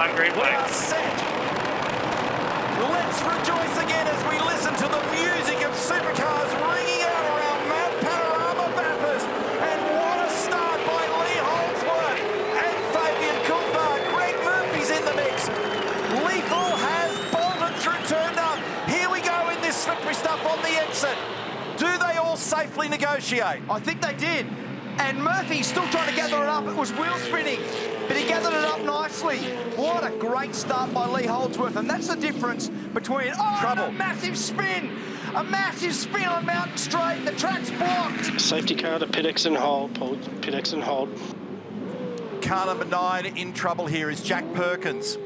1 green We flag. are set. Let's rejoice again as we listen to the music of supercars ringing out around Mount Panorama, Bathurst. And what a start by Lee Holdsworth and Fabian Coulthard. Greg Murphy's in the mix. Lethal has bolted through turn up. Here we go in this slippery stuff on the exit. Do they all safely negotiate? I think they did. And Murphy's still trying to gather it up. It was wheel spinning, but he gathered it up nicely. What a great start by Lee Holdsworth. And that's the difference between, Trouble. a massive spin. A massive spin on Mountain Straight. The track's blocked. Safety car to pit X and hold, pit X and hold. Car number 9 in trouble here is Jack Perkins.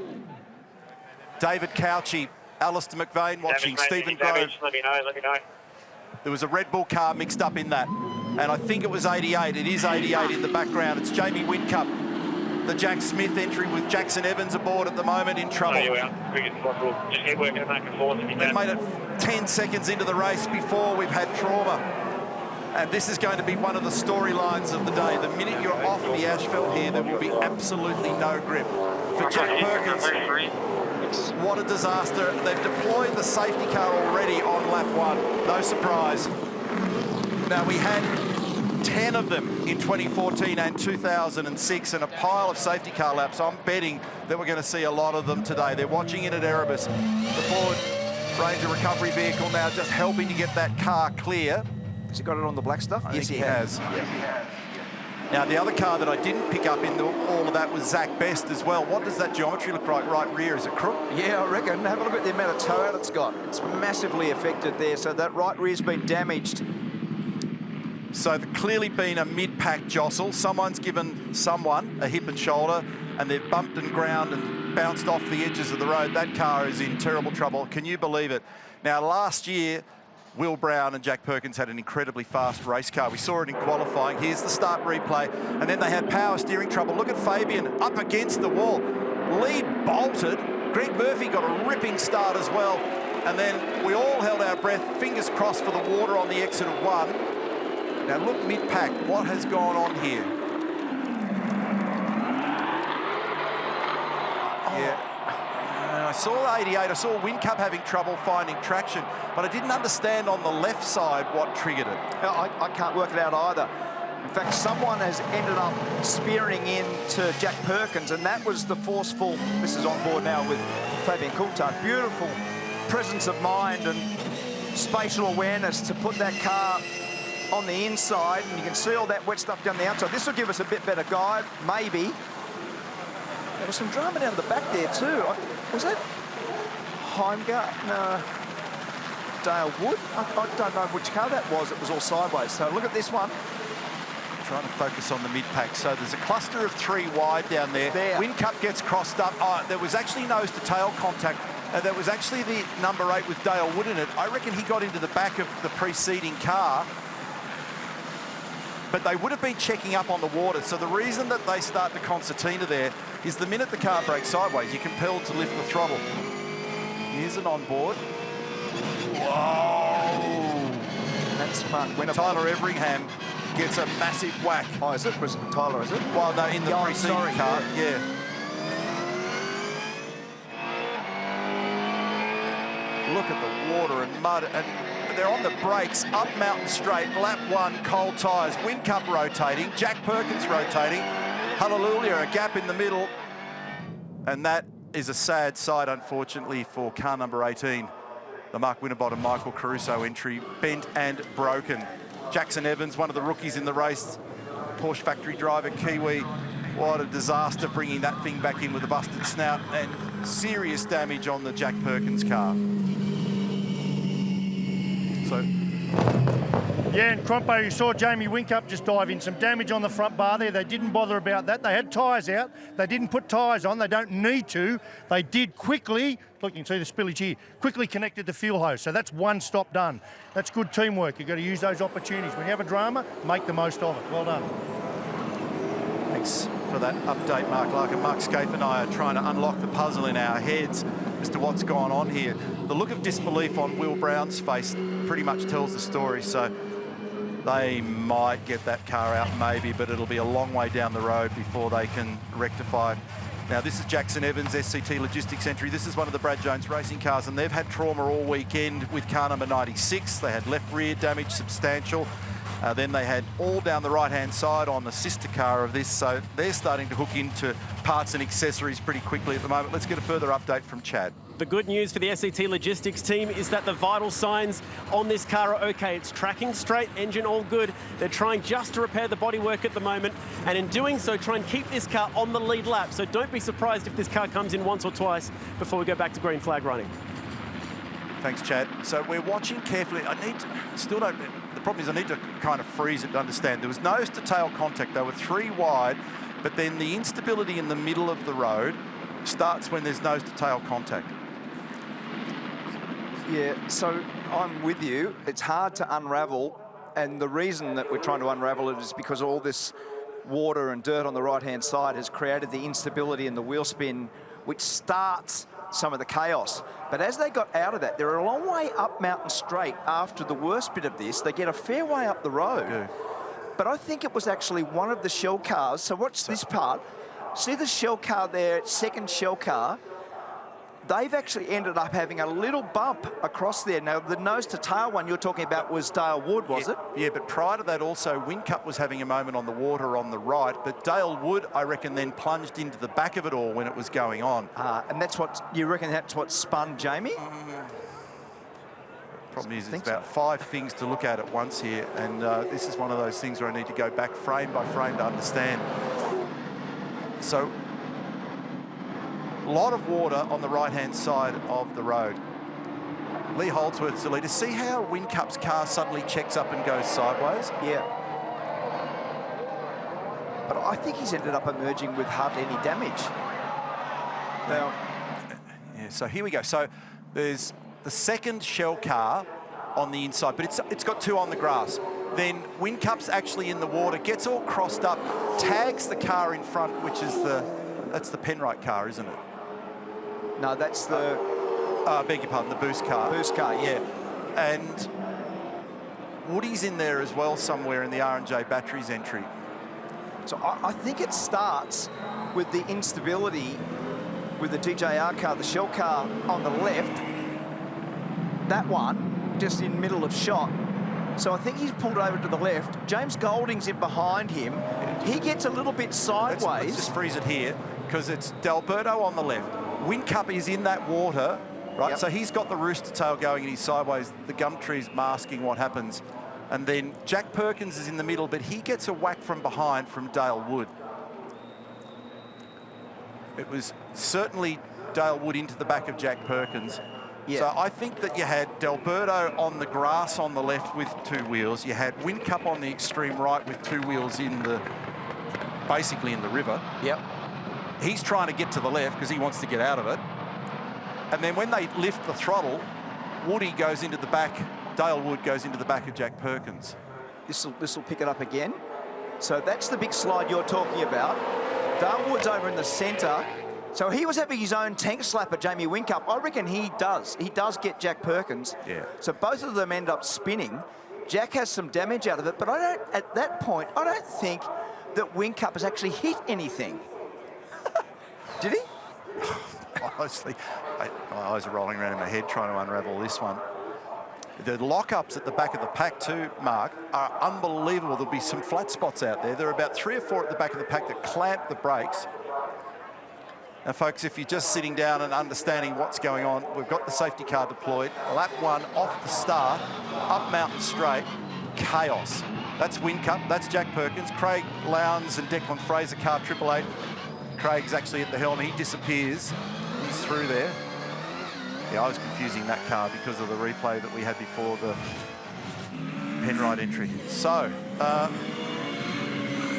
David Couchy, Alistair McVeigh watching, Stephen Grove. Let me know. There was a Red Bull car mixed up in that. And I think it was 88. It is 88 in the background. It's Jamie Whincup, the Jack Smith entry with Jackson Evans aboard at the moment in trouble. Oh, you are. Just keep working back and forth if you They can. made it 10 seconds into the race before we've had trauma. And this is going to be one of the storylines of the day. The minute you're off the asphalt here, there will be absolutely no grip. For Jack Perkins, what a disaster. They've deployed the safety car already on lap 1. No surprise. Now, we had 10 of them in 2014 and 2006 and a pile of safety car laps. I'm betting that we're going to see a lot of them today. They're watching it at Erebus. The Ford Ranger recovery vehicle now just helping to get that car clear. Has he got it on the black stuff? Yes, he has. Now, the other car that I didn't pick up in all of that was Zach Best as well. What does that geometry look like right rear? Is it crook? Yeah, I reckon. Have a look at the amount of toe out it's got. It's massively affected there. So that right rear's been damaged. So there's clearly been a mid-pack jostle. Someone's given someone a hip and shoulder and they've bumped and ground and bounced off the edges of the road. That car is in terrible trouble. Can you believe it? Now, last year, Will Brown and Jack Perkins had an incredibly fast race car. We saw it in qualifying. Here's the start replay. And then they had power steering trouble. Look at Fabian up against the wall. Lead bolted. Greg Murphy got a ripping start as well. And then we all held our breath, fingers crossed for the water on the exit of 1. Now look mid-pack, what has gone on here? Yeah, I saw 88, I saw Whincup having trouble finding traction, but I didn't understand on the left side what triggered it. I can't work it out either. In fact, someone has ended up spearing into Jack Perkins, and that was the forceful, this is on board now with Fabian Coulthard, beautiful presence of mind and spatial awareness to put that car on the inside, and you can see all that wet stuff down the outside. This will give us a bit better guide, maybe. There was some drama down the back there too. Was that Heimgar? No. Dale Wood? I don't know which car that was. It was all sideways. So look at this one. Trying to focus on the mid-pack. So there's a cluster of 3 wide down there. Whincup gets crossed up. Oh, there was actually nose-to-tail contact. There was actually the number 8 with Dale Wood in it. I reckon he got into the back of the preceding car. But they would have been checking up on the water. So the reason that they start the concertina there is the minute the car breaks sideways, you're compelled to lift the throttle. Here's an onboard. Whoa! That's smart. Tyler Everingham gets a massive whack. Oh, is it? Was it Tyler, is it? Well, no, in the preceding car, yeah. Look at the water and mud, and they're on the brakes, up Mountain Straight, lap 1, cold tyres, Whincup rotating, Jack Perkins rotating, hallelujah, a gap in the middle, and that is a sad sight, unfortunately, for car number 18, the Mark Winterbottom, Michael Caruso entry, bent and broken. Jackson Evans, one of the rookies in the race, Porsche factory driver, Kiwi. What a disaster bringing that thing back in with a busted snout and serious damage on the Jack Perkins car. So, yeah, and Crompo, you saw Jamie Whincup just dive in. Some damage on the front bar there. They didn't bother about that. They had tyres out. They didn't put tyres on. They don't need to. They did quickly, look, you can see the spillage here, quickly connected the fuel hose. So that's one stop done. That's good teamwork. You've got to use those opportunities. When you have a drama, make the most of it. Well done. Thanks for that update, Mark Larkin. Mark Scaife and I are trying to unlock the puzzle in our heads as to what's gone on here. The look of disbelief on Will Brown's face pretty much tells the story, so they might get that car out maybe, but it'll be a long way down the road before they can rectify Now, this is Jackson Evans' SCT Logistics entry. This is one of the Brad Jones racing cars, and they've had trauma all weekend with car number 96. They had left rear damage, substantial. Then they had all down the right-hand side on the sister car of this, so they're starting to hook into parts and accessories pretty quickly at the moment. Let's get a further update from Chad. The good news for the SCT Logistics team is that the vital signs on this car are okay. It's tracking straight, engine all good. They're trying just to repair the bodywork at the moment, and in doing so, try and keep this car on the lead lap. So don't be surprised if this car comes in once or twice before we go back to green flag running. Thanks, Chad. So we're watching carefully. The problem is I need to kind of freeze it to understand. There was nose to tail contact. They were 3 wide, but then the instability in the middle of the road starts when there's nose to tail contact. Yeah, so I'm with you. It's hard to unravel, and the reason that we're trying to unravel it is because all this water and dirt on the right-hand side has created the instability in the wheel spin, which starts some of the chaos. But as they got out of that, they're a long way up Mountain Straight after the worst bit of this. They get a fair way up the road. Yeah. But I think it was actually one of the shell cars. So watch this part. See the shell car there, second shell car? They've actually ended up having a little bump across there. Now, the nose-to-tail one you're talking about was Dale Wood, was it? Yeah, but prior to that also, Whincup was having a moment on the water on the right, but Dale Wood, I reckon, then plunged into the back of it all when it was going on. And that's what, you reckon that's what spun Jamie? Problem is, it's about 5 things to look at once here, and this is one of those things where I need to go back frame by frame to understand. So, a lot of water on the right-hand side of the road. Lee Holdsworth's the leader. See how Whincup's car suddenly checks up and goes sideways? Yeah. But I think he's ended up emerging with hardly any damage. Now, yeah, so here we go. So there's the second shell car on the inside, but it's got 2 on the grass. Then Whincup's actually in the water, gets all crossed up, tags the car in front, which is that's the Penrite car, isn't it? no, that's the... beg your pardon, the boost car. Boost car, yeah. And Woody's in there as well somewhere in the R&J Batteries entry. So I think it starts with the instability with the DJR car, the shell car on the left. That one, just in middle of shot. So I think he's pulled over to the left. James Golding's in behind him. He gets a little bit sideways. Let's just freeze it here, because it's D'Alberto on the left. Whincup is in that water, right? Yep. So he's got the rooster tail going and he's sideways. The gum tree's masking what happens. And then Jack Perkins is in the middle, but he gets a whack from behind from Dale Wood. It was certainly Dale Wood into the back of Jack Perkins. Yeah. So I think that you had D'Alberto on the grass on the left with 2 wheels. You had Whincup on the extreme right with 2 wheels basically in the river. Yep. He's trying to get to the left because he wants to get out of it. And then when they lift the throttle, Woody goes into the back, Dale Wood goes into the back of Jack Perkins. This will pick it up again. So that's the big slide you're talking about. Dale Wood's over in the centre. So he was having his own tank slap at Jamie Whincup. I reckon he does. He does get Jack Perkins. Yeah. So both of them end up spinning. Jack has some damage out of it, but at that point, I don't think that Whincup has actually hit anything. Did he? Honestly, my eyes are rolling around in my head trying to unravel this one. The lockups at the back of the pack too, Mark, are unbelievable. There'll be some flat spots out there. There are about 3 or 4 at the back of the pack that clamp the brakes. Now, folks, if you're just sitting down and understanding what's going on, we've got the safety car deployed. Lap 1 off the start, up Mountain Straight, chaos. That's Whincup, that's Jack Perkins, Craig Lowndes and Declan Fraser, car 888. Craig's actually at the helm, he disappears. He's through there. Yeah, I was confusing that car because of the replay that we had before the Penrite entry. So,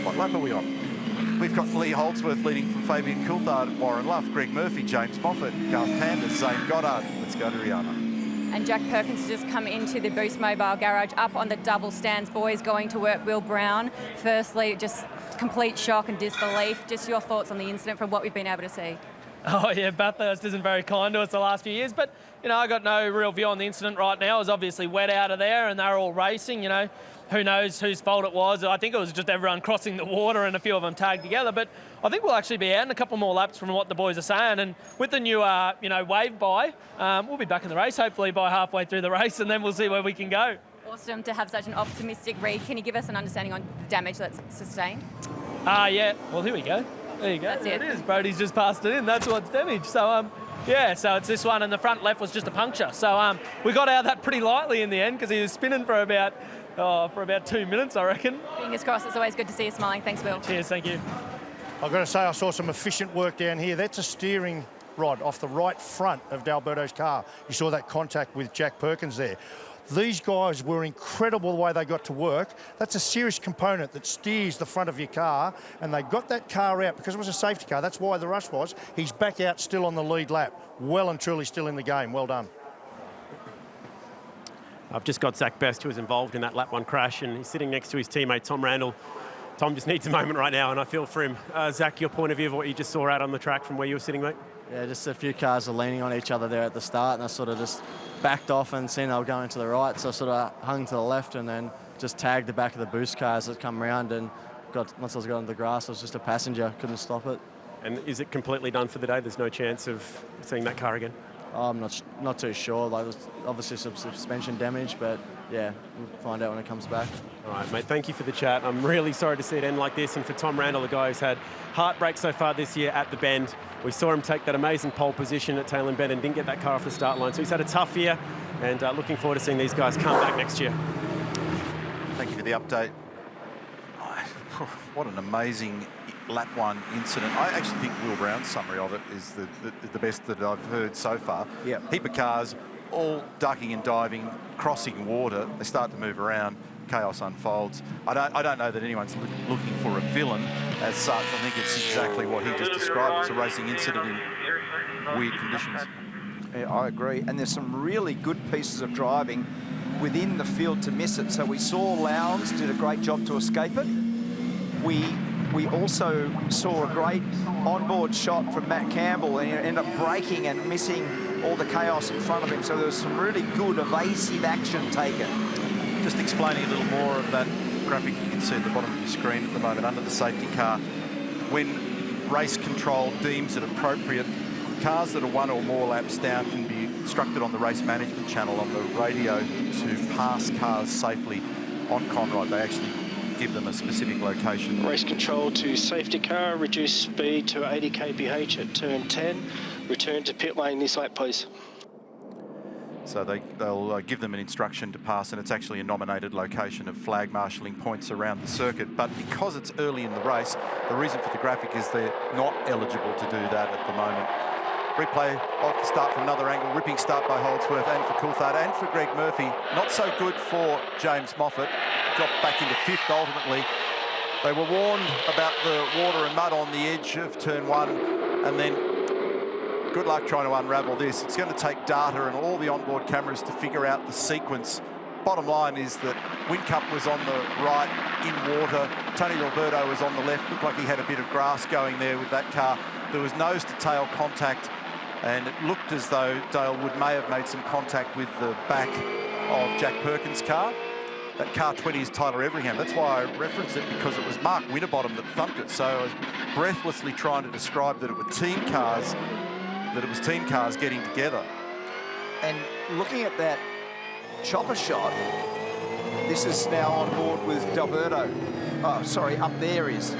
what lap are we on? We've got Lee Holdsworth leading from Fabian Coulthard, Warren Luff, Greg Murphy, James Moffat, Garth Tander, Zane Goddard. Let's go to Rihanna. And Jack Perkins has just come into the Boost Mobile Garage up on the double stands. Boys going to work. Will Brown, firstly, just complete shock and disbelief. Just your thoughts on the incident from what we've been able to see. Oh, yeah, Bathurst isn't very kind to us the last few years, but, you know, I got no real view on the incident right now. It was obviously wet out of there and they're all racing, you know. Who knows whose fault it was. I think it was just everyone crossing the water and a few of them tagged together, but I think we'll actually be out in a couple more laps from what the boys are saying, and with the new, you know, wave by, we'll be back in the race hopefully by halfway through the race, and then we'll see where we can go. Awesome to have such an optimistic read. Can you give us an understanding on the damage that's sustained? Yeah, well, here we go. There you go. That's There it. it is. Brody's just passed it in. That's what's damaged. So, yeah, so it's this one, and the front left was just a puncture. So we got out of that pretty lightly in the end because he was spinning for about 2 minutes, I reckon. Fingers crossed. It's always good to see you smiling. Thanks, Will. Cheers, thank you. I've got to say, I saw some efficient work down here. That's a steering rod off the right front of D'Alberto's car. You saw that contact with Jack Perkins there. These guys were incredible the way they got to work. That's a serious component that steers the front of your car, and they got that car out because it was a safety car. That's why the rush was. He's back out still on the lead lap. Well and truly still in the game. Well done. I've just got Zach Best, who was involved in that lap 1 crash, and he's sitting next to his teammate Tom Randall. Tom just needs a moment right now, and I feel for him. Zach, your point of view of what you just saw out on the track from where you were sitting, mate? Yeah, just a few cars are leaning on each other there at the start, and I sort of just backed off and seen they were going to the right, so I sort of hung to the left and then just tagged the back of the boost cars that come around, and once I was going to the grass, I was just a passenger, couldn't stop it. And is it completely done for the day? There's no chance of seeing that car again? I'm not too sure. Like, there's obviously some suspension damage, but yeah, we'll find out when it comes back. All right, mate, thank you for the chat. I'm really sorry to see it end like this, and for Tom Randall, the guy who's had heartbreak so far this year at the Bend. We saw him take that amazing pole position at Tailem Bend and didn't get that car off the start line, so he's had a tough year, and looking forward to seeing these guys come back next year. Thank you for the update. What an amazing lap 1 incident. I actually think Will Brown's summary of it is the best that I've heard so far. Yep. Heap of cars, all ducking and diving, crossing water. They start to move around. Chaos unfolds. I don't know that anyone's looking for a villain as such. I think it's exactly what he just described. It's a racing incident in weird conditions. Yeah, I agree. And there's some really good pieces of driving within the field to miss it. So we saw Lowndes did a great job to escape it. We also saw a great onboard shot from Matt Campbell, and he ended up braking and missing all the chaos in front of him. So there was some really good evasive action taken. Just explaining a little more of that graphic you can see at the bottom of your screen at the moment under the safety car. When race control deems it appropriate, cars that are 1 or more laps down can be instructed on the race management channel on the radio to pass cars safely on Conrod. They actually give them a specific location. Race control to safety car, reduce speed to 80 kph at turn 10. Return to pit lane this lap, please. So they'll give them an instruction to pass, and it's actually a nominated location of flag marshalling points around the circuit. But because it's early in the race, the reason for the graphic is they're not eligible to do that at the moment. Replay of the start from another angle. Ripping start by Holdsworth and for Coulthard and for Greg Murphy. Not so good for James Moffat. Dropped back into 5th ultimately. They were warned about the water and mud on the edge of turn 1, and then good luck trying to unravel this. It's going to take data and all the onboard cameras to figure out the sequence. Bottom line is that Whincup was on the right in water. Tony Alberto was on the left. Looked like he had a bit of grass going there with that car. There was nose to tail contact, and it looked as though Dale Wood may have made some contact with the back of Jack Perkins' car. That car 20 is Tyler Everingham. That's why I referenced it, because it was Mark Winterbottom that thumped it. So I was breathlessly trying to describe that it were team cars, that it was team cars getting together. And looking at that chopper shot, this is now on board with D'Alberto. Oh, sorry, up there is.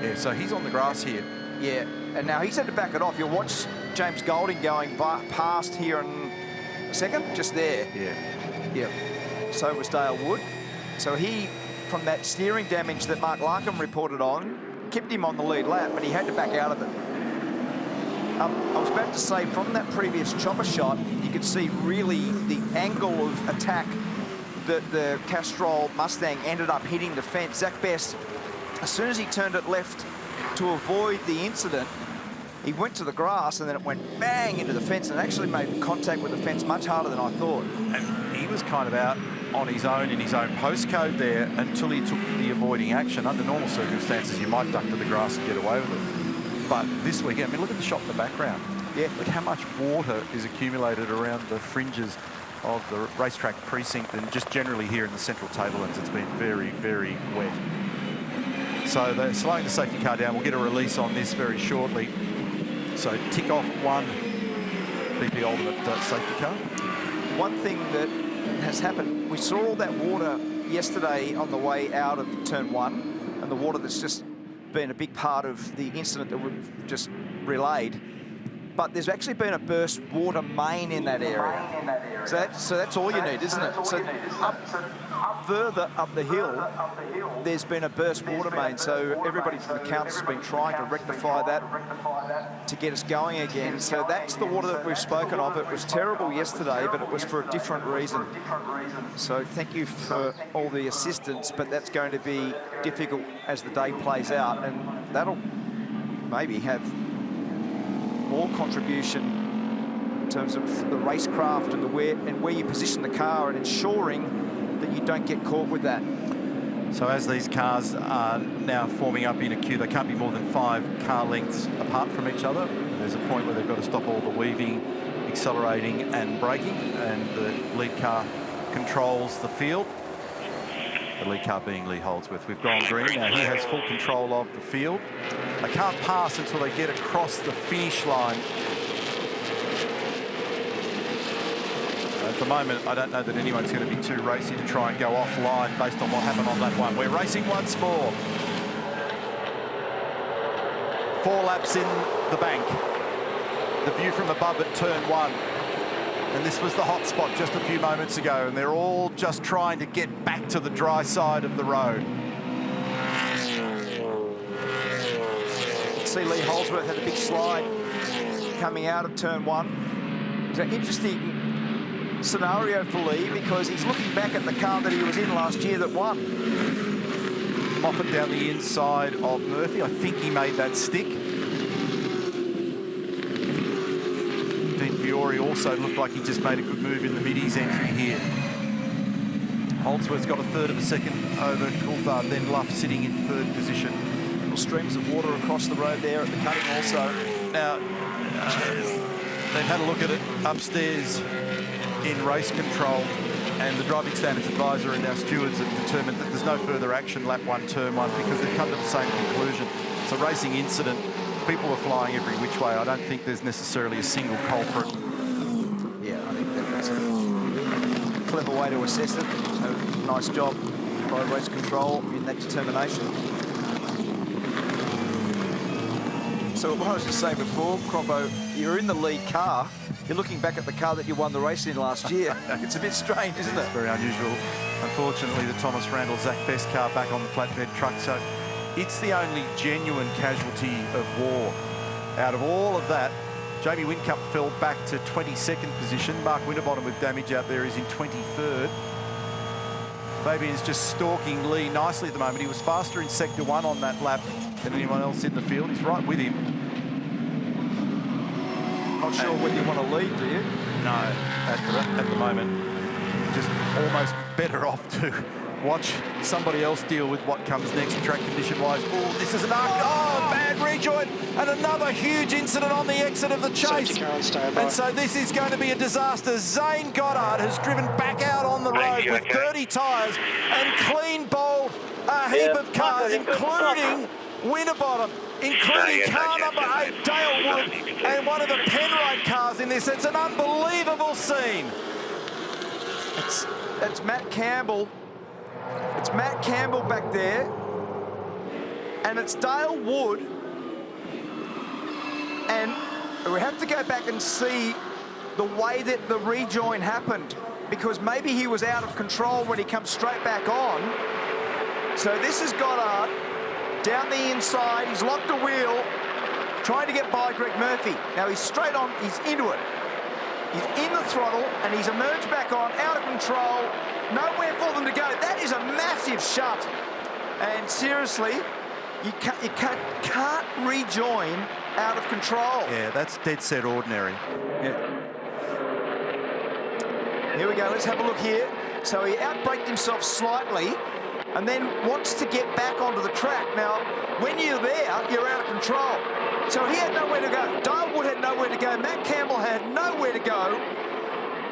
Yeah, so he's on the grass here. Yeah, and now he's had to back it off. You'll watch James Golding going past here in a second, just there. Yeah. Yeah. So was Dale Wood. So he, from that steering damage that Mark Larkham reported on, kept him on the lead lap, but he had to back out of it. I was about to say, from that previous chopper shot, you could see really the angle of attack that the Castrol Mustang ended up hitting the fence. Zach Best, as soon as he turned it left to avoid the incident, he went to the grass and then it went bang into the fence and actually made contact with the fence much harder than I thought. And he was kind of out on his own in his own postcode there until he took the avoiding action. Under normal circumstances, you might duck to the grass and get away with it. But this weekend, I mean, look at the shot in the background. Yeah. Look how much water is accumulated around the fringes of the racetrack precinct, and just generally here in the central tablelands, it's been very, very wet. So they're slowing the safety car down. We'll get a release on this very shortly. So tick off one BP Ultimate safety car. One thing that has happened, we saw all that water yesterday on the way out of turn 1, and the water that's just been a big part of the incident that we've just relayed. But there's actually been a burst water main in that area. So that's all you need, isn't it? So further up the hill, there's been a burst water main. So everybody from the council has been trying to rectify that to get us going again. So that's the water that we've spoken of. It was terrible yesterday, but it was for a different reason. So thank you for all the assistance, but that's going to be difficult as the day plays out, and that'll maybe have more contribution in terms of the racecraft and where you position the car, and ensuring that you don't get caught with that. So as these cars are now forming up in a queue, they can't be more than 5 car lengths apart from each other. There's a point where they've got to stop all the weaving, accelerating and braking, and the lead car controls the field. The lead car being Lee Holdsworth. We've gone green. Now he has full control of the field. They can't pass until they get across the finish line. At the moment, I don't know that anyone's going to be too racy to try and go offline based on what happened on that one. We're racing once more. 4 laps in the bank. The view from above at turn 1. And this was the hot spot just a few moments ago, and they're all just trying to get back to the dry side of the road. See, Lee Holdsworth had a big slide coming out of turn 1. It's an interesting scenario for Lee, because he's looking back at the car that he was in last year that won. Moffat down the inside of Murphy. I think he made that stick. Fiore also looked like he just made a good move in the middies entry here. Holdsworth's got a third of a second over Coulthard, then Luff sitting in 3rd position. Little streams of water across the road there at the cutting also. Now, they've had a look at it upstairs in race control, and the driving standards advisor and our stewards have determined that there's no further action lap 1, turn 1, because they've come to the same conclusion. It's a racing incident. People are flying every which way. I don't think there's necessarily a single culprit. Yeah, I think that's a clever way to assess it. So nice job by race control in that determination. So what I was just saying before, Crombo, you're in the lead car. You're looking back at the car that you won the race in last year. It's a bit strange, isn't it? It's very unusual. Unfortunately, the Thomas Randall Zach Best car back on the flatbed truck. So it's the only genuine casualty of war. Out of all of that, Jamie Whincup fell back to 22nd position. Mark Winterbottom with damage out there is in 23rd. Fabian's just stalking Lee nicely at the moment. He was faster in Sector 1 on that lap than anyone else in the field. He's right with him. Not sure whether you want to lead, do you? No, at the moment. Just almost better off to watch somebody else deal with what comes next track condition-wise. Oh, this is an arc. Oh, bad rejoin, and another huge incident on the exit of the chase. And so this is going to be a disaster. Zane Goddard has driven back out on the road with dirty tyres and clean bowled a heap of cars, including Winterbottom, including car number 8, Dale Wood, and one of the Penrite cars in this. It's an unbelievable scene. It's Matt Campbell. It's Matt Campbell back there, and it's Dale Wood, and we have to go back and see the way that the rejoin happened, because maybe he was out of control when he comes straight back on. So this is Goddard down the inside. He's locked the wheel, trying to get by Greg Murphy. Now he's straight on, he's into it. He's in the throttle, and he's emerged back on, out of control. Nowhere for them to go. That is a massive shut. And seriously, you can't rejoin out of control. Yeah, that's dead set ordinary. Yeah. Here we go. Let's have a look here. So he outbraked himself slightly and then wants to get back onto the track. Now, when you're there, you're out of control. So he had nowhere to go. Dale Wood had nowhere to go. Matt Campbell had nowhere to go.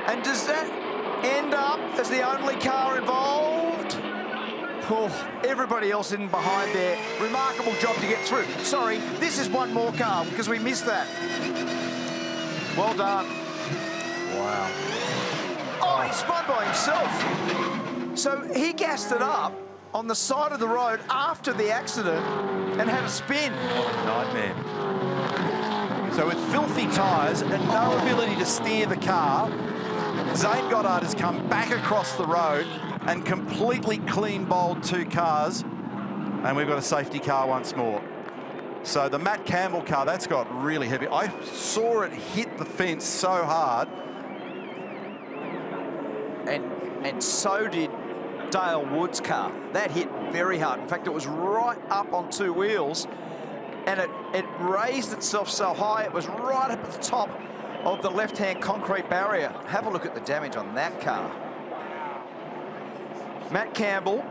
And does that end up as the only car involved? Oh, everybody else in behind there. Remarkable job to get through. Sorry, this is one more car because we missed that. Well done. Wow. Oh, he spun by himself. So he gassed it up on the side of the road after the accident and had a spin. Nightmare. So with filthy tyres and no ability to steer the car, Zane Goddard has come back across the road and completely clean bowled 2 cars, and we've got a safety car once more. So the Matt Campbell car, that's got really heavy. I saw it hit the fence so hard. And so did Dale Wood's car. That hit very hard. In fact, it was right up on 2 wheels, and it raised itself so high, it was right up at the top of the left-hand concrete barrier. Have a look at the damage on that car. Matt Campbell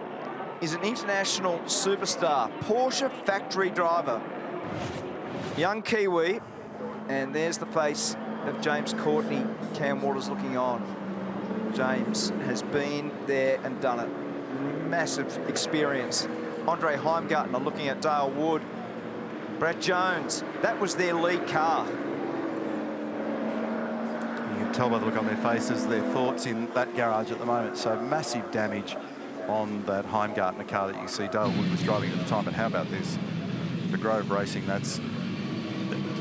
is an international superstar, Porsche factory driver. Young Kiwi, and there's the face of James Courtney. Cam Waters looking on. James has been there and done it. Massive experience. Andre Heimgartner looking at Dale Wood. Brad Jones, that was their lead car. You can tell by the look on their faces, their thoughts in that garage at the moment. So massive damage on that Heimgartner car that you see Dale Wood was driving at the time. But how about this? The Grove Racing,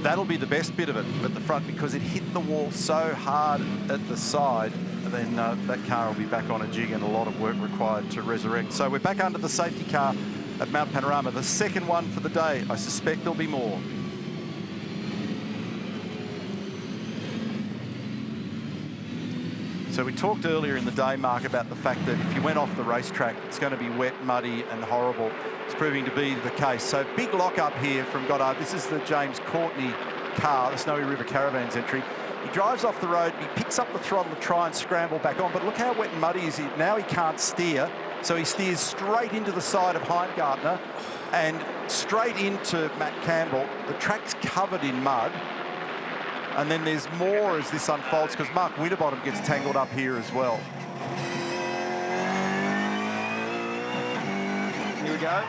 that'll be the best bit of it at the front, because it hit the wall so hard at the side, and then that car will be back on a jig and a lot of work required to resurrect. So we're back under the safety car at Mount Panorama, the second one for the day. I suspect there'll be more. So we talked earlier in the day, Mark, about the fact that if you went off the racetrack, it's going to be wet, muddy and horrible. It's proving to be the case. So big lock-up here from Goddard. This is the James Courtney car, the Snowy River Caravans entry. He drives off the road, he picks up the throttle to try and scramble back on, but look how wet and muddy is it. Now he can't steer, so he steers straight into the side of Heimgartner and straight into Matt Campbell. The track's covered in mud. And then there's more as this unfolds, because Mark Winterbottom gets tangled up here as well. Here we go.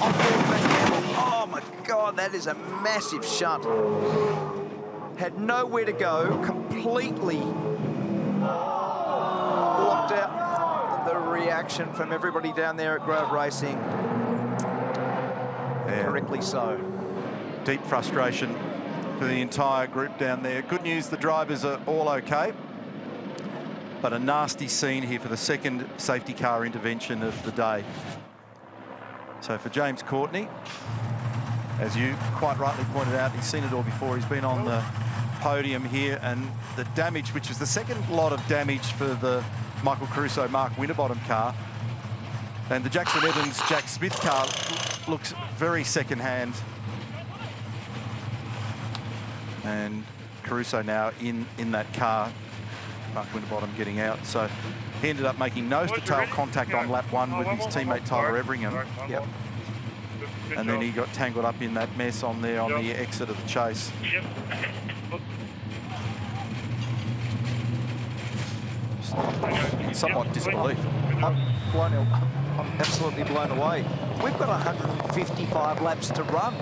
On board Matt Campbell. Oh my God, that is a massive shunt. Had nowhere to go, completely blocked out the reaction from everybody down there at Grove Racing. Yeah. Correctly so. Deep frustration for the entire group down there. Good news, the drivers are all okay, but a nasty scene here for the second safety car intervention of the day. So for James Courtney, as you quite rightly pointed out, he's seen it all before. He's been on the podium here, and the damage, which was the second lot of damage for the Michael Caruso, Mark Winterbottom car, and the Jackson Evans, Jack Smith car looks very second-hand. And Caruso now in that car, Mark Winterbottom getting out. So he ended up making nose-to-tail contact on lap 1 with his teammate Tyler Everingham. Yep. And then he got tangled up in that mess on there on the exit of the chase. Somewhat disbelief. I'm absolutely blown away. We've got 155 laps to run.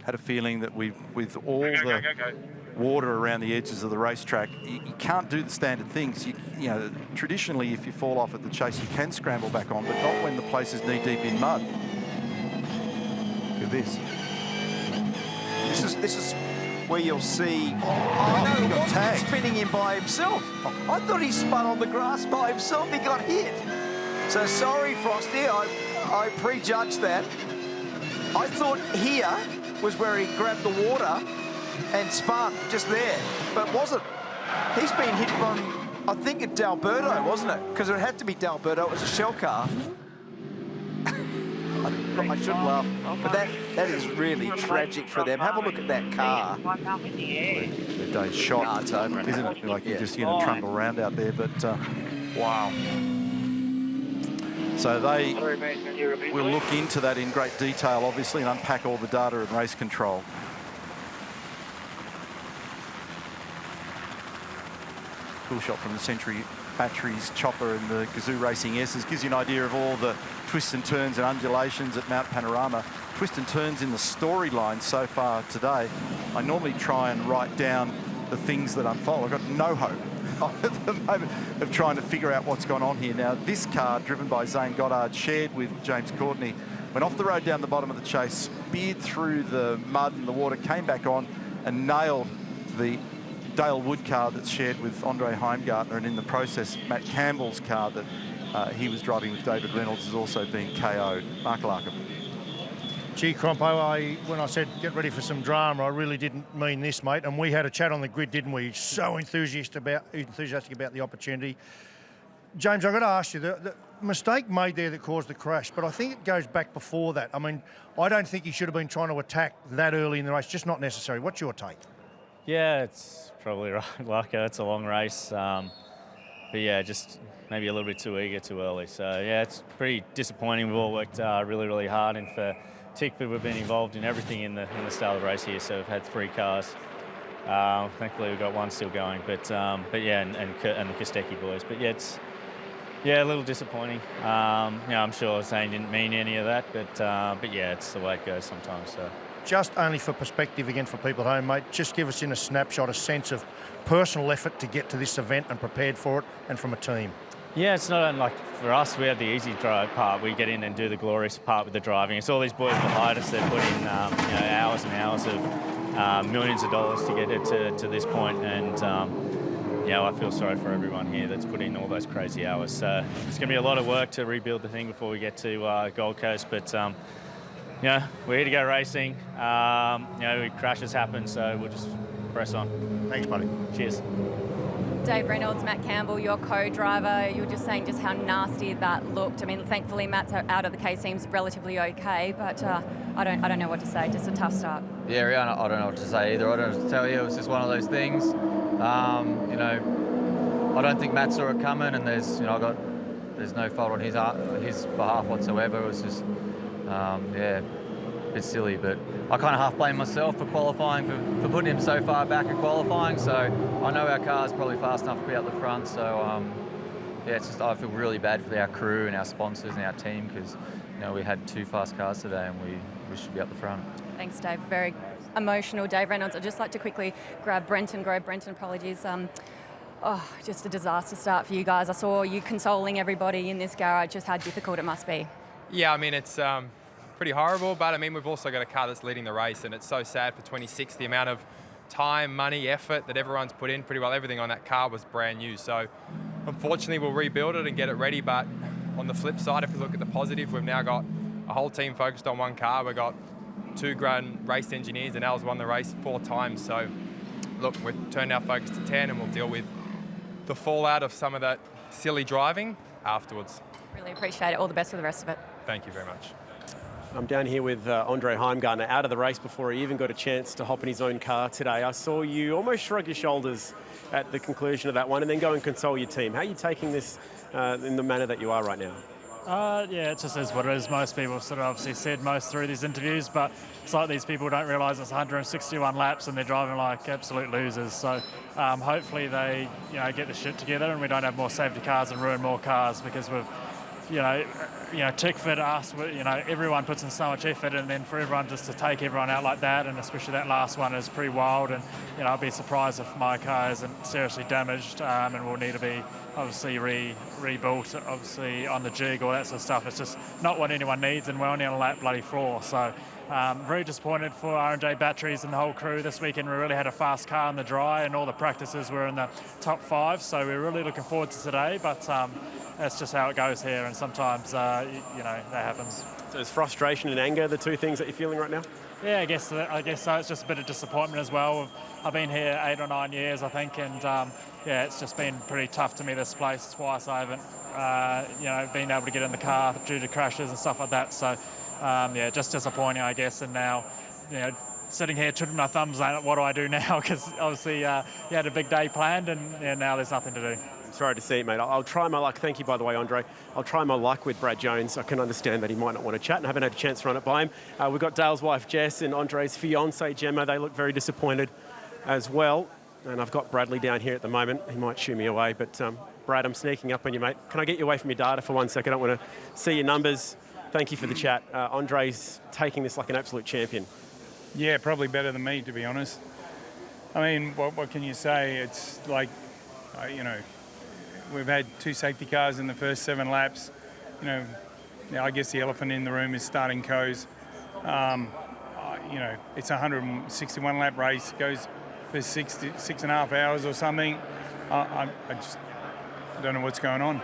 Had a feeling that with all the water around the edges of the racetrack, you can't do the standard things. You know, traditionally, if you fall off at the chase, you can scramble back on, but not when the place is knee-deep in mud. Look at this. This is where you'll see. Oh, no, he got tagged. Spinning in by himself. I thought he spun on the grass by himself. He got hit. So sorry, Frosty. I prejudged that. I thought here was where he grabbed the water and spun just there, but wasn't. He's been hit from, I think, at Dalberto, wasn't it? Because it had to be Dalberto. It was a shell car. I shouldn't laugh, but that is really tragic for them. Have a look at that car. The day's shot, it's over, isn't it? Like you just trundle around out there, but wow. So we'll look into that in great detail, obviously, and unpack all the data and race control. cool shot from the Century Batteries chopper and the Gazoo Racing S's. Gives you an idea of all the twists and turns and undulations at Mount Panorama. Twists and turns in the storyline so far today. I normally try and write down the things that unfold. I've got no hope at the moment of trying to figure out what's gone on here. Now, this car, driven by Zane Goddard, shared with James Courtney, went off the road down the bottom of the chase, speared through the mud and the water, came back on and nailed the Dale Wood car that's shared with Andre Heimgartner, and in the process, Matt Campbell's car that he was driving with David Reynolds has also been KO'd. Mark Larkham. Gee, Crompo, when I said get ready for some drama, I really didn't mean this, mate. And we had a chat on the grid, didn't we? So enthusiastic about the opportunity. James, I've got to ask you, the mistake made there that caused the crash, but I think it goes back before that. I mean, I don't think he should have been trying to attack that early in the race, just not necessary. What's your take? Yeah, it's probably right, Larko. It's a long race. But yeah, just maybe a little bit too eager too early. So yeah, it's pretty disappointing. We've all worked really, really hard, and for Tickford, we've been involved in everything in the style of the race here. So we've had 3 cars. Thankfully, we've got 1 still going. But yeah, and the Kostecki boys. But yeah, it's a little disappointing. I'm sure Zane didn't mean any of that, but yeah, it's the way it goes sometimes. So. Just only for perspective again for people at home, mate, just give us in a snapshot a sense of personal effort to get to this event and prepared for it, and from a team. Yeah, it's not like for us, we have the easy drive part. We get in and do the glorious part with the driving. It's all these boys behind us that put in hours and hours of millions of dollars to get it to this point. And I feel sorry for everyone here that's put in all those crazy hours. So it's going to be a lot of work to rebuild the thing before we get to Gold Coast. But we're here to go racing. Crashes happen, so we'll just press on. Thanks, buddy. Cheers. Dave Reynolds, Matt Campbell, your co-driver, you were just saying just how nasty that looked. I mean, thankfully Matt's out of the case, seems relatively okay, but I don't know what to say. Just a tough start. Yeah, I don't know what to say either. I don't know what to tell you. It was just one of those things. I don't think Matt saw it coming, and there's no fault on his behalf whatsoever. It was just a bit silly, but I kind of half blame myself for qualifying, for putting him so far back in qualifying. So I know our car's probably fast enough to be out the front. So it's just I feel really bad for our crew and our sponsors and our team, because we had 2 fast cars today and we should be up the front. Thanks, Dave. Very emotional. Dave Reynolds, I'd just like to quickly grab Brenton Grove. Brenton, apologies. Just a disaster start for you guys. I saw you consoling everybody in this garage, just how difficult it must be. Yeah, I mean, it's pretty horrible, but I mean, we've also got a car that's leading the race, and it's so sad for 26, the amount of time, money, effort that everyone's put in. Pretty well everything on that car was brand new. So unfortunately, we'll rebuild it and get it ready. But on the flip side, if we look at the positive, we've now got a whole team focused on one car. We've got 2 grand race engineers, and Al's won the race 4 times. So look, we've turned our focus to 10, and we'll deal with the fallout of some of that silly driving afterwards. Really appreciate it. All the best for the rest of it. Thank you very much. I'm down here with Andre Heimgartner, out of the race before he even got a chance to hop in his own car today. I saw you almost shrug your shoulders at the conclusion of that one and then go and console your team. How are you taking this in the manner that you are right now? Yeah, it just is what it is. Most people sort of obviously said most through these interviews, but it's like these people don't realise it's 161 laps and they're driving like absolute losers. So hopefully they get the shit together and we don't have more safety cars and ruin more cars, because we've Tickford, us, everyone puts in so much effort, and then for everyone just to take everyone out like that, and especially that last one, is pretty wild. And I'd be surprised if my car isn't seriously damaged, and will need to be obviously rebuilt, obviously on the jig, all that sort of stuff. It's just not what anyone needs, and we're only on a lap bloody floor. So very disappointed for R&J Batteries and the whole crew this weekend. We really had a fast car in the dry, and all the practices were in the top 5. So we're really looking forward to today, but that's just how it goes here, and sometimes, that happens. So is frustration and anger the 2 things that you're feeling right now? Yeah, I guess so. It's just a bit of disappointment as well. I've been here 8 or 9 years, I think, and it's just been pretty tough to me, this place. Twice I haven't, been able to get in the car due to crashes and stuff like that. So, just disappointing, I guess. And now, sitting here twiddling my thumbs, what do I do now? Because obviously you had a big day planned, and now there's nothing to do. Sorry to see it, mate. I'll try my luck. Thank you, by the way, Andre. I'll try my luck with Brad Jones. I can understand that he might not want to chat, and I haven't had a chance to run it by him. We've got Dale's wife, Jess, and Andre's fiancée, Gemma. They look very disappointed as well. And I've got Bradley down here at the moment. He might shoo me away, but Brad, I'm sneaking up on you, mate. Can I get you away from your data for 1 second? I don't want to see your numbers. Thank you for the chat. Andre's taking this like an absolute champion. Yeah, probably better than me, to be honest. I mean, what can you say? It's like, you know, we've had 2 safety cars in the first 7 laps. You know, I guess the elephant in the room is starting Coes. You know, it's a 161 lap race, goes for 6.5 hours or something. I just don't know what's going on.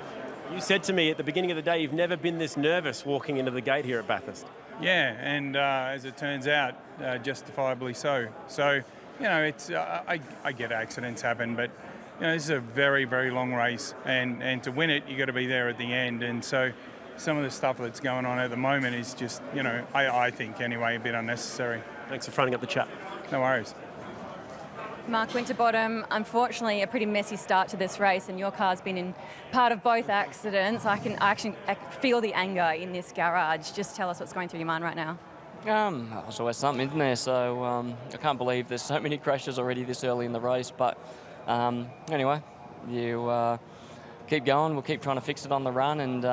You said to me at the beginning of the day, you've never been this nervous walking into the gate here at Bathurst. Yeah, and as it turns out, justifiably so. So, you know, it's I get accidents happen, but you know, this is a very, very long race, and to win it, you got to be there at the end. And so, some of the stuff that's going on at the moment is just, you know, I think anyway, a bit unnecessary. Thanks for fronting up the chat. No worries. Mark Winterbottom, unfortunately a pretty messy start to this race, and your car's been in part of both accidents. I feel the anger in this garage. Just tell us what's going through your mind right now. There's always something, isn't there? So I can't believe there's so many crashes already this early in the race. But anyway, you keep going. We'll keep trying to fix it on the run, and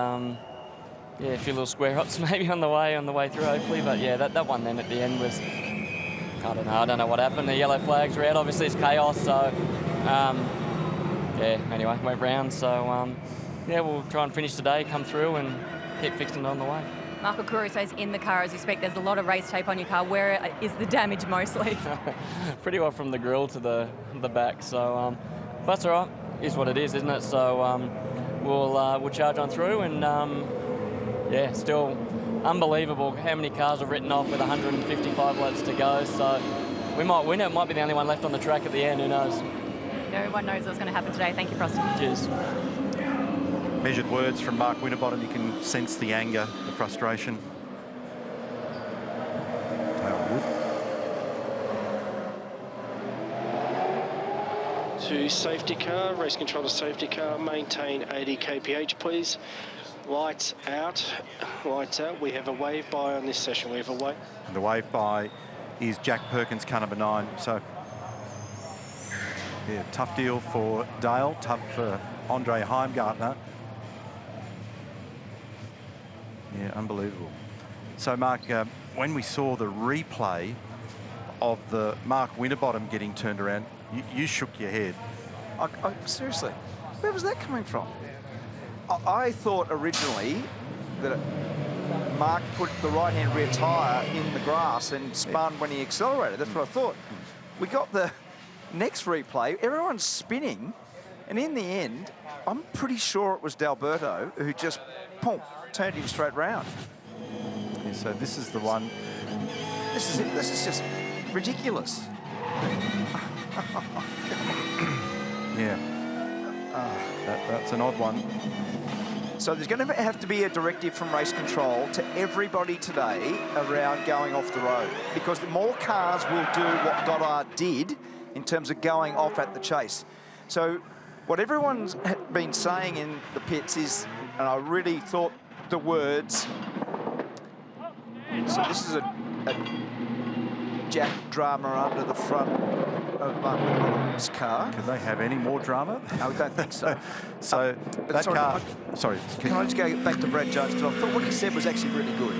yeah, a few little square ups maybe on the way through, hopefully. But yeah, that one then at the end was, I don't know what happened. The yellow flags were out. Obviously, it's chaos. So yeah. Anyway, went round. So yeah, we'll try and finish today, come through, and keep fixing it on the way. Marco Curuso's in the car as you speak. There's a lot of race tape on your car. Where is the damage mostly? Pretty well from the grill to the back. So that's all right. Is what it is, isn't it? So we'll charge on through, and yeah, still unbelievable how many cars are written off with 155 laps to go. So we might win it. It might be the only one left on the track at the end. Who knows? No one knows what's going to happen today. Thank you, Frosty. Cheers. Measured words from Mark Winterbottom. You can sense the anger, the frustration. To safety car, race control to safety car, maintain 80 kph, please. Lights out, lights out. We have a wave by on this session. We have a wave. And the wave by is Jack Perkins, car number 9. So, yeah, tough deal for Dale, tough for Andre Heimgartner. Yeah, unbelievable. So, Mark, when we saw the replay of the Mark Winterbottom getting turned around, you shook your head. Seriously, where was that coming from? I thought originally that Mark put the right-hand rear tyre in the grass and spun when he accelerated. That's what I thought. We got the next replay. Everyone's spinning, and in the end, I'm pretty sure it was D'Alberto who just, boom, turned him straight round. Yeah, so this is the one. This is it. This is just ridiculous. Yeah. That's an odd one. So there's going to have to be a directive from race control to everybody today around going off the road, because the more cars will do what Goddard did in terms of going off at the chase. So what everyone's been saying in the pits is, and I really thought the words, so this is a Jack drama under the front of Mark Winterbottom's car. Can they have any more drama? No, I don't think so. So that sorry, car... Sorry. Can I just go back to Brad Jones? Because I thought what he said was actually really good.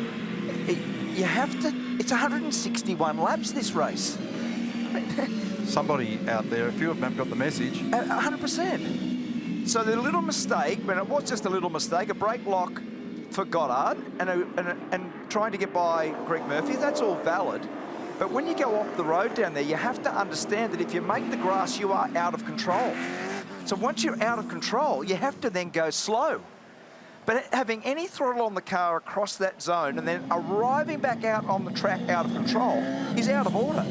You have to... It's 161 laps, this race. Somebody out there, a few of them have got the message. 100%. So the little mistake, when it was just a little mistake, a brake lock for Goddard and trying to get by Greg Murphy, that's all valid. But when you go off the road down there, you have to understand that if you make the grass, you are out of control. So once you're out of control, you have to then go slow. But having any throttle on the car across that zone and then arriving back out on the track out of control is out of order.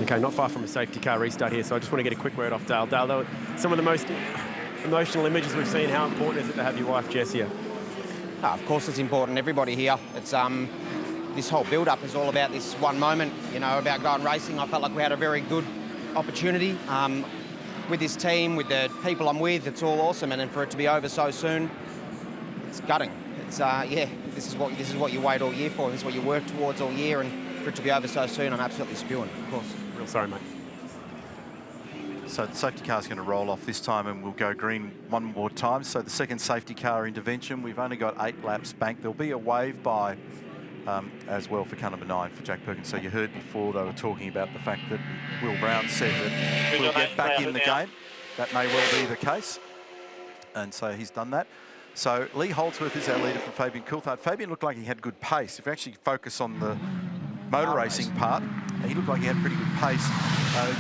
Okay, not far from a safety car restart here, so I just want to get a quick word off Dale. Dale, some of the most emotional images we've seen. How important is it to have your wife, Jess, here? Of course it's important, everybody here. It's this whole build-up is all about this one moment, you know, about going racing. I felt like we had a very good opportunity with this team, with the people I'm with. It's all awesome, and then for it to be over so soon, it's gutting. It's yeah, this is what you wait all year for. This is what you work towards all year, and for it to be over so soon, I'm absolutely spewing, of course. Real sorry, mate. So the safety car's going to roll off this time and we'll go green one more time. So the second safety car intervention, we've only got 8 laps banked. There'll be a wave by as well for car number 9 for Jack Perkins. So you heard before they were talking about the fact that Will Brown said that we'll get back in the game. That may well be the case. And so he's done that. So Lee Holdsworth is our leader for Fabian Coulthard. Fabian looked like he had good pace. If you actually focus on the motor racing part, he looked like he had pretty good pace.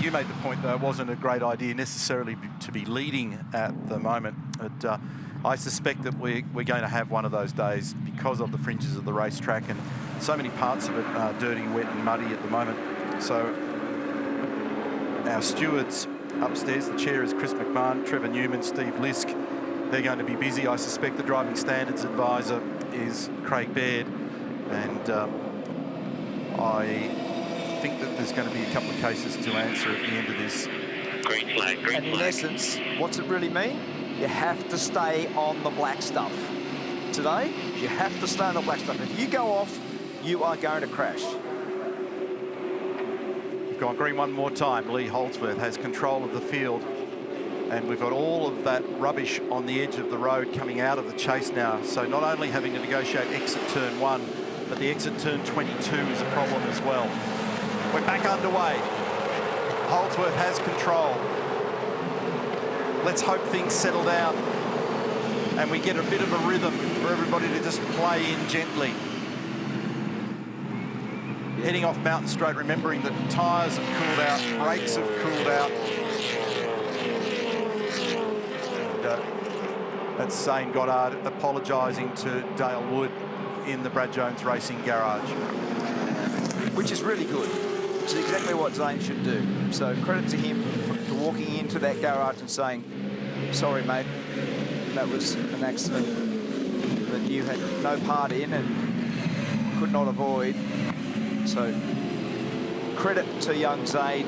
You made the point that it wasn't a great idea necessarily to be leading at the moment. But I suspect that we're going to have one of those days because of the fringes of the racetrack and so many parts of it are dirty, wet and muddy at the moment. So our stewards upstairs, the chair is Chris McMahon, Trevor Newman, Steve Lisk. They're going to be busy. I suspect the driving standards advisor is Craig Baird, and I think that there's going to be a couple of cases to answer at the end of this. Green flag, green flag. And in essence, what's it really mean? You have to stay on the black stuff. Today, you have to stay on the black stuff. If you go off, you are going to crash. We've gone green one more time. Lee Holdsworth has control of the field. And we've got all of that rubbish on the edge of the road coming out of the chase now. So not only having to negotiate exit turn 1, but the exit turn 22 is a problem as well. We're back underway. Holdsworth has control. Let's hope things settle down and we get a bit of a rhythm for everybody to just play in gently. Heading off Mountain Straight, remembering that tyres have cooled out, brakes have cooled out. That's Zane Goddard apologising to Dale Wood in the Brad Jones Racing Garage. Which is really good. Which is exactly what Zane should do. So credit to him for walking into that garage and saying, sorry mate, that was an accident that you had no part in and could not avoid. So credit to young Zane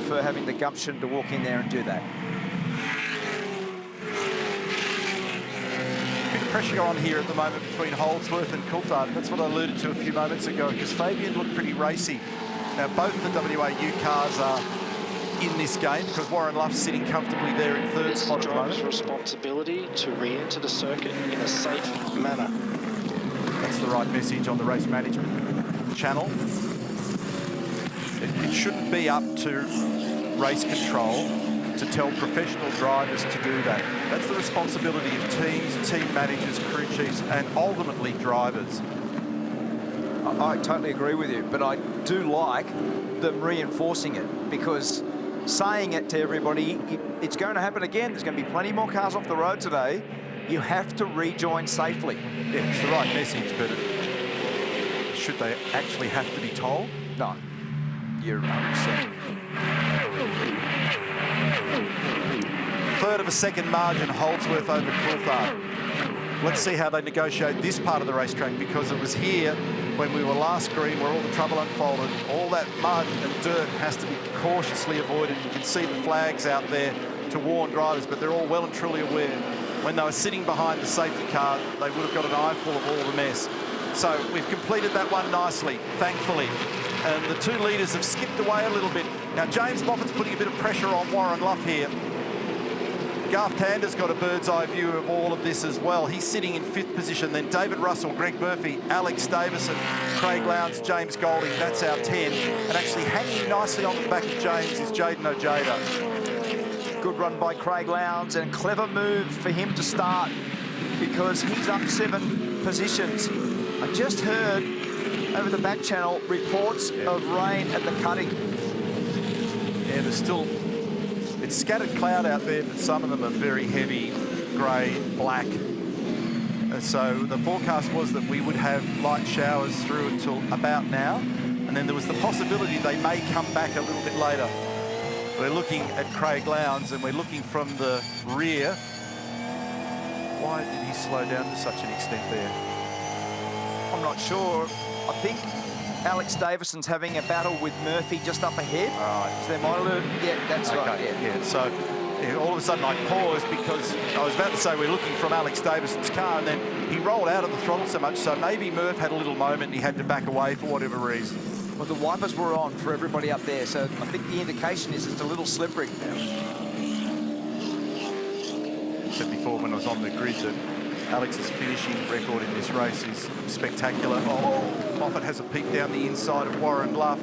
for having the gumption to walk in there and do that. Pressure on here at the moment between Holdsworth and Coulthard. That's what I alluded to a few moments ago, because Fabian looked pretty racy. Now, both the WAU cars are in this game because Warren Luff's sitting comfortably there in third spot at the moment. It's responsibility to re-enter the circuit in a safe manner. That's the right message on the race management channel. It shouldn't be up to race control to tell professional drivers to do that. That's the responsibility of teams, team managers, crew chiefs, and ultimately drivers. I totally agree with you, but I do like them reinforcing it, because saying it to everybody, it's going to happen again. There's going to be plenty more cars off the road today. You have to rejoin safely. Yeah, it's the right message, but should they actually have to be told? No. You're 100%. Third of a second margin, Holdsworth over Coulthard. Let's see how they negotiate this part of the racetrack, because it was here when we were last green where all the trouble unfolded. All that mud and dirt has to be cautiously avoided. You can see the flags out there to warn drivers, but they're all well and truly aware. When they were sitting behind the safety car, they would have got an eyeful of all the mess. So we've completed that one nicely, thankfully. And the two leaders have skipped away a little bit. Now, James Moffat's putting a bit of pressure on Warren Luff here. Garth Tander's got a bird's eye view of all of this as well. He's sitting in 5th position. Then David Russell, Greg Murphy, Alex Davison, Craig Lowndes, James Golding. That's our 10. And actually hanging nicely on the back of James is Jaden Ojeda. Good run by Craig Lowndes, and clever move for him to start, because he's up 7 positions. I just heard over the back channel reports of rain at the cutting. Yeah, there's still... It's scattered cloud out there, but some of them are very heavy, grey, black. And so the forecast was that we would have light showers through until about now. And then there was the possibility they may come back a little bit later. We're looking at Craig Lowndes, and we're looking from the rear. Why did he slow down to such an extent there? I'm not sure. I think Alex Davison's having a battle with Murphy just up ahead. Right. So they might have... Yeah, that's okay. right. Yeah. So all of a sudden I paused, because I was about to say we're looking from Alex Davison's car, and then he rolled out of the throttle so much, so maybe Murph had a little moment and he had to back away for whatever reason. Well, the wipers were on for everybody up there, so I think the indication is it's a little slippery. I said before when I was on the grid that Alex's finishing record in this race is spectacular. Oh, Moffat has a peek down the inside of Warren Bluff.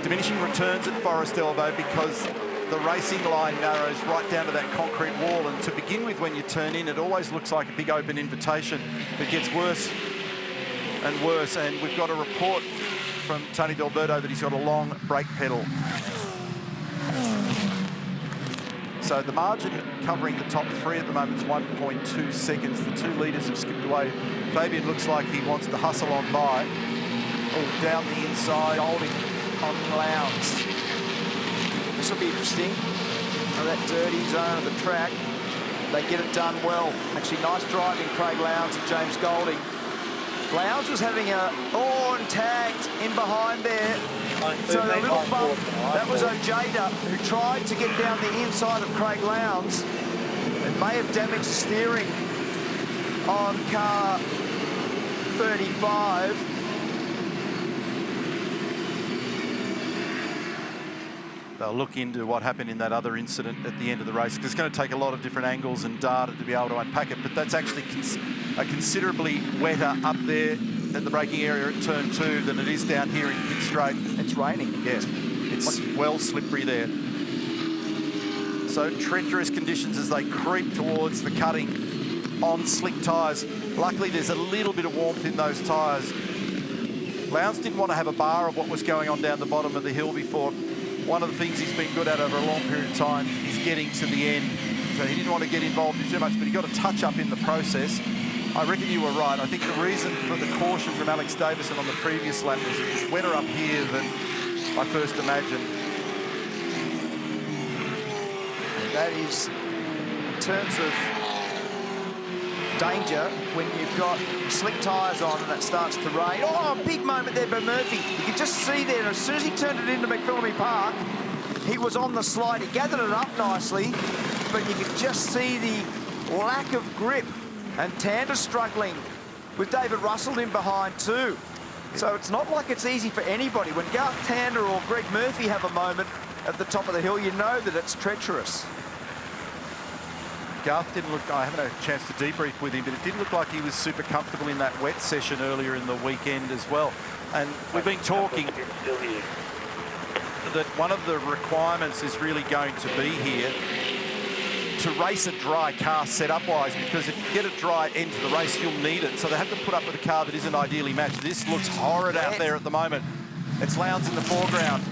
Diminishing returns at Forest Elbow because the racing line narrows right down to that concrete wall, and to begin with, when you turn in, it always looks like a big open invitation. It gets worse and worse, and we've got a report from Tony D'Alberto that he's got a long brake pedal. So the margin covering the top three at the moment is 1.2 seconds. The 2 leaders have skipped away. Fabian looks like he wants to hustle on by. Oh, down the inside. Holding on Lowndes. This will be interesting. That dirty zone of the track. They get it done well. Actually, nice driving, Craig Lowndes and James Golding. Lowndes was having a and tagged in behind there. So a little bump. That was Ojeda, who tried to get down the inside of Craig Lowndes and may have damaged the steering on car 35. They'll look into what happened in that other incident at the end of the race, because it's going to take a lot of different angles and data to be able to unpack it, but that's actually considerably wetter up there at the braking area at turn 2 than it is down here in pit straight. It's raining. Yes, it's well slippery there. So treacherous conditions as they creep towards the cutting on slick tyres. Luckily, there's a little bit of warmth in those tyres. Lowndes didn't want to have a bar of what was going on down the bottom of the hill before. One of the things he's been good at over a long period of time is getting to the end. So he didn't want to get involved in too much, but he got a touch up in the process. I reckon you were right. I think the reason for the caution from Alex Davison on the previous lap was it was wetter up here than I first imagined. That is, in terms of danger, when you've got slick tyres on and it starts to rain. Oh, a big moment there by Murphy. You can just see there, as soon as he turned it into McPhillamy Park, he was on the slide. He gathered it up nicely, but you can just see the lack of grip. And Tander struggling with David Russell in behind too. So it's not like it's easy for anybody. When Garth Tander or Greg Murphy have a moment at the top of the hill, you know that it's treacherous. Garth didn't look, I haven't had a chance to debrief with him, but it didn't look like he was super comfortable in that wet session earlier in the weekend as well. And we've been talking that one of the requirements is really going to be here to race a dry car setup-wise, because if you get a dry end to the race, you'll need it. So they have to put up with a car that isn't ideally matched. This looks horrid out there at the moment. It's Lowndes in the foreground.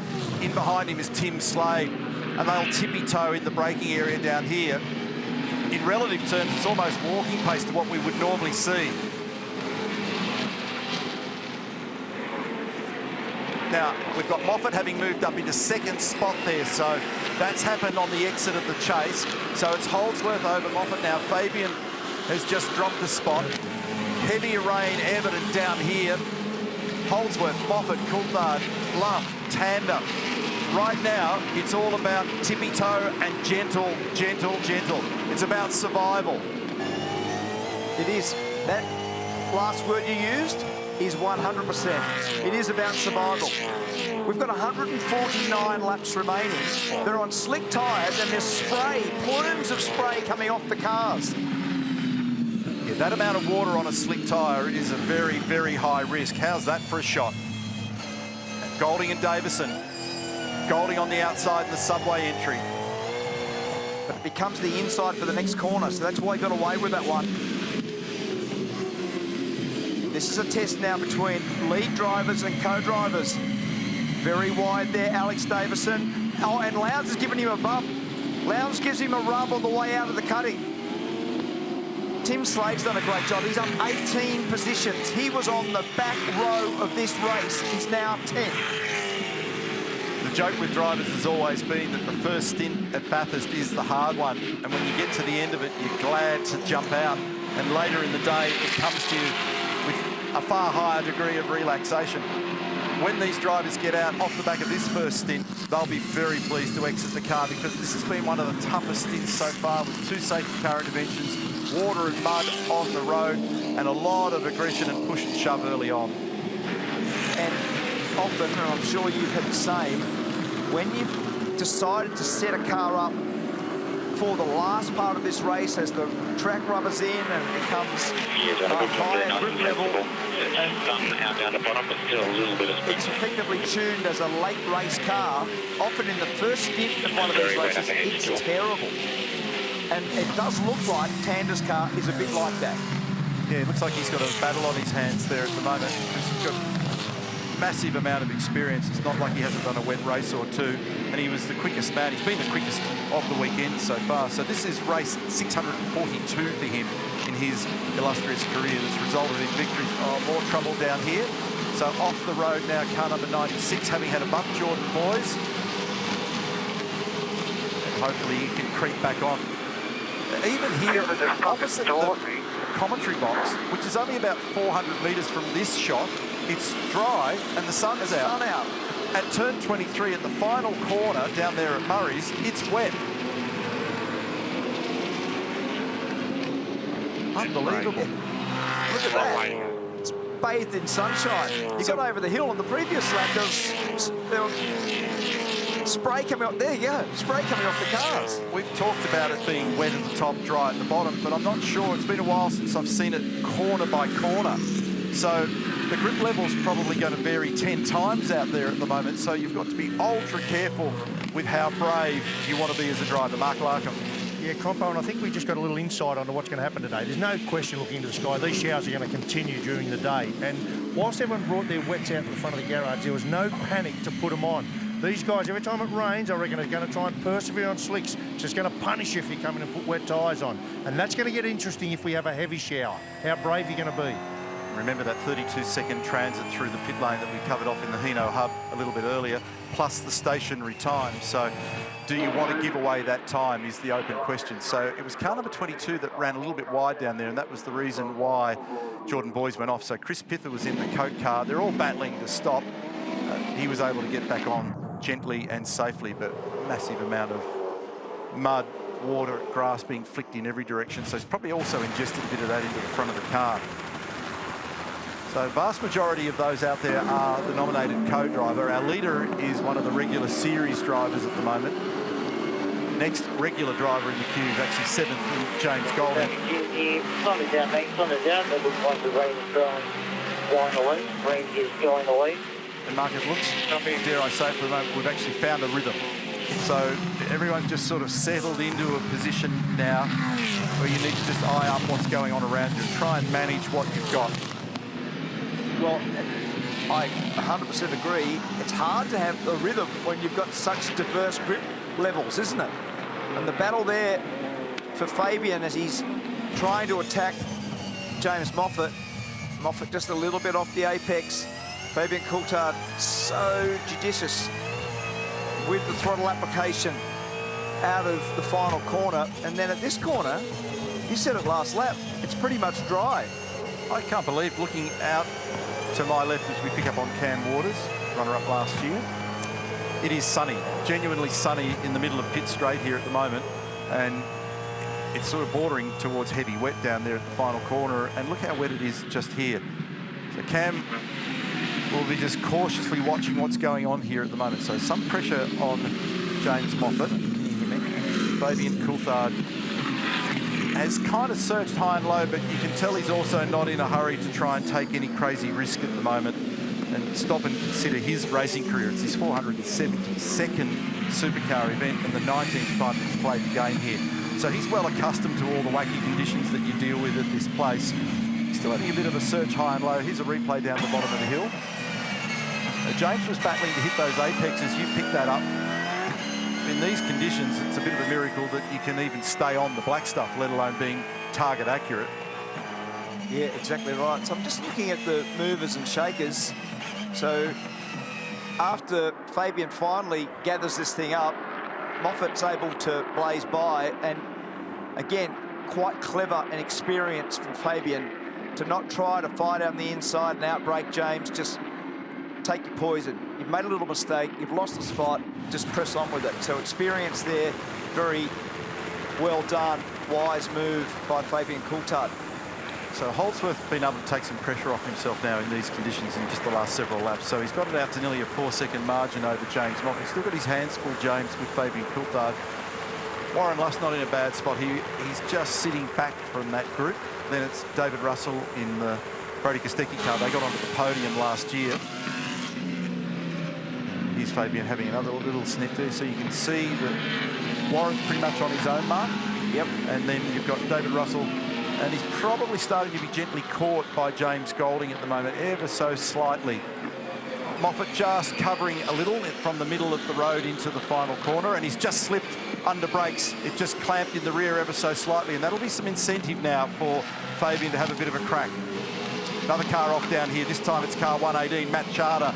In behind him is Tim Slade, and they'll tippy-toe in the braking area down here. In relative terms, it's almost walking pace to what we would normally see. Now, we've got Moffat having moved up into second spot there, so that's happened on the exit of the chase. So it's Holdsworth over Moffat now. Fabian has just dropped the spot. Heavier rain evident down here. Holdsworth, Moffat, Coulthard, Bluff, Tander. Right now, it's all about tippy-toe and gentle, gentle, gentle. It's about survival. It is. That last word you used is 100%. It is about survival. We've got 149 laps remaining. They're on slick tyres and there's spray, plumes of spray coming off the cars. Yeah, that amount of water on a slick tyre is a very, very high risk. How's that for a shot? Golding and Davison. Golding on the outside in the subway entry. But it becomes the inside for the next corner, so that's why he got away with that one. This is a test now between lead drivers and co-drivers. Very wide there, Alex Davison. Oh, and Lowndes has given him a bump. Lowndes gives him a rub on the way out of the cutting. Tim Slade's done a great job. He's up 18 positions. He was on the back row of this race. He's now 10. The joke with drivers has always been that the first stint at Bathurst is the hard one, and when you get to the end of it, you're glad to jump out, and later in the day, it comes to you with a far higher degree of relaxation. When these drivers get out off the back of this first stint, they'll be very pleased to exit the car, because this has been one of the toughest stints so far, with 2 safety car interventions, water and mud on the road, and a lot of aggression and push and shove early on. And often, and I'm sure you've had the same, when you've decided to set a car up for the last part of this race as the track rubbers in and it becomes higher grip level, out down the bottom, but still a little bit of speed. it's effectively tuned as a late race car. Often in the first stint of one of these races, it's terrible. And it does look like Tander's car is a bit like that. Yeah, it looks like he's got a battle on his hands there at the moment. He's got a massive amount of experience. It's not like he hasn't done a wet race or two. And he was the quickest man. He's been the quickest of the weekend so far. So this is race 642 for him in his illustrious career that's resulted in victories. Oh, more trouble down here. So off the road now, car number 96, having had a bump, Jordan Boys. And hopefully he can creep back on. Even here, opposite the commentary box, which is only about 400 metres from this shot, it's dry and the sun's out. At turn 23 at the final corner down there at Murray's, it's wet. Unbelievable. Look at that. It's bathed in sunshine. You got over the hill on the previous lap, there was spray coming off. There you go, spray coming off the cars. We've talked about it being wet at the top, dry at the bottom, but I'm not sure. It's been a while since I've seen it corner by corner. So the grip level's probably going to vary 10 times out there at the moment, so you've got to be ultra careful with how brave you want to be as a driver. Mark Larkham. Yeah, Compo, and I think we just got a little insight onto what's going to happen today. There's no question looking into the sky. These showers are going to continue during the day. And whilst everyone brought their wets out to the front of the garage, there was no panic to put them on. These guys, every time it rains, I reckon, are going to try and persevere on slicks. It's just going to punish you if you come in and put wet tyres on. And that's going to get interesting if we have a heavy shower. How brave are you going to be? Remember that 32-second transit through the pit lane that we covered off in the Hino hub a little bit earlier, plus the stationary time. So do you want to give away that time is the open question. So it was car number 22 that ran a little bit wide down there, and that was the reason why Jordan Boys went off. So Chris Pither was in the Coke car. They're all battling to stop. He was able to get back on gently and safely, but massive amount of mud, water, grass being flicked in every direction. So he's probably also ingested a bit of that into the front of the car. So vast majority of those out there are the nominated co-driver. Our leader is one of the regular series drivers at the moment. Next regular driver in the queue is actually 7th, James Golding. Slowing it down, mate. Slowing it down. It looks like the rain is going away. Rain is going away. And Mark, it looks, dare I say, for the moment, we've actually found a rhythm. So everyone's just sort of settled into a position now where you need to just eye up what's going on around you and try and manage what you've got. Well, I 100% agree. It's hard to have a rhythm when you've got such diverse grip levels, isn't it? And the battle there for Fabian as he's trying to attack James Moffat. Moffat just a little bit off the apex. Fabian Coulthard so judicious with the throttle application out of the final corner. And then at this corner, you said it last lap, it's pretty much dry. I can't believe, looking out to my left as we pick up on Cam Waters, runner-up last year, it is sunny, genuinely sunny in the middle of pit straight here at the moment, and it's sort of bordering towards heavy wet down there at the final corner, and look how wet it is just here. So Cam will be just cautiously watching what's going on here at the moment. So some pressure on James Moffat. Fabian Coulthard has kind of searched high and low, but you can tell he's also not in a hurry to try and take any crazy risk at the moment and stop and consider his racing career. It's his 472nd supercar event and the 19th time he's played the game here. So he's well accustomed to all the wacky conditions that you deal with at this place. He's still having a bit of a search high and low. Here's a replay down the bottom of the hill. James was battling to hit those apexes. You picked that up. In these conditions, it's a bit of a miracle that you can even stay on the black stuff, let alone being target accurate. Yeah, exactly right. So I'm just looking at the movers and shakers. So after Fabian finally gathers this thing up, Moffat's able to blaze by, and again, quite clever and experienced from Fabian to not try to fight on the inside and outbrake James. Just take your poison. You've made a little mistake, you've lost the spot, just press on with it. So experience there, very well done, wise move by Fabian Coulthard. So Holdsworth's been able to take some pressure off himself now in these conditions in just the last several laps. So he's got it out to nearly a 4-second margin over James Moffat. He's still got his hands full, James, with Fabian Coulthard. Warren Luss not in a bad spot. He's just sitting back from that group. Then it's David Russell in the Brody Kostecki car. They got onto the podium last year. Here's Fabian having another little sniff there. So you can see that Warren's pretty much on his own mark. Yep. And then you've got David Russell. And he's probably starting to be gently caught by James Golding at the moment, ever so slightly. Moffat just covering a little from the middle of the road into the final corner, and he's just slipped under brakes. It just clamped in the rear ever so slightly, and that'll be some incentive now for Fabian to have a bit of a crack. Another car off down here. This time it's car 118, Matt Charter.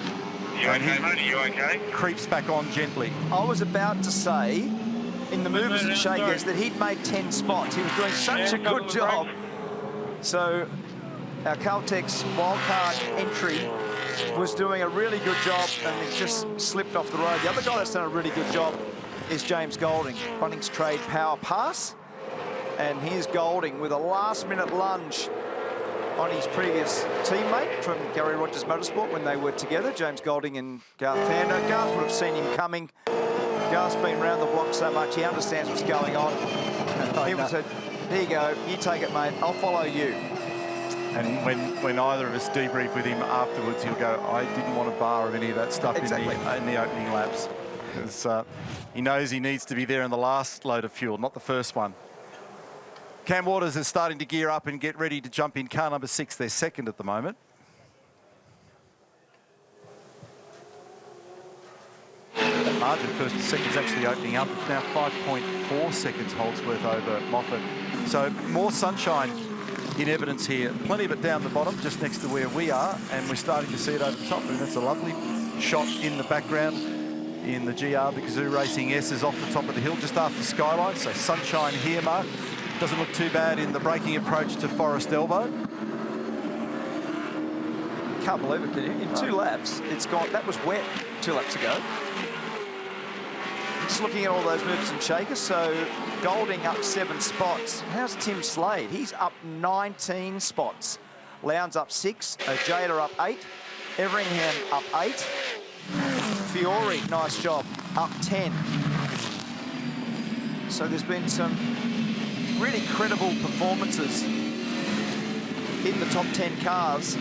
You okay, mate? Are you okay? Creeps back on gently. I was about to say, in the movers and shakers, that he'd made 10 spots. He was doing such a good job. So our Caltex wildcard entry was doing a really good job, and it just slipped off the road. The other guy that's done a really good job is James Golding, Bunnings Trade Power Pass. And here's Golding with a last-minute lunge on his previous teammate from Gary Rogers Motorsport when they were together, James Golding and Garth Tander. Garth would have seen him coming. Garth's been around the block so much, he understands what's going on. He would say, there you go, you take it, mate, I'll follow you. And when either of us debrief with him afterwards, he'll go, I didn't want a bar of any of that stuff in the opening laps. Because he knows he needs to be there in the last load of fuel, not the first one. Cam Waters is starting to gear up and get ready to jump in car number 6. They're second at the moment. That margin first to second is actually opening up. It's now 5.4 seconds Holdsworth over Moffat. So more sunshine in evidence here. Plenty of it down the bottom, just next to where we are, and we're starting to see it over the top. And that's a lovely shot in the background in the GR. The Kazoo Racing S is off the top of the hill just after Skyline. So sunshine here, Mark. Doesn't look too bad in the braking approach to Forest Elbow. Can't believe it, can you? In 2 laps, it's gone. That was wet 2 laps ago. Just looking at all those movers and shakers. So Golding up 7 spots. How's Tim Slade? He's up 19 spots. Lowndes up 6. Ojeda up 8. Everingham up 8. Fiore, nice job, up 10. So there's been some really credible performances in the top 10 cars.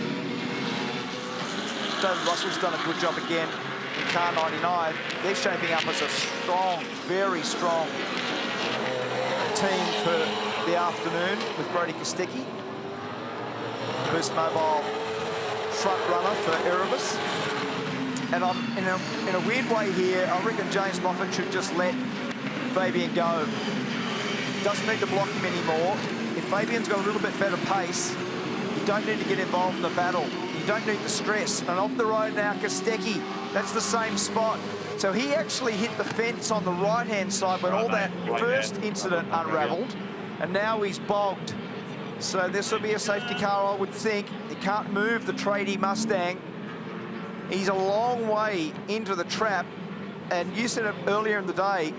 David Russell's done a good job again in car 99. They're shaping up as a strong, very strong team for the afternoon with Brody Kostecki, Boost Mobile front runner for Erebus. And I'm in a weird way here. I reckon James Moffat should just let Fabian go. Doesn't need to block him anymore. If Fabian's got a little bit better pace, you don't need to get involved in the battle. You don't need the stress. And off the road now, Kostecki, that's the same spot. So he actually hit the fence on the right-hand side when all that first incident unravelled, and now he's bogged. So this will be a safety car, I would think. He can't move the tradie Mustang. He's a long way into the trap, and you said it earlier in the day,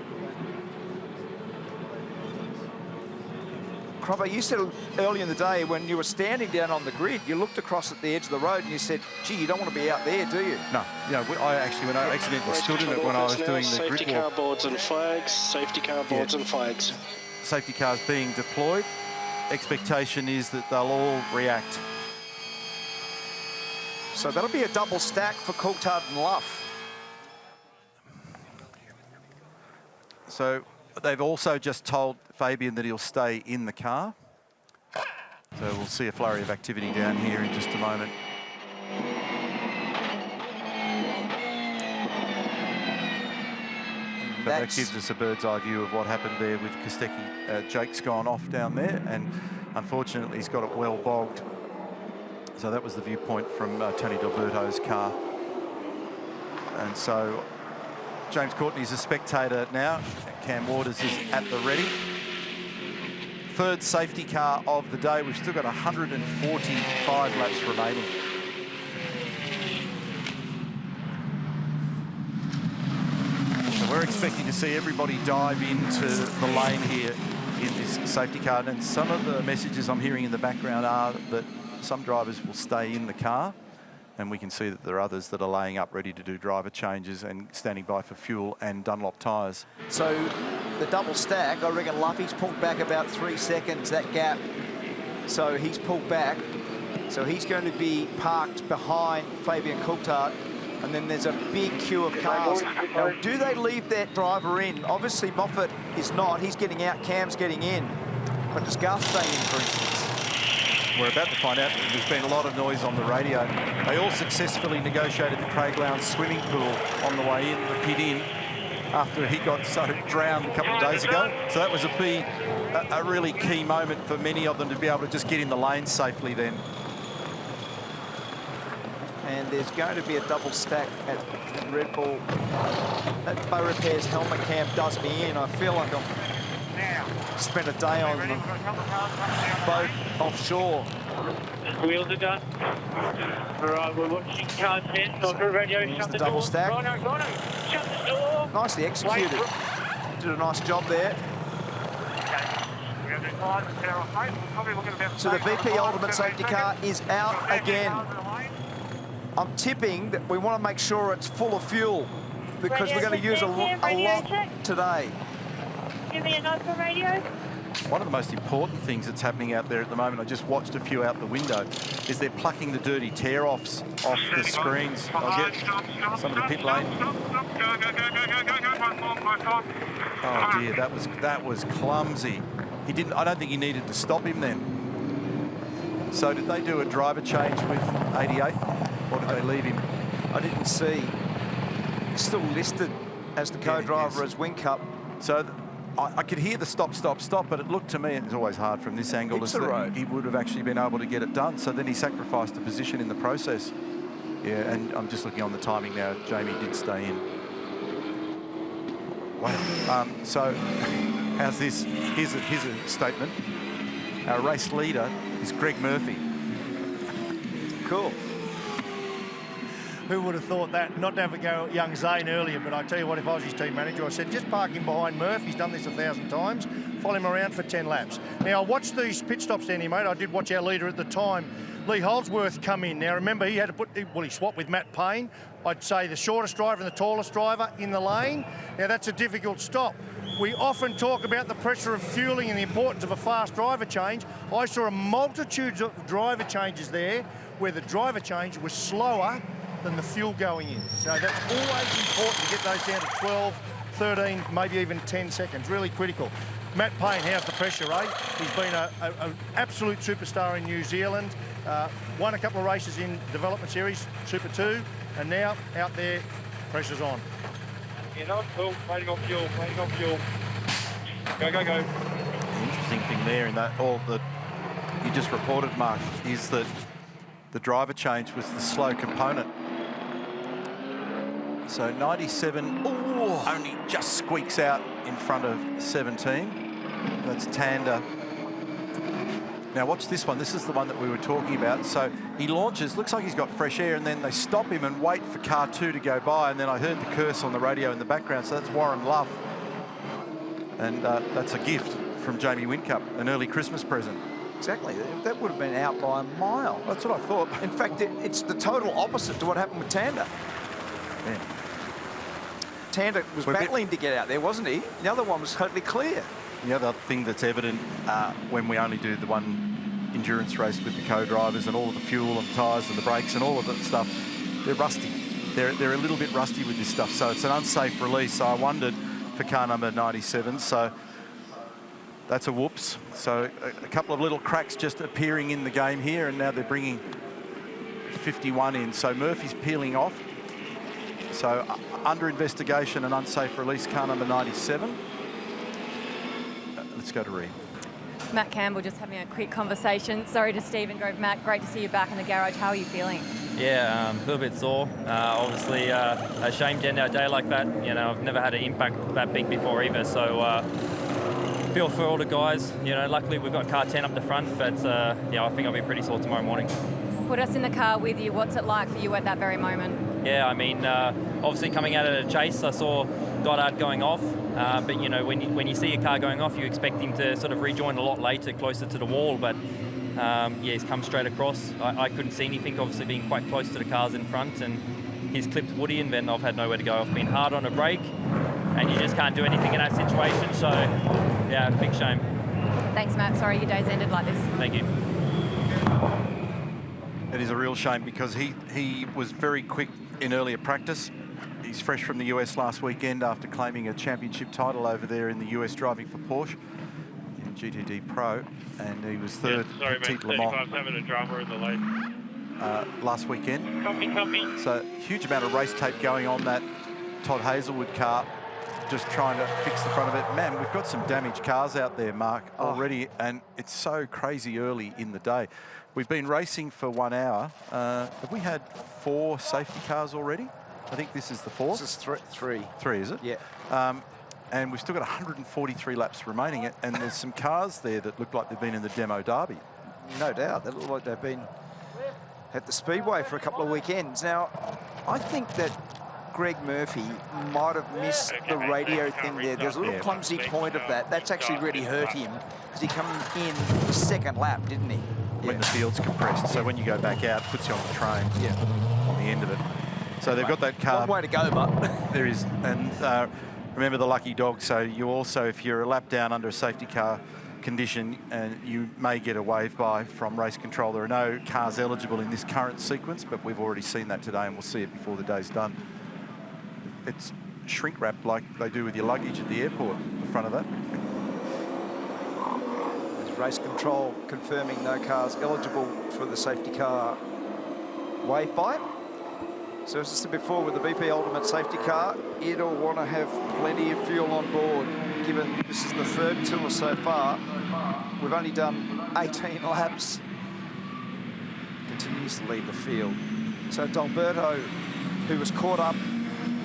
Cropper, you said earlier in the day when you were standing down on the grid, you looked across at the edge of the road and you said, gee, you don't want to be out there, do you? No. I actually, when I accidentally stood in it when I was doing the grid walk. Safety car boards and flags, safety car boards and flags. Safety cars being deployed. Expectation is that they'll all react. So that'll be a double stack for Coulthard and Luff. So they've also just told Fabian that he'll stay in the car. So we'll see a flurry of activity down here in just a moment. So that gives us a bird's eye view of what happened there with Kostecki. Jake's gone off down there, and unfortunately he's got it well bogged. So that was the viewpoint from Tony Delberto's car. And so James Courtney's a spectator now. Cam Waters is at the ready. Third safety car of the day. We've still got 145 laps remaining. So we're expecting to see everybody dive into the lane here in this safety car. And some of the messages I'm hearing in the background are that some drivers will stay in the car, and we can see that there are others that are laying up ready to do driver changes and standing by for fuel and Dunlop tyres. So the double stack, I reckon Luffy's pulled back about 3 seconds, that gap. So he's pulled back. So he's going to be parked behind Fabian Coulthard. And then there's a big queue of cars. Now, do they leave that driver in? Obviously, Moffat is not. He's getting out, Cam's getting in. But does Garth stay in, for instance? We're about to find out. There's been a lot of noise on the radio. They all successfully negotiated the Craig Lowndes swimming pool on the way in, the pit in, after he got so drowned a couple of days ago. So that was a really key moment for many of them to be able to just get in the lane safely then. And there's going to be a double stack at Red Bull. That Bow Repairs helmet camp does me in. I feel like I've spent a day on the boat offshore. Wheels are done. Right, we're watching car 10. Not radio. Here's Shut the the double door. stack. Righto. Shut the door. Nicely executed. Did a nice job there. So the VP Ultimate Safety Car is out again. I'm tipping that we want to make sure it's full of fuel because we're going to use a lot today. Give me a note for radio. One of the most important things that's happening out there at the moment, I just watched a few out the window, is they're plucking the dirty tear-offs off the screens. I'll get some of the pit lane. Oh dear, that was clumsy. He didn't. I don't think he needed to stop him then. So did they do a driver change with 88, or did they leave him? I didn't see. He's still listed as the co-driver as Whincup. So I could hear the stop, but it looked to me, it's always hard from this angle, It's as the that road. he would have actually been able to get it done. So then he sacrificed a position in the process. Yeah, and I'm just looking on the timing now. Jamie did stay in. Wow. So how's this? Here's a statement. Our race leader is Greg Murphy. Cool. Who would have thought that? Not to have a go at young Zane earlier, but I tell you what, if I was his team manager, I said, just park him behind Murph. He's done this 1,000 times. Follow him around for 10 laps. Now, I watched these pit stops, Danny, mate. I did watch our leader at the time, Lee Holdsworth, come in. Now, remember, he had to he swapped with Matt Payne. I'd say the shortest driver and the tallest driver in the lane. Now, that's a difficult stop. We often talk about the pressure of fueling and the importance of a fast driver change. I saw a multitude of driver changes there where the driver change was slower than the fuel going in. So that's always important to get those down to 12, 13, maybe even 10 seconds. Really critical. Matt Payne, how's the pressure, eh? He's been an absolute superstar in New Zealand. Won a couple of races in development series, Super 2, and now out there, pressure's on. You're not cool. Waiting on fuel. Go. The interesting thing there in that all that you just reported, Mark, is that the driver change was the slow component. So 97 only just squeaks out in front of 17. That's Tander. Now watch this one. This is the one that we were talking about. So he launches, looks like he's got fresh air, and then they stop him and wait for car 2 to go by. And then I heard the curse on the radio in the background. So that's Warren Love. And that's a gift from Jamie Whincup, an early Christmas present. Exactly. That would have been out by a mile. That's what I thought. In fact, it's the total opposite to what happened with Tander. Yeah. Tander was battling to get out there, wasn't he? The other one was totally clear. The other thing that's evident when we only do the one endurance race with the co-drivers and all of the fuel and tyres and the brakes and all of that stuff, they're rusty. They're a little bit rusty with this stuff, so it's an unsafe release. So I wondered for car number 97, so that's a whoops. So a couple of little cracks just appearing in the game here, and now they're bringing 51 in. So Murphy's peeling off. So under investigation, an unsafe release, car number 97. Let's go to Reed. Matt Campbell just having a quick conversation. Sorry to Stephen Grove. Matt, great to see you back in the garage. How are you feeling? Yeah, a little bit sore. Obviously, a shame to end our day like that. You know, I've never had an impact that big before either. So feel for all the guys. You know, luckily we've got car 10 up the front, but yeah, I think I'll be pretty sore tomorrow morning. Put us in the car with you. What's it like for you at that very moment? yeah, I mean, obviously coming out of the chase, I saw Goddard going off, but you know, when you see a car going off, you expect him to sort of rejoin a lot later, closer to the wall, but yeah, he's come straight across. I couldn't see anything, obviously being quite close to the cars in front, and he's clipped Woody, and then I've had nowhere to go. I've been hard on a brake, and you just can't do anything in that situation, so yeah, big shame. Thanks, Matt. Sorry your day's ended like this. Thank you. It is a real shame because he was very quick in earlier practice. He's fresh from the US last weekend after claiming a championship title over there in the US driving for Porsche in GTD Pro, and he was third sorry, at mate, Le Mans 35's having a drama in the lane. last weekend. Copy. So huge amount of race tape going on that Todd Hazelwood car, just trying to fix the front of it. Man, we've got some damaged cars out there, Mark, already, and it's so crazy early in the day. We've been racing for 1 hour. Have we had 4 safety cars already? I think this is the 4th. This is three. 3, is it? Yeah. And we've still got 143 laps remaining, and there's some cars there that look like they've been in the demo derby. No doubt. They look like they've been at the Speedway for a couple of weekends. Now, I think that Greg Murphy might have missed the radio thing there. There's a little clumsy point of that. That's actually really hurt him because he came in the second lap, didn't he? When the field's compressed. So when you go back out, it puts you on the train on the end of it. So they've got that car. One way to go, but there is. And remember the lucky dog. So you also, if you're a lap down under a safety car condition, and you may get a wave by from race control. There are no cars eligible in this current sequence, but we've already seen that today, and we'll see it before the day's done. It's shrink wrapped like they do with your luggage at the airport, the front of that. There's race control confirming no cars eligible for the safety car wave by. So as I said before, with the BP Ultimate safety car, it'll want to have plenty of fuel on board, given this is the 3rd tour so far. We've only done 18 laps. Continues to lead the field. So D'Alberto, who was caught up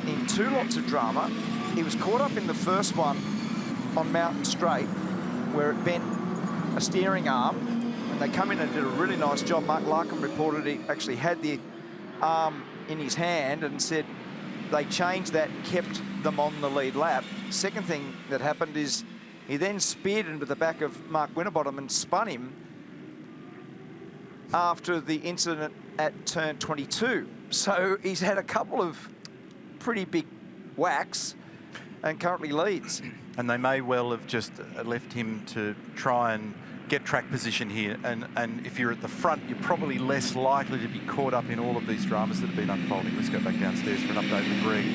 in 2 lots of drama, he was caught up in the first one on Mountain Straight, where it bent a steering arm, and they come in and did a really nice job. Mark Larkin reported he actually had the arm in his hand and said they changed that and kept them on the lead lap. Second thing that happened is he then speared into the back of Mark Winterbottom and spun him after the incident at turn 22. So he's had a couple of pretty big whacks and currently leads. And they may well have just left him to try and get track position here. And if you're at the front, you're probably less likely to be caught up in all of these dramas that have been unfolding. Let's go back downstairs for an update with Greg.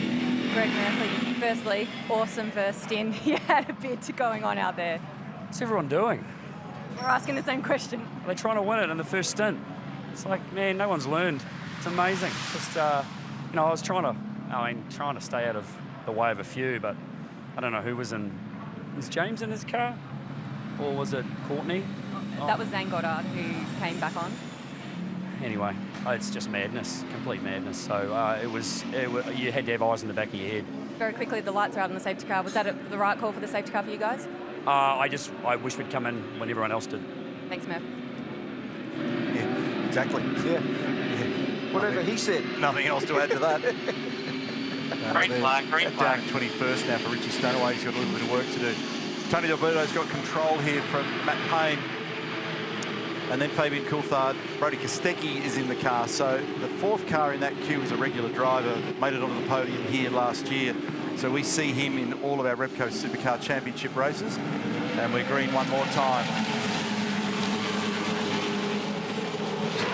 Greg Murphy, firstly, awesome first stint. You had a bit going on out there. What's everyone doing? We're asking the same question. Are they trying to win it in the first stint? It's like, man, no one's learned. It's amazing. Just, you know, I was trying to stay out of the way of a few, but I don't know who was in. Was James in his car? Or was it Courtney? That was Zane Goddard who came back on. Anyway, it's just madness, complete madness. So you had to have eyes in the back of your head. Very quickly, the lights are out on the safety car. Was that the right call for the safety car for you guys? I wish we'd come in when everyone else did. Thanks, Murph. Yeah, exactly. Yeah. Whatever he said. Nothing else to add to that. Green flag. Down 21st now for Richie Stanaway. He's got a little bit of work to do. Tony D'Alberto's got control here from Matt Payne. And then Fabian Coulthard. Brody Kostecki is in the car. So the 4th car in that queue is a regular driver that made it onto the podium here last year. So we see him in all of our Repco Supercar Championship races. And we're green one more time.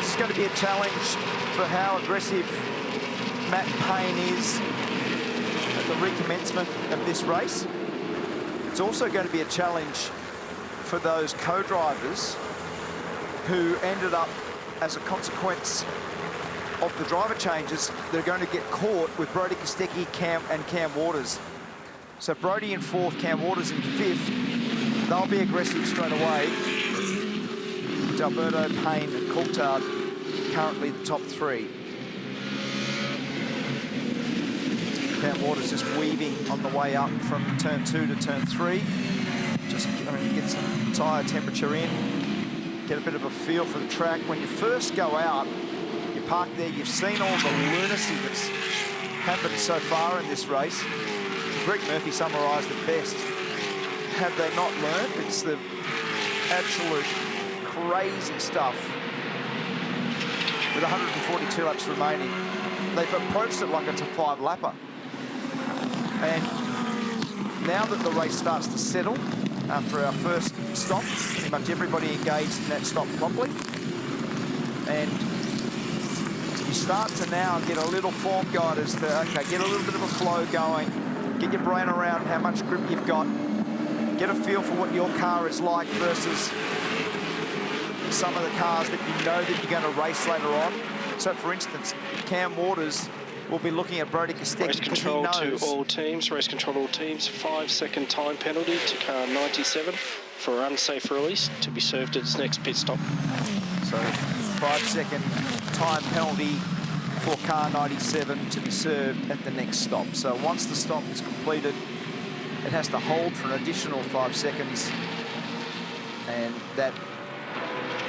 It's going to be a challenge for how aggressive Matt Payne is at the recommencement of this race. It's also going to be a challenge for those co-drivers who ended up, as a consequence of the driver changes, they're going to get caught with Brody Kostecki, Cam Waters. So Brody in 4th, Cam Waters in 5th. They'll be aggressive straight away. D'Alberto, Payne and Coulthard currently the top 3. Cam Waters just weaving on the way up from turn 2 to turn 3. Just going to get some tyre temperature in, get a bit of a feel for the track. When you first go out, you park there. You've seen all the lunacy that's happened so far in this race. Greg Murphy summarised it best. Have they not learned? It's the absolute crazy stuff. With 142 laps remaining, they've approached it like it's a 5-lapper. And now that the race starts to settle, after our first stop, pretty much everybody engaged in that stop properly. And you start to now get a little form guide as to, okay, get a little bit of a flow going, get your brain around how much grip you've got, get a feel for what your car is like versus some of the cars that you know that you're going to race later on. So, for instance, Cam Waters will be looking at Brody Kostecki. Race control to all teams. Race control to all teams. 5-second time penalty to car 97 for unsafe release to be served at its next pit stop. So 5-second time penalty for car 97 to be served at the next stop. So once the stop is completed, it has to hold for an additional 5 seconds, and that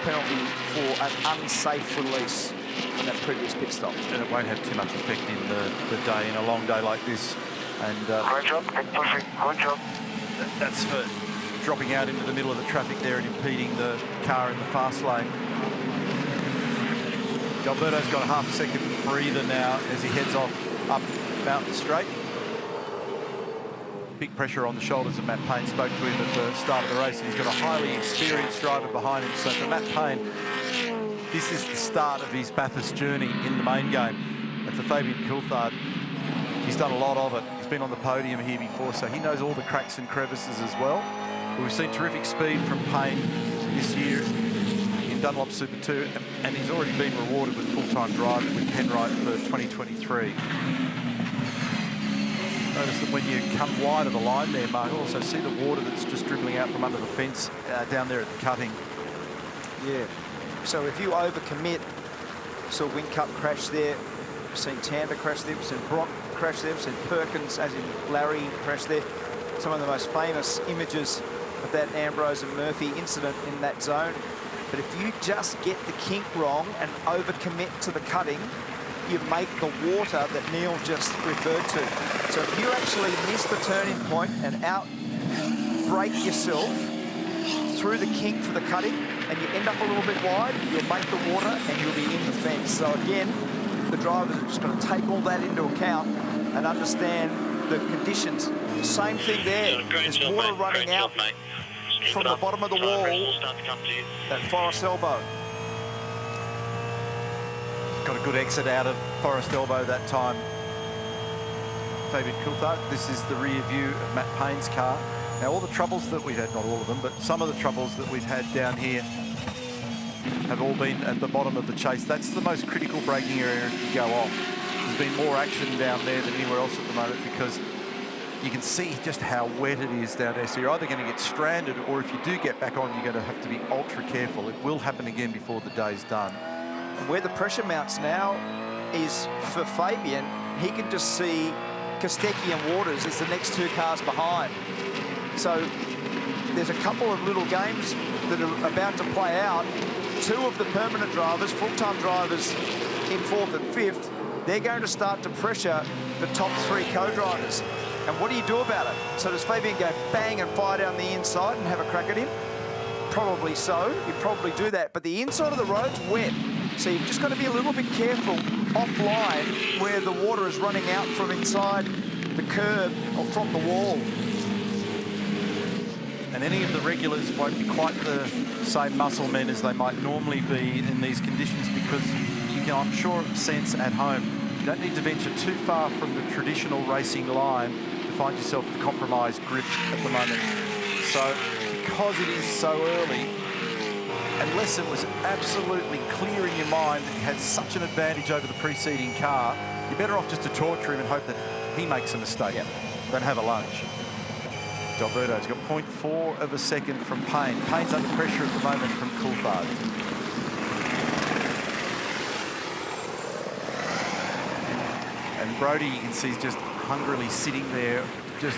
penalty for an unsafe release on that previous pit stop. And it won't have too much effect in the day, in a long day like this. And Good job, keep pushing, good job. That's for dropping out into the middle of the traffic there and impeding the car in the fast lane. Alberto's got a half-second breather now as he heads off up Mountain Straight. Big pressure on the shoulders of Matt Payne. Spoke to him at the start of the race, and he's got a highly experienced driver behind him. So for Matt Payne, this is the start of his Bathurst journey in the main game. And for Fabian Coulthard, he's done a lot of it. He's been on the podium here before, so he knows all the cracks and crevices as well. We've seen terrific speed from Payne this year in Dunlop Super 2, and he's already been rewarded with full-time drive with Penrite for 2023. Notice that when you come wide of the line there, Mark, you also see the water that's just dribbling out from under the fence down there at the cutting. Yeah. So if you overcommit, saw Whincup crash there, we've seen Tander crash there, we've seen Brock crash there, we've seen Perkins, as in Larry, crash there. Some of the most famous images of that Ambrose and Murphy incident in that zone. But if you just get the kink wrong and overcommit to the cutting, you make the water that Neil just referred to. So if you actually miss the turning point and out-brake yourself through the kink for the cutting, and you end up a little bit wide, you'll make the water and you'll be in the fence. So again, the drivers are just going to take all that into account and understand the conditions. The same thing there. There's water running out from the bottom of the wall at Forest Elbow. Got a good exit out of Forest Elbow that time. Fabian Coulthard, this is the rear view of Matt Payne's car. Now, all the troubles that we've had, not all of them, but some of the troubles that we've had down here have all been at the bottom of the chase. That's the most critical braking area if you go off. There's been more action down there than anywhere else at the moment because you can see just how wet it is down there. So you're either going to get stranded, or if you do get back on, you're going to have to be ultra careful. It will happen again before the day's done. And where the pressure mounts now is for Fabian, he can just see Kostecki and Waters as the next two cars behind. So there's a couple of little games that are about to play out. Two of the permanent drivers, full-time drivers in 4th and 5th, they're going to start to pressure the top 3 co-drivers. And what do you do about it? So does Fabian go bang and fire down the inside and have a crack at him? Probably so. You probably do that. But the inside of the road's wet. So you've just got to be a little bit careful offline where the water is running out from inside the curb or from the wall. And any of the regulars won't be quite the same muscle men as they might normally be in these conditions because you can, I'm sure, sense at home. You don't need to venture too far from the traditional racing line to find yourself with compromised grip at the moment. So because it is so early, unless it was absolutely clear in your mind that you had such an advantage over the preceding car, you're better off just to torture him and hope that he makes a mistake than have a lunge. Alberto's got 0.4 of a second from Payne. Payne's under pressure at the moment from Coulthard. And Brody, you can see, is just hungrily sitting there, just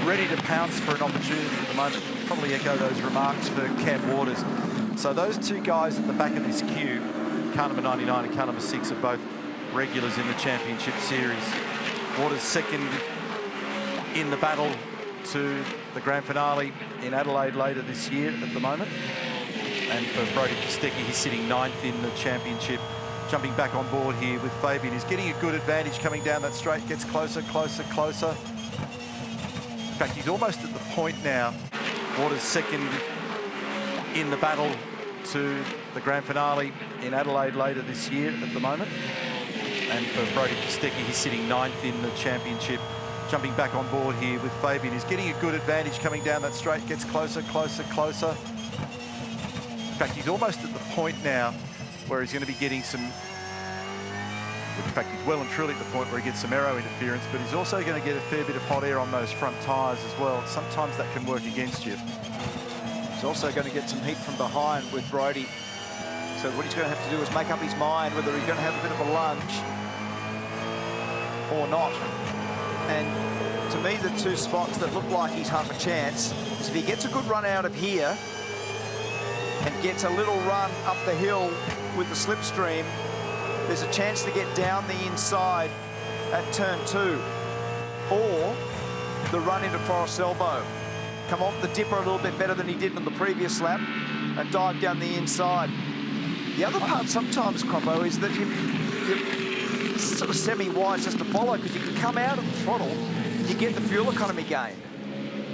ready to pounce for an opportunity at the moment. Probably echo those remarks for Cam Waters. So those two guys at the back of this queue car number 99 and car number 6 are both regulars in the championship series. Waters second in the battle to the grand finale in Adelaide later this year at the moment. And for Brodie Kostecki, he's sitting 9th in the championship. Jumping back on board here with Fabian. He's getting a good advantage coming down that straight. Gets closer, closer, closer. In fact, he's almost at the point now. Waters second in the battle to the grand finale in Adelaide later this year at the moment. And for Brodie Kostecki, he's sitting 9th in the championship. Jumping back on board here with Fabian. He's getting a good advantage coming down that straight. Gets closer, closer, closer. In fact, he's almost at the point now where he's going to be getting some... In fact, he's well and truly at the point where he gets some aero interference, but he's also going to get a fair bit of hot air on those front tyres as well. Sometimes that can work against you. He's also going to get some heat from behind with Brodie. So what he's going to have to do is make up his mind whether he's going to have a bit of a lunge or not. And to me, the two spots that look like he's half a chance is if he gets a good run out of here and gets a little run up the hill with the slipstream, there's a chance to get down the inside at turn 2. Or the run into Forest Elbow. Come off the dipper a little bit better than he did on the previous lap and dive down the inside. The other part sometimes, Croppo, is that you're sort of semi-wise just to follow because you can come out of the throttle and you get the fuel economy gain.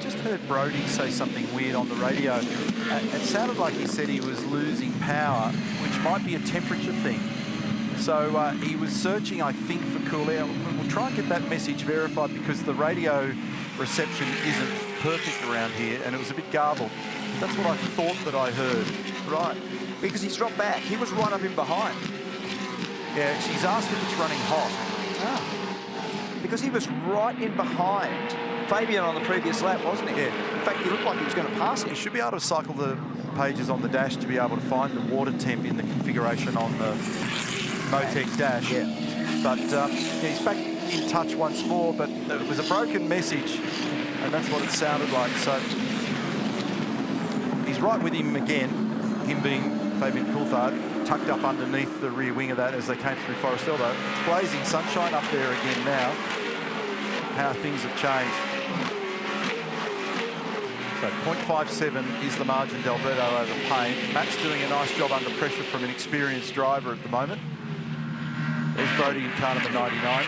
Just heard Brodie say something weird on the radio. It sounded like he said he was losing power, which might be a temperature thing. So he was searching, I think, for cool air. We'll try and get that message verified because the radio reception isn't perfect around here and it was a bit garbled. That's what I thought that I heard. Right, because he's dropped back. He was right up in behind. Yeah, she's asked if it's running hot. Ah. Because he was right in behind Fabian on the previous lap, wasn't he? Yeah. In fact, he looked like he was going to pass him. You should be able to cycle the pages on the dash to be able to find the water temp in the configuration on the Motec dash. Yeah. But yeah, he's back in touch once more, but it was a broken message, and that's what it sounded like. So he's right with him again, him being Fabian Coulthard, tucked up underneath the rear wing of that as they came through Forest Elbow. It's blazing sunshine up there again now. How things have changed. So 0.57 is the margin d'Alberto over Payne. Matt's doing a nice job under pressure from an experienced driver at the moment. There's Brodie in car number 99.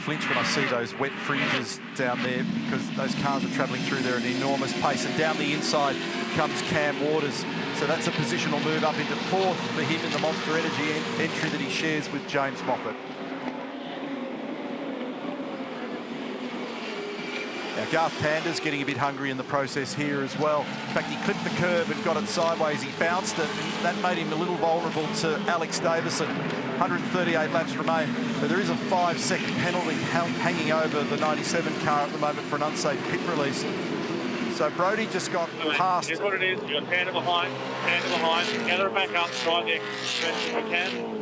Flinch when I see those wet fringes down there because those cars are travelling through there at an enormous pace. And down the inside comes Cam Waters. So that's a positional move up into 4th for him in the Monster Energy entry that he shares with James Moffat. Now Garth Tander's getting a bit hungry in the process here as well. In fact, he clipped the curb and got it sideways. He bounced it, and that made him a little vulnerable to Alex Davison. 138 laps remain, but there is a 5-second penalty hanging over the 97 car at the moment for an unsafe pit release. So Brodie just got past. Here's what it is. You've got Tander behind, gather it back up, try the best you can.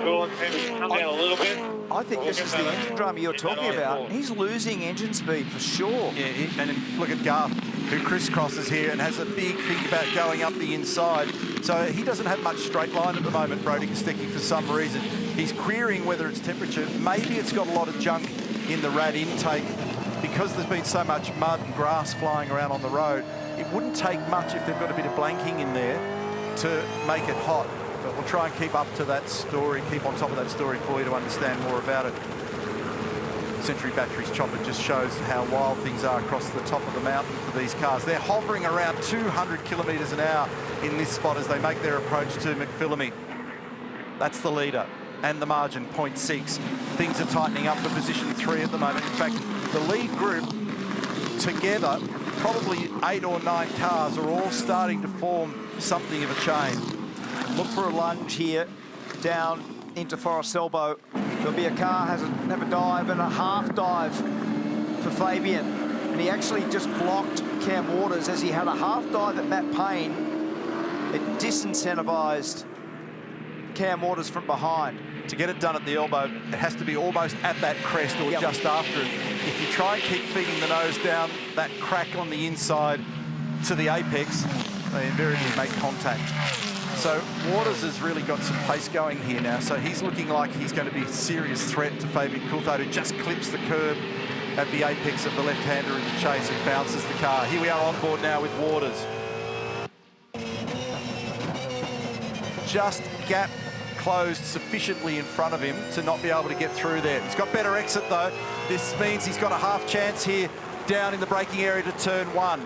Cool, and come down a little bit. I think this is the engine drama you're talking about. He's losing engine speed for sure. Yeah, and then look at Garth, who crisscrosses here and has a big think about going up the inside. So he doesn't have much straight line at the moment, Brodie Kostecki, for some reason. He's querying whether it's temperature. Maybe it's got a lot of junk in the rad intake because there's been so much mud and grass flying around on the road. It wouldn't take much if they've got a bit of blanking in there to make it hot. But we'll try and keep up to that story, keep on top of that story for you to understand more about it. Century Batteries chopper just shows how wild things are across the top of the mountain for these cars. They're hovering around 200 kilometres an hour in this spot as they make their approach to McPhillamy. That's the leader and the margin, 0.6. Things are tightening up for position 3 at the moment. In fact, the lead group together, probably 8 or 9 cars, are all starting to form something of a chain. Look for a lunge here, down into Forest Elbow. There'll be a car, have a dive and a half dive for Fabian. And he actually just blocked Cam Waters as he had a half dive at Matt Payne. It disincentivised Cam Waters from behind. To get it done at the elbow, it has to be almost at that crest or just after it. If you try and keep feeding the nose down that crack on the inside to the apex, they invariably make contact. So Waters has really got some pace going here now. So he's looking like he's going to be a serious threat to Fabian Coulthard, who just clips the curb at the apex of the left-hander in the chase and bounces the car. Here we are on board now with Waters. Just gap closed sufficiently in front of him to not be able to get through there. He's got better exit though. This means he's got a half chance here down in the braking area to turn 1.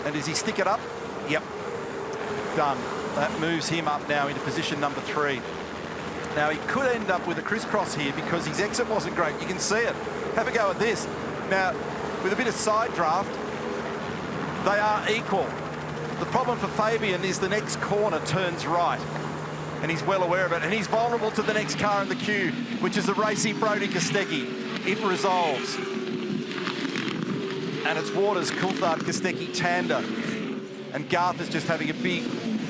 And does he stick it up? Yep. Done. That moves him up now into position number 3. Now he could end up with a crisscross here because his exit wasn't great. You can see it. Have a go at this. Now, with a bit of side draft, they are equal. The problem for Fabian is the next corner turns right, and he's well aware of it, and he's vulnerable to the next car in the queue, which is the racy Brodie Kostecki. It resolves. And it's Waters, Coulthard, Kostecki, Tander. And Garth is just having a big,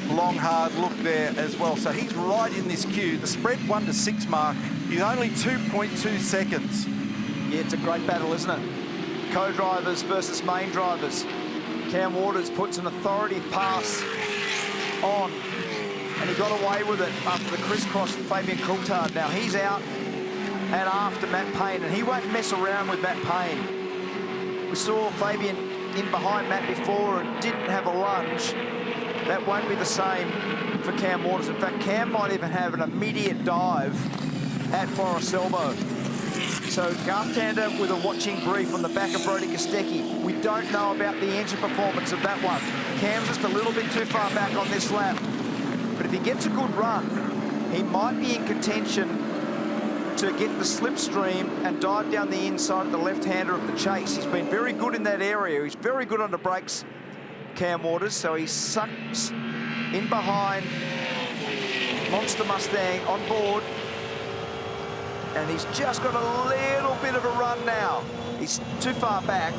long, hard look there as well. So he's right in this queue. The spread 1 to 6 mark. He's only 2.2 seconds. Yeah, it's a great battle, isn't it? Co-drivers versus main drivers. Cam Waters puts an authoritative pass on, and he got away with it after the crisscross with Fabian Coulthard. Now he's out and after Matt Payne, and he won't mess around with Matt Payne. We saw Fabian in behind Matt before and didn't have a lunge. That won't be the same for Cam Waters. In fact, Cam might even have an immediate dive at Forest Elbow. So Garth Tander with a watching brief on the back of Brodie Kostecki. We don't know about the engine performance of that one. Cam's just a little bit too far back on this lap. But if he gets a good run, he might be in contention to get the slipstream and dive down the inside of the left-hander of the chase. He's been very good in that area. He's very good on the brakes, Cam Waters. So he sucks in behind Monster Mustang on board. And he's just got a little bit of a run now. He's too far back.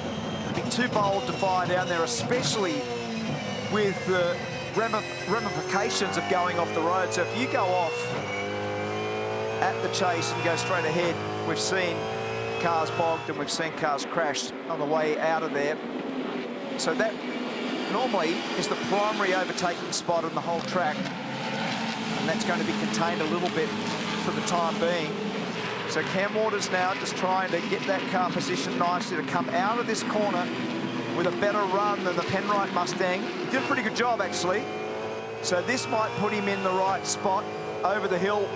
It'd be too bold to fire down there, especially with the ramifications of going off the road. So if you go off at the chase and go straight ahead, we've seen cars bogged and we've seen cars crashed on the way out of there. So that normally is the primary overtaking spot on the whole track. And that's going to be contained a little bit for the time being. So Cam Waters now just trying to get that car positioned nicely to come out of this corner with a better run than the Penrite Mustang. He did a pretty good job, actually. So this might put him in the right spot over the hill.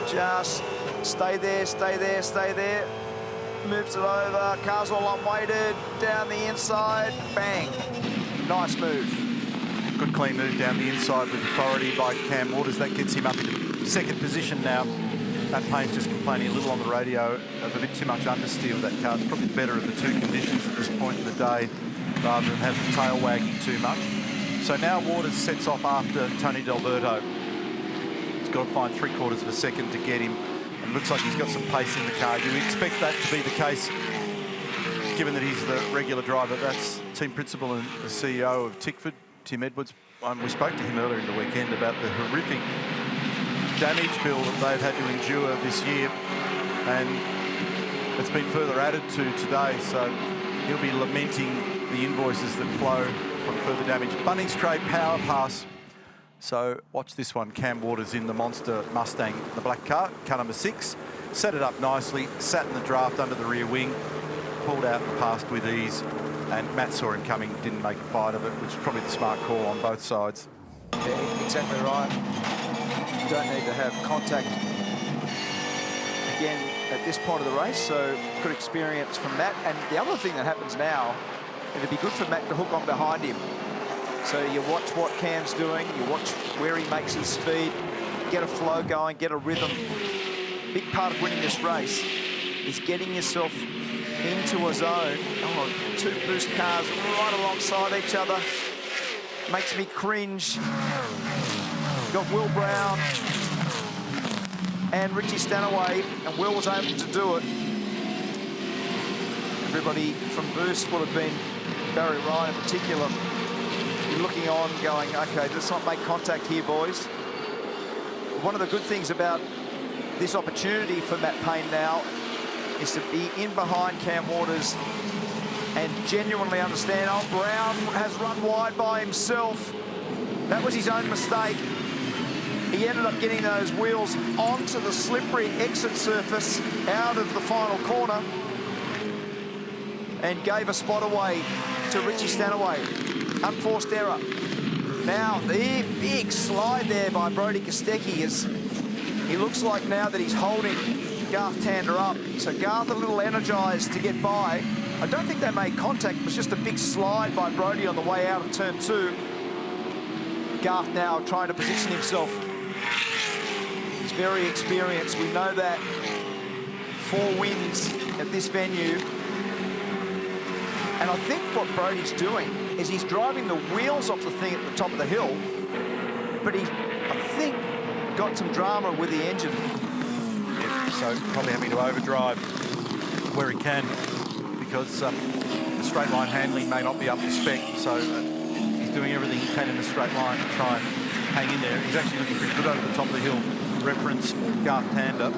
Just stay there, stay there, stay there. Moves it over, car's all unweighted, down the inside, bang. Nice move. Good clean move down the inside with authority by Cam Waters. That gets him up into second position now. Matt Payne's just complaining a little on the radio of a bit too much understeer of that car. It's probably better of the two conditions at this point in the day rather than have the tail wagging too much. So now Waters sets off after Tony D'Alberto. He's got to find 3/4 of a second to get him. And it looks like he's got some pace in the car. You expect that to be the case given that he's the regular driver. That's team principal and the CEO of Tickford, Tim Edwards. We spoke to him earlier in the weekend about the horrific damage bill that they've had to endure this year, and it's been further added to today, so he'll be lamenting the invoices that flow from further damage. Bunnings Trade Power Pass. So watch this one. Cam Waters in the Monster Mustang, the black car number 6. Set it up nicely, sat in the draft under the rear wing, pulled out and passed with ease, and Matt saw him coming, didn't make a fight of it, which is probably the smart call on both sides. Yeah, exactly right. You don't need to have contact again at this point of the race, so good experience from Matt. And the other thing that happens now, it'd be good for Matt to hook on behind him. So you watch what Cam's doing, you watch where he makes his speed, get a flow going, get a rhythm. Big part of winning this race is getting yourself into a zone. Oh, 2 boost cars right alongside each other. Makes me cringe. Got Will Brown and Richie Stanaway, and Will was able to do it. Everybody from Boost would have been, Barry Ryan in particular, you're looking on going, okay, let's not make contact here, boys. One of the good things about this opportunity for Matt Payne now is to be in behind Cam Waters and genuinely understand, oh, Brown has run wide by himself. That was his own mistake. He ended up getting those wheels onto the slippery exit surface out of the final corner and gave a spot away to Richie Stanaway. Unforced error. Now, the big slide there by Brodie Kostecki is, he looks like now that he's holding Garth Tander up. So Garth a little energised to get by. I don't think they made contact. It was just a big slide by Brodie on the way out of turn 2. Garth now trying to position himself. He's very experienced. We know that. 4 wins at this venue. And I think what Brodie's doing is he's driving the wheels off the thing at the top of the hill, but he, I think, got some drama with the engine. Yeah, so probably having to overdrive where he can, because the straight line handling may not be up to spec. So he's doing everything he can in the straight line to try and hang in there. He's actually looking pretty good over the top of the hill. Reference Garth Tander.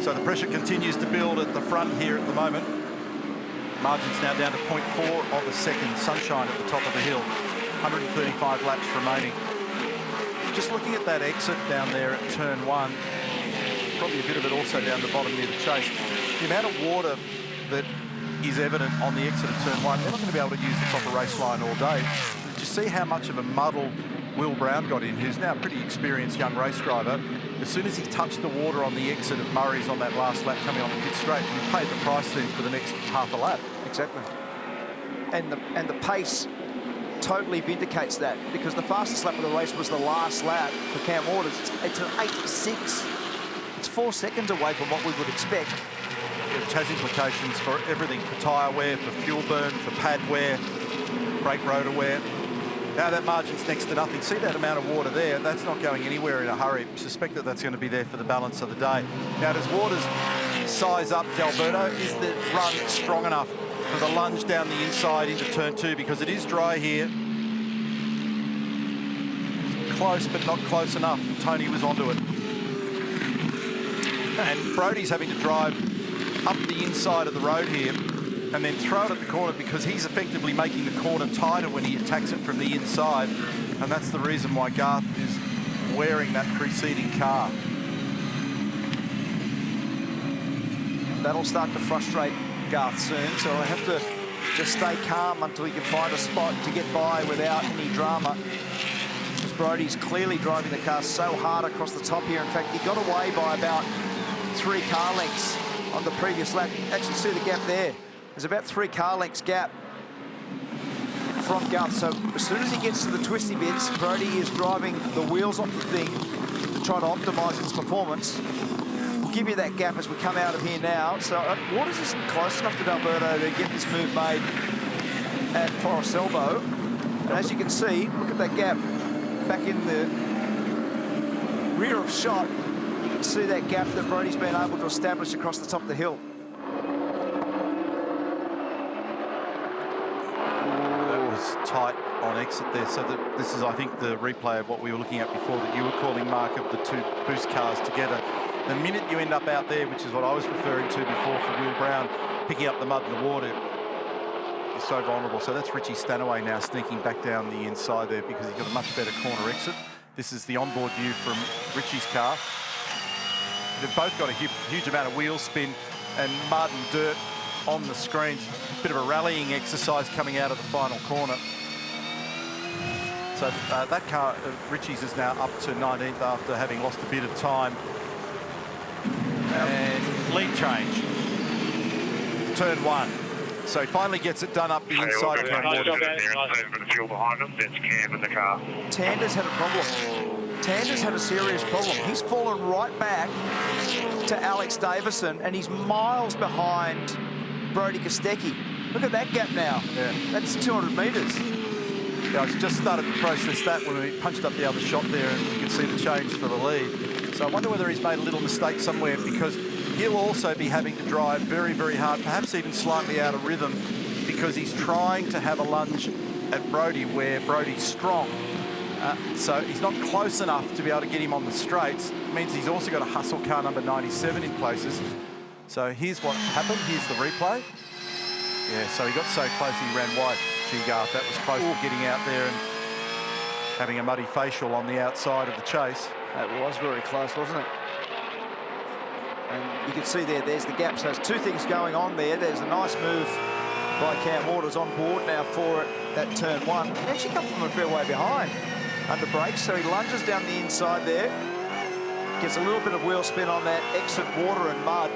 So the pressure continues to build at the front here at the moment. Margin's now down to 0.4 of a second. Sunshine at the top of the hill. 135 laps remaining. Just looking at that exit down there at turn 1, probably a bit of it also down the bottom near the chase. The amount of water that is evident on the exit of turn 1, they're not going to be able to use the proper race line all day. Did you see how much of a muddle Will Brown got in, who's now a pretty experienced young race driver? As soon as he touched the water on the exit of Murray's on that last lap coming on the pit straight, he paid the price then for the next half a lap. Exactly. And the pace totally vindicates that, because the fastest lap of the race was the last lap for Cam Waters. It's an 8.6. It's 4 seconds away from what we would expect. It has implications for everything, for tyre wear, for fuel burn, for pad wear, brake rotor wear. Now that margin's next to nothing. See that amount of water there? That's not going anywhere in a hurry. Suspect that that's going to be there for the balance of the day. Now, does Waters size up D'Alberto? Is the run strong enough for the lunge down the inside into turn 2? Because it is dry here. Close, but not close enough. Tony was onto it. And Brodie's having to drive up the inside of the road here and then throw it at the corner, because he's effectively making the corner tighter when he attacks it from the inside. And that's the reason why Garth is wearing that preceding car. That'll start to frustrate Garth soon, so I have to just stay calm until he can find a spot to get by without any drama. Because Brodie's clearly driving the car so hard across the top here. In fact, he got away by about 3 car lengths on the previous lap. Actually, see the gap there. There's about 3 car lengths gap from Garth. So as soon as he gets to the twisty bits, Brodie is driving the wheels off the thing to try to optimise its performance. We'll give you that gap as we come out of here now. So Waters isn't close enough to D'Alberto to get this move made at Forest Elbow. And as you can see, look at that gap back in the rear of shot. You can see that gap that Brodie's been able to establish across the top of the hill. Tight on exit there, so that this is, I think, the replay of what we were looking at before that you were calling, Mark, of the 2 boost cars together. The minute you end up out there, which is what I was referring to before for Will Brown, picking up the mud and the water, is so vulnerable. So that's Richie Stanaway now sneaking back down the inside there, because he's got a much better corner exit. This is the onboard view from Richie's car. They've both got a huge amount of wheel spin and mud and dirt on the screens. Bit of a rallying exercise coming out of the final corner. So that car, Richie's, is now up to 19th after having lost a bit of time. And lead change. Turn 1. So he finally gets it done up the inside of Cam Waters. Tander's had a problem. Tander's had a serious problem. He's fallen right back to Alex Davison, and he's miles behind Brodie Kostecki. Look at that gap now. Yeah. That's 200 metres. Yeah, I've just started to process that when we punched up the other shot there, and you can see the change for the lead. So I wonder whether he's made a little mistake somewhere, because he'll also be having to drive very, very hard, perhaps even slightly out of rhythm, because he's trying to have a lunge at Brodie where Brodie's strong. So he's not close enough to be able to get him on the straights. It means he's also got to hustle car number 97 in places. So here's what happened. Here's the replay. Yeah, so he got so close he ran wide. Gee, Garth, that was close to getting out there. And having a muddy facial on the outside of the chase. That was very close, wasn't it? And you can see there's the gap. So there's two things going on there. There's a nice move by Cam Waters on board now for it at turn one. He actually comes from a fair way behind under brakes, so he lunges down the inside there. Gets a little bit of wheel spin on that exit water and mud.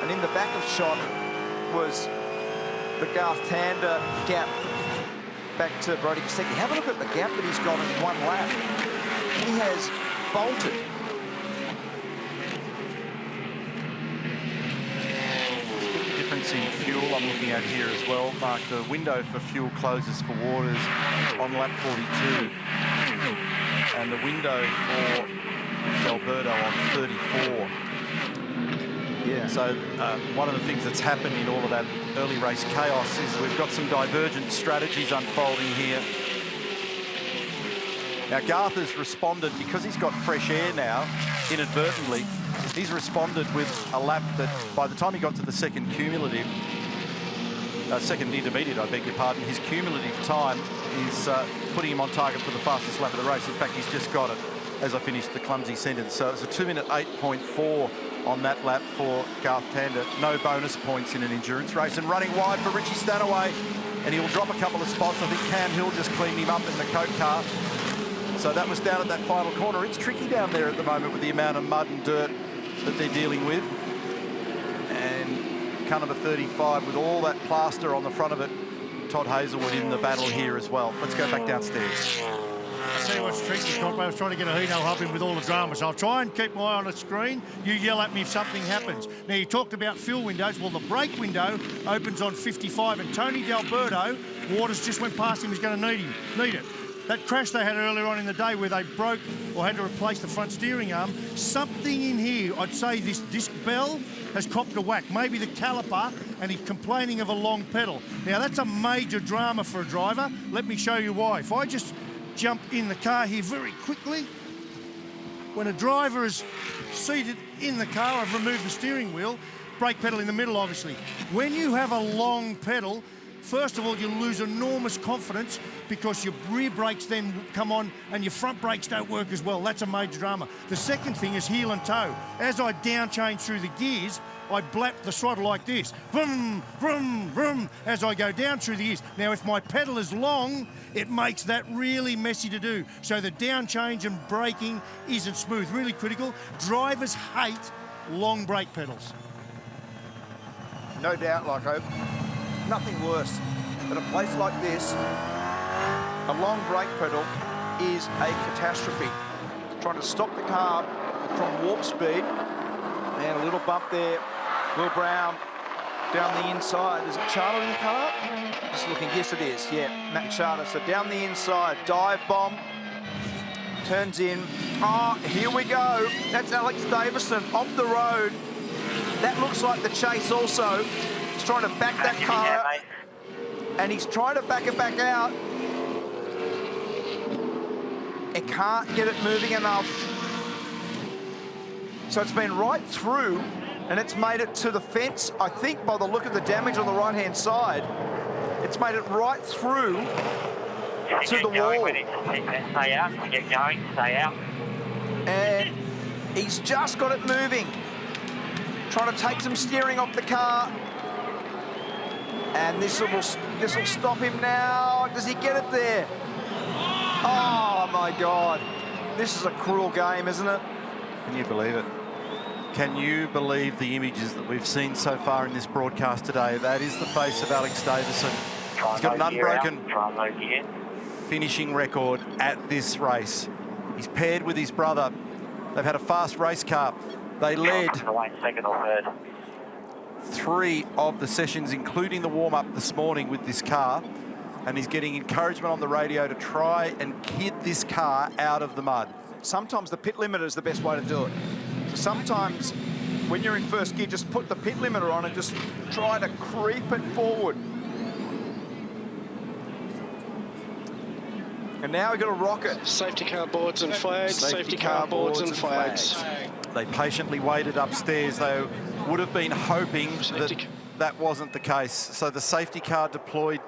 And in the back of shot was the Garth Tander gap back to Brodie Kostecki. Have a look at the gap that he's got in one lap. He has bolted. Difference in fuel I'm looking at here as well, Mark. The window for fuel closes for Waters on lap 42, and the window for Alberto on 34. Yeah. So one of the things that's happened in all of that early race chaos is we've got some divergent strategies unfolding here. Now Garth has responded because he's got fresh air now, inadvertently. He's responded with a lap that, by the time he got to the second cumulative, second intermediate, I beg your pardon, his cumulative time is putting him on target for the fastest lap of the race. In fact, he's just got it as I finished the clumsy sentence. So it's a 2-minute 8.4 on that lap for Garth Tander. No bonus points in an endurance race. And running wide for Richie Stanaway, and he'll drop a couple of spots. I think Cam Hill just cleaned him up in the Coke car. So that was down at that final corner. It's tricky down there at the moment with the amount of mud and dirt that they're dealing with. And car number 35 with all that plaster on the front of it. Todd Hazelwood in the battle here as well. Let's go back downstairs. I'll tell you what's tricky, Compo. I was trying to get a Hino hub in with all the drama, so I'll try and keep my eye on the screen. You yell at me if something happens. Now, you talked about fuel windows. Well, the brake window opens on 55, and Tony D'Alberto, Waters just went past him, he's going to need it. That crash they had earlier on in the day where they broke or had to replace the front steering arm, something in here, I'd say this disc bell has copped a whack, maybe the caliper, and he's complaining of a long pedal. Now, that's a major drama for a driver. Let me show you why. If I just jump in the car here very quickly, when a driver is seated in the car, I've removed the steering wheel, brake pedal in the middle, obviously. When you have a long pedal, first of all, you lose enormous confidence because your rear brakes then come on and your front brakes don't work as well. That's a major drama. The second thing is heel and toe. As I down change through the gears, I blap the throttle like this. Vroom, vroom, vroom, as I go down through the gears. Now, if my pedal is long, it makes that really messy to do. So the down change and braking isn't smooth, really critical. Drivers hate long brake pedals. No doubt, Loco. Nothing worse than a place like this. A long brake pedal is a catastrophe. Trying to stop the car from warp speed. And a little bump there. Will Brown down the inside. Is it Charter in the car? Just looking, yes it is. Yeah, Matt Charter. So down the inside, dive bomb. Turns in. Oh, here we go. That's Alex Davison off the road. That looks like the chase also. He's trying to back that car out. And he's trying to back it back out. It can't get it moving enough. So it's been right through and it's made it to the fence. I think by the look of the damage on the right-hand side, it's made it right through to the wall. Stay out, get going, stay out. And he's just got it moving. Trying to take some steering off the car. And this will stop him now. Does he get it there? Oh my God. This is a cruel game, isn't it? Can you believe it? Can you believe the images that we've seen so far in this broadcast today? That is the face of Alex Davison. He's got an unbroken finishing record at this race. He's paired with his brother. They've had a fast race car. They led second or third. 3 of the sessions, including the warm-up this morning with this car, and he's getting encouragement on the radio to try and kid this car out of the mud. Sometimes the pit limiter is the best way to do it. So sometimes when you're in first gear, just put the pit limiter on and just try to creep it forward. And now we've got a rocket. Safety car boards and flags. Safety car boards and flags. They patiently waited upstairs. They would have been hoping that that wasn't the case. So the safety car deployed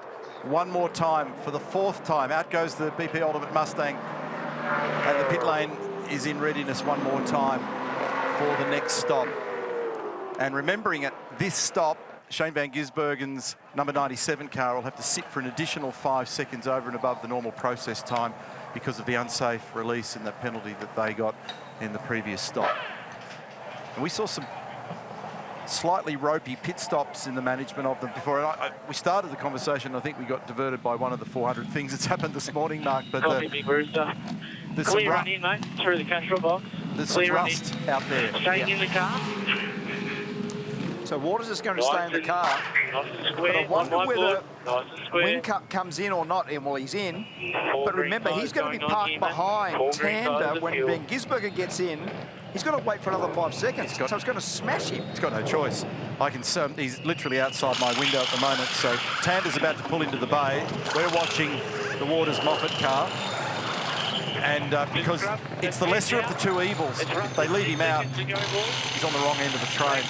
One more time for the 4th time. Out goes the BP Ultimate Mustang. And the pit lane is in readiness one more time for the next stop. And remembering at this stop, Shane van Gisbergen's number 97 car will have to sit for an additional 5 seconds over and above the normal process time because of the unsafe release and the penalty that they got in the previous stop. And we saw some slightly ropey pit stops in the management of them before. And we started the conversation, I think we got diverted by one of the 400 things that's happened this morning, Mark. But Big Rooster. there's Clear some run in, mate, through the control box. There's some rust out there. Staying in the car. So Waters is going to stay in the car. But I wonder whether Whincup comes in or not. And well, he's in. But remember, he's going to be parked behind Tander when Ben Gisbergen gets in. He's got to wait for another 5 seconds, so it's going to smash him. He's got no choice. I can. He's literally outside my window at the moment. So Tander's about to pull into the bay. We're watching the Waters Moffat car. And because it's the lesser of the two evils, if they leave him out, he's on the wrong end of the train.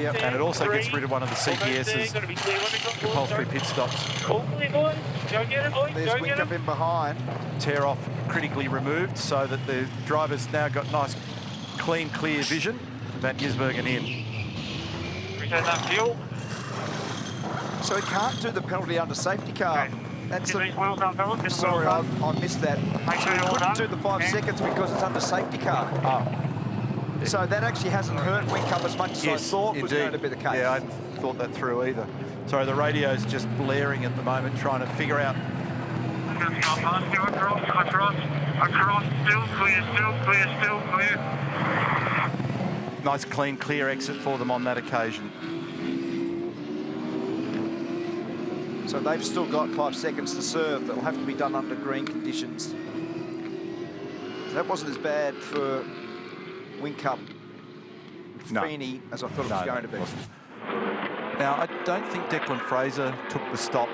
Yep. And it also gets rid of one of the CPS's compulsory pit stops. There's Whincup in behind. Tear off critically removed so that the driver's now got nice, clean, clear vision. Van Gisbergen in. So he can't do the penalty under safety car. That's sorry, I missed that. So he couldn't do the 5 seconds because it's under safety car. Oh. So that actually hasn't hurt Whincup as much as I thought was going to be the case. Yeah, I hadn't thought that through either. Sorry, the radio's just blaring at the moment, trying to figure out. Across, still clear. Nice, clean, clear exit for them on that occasion. So they've still got 5 seconds to serve. That'll have to be done under green conditions. That wasn't as bad for Whincup Feeney as I thought it was going to be. Now, I don't think Declan Fraser took the stop.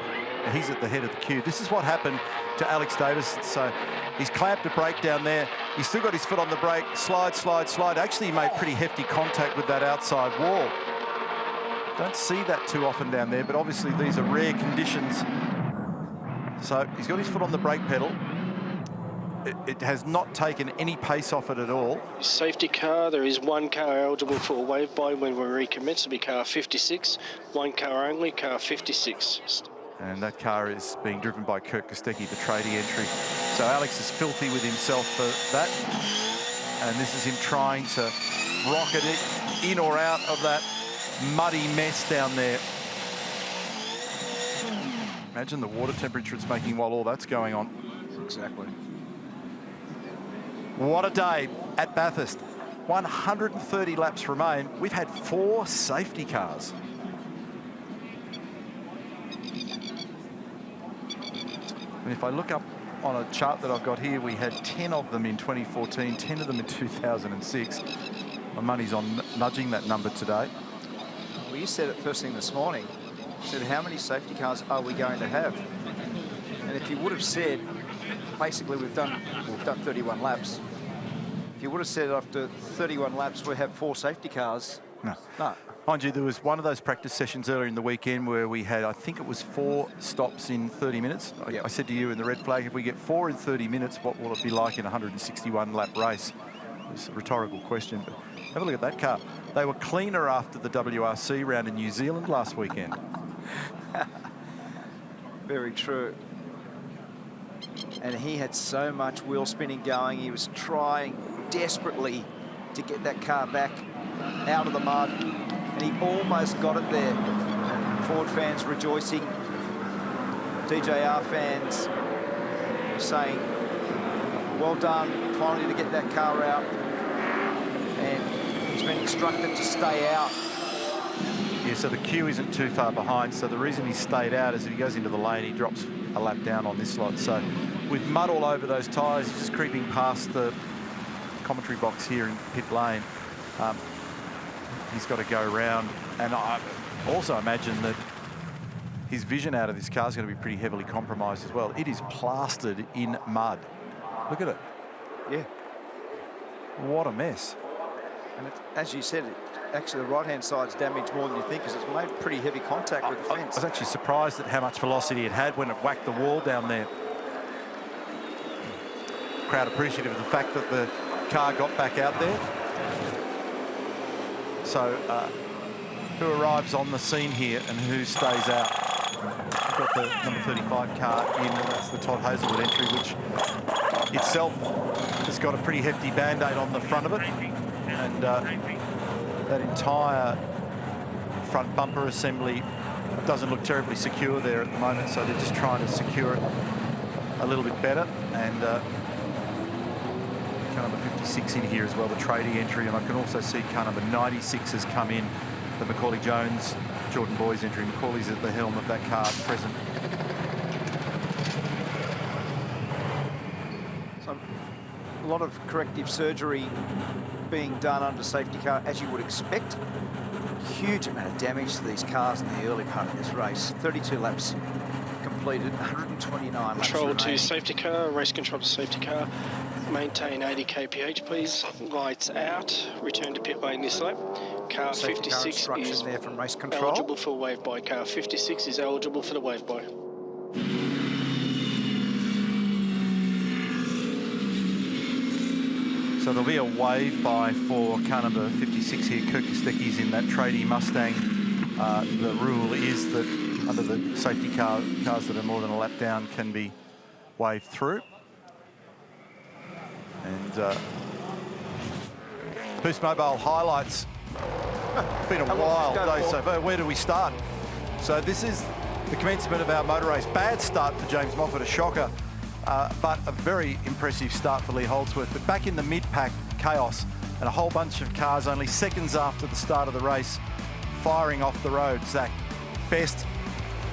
He's at the head of the queue. This is what happened to Alex Davis. So he's clamped a brake down there. He's still got his foot on the brake. Slide. Actually, he made pretty hefty contact with that outside wall. Don't see that too often down there, but obviously these are rare conditions. So he's got his foot on the brake pedal. It has not taken any pace off it at all. Safety car, there is one car eligible for a wave by when we recommence. It'll be car 56. One car only, car 56. And that car is being driven by Kirk Kostecki, the tradie entry. So Alex is filthy with himself for that. And this is him trying to rocket it in or out of that muddy mess down there. Imagine the water temperature it's making while all that's going on. Exactly. What a day at Bathurst. 130 laps remain. We've had 4 safety cars. And if I look up on a chart that I've got here, we had 10 of them in 2014, 10 of them in 2006. My money's on nudging that number today. Well, you said it first thing this morning. You said, how many safety cars are we going to have? And if you would have said, basically we've done 31 laps. If you would have said after 31 laps we have 4 safety cars. No. Mind you, there was one of those practice sessions earlier in the weekend where we had, I think it was 4 stops in 30 minutes. I said to you in the red flag, if we get 4 in 30 minutes, what will it be like in a 161 lap race? It's a rhetorical question, but have a look at that car. They were cleaner after the WRC round in New Zealand last weekend. Very true. And he had so much wheel spinning going. He was trying desperately to get that car back out of the mud. And he almost got it there. Ford fans rejoicing. DJR fans saying, well done, finally to get that car out. And he's been instructed to stay out. Yeah, so the queue isn't too far behind. So the reason he stayed out is if he goes into the lane, he drops a lap down on this slot. So with mud all over those tyres, he's just creeping past the commentary box here in pit lane. He's got to go round. And I also imagine that his vision out of this car is going to be pretty heavily compromised as well. It is plastered in mud. Look at it. Yeah. What a mess. And as you said, actually the right-hand side's damaged more than you think, because it's made pretty heavy contact with the fence. I was actually surprised at how much velocity it had when it whacked the wall down there. Crowd appreciative of the fact that the car got back out there. So who arrives on the scene here and who stays out? We've got the number 35 car in, and that's the Todd Hazelwood entry, which itself has got a pretty hefty band-aid on the front of it. And that entire front bumper assembly doesn't look terribly secure there at the moment, so they're just trying to secure it a little bit better. And car number 56 in here as well, the tradie entry, and I can also see car number 96 has come in, the Macaulay Jones, Jordan Boys entry. Macaulay's at the helm of that car at present. So a lot of corrective surgery being done under safety car, as you would expect. Huge amount of damage to these cars in the early part of this race. 32 laps completed, 129 laps Control remaining. to safety car, race control to safety car. Maintain 80 kph, please. Lights out. Return to pit lane this lap. Car Safety car 56 is instruction there from race control. eligible for wave by. Car 56 is eligible for the wave by. So there'll be a wave by for car number 56 here, Kirk Kostecki's in that tradie Mustang. The rule is that under the safety cars that are more than a lap down can be waved through. And Boost Mobile highlights. It's been a wild day so far. Where do we start? So this is the commencement of our motor race. Bad start for James Moffat, a shocker, but a very impressive start for Lee Holdsworth. But back in the mid-pack, chaos, and a whole bunch of cars only seconds after the start of the race firing off the road. Zach Best,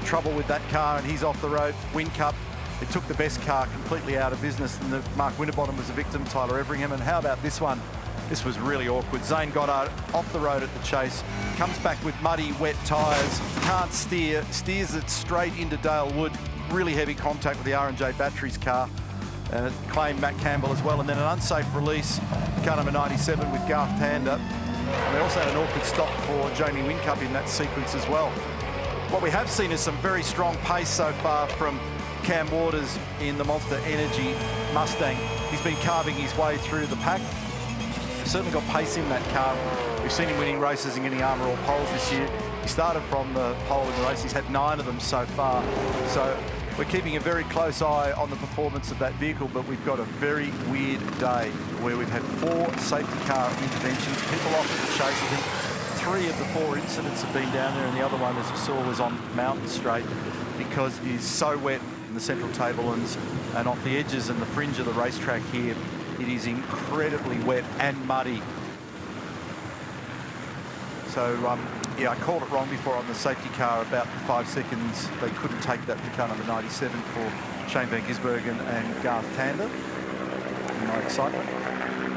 trouble with that car, and he's off the road. Whincup, it took the best car completely out of business, and Mark Winterbottom was a victim, Tyler Everingham. And how about this one? This was really awkward. Zane Goddard off the road at the chase, comes back with muddy, wet tyres, can't steer, steers it straight into Dale Wood. Really heavy contact with the R&J Batteries car, and it claimed Matt Campbell as well. And then an unsafe release, car number 97 with Garth Tander. And they also had an awkward stop for Jamie Whincup in that sequence as well. What we have seen is some very strong pace so far from Cam Waters in the Monster Energy Mustang. He's been carving his way through the pack. He's certainly got pace in that car. We've seen him winning races and getting armour all poles this year. He started from the pole in the race. He's had 9 of them so far. So we're keeping a very close eye on the performance of that vehicle, but we've got a very weird day where we've had 4 safety car interventions, people off at the chase. I think 3 of the 4 incidents have been down there, and the other one, as you saw, was on Mountain Straight because it is so wet in the central tablelands and off the edges and the fringe of the racetrack here. It is incredibly wet and muddy. So, yeah, I called it wrong before on the safety car about the 5 seconds. They couldn't take that for car number 97 for Shane Van Gisbergen and Garth Tander in my excitement.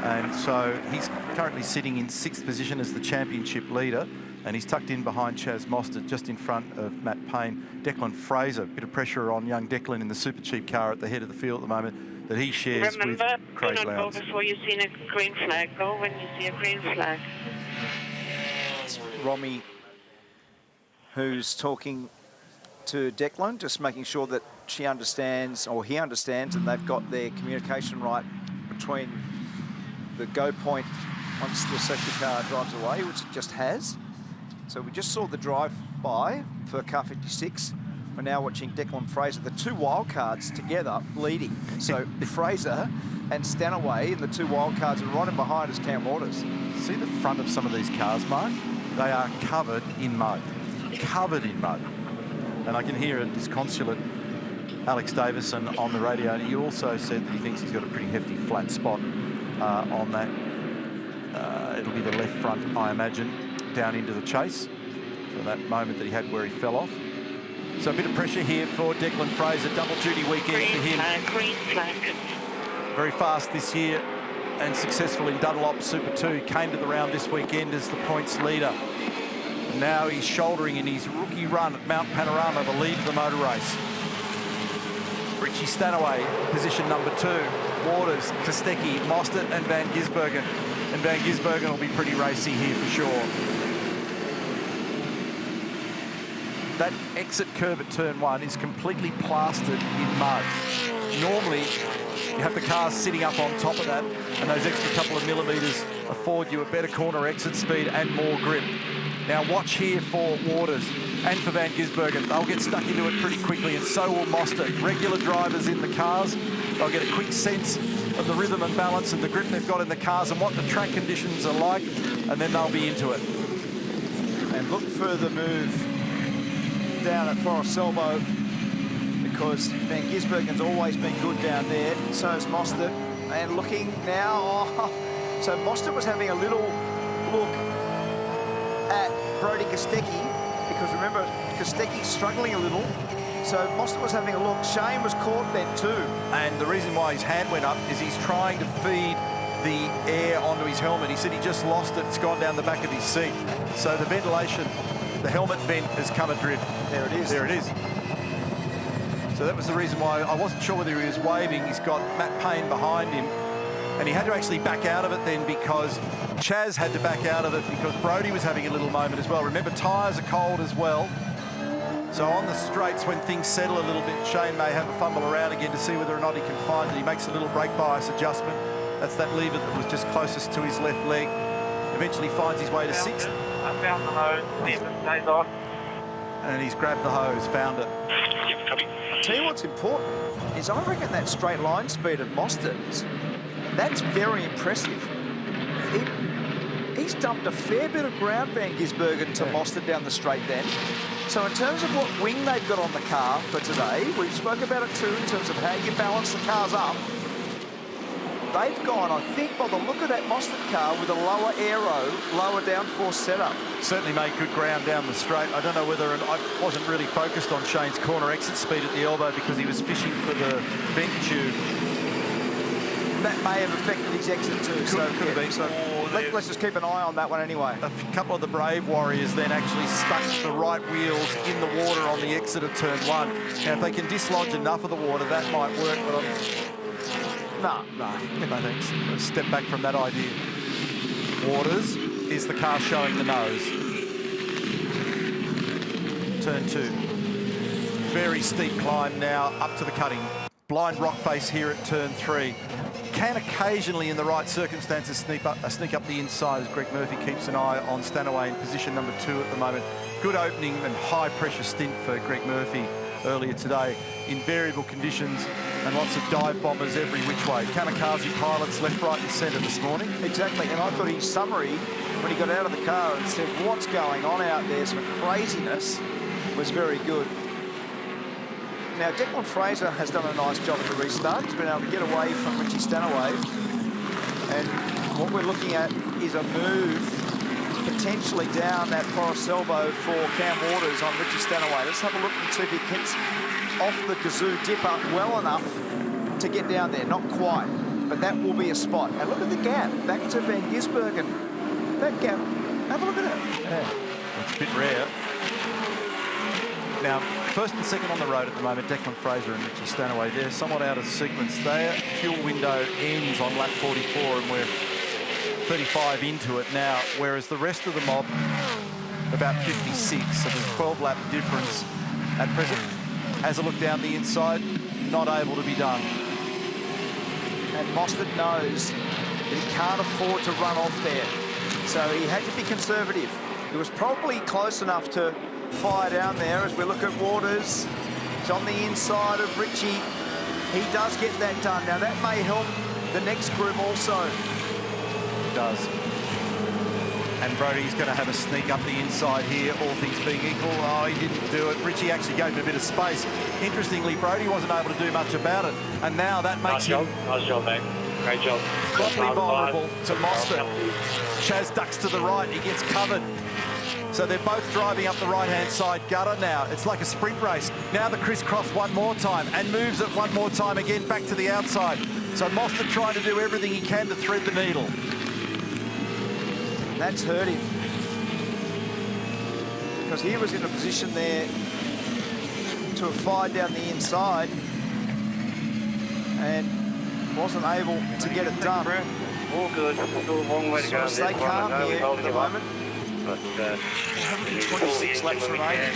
And so he's currently sitting in 6th position as the championship leader, and he's tucked in behind Chaz Mostert, just in front of Matt Payne. Declan Fraser, a bit of pressure on young Declan in the super cheap car at the head of the field at the moment that he shares with Craig do not go Lowndes. before you see a green flag. Go when you see a green flag. It's Romy who's talking to Declan, just making sure that she understands, or he understands, and they've got their communication right between the go point once the safety car drives away, which it just has. So we just saw the drive-by for car 56. We're now watching Declan Fraser, the 2 wildcards together leading. So Fraser and Stanaway in the 2 wildcards, and right in behind is Cam Waters. See the front of some of these cars, Mark? They are covered in mud. Covered in mud. And I can hear a disconsolate Alex Davison on the radio, and he also said that he thinks he's got a pretty hefty flat spot on that. It'll be the left front, I imagine, down into the chase for that moment that he had where he fell off. So a bit of pressure here for Declan Fraser, double duty weekend for him. Green flag. Very fast this year and successful in Dunlop Super 2. Came to the round this weekend as the points leader. And now he's shouldering in his rookie run at Mount Panorama to lead the motor race. Richie Stanaway, position number 2. Waters, Kostecki, Mostert and Van Gisbergen. and Van Gisbergen will be pretty racy here for sure. That exit curve at turn 1 is completely plastered in mud. Normally, you have the cars sitting up on top of that, and those extra couple of millimetres afford you a better corner exit speed and more grip. Now watch here for Waters and for Van Gisbergen. They'll get stuck into it pretty quickly, and so will Mostert. Regular drivers in the cars, they'll get a quick sense of the rhythm and balance and the grip they've got in the cars and what the track conditions are like, and then they'll be into it. And look for the move down at Forest Elbow, because Van Gisbergen's always been good down there, so is Mostert. And looking now, so Mostert was having a little look at Brody Kostecki, because remember, Kostecki's struggling a little, so Mostert was having a look. Shane was caught then too. And the reason why his hand went up is he's trying to feed the air onto his helmet. He said he just lost it, it's gone down the back of his seat. So the ventilation, the helmet vent has come adrift. There it is. There it is. So that was the reason why I wasn't sure whether he was waving. He's got Matt Payne behind him, and he had to actually back out of it then, because Chaz had to back out of it because Brody was having a little moment as well. Remember, tyres are cold as well. So on the straights, when things settle a little bit, Shane may have a fumble around again to see whether or not he can find it. He makes a little brake bias adjustment. That's that lever that was just closest to his left leg. Eventually finds his way to 6th. I found the hose, stays off. And he's grabbed the hose, found it. I'll tell you what's important is I reckon that straight line speed of Mostert's, that's very impressive. He's dumped a fair bit of ground, Van Gisbergen, to Mostert down the straight then. So in terms of what wing they've got on the car for today, we've spoke about it too in terms of how you balance the cars up. They've gone, I think, by the look of that Mostert car with a lower aero, lower downforce setup. Certainly made good ground down the straight. I don't know whether, and I wasn't really focused on Shane's corner exit speed at the elbow because he was fishing for the vent tube. That may have affected his exit too. Could have been. So let's just keep an eye on that one anyway. A couple of the Brave Warriors then actually stuck the right wheels in the water on the exit of turn 1. Now, if they can dislodge enough of the water, that might work, but no thanks. Let's step back from that idea. Waters is the car showing the nose. Turn 2. Very steep climb now up to the cutting. Blind rock face here at turn 3. Can occasionally, in the right circumstances, sneak up the inside as Greg Murphy keeps an eye on Stanaway in position number 2 at the moment. Good opening and high pressure stint for Greg Murphy earlier today in variable conditions and lots of dive bombers every which way. Kamikaze pilots left, right and centre this morning. Exactly, and I thought his summary when he got out of the car and said what's going on out there, some craziness, was very good. Now, Declan Fraser has done a nice job at the restart. He's been able to get away from Richie Stanaway. And what we're looking at is a move potentially down that Forest Elbow for Cam Waters on Richie Stanaway. Let's have a look and see if he gets off the Gazoo dipper well enough to get down there. Not quite, but that will be a spot. And look at the gap, back to Van Gisbergen. That gap, have a look at it. Yeah, it's a bit rare. Now, first and second on the road at the moment, Declan Fraser and Richie Stanaway. They're somewhat out of sequence. Their fuel window ends on lap 44 and we're 35 into it now, whereas the rest of the mob, about 56. So there's a 12-lap difference at present. Has a look down the inside, not able to be done. And Mostert knows that he can't afford to run off there. So he had to be conservative. He was probably close enough to fire down there as we look at Waters. He's on the inside of Richie. He does get that done. Now that may help the next group also. It does. And Brody's going to have a sneak up the inside here, all things being equal. Oh, he didn't do it. Richie actually gave him a bit of space. Interestingly, Brody wasn't able to do much about it. And now that makes him... Nice job, mate. Great job. Slightly vulnerable to Mostert. Chaz ducks to the right. He gets covered. So they're both driving up the right-hand side gutter now. It's like a sprint race. Now the crisscross one more time and moves it one more time again back to the outside. So Mostert trying to do everything he can to thread the needle. That's hurt him. Because he was in a position there to have fired down the inside and wasn't able to get it done. all good. Still a long way to go. Stay calm here at the moment. But 126 laps remaining.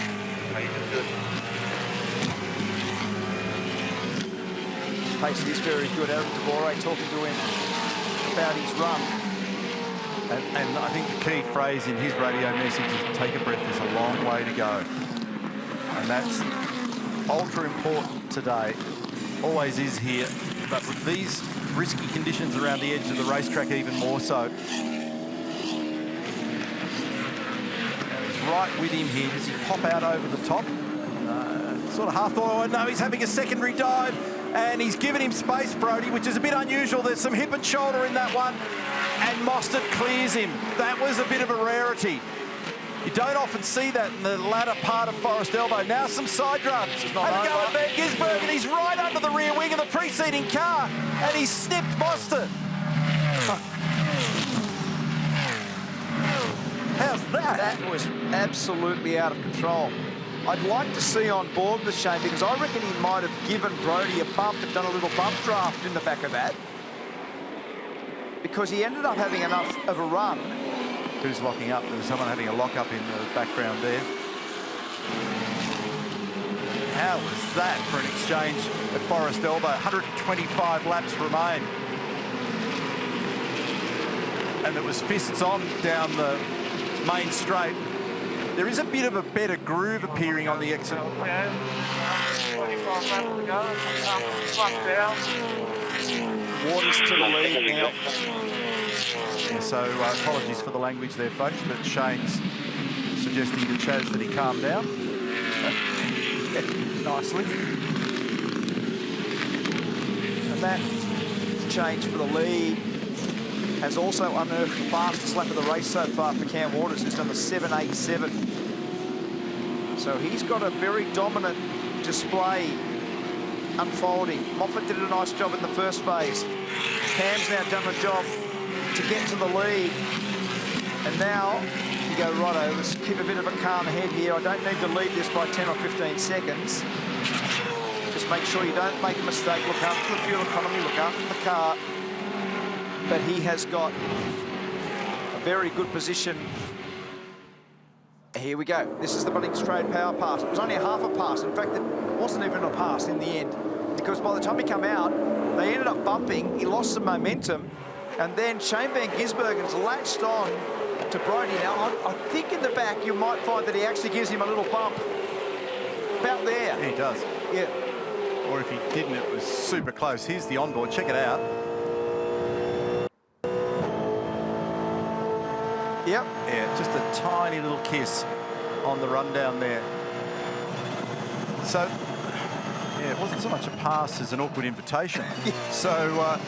Pace is very good. Aaron Devore talking to him about his run. And I think the key phrase in his radio message is take a breath, there's a long way to go. And that's ultra important today. Always is here. But with these risky conditions around the edge of the racetrack, even more so. And he's right with him here. Does he pop out over the top? Sort of half thought, oh no, he's having a secondary dive. And he's given him space, Brodie, which is a bit unusual. There's some hip and shoulder in that one. And Mostert clears him. That was a bit of a rarity. You don't often see that in the latter part of Forest Elbow. Now some side drafts. Have a go at Van Gisbergen. He's right under the rear wing of the preceding car. And he's snipped Mostert. How's that? That was absolutely out of control. I'd like to see on board the Shane, because I reckon he might have given Brodie a bump and done a little bump draft in the back of that, because he ended up having enough of a run. Who's locking up? There's someone having a lock-up in the background there. How was that for an exchange at Forest Elbow? 125 laps remain. And it was fists on down the main straight. There is a bit of a better groove appearing on the exit. 25 laps to go. Front down. Waters to the lead now. Yeah, so apologies for the language there, folks, but Shane's suggesting to Chaz that he calm down. Nicely. And that change for the lead has also unearthed the fastest lap of the race so far for Cam Waters, who's done the 7.87. So he's got a very dominant display unfolding. Moffat did a nice job in the first phase. Cam's now done the job to get to the lead. And now you go, righto, let's keep a bit of a calm head here. I don't need to lead this by 10 or 15 seconds. Just make sure you don't make a mistake. Look after the fuel economy, look after the car. But he has got a very good position. Here we go. This is the Bunnings Trade Power Pass. It was only a half a pass. In fact, it wasn't even a pass in the end, because by the time he came out, they ended up bumping. He lost some momentum. And then Shane Van Gisbergen's latched on to Brodie. Now, I think in the back, you might find that he actually gives him a little bump. About there. He does. Yeah. Or if he didn't, it was super close. Here's the onboard. Check it out. Yep. Yeah, just a tiny little kiss on the rundown there. So, yeah, it wasn't so much a pass as an awkward invitation. So,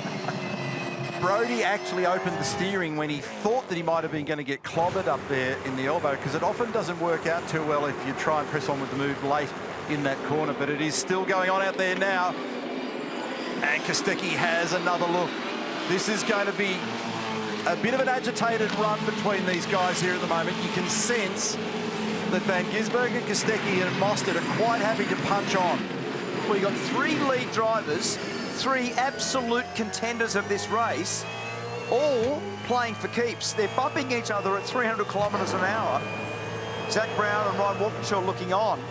Brodie actually opened the steering when he thought that he might have been going to get clobbered up there in the elbow, because it often doesn't work out too well if you try and press on with the move late in that corner, but it is still going on out there now. And Kostecki has another look. This is going to be a bit of an agitated run between these guys here at the moment. You can sense that Van Gisbergen, Kostecki and Mostert are quite happy to punch on. Well, you've got three lead drivers, three absolute contenders of this race, all playing for keeps. They're bumping each other at 300 kilometres an hour. Zach Brown and Ryan Walkinshaw looking on.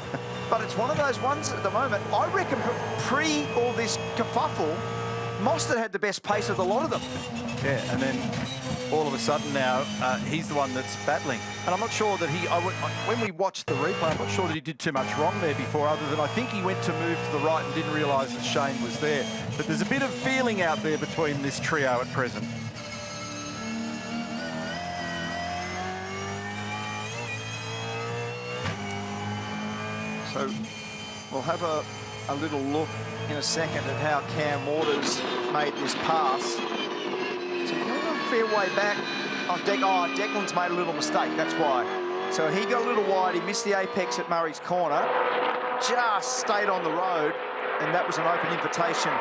But it's one of those ones at the moment, I reckon pre all this kerfuffle, Mostert had the best pace of the lot of them. Yeah, and then all of a sudden now, he's the one that's battling. And I'm not sure that when we watched the replay, I'm not sure that he did too much wrong there before, other than I think he went to move to the right and didn't realise that Shane was there. But there's a bit of feeling out there between this trio at present. So we'll have a little look in a second at how Cam Waters made this pass. So he got a fair way back. Declan's made a little mistake, that's why. So he got a little wide, he missed the apex at Murray's corner, just stayed on the road, and that was an open invitation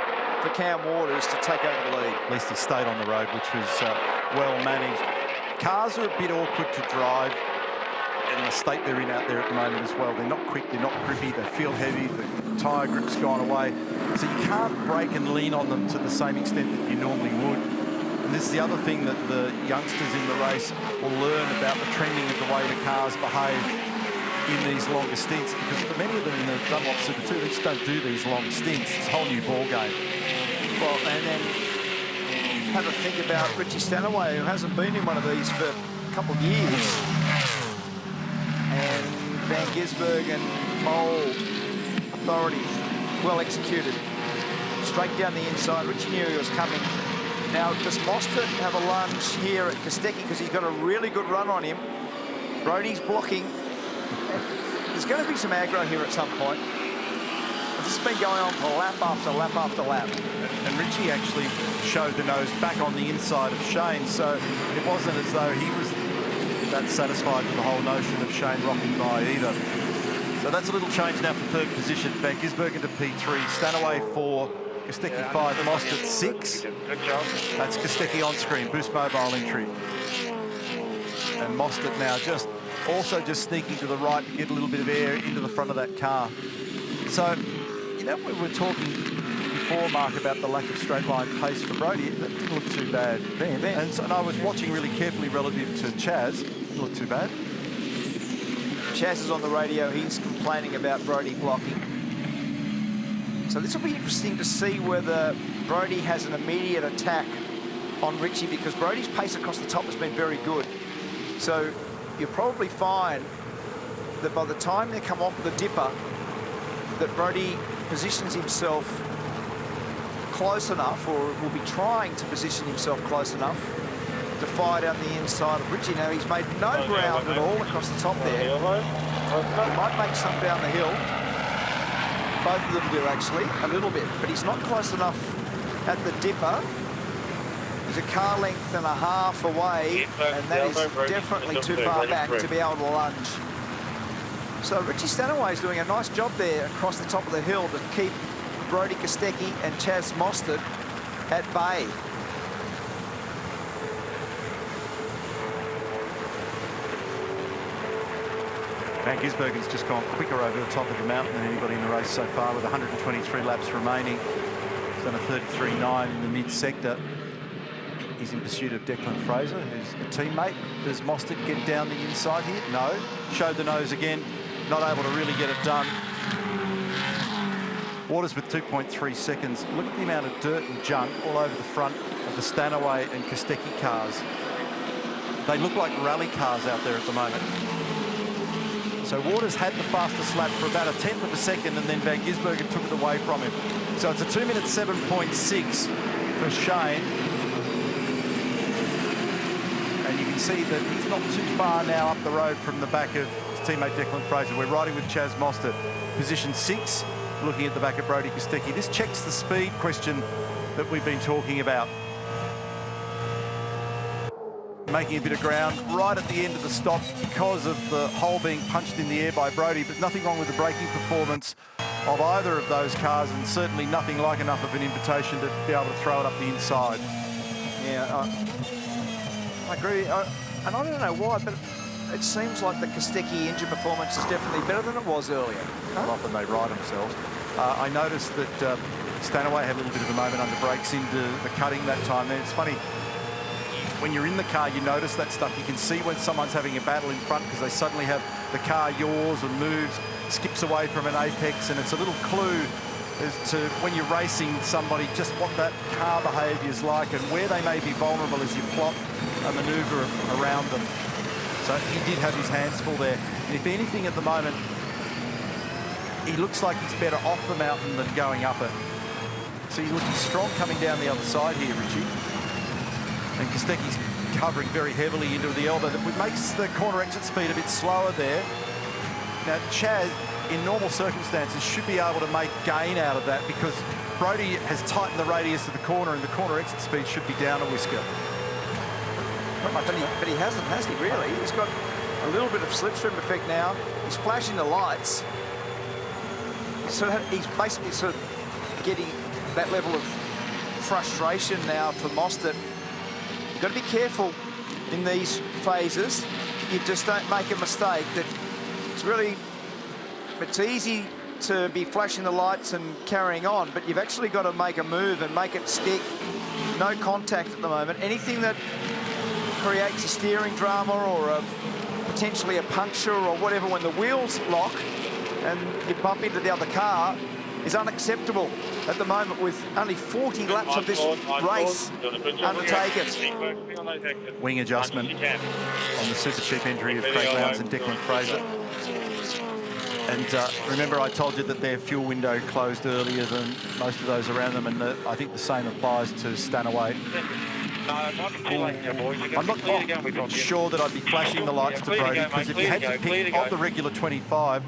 for Cam Waters to take over the lead. At least he stayed on the road, which was well managed. Cars are a bit awkward to drive in the state they're in out there at the moment as well. They're not quick, they're not grippy, they feel heavy, the tyre grip's gone away. So you can't brake and lean on them to the same extent that you normally would. And this is the other thing that the youngsters in the race will learn about the trending of the way the cars behave in these longer stints, because for many of them in the Dunlop Super 2, they just don't do these long stints. It's a whole new ball game. Well, and then have a think about Richie Stanaway, who hasn't been in one of these for a couple of years. And Van Gisbergen, Mould, authority, well executed. Straight down the inside. Richie knew he was coming. Now, does Mostert have a lunge here at Kostecki, because he's got a really good run on him? Brodie's blocking. There's going to be some aggro here at some point. This has been going on for lap after lap after lap. And Richie actually showed the nose back on the inside of Shane, so it wasn't as though he was that satisfied with the whole notion of Shane rocking by either. So that's a little change now for third position. Van Gisbergen to P3, Stanaway 4, Kostecki 5, Mostert 6. Good job. That's Kostecki on screen, boost mobile entry. And Mostert now also just sneaking to the right to get a little bit of air into the front of that car. So, you know, we were talking before, Mark, about the lack of straight line pace for Brodie. That didn't look too bad then. And I was watching really carefully relative to Chaz. Didn't look too bad. Chaz is on the radio. He's complaining about Brodie blocking. So this will be interesting to see whether Brodie has an immediate attack on Richie, because Brodie's pace across the top has been very good. So you'll probably find that by the time they come off the dipper, that Brodie positions himself close enough, or will be trying to position himself close enough to fire down the inside of Richie. Now, he's made no ground at all across the top there. He might make some down the hill. Both of them do, actually, a little bit. But he's not close enough at the dipper. He's a car length and a half away, and that is definitely too far back to be able to lunge. So Richie Stanaway is doing a nice job there across the top of the hill to keep Brodie Kostecki and Chaz Mostert at bay. Van Gisbergen's just gone quicker over the top of the mountain than anybody in the race so far, with 123 laps remaining. He's done a 33.9 in the mid-sector. He's in pursuit of Declan Fraser, who's a teammate. Does Mostert get down the inside here? No. Showed the nose again, not able to really get it done. Waters with 2.3 seconds. Look at the amount of dirt and junk all over the front of the Stanaway and Kostecki cars. They look like rally cars out there at the moment. So Waters had the fastest lap for about 1/10 of a second, and then Van Gisbergen took it away from him. So it's a 2-minute 7.6 for Shane. And you can see that he's not too far now up the road from the back of his teammate Declan Fraser. We're riding with Chaz Mostert, position 6, looking at the back of Brodie Kostecki. This checks the speed question that we've been talking about. Making a bit of ground right at the end of the stop because of the hole being punched in the air by Brodie, but nothing wrong with the braking performance of either of those cars, and certainly nothing like enough of an invitation to be able to throw it up the inside. Yeah, I agree. And I don't know why, but it seems like the Kostecki engine performance is definitely better than it was earlier. Huh? Often they ride themselves. I noticed that Stanaway had a little bit of a moment under brakes into the cutting that time there. It's funny, when you're in the car, you notice that stuff. You can see when someone's having a battle in front, because they suddenly have the car yaws and moves, skips away from an apex, and it's a little clue as to when you're racing somebody just what that car behaviour is like and where they may be vulnerable as you plot a manoeuvre around them. So he did have his hands full there. And if anything at the moment, he looks like he's better off the mountain than going up it. So he's looking strong coming down the other side here, Richie. And Kostecki's covering very heavily into the elbow. That makes the corner exit speed a bit slower there. Now, Chaz, in normal circumstances, should be able to make gain out of that, because Brodie has tightened the radius of the corner, and the corner exit speed should be down a whisker. Not much, but he hasn't, has he, really? He's got a little bit of slipstream effect now. He's flashing the lights. So he's basically sort of getting that level of frustration now for Mostert. You've got to be careful in these phases. You just don't make a mistake. That it's easy to be flashing the lights and carrying on, but you've actually got to make a move and make it stick. no contact at the moment. Anything that creates a steering drama or potentially a puncture or whatever when the wheels lock and you bump into the other car is unacceptable at the moment with only 40 laps of this race undertaken. Wing adjustment on the super cheap entry of Craig Lowndes and Declan Fraser. And remember, I told you that their fuel window closed earlier than most of those around them, and I think the same applies to Stanaway. I'm not sure that I'd be flashing the lights to Brodie, because if you had to pick of the regular 25,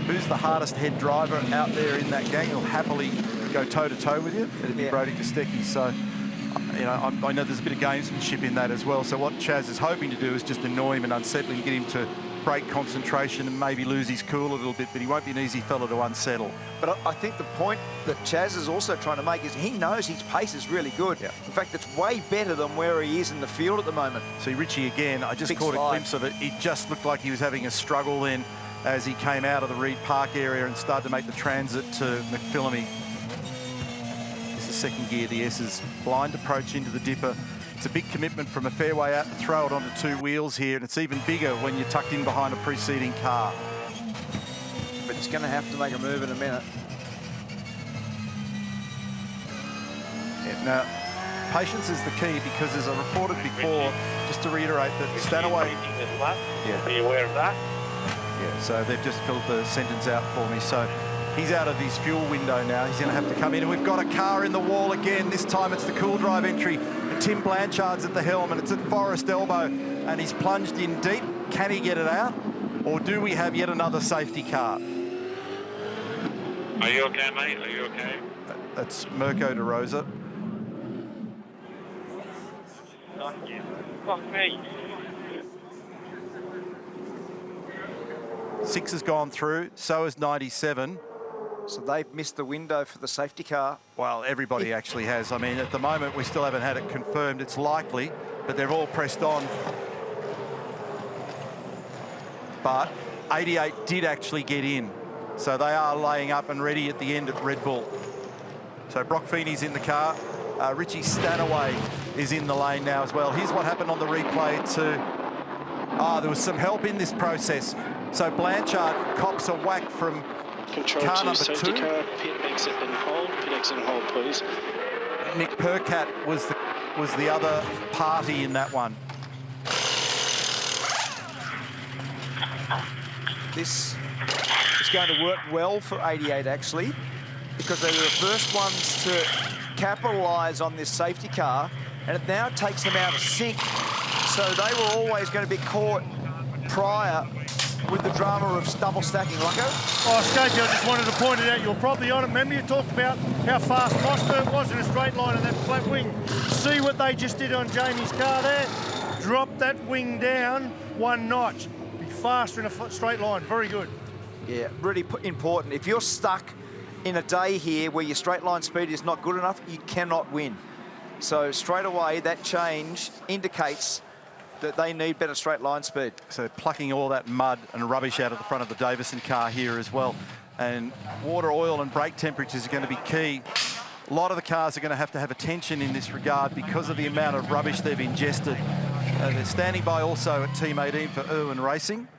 who's the hardest head driver out there in that gang who'll happily go toe-to-toe with you? It'd be Brodie Kostecki. So, you know, I know there's a bit of gamesmanship in that as well. So what Chaz is hoping to do is just annoy him and unsettle him, get him to break concentration and maybe lose his cool a little bit, but he won't be an easy fella to unsettle. But I think the point that Chaz is also trying to make is he knows his pace is really good. Yeah. In fact, it's way better than where he is in the field at the moment. See, Richie again, I just caught a glimpse of it. He just looked like he was having a struggle then as he came out of the Reed Park area and started to make the transit to McPhillamy. This is second gear, the S's blind approach into the dipper. It's a big commitment from a fairway out to throw it onto two wheels here, and it's even bigger when you're tucked in behind a preceding car. But he's going to have to make a move in a minute. Yeah, now, patience is the key, because as I reported before, just to reiterate that Stanaway... Yeah. Are you aware of that? Yeah, so they've just filled the sentence out for me. So he's out of his fuel window now. He's going to have to come in, and we've got a car in the wall again. This time it's the Cool Drive entry. Tim Blanchard's at the helm, and it's at Forest Elbow, and he's plunged in deep. Can he get it out, or do we have yet another safety car? Are you okay, mate? Are you okay? That's Mirko De Rosa. Fuck me. 6 has gone through, so has 97. So they've missed the window for the safety car. Well, everybody actually has. I mean, at the moment, we still haven't had it confirmed. It's likely, but they've all pressed on. But 88 did actually get in. So they are laying up and ready at the end at Red Bull. So Brock Feeney's in the car. Richie Stanaway is in the lane now as well. Here's what happened on the replay too. There was some help in this process. So Blanchard cops a whack from Control car to number safety 2. car, pit exit and hold. Pit exit and hold, please. Nick Percat was the other party in that one. This is going to work well for 88 actually, because they were the first ones to capitalise on this safety car, and it now takes them out of sync. So they were always going to be caught prior with the drama of double stacking. Rocco? Oh, Scapey, I just wanted to point it out. You were probably on it. Remember you talked about how fast Mossberg was in a straight line and that flat wing. See what they just did on Jamie's car there? Drop that wing down 1 notch. Be faster in a straight line. Very good. Yeah, really important. If you're stuck in a day here where your straight line speed is not good enough, you cannot win. So straight away, that change indicates that they need better straight line speed. So plucking all that mud and rubbish out of the front of the Davison car here as well. And water, oil and brake temperatures are going to be key. A lot of the cars are going to have attention in this regard because of the amount of rubbish they've ingested. They're standing by also at Team 18 for Irwin Racing.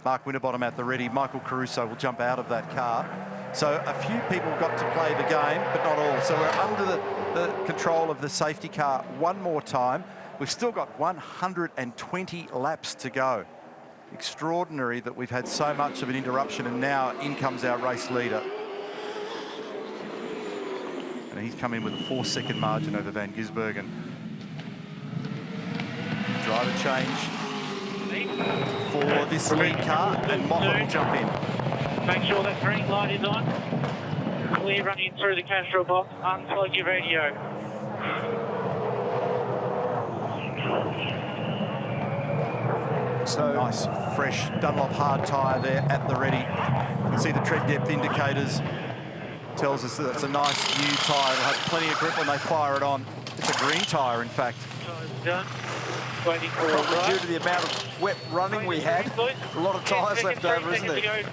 Mark Winterbottom at the ready. Michael Caruso will jump out of that car. So a few people got to play the game, but not all. So we're under the control of the safety car one more time. We've still got 120 laps to go. Extraordinary that we've had so much of an interruption, and now in comes our race leader. And he's come in with a 4-second margin over Van Gisbergen. Driver change for this lead car, and Moffat will jump in. Make sure that green light is on. Clear running through the Castro box. Unplug your radio. So nice, fresh Dunlop hard tyre there at the ready. You can see the tread depth indicators. Tells us that it's a nice new tyre. It'll have plenty of grip when they fire it on. It's a green tyre, in fact. Done. Waiting for Probably due to the amount of wet running we had. A lot of tyres left over, isn't there?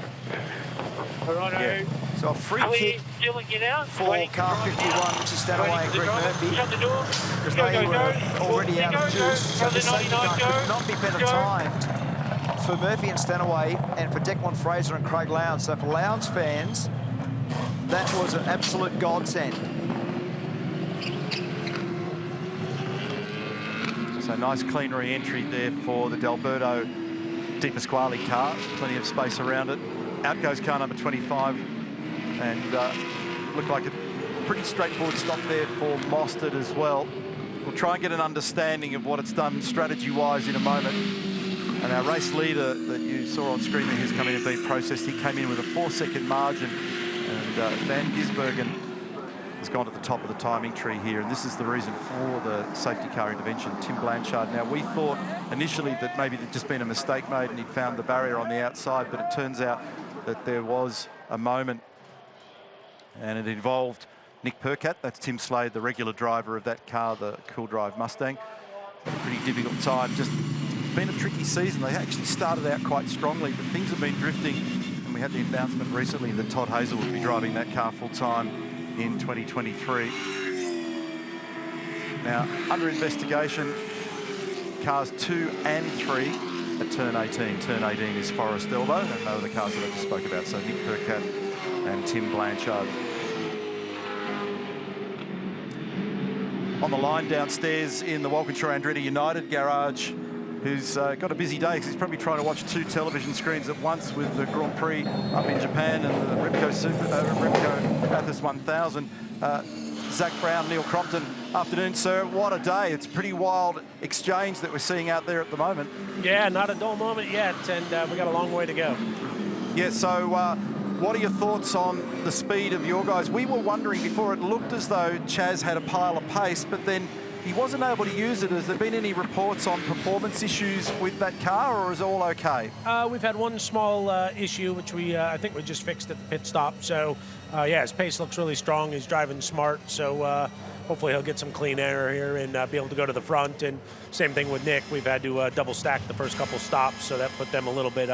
Righto. Yeah. So a free Are we kick stealing it out? for car 51, which is Stanaway and Greg Murphy. Shut the door. Because Go, they go, were go. already out of juice. So Go, the safety 99, car go. could not be better Go. timed for Murphy and Stanaway and for Declan Fraser and Craig Lowndes. So for Lowndes fans, that was an absolute godsend. So nice clean re-entry there for the D'Alberto Di Pasquale car. Plenty of space around it. Out goes car number 25, and looked like a pretty straightforward stop there for Mostert as well. We'll try and get an understanding of what it's done strategy-wise in a moment. And our race leader that you saw on screen there, who's come in and been processed, he came in with a 4-second margin, and Van Gisbergen has gone to the top of the timing tree here, and this is the reason for the safety car intervention. Tim Blanchard. Now, we thought initially that maybe there'd just been a mistake made and he'd found the barrier on the outside, but it turns out that there was a moment, and it involved Nick Percat. That's Tim Slade, the regular driver of that car, the Cool Drive Mustang. Had a pretty difficult time. Just been a tricky season. They actually started out quite strongly, but things have been drifting, and we had the announcement recently that Todd Hazel would be driving that car full-time in 2023. Now, under investigation, cars 2 and 3 at turn 18. Turn 18 is Forest Elbow, and those are the cars that I just spoke about, so Nick Percat and Tim Blanchard. On the line downstairs in the Walkinshaw Andretti United garage, who's got a busy day because he's probably trying to watch 2 television screens at once with the Grand Prix up in Japan and the Repco Bathurst 1000. Zach Brown, Neil Crompton. Afternoon, sir. What a day. It's a pretty wild exchange that we're seeing out there at the moment. Yeah, not a dull moment yet, and we got a long way to go. Yeah, so what are your thoughts on the speed of your guys? We were wondering before, it looked as though Chaz had a pile of pace, but then he wasn't able to use it. Has there been any reports on performance issues with that car, or is it all okay? We've had one small issue, which I think we just fixed at the pit stop. So, yeah, his pace looks really strong. He's driving smart. So hopefully he'll get some clean air here and be able to go to the front. And same thing with Nick. We've had to double stack the first couple stops, so that put them a little bit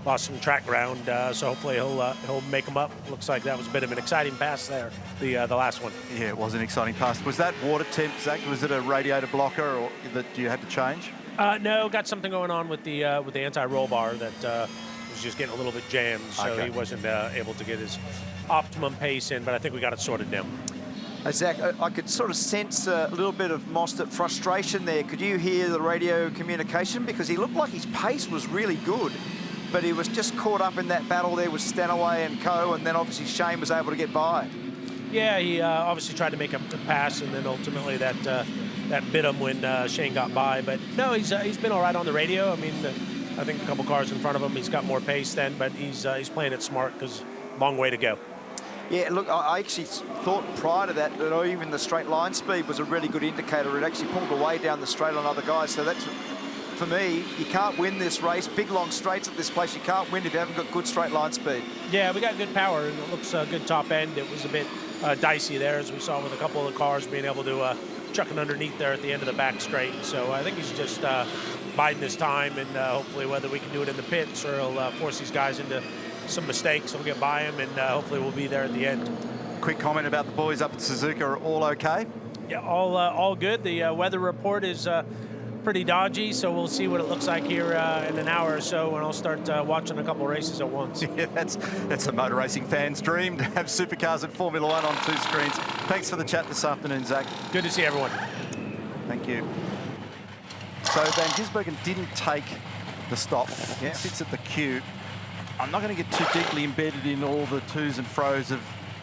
lost some track ground. So hopefully he'll make them up. Looks like that was a bit of an exciting pass there, the last one. Yeah, it was an exciting pass. Was that water temp, Zach? Was it a radiator blocker or that you had to change? No, got something going on with the anti-roll bar that was just getting a little bit jammed, so Okay. he wasn't able to get his optimum pace in, but I think we got it sorted now. Zach, I could sort of sense a little bit of Mostert frustration there. Could you hear the radio communication? Because he looked like his pace was really good, but he was just caught up in that battle there with Stanaway and co, and then obviously Shane was able to get by. Yeah, he obviously tried to make a pass, and then ultimately that bit him when Shane got by. But no, he's been all right on the radio. I mean, I think a couple cars in front of him, he's got more pace then, but he's playing it smart because long way to go. Yeah, look, I actually thought prior to that even the straight line speed was a really good indicator. It actually pulled away down the straight on other guys. So that's, for me, you can't win this race. Big, long straights at this place, you can't win if you haven't got good straight line speed. Yeah, we got good power, and it looks good top end. It was a bit dicey there, as we saw with a couple of the cars being able to chuck it underneath there at the end of the back straight. So I think he's just biding his time, and hopefully whether we can do it in the pits or he'll force these guys into some mistakes, we'll get by him, and hopefully we'll be there at the end. Quick comment about the boys up at Suzuka. Are all okay? Yeah, all good. The weather report is pretty dodgy, so we'll see what it looks like here in an hour or so, and I'll start watching a couple races at once. Yeah, that's a motor racing fan's dream, to have supercars at Formula One on 2 screens. Thanks for the chat this afternoon, Zach. Good to see everyone. Thank you. So Van Gisbergen didn't take the stop. Yeah. Sits at the queue. I'm not going to get too deeply embedded in all the to's and fro's of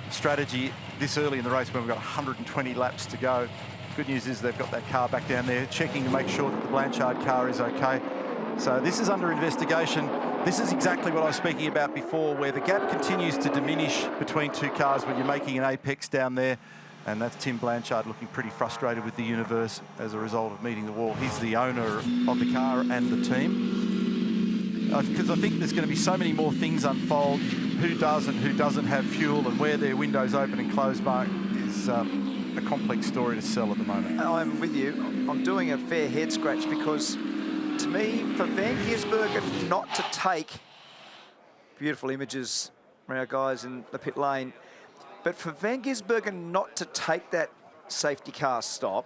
strategy this early in the race when we've got 120 laps to go. Good news is they've got that car back down there, checking to make sure that the Blanchard car is okay. So this is under investigation. This is exactly what I was speaking about before, where the gap continues to diminish between 2 cars when you're making an apex down there. And that's Tim Blanchard looking pretty frustrated with the universe as a result of meeting the wall. He's the owner of the car and the team. Because I think there's going to be so many more things unfold. Who does and who doesn't have fuel, and where their windows open and close, Mark, is a complex story to sell at the moment. I'm with you. I'm doing a fair head scratch because, to me, for Van Gisbergen not to take beautiful images from our guys in the pit lane. But for Van Gisbergen not to take that safety car stop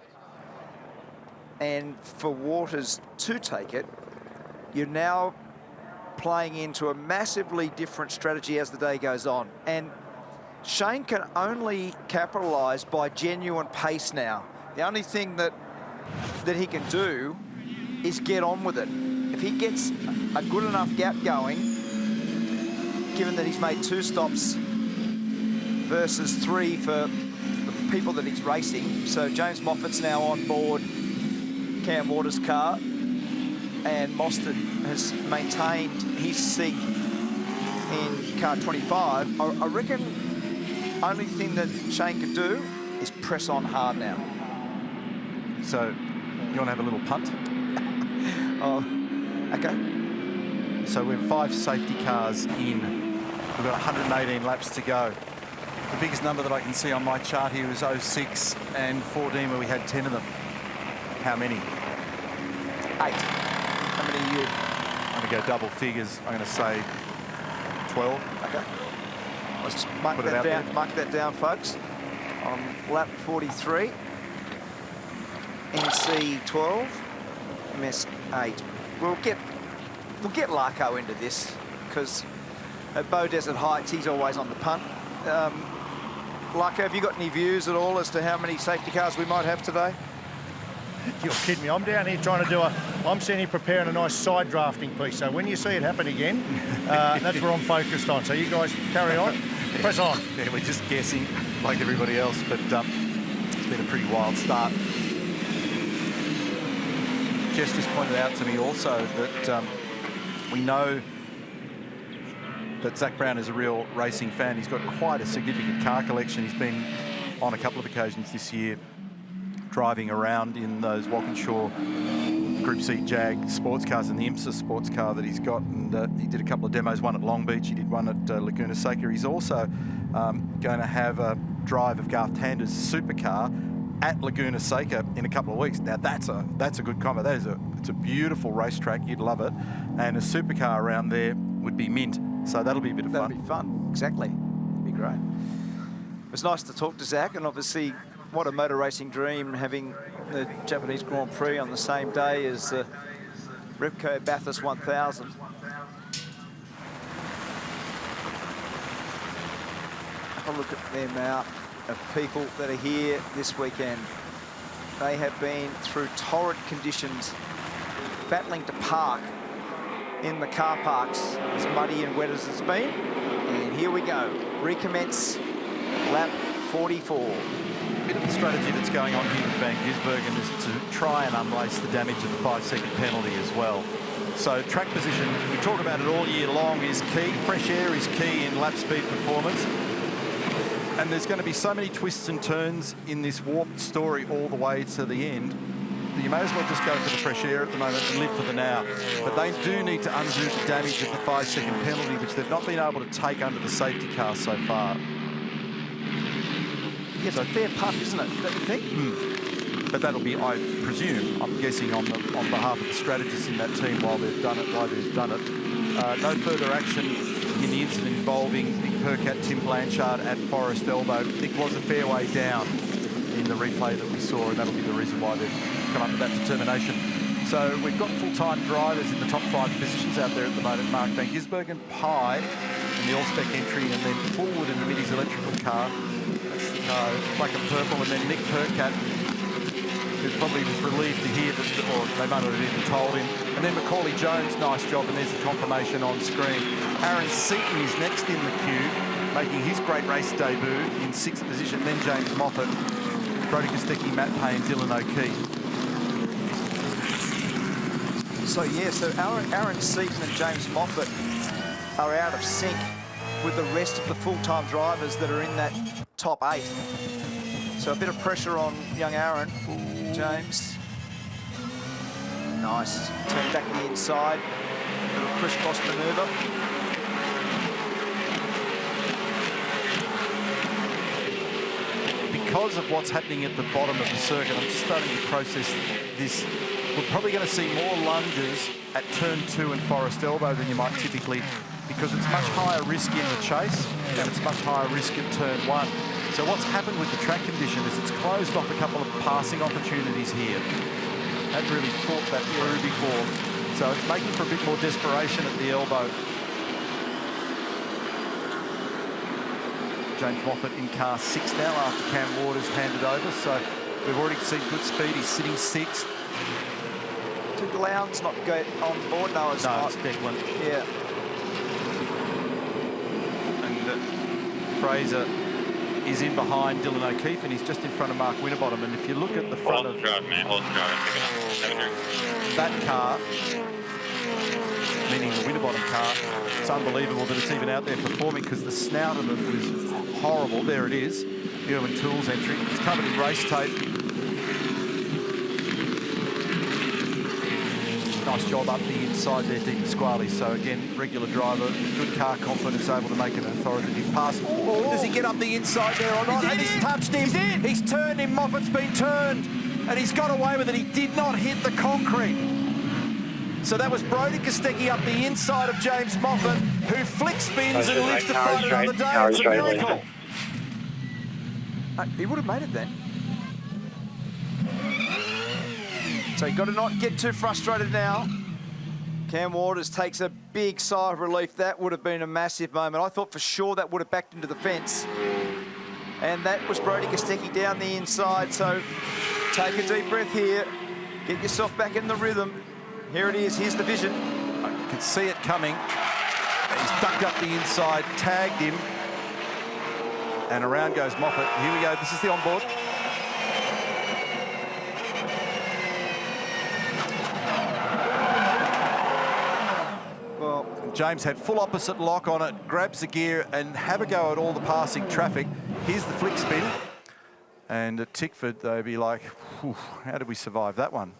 and for Waters to take it, you're now playing into a massively different strategy as the day goes on. And Shane can only capitalise by genuine pace now. The only thing that he can do is get on with it. If he gets a good enough gap going, given that he's made 2 stops versus 3 for the people that he's racing. So James Moffat's now on board Cam Waters' car, and Mostert has maintained his seat in car 25. I reckon only thing that Shane can do is press on hard now. So, you want to have a little punt? Oh, okay. So we're 5 safety cars in. We've got 118 laps to go. The biggest number that I can see on my chart here is 06 and 14, where we had 10 of them. How many? 8. How many are you? I'm going to go double figures. I'm going to say 12. Okay. Let's just mark that down. Mark that down, folks. On lap 43, NC 12, MS 8. We'll get Larko into this because at Bow Desert Heights he's always on the punt. Larko, have you got any views at all as to how many safety cars we might have today? You're kidding me. I'm down here trying to do I'm sitting here preparing a nice side drafting piece. So when you see it happen again, that's where I'm focused on. So you guys carry on. Press on. Yeah, we're just guessing like everybody else, but it's been a pretty wild start. Jess just pointed out to me also that we know that Zach Brown is a real racing fan. He's got quite a significant car collection. He's been on a couple of occasions this year driving around in those Walkinshaw Group C Jag sports cars and the IMSA sports car that he's got, and he did a couple of demos, one at Long Beach, he did one at Laguna Seca. He's also going to have a drive of Garth Tander's supercar at Laguna Seca in a couple of weeks. Now that's a good combo. It's a beautiful racetrack. You'd love it, and a supercar around there would be mint. So that'll be a bit of fun. That'll be fun. Exactly. It'd be great. It was nice to talk to Zach, and obviously what a motor racing dream having the Japanese Grand Prix on the same day as the Repco Bathurst 1000. Have a look at the amount of people that are here this weekend. They have been through torrid conditions, battling to park in the car parks as muddy and wet as it's been. And here we go. Recommence lap 44. A bit of the strategy that's going on here with Van Gisbergen is to try and unlace the damage of the 5-second penalty as well. So track position, we talk about it all year long, is key. Fresh air is key in lap speed performance. And there's going to be so many twists and turns in this warped story all the way to the end that you may as well just go for the fresh air at the moment and live for the now. But they do need to undo the damage of the 5-second penalty, which they've not been able to take under the safety car so far. Yeah, it's a fair punt, isn't it? Don't you think? But that'll be, I presume, I'm guessing on behalf of the strategists in that team while they've done it. No further action in the incident involving Nick Percat, Tim Blanchard at Forest Elbow. Nick was a fair way down in the replay that we saw, and that'll be the reason why they've come up with that determination. So we've got full-time drivers in the top 5 positions out there at the moment. Mark Van Gisbergen, Pye in the all-spec entry, and then forward in the Middy's electrical car. That's the car, black and purple, and then Nick Percat, who probably was relieved to hear that, or they might not have even told him. And then Macaulay Jones, nice job, and there's the confirmation on screen. Aaron Seaton is next in the queue, making his great race debut in 6th position. Then James Moffat, Brodie Kostecki, Matt Payne, Dylan O'Keefe. So yeah, so Aaron Seaton and James Moffat are out of sync with the rest of the full-time drivers that are in that top 8. So a bit of pressure on young Aaron. James. Nice. Turn back the inside. Little crisscross manoeuvre. Because of what's happening at the bottom of the circuit, I'm just starting to process this. We're probably going to see more lunges at turn 2 and Forest Elbow than you might typically because it's much higher risk in the chase and it's much higher risk in turn 1. So what's happened with the track condition is it's closed off a couple of passing opportunities here. Hadn't really thought that through before. So it's making for a bit more desperation at the elbow. James Moffat in car 6 now after Cam Waters handed over. So we've already seen good speed. He's sitting 6th. Did Lowndes not go on board? No, it's not. It's Declan. Yeah. And Fraser is in behind Dylan O'Keefe, and he's just in front of Mark Winterbottom. And if you look at the front of that car, meaning the Winterbottom car, it's unbelievable that it's even out there performing, because the snout of it was horrible. There it is, Irwin Tools entry. It's covered in race tape. Nice job up the inside there, Deep Pasquale. So again, regular driver, good car confidence, able to make an authoritative pass. Oh, does he get up the inside there or not? And he's touched him. He's turned him. Moffat's been turned, and he's got away with it. He did not hit the concrete. So that was Brodie Kostecki up the inside of James Moffat, who flick spins and lives to fight another day. It's a miracle. He would have made it then. So you've got to not get too frustrated now. Cam Waters takes a big sigh of relief. That would have been a massive moment. I thought for sure that would have backed into the fence. And that was Brodie Kostecki down the inside. So take a deep breath here. Get yourself back in the rhythm. Here it is. Here's the vision. You can see it coming. He's ducked up the inside, tagged him. And around goes Moffat. Here we go. This is the onboard. James had full opposite lock on it, grabs the gear and have a go at all the passing traffic. Here's the flick spin. And at Tickford, they'd be like, how did we survive that one?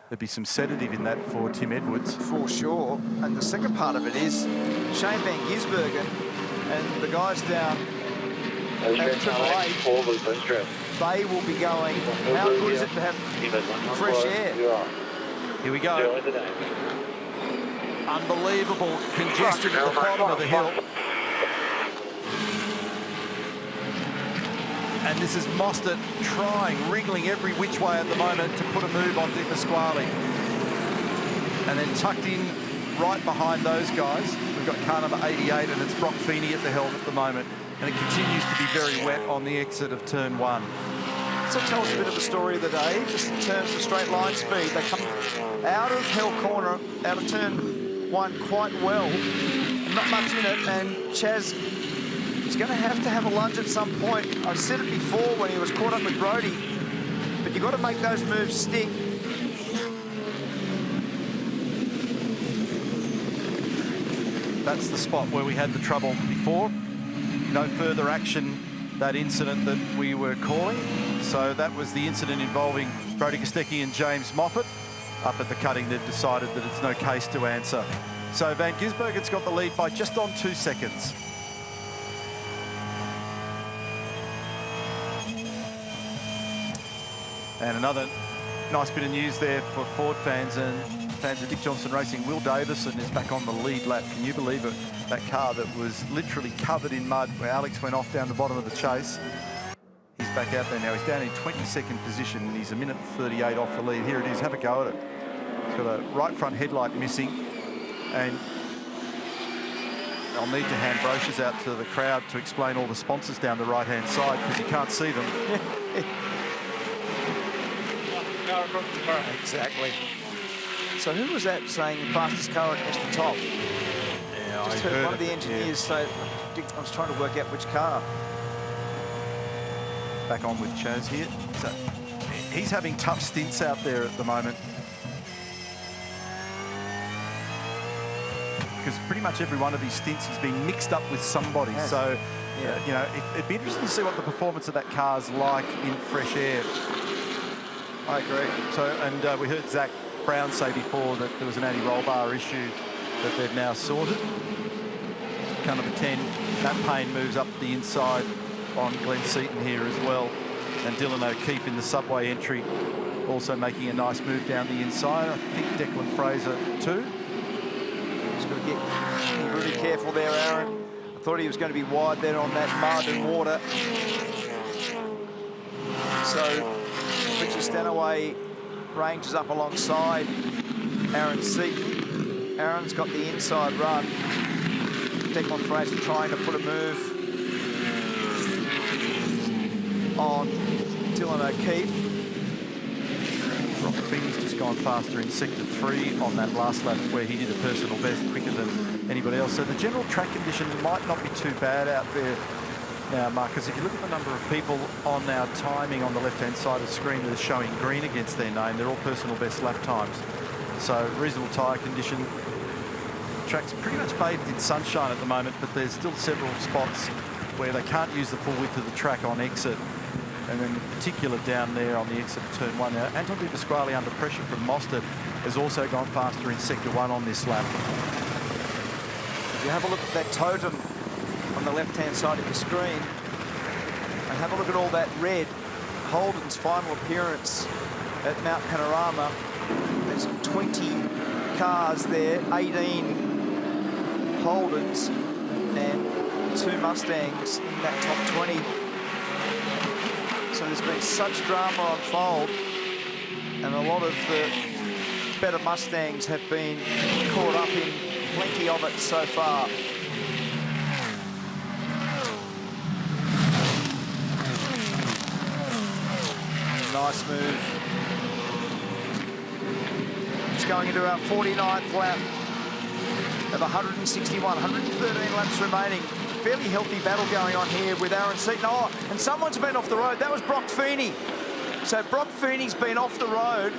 There'd be some sedative in that for Tim Edwards. For sure. And the second part of it is Shane Van Gisbergen and the guys down at Triple Eight, they will be going, how good is it to have fresh air? Here we go. Unbelievable congestion at the bottom of the hill. And this is Mostert trying, wriggling every which way at the moment to put a move on Di Pasquale. And then tucked in right behind those guys, we've got car number 88, and it's Brock Feeney at the helm at the moment. And it continues to be very wet on the exit of turn 1. So tell us a bit of the story of the day, just in terms of straight line speed. They come out of Hell Corner, out of turn 1 quite well, and not much in it, and Chaz is going to have a lunge at some point. I said it before when he was caught up with Brodie, but you've got to make those moves stick. That's the spot where we had the trouble before. No further action, that incident that we were calling. So that was the incident involving Brodie Kostecki and James Moffat. Up at the cutting, they've decided that it's no case to answer. So Van Gisbergen's got the lead by just on 2 seconds. And another nice bit of news there for Ford fans and fans of Dick Johnson Racing. Will Davison is back on the lead lap. Can you believe it? That car that was literally covered in mud where Alex went off down the bottom of the chase. He's back out there now. He's down in 22nd position and he's a minute 38 off the lead. Here it is. Have a go at it. He's got a right front headlight missing, and I'll need to hand brochures out to the crowd to explain all the sponsors down the right-hand side because you can't see them. Exactly. So who was that saying fastest car across the top? Yeah, Just heard one of the engineers say, I was trying to work out which car. Back on with Chaz here. So he's having tough stints out there at the moment. Because pretty much every one of his stints he's been mixed up with somebody. Yes. So, you know, it'd be interesting to see what the performance of that car's like in fresh air. I agree. So, and we heard Zach Brown say before that there was an anti-roll bar issue that they've now sorted. Car number 10, Matt Payne moves up the inside on Glenn Seaton here as well. And Dylan O'Keefe in the subway entry also making a nice move down the inside. I think Declan Fraser too. He's got to get really careful there, Aaron. I thought he was going to be wide there on that mud and water. So Richie Stanaway ranges up alongside Aaron Seaton. Aaron's got the inside run. Declan Fraser trying to put a move on Dylan O'Keefe. Brock Feeney's just gone faster in sector 3 on that last lap where he did a personal best quicker than anybody else. So the general track condition might not be too bad out there now, Mark, because if you look at the number of people on our timing on the left-hand side of the screen that are showing green against their name, they're all personal best lap times. So reasonable tyre condition. The track's pretty much bathed in sunshine at the moment, but there's still several spots where they can't use the full width of the track on exit. And then in particular down there on the exit of turn 1. Now, Anton Di Pasquale under pressure from Mostert has also gone faster in sector 1 on this lap. If you have a look at that totem on the left-hand side of your screen and have a look at all that red, Holden's final appearance at Mount Panorama, there's 20 cars there, 18 Holdens and 2 Mustangs in that top 20. So there's been such drama unfold, and a lot of the better Mustangs have been caught up in plenty of it so far. Nice move. Just going into our 49th lap of 161, 113 laps remaining. Fairly healthy battle going on here with Aaron Seaton. Oh, and someone's been off the road. That was Brock Feeney. So Brock Feeney's been off the road.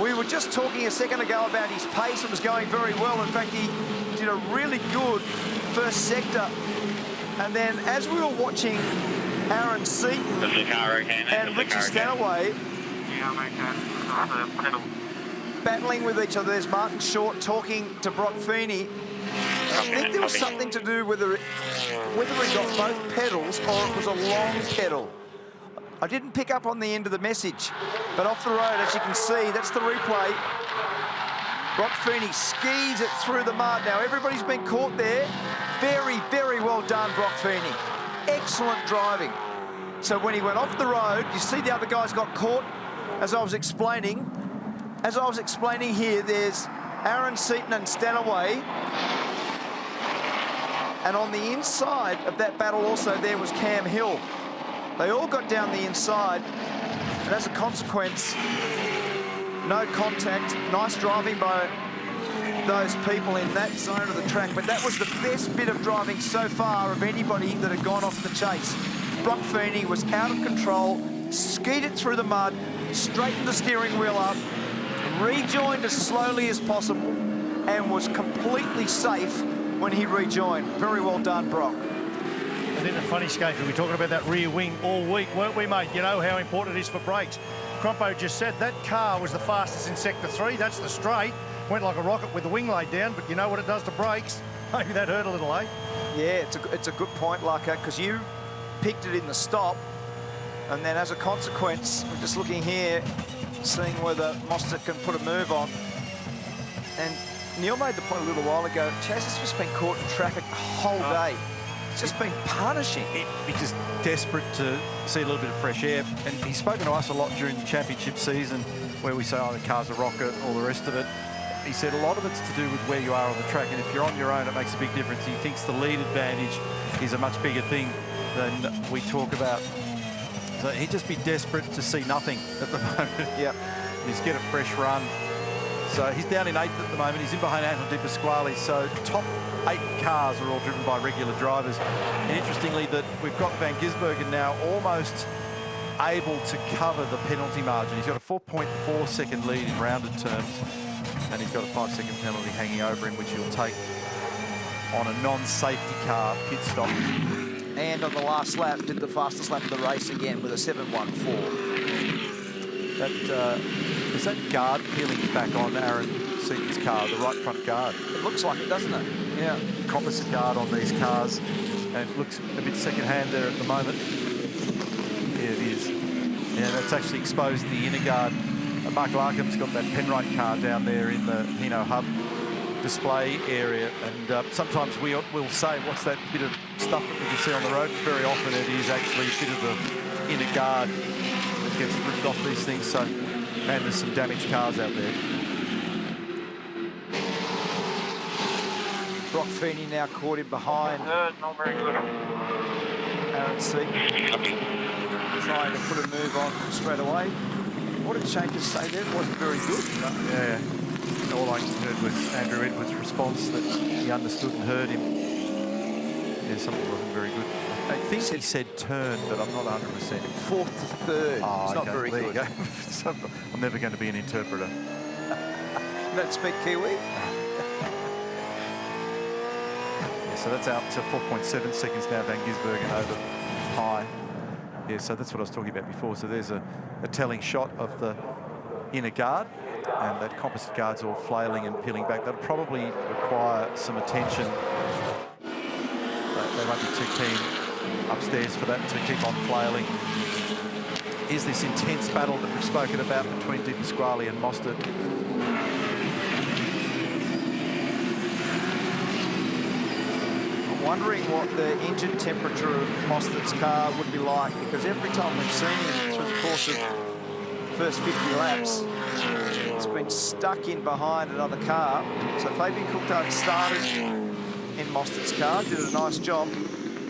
We were just talking a second ago about his pace. It was going very well. In fact, he did a really good first sector. And then as we were watching Aaron Seaton and Richie Stanaway battling with each other, there's Martin Short talking to Brock Feeney. I think there was something to do with whether he got both pedals or it was a long pedal. I didn't pick up on the end of the message, but off the road, as you can see, that's the replay. Brock Feeney skis it through the mud. Now, everybody's been caught there. Very, very well done, Brock Feeney. Excellent driving. So when he went off the road, you see the other guys got caught, as I was explaining. As I was explaining here, there's Aaron Seaton and Stanaway. And on the inside of that battle also there was Cam Hill. They all got down the inside, and as a consequence, no contact. Nice driving by those people in that zone of the track, but that was the best bit of driving so far of anybody that had gone off the chase. Brock Feeney was out of control, skied it through the mud, straightened the steering wheel up, rejoined as slowly as possible, and was completely safe when he rejoined. Very well done, Brock. And then the funny, Scafey, we were talking about that rear wing all week, weren't we, mate? You know how important it is for brakes. Crompo just said that car was the fastest in sector 3. That's the straight. Went like a rocket with the wing laid down, but you know what it does to brakes? Maybe that hurt a little, eh? Yeah, it's a good point, Lucca, because you picked it in the stop, and then as a consequence, we're just looking here, seeing whether Mostert can put a move on. And Neil made the point a little while ago, Chaz has just been caught in traffic the whole day. It's just been punishing. He's just desperate to see a little bit of fresh air. And he's spoken to us a lot during the championship season where we say, oh, the car's a rocket, all the rest of it. He said a lot of it's to do with where you are on the track. And if you're on your own, it makes a big difference. He thinks the lead advantage is a much bigger thing than we talk about. So he'd just be desperate to see nothing at the moment. Yep. He's get a fresh run. So he's down in 8th at the moment. He's in behind Anton Di Pasquale. So top 8 cars are all driven by regular drivers. And interestingly, that we've got Van Gisbergen now almost able to cover the penalty margin. He's got a 4.4 second lead in rounded terms. And he's got a 5-second penalty hanging over him, which he'll take on a non-safety car pit stop. And on the last lap, did the fastest lap of the race again with a 7.14. That is that guard peeling back on Aaron Seaton's car, the right front guard? It looks like it, doesn't it? Yeah. Composite guard on these cars, and it looks a bit second-hand there at the moment. Yeah, it is. Yeah, that's actually exposed the inner guard. Mark Larkham's got that Penrite car down there in the Hino hub. display area, and sometimes we'll say, what's that bit of stuff that we can see on the road? Very often it is actually a bit of the inner guard that gets ripped off these things. So, man, there's some damaged cars out there. Brock Feeney now caught in behind. Not very good. Aaron Seaton trying to put a move on straight away. What did Shane just say there? It wasn't very good. Yeah. All I heard was Andrew Edwards' response that he understood and heard him. Yeah, something wasn't very good. I think he said turn, but I'm not 100%. Fourth to third. Oh, it's not very there good. You go. So I'm never going to be an interpreter. You don't speak Kiwi? Yeah, so that's out to 4.7 seconds now, Van Gisbergen over high. Yeah, so that's what I was talking about before. So there's a telling shot of the inner guard, and that composite guard's all flailing and peeling back. That'll probably require some attention. They won't be too keen upstairs for that to keep on flailing. Is this intense battle that we've spoken about between Di Pasquale and Mostert? Wondering what the engine temperature of Mostert's car would be like, because every time we've seen him through the course of the first 50 laps, it's been stuck in behind another car. So Fabian Coulthard started in Mostert's car, did a nice job.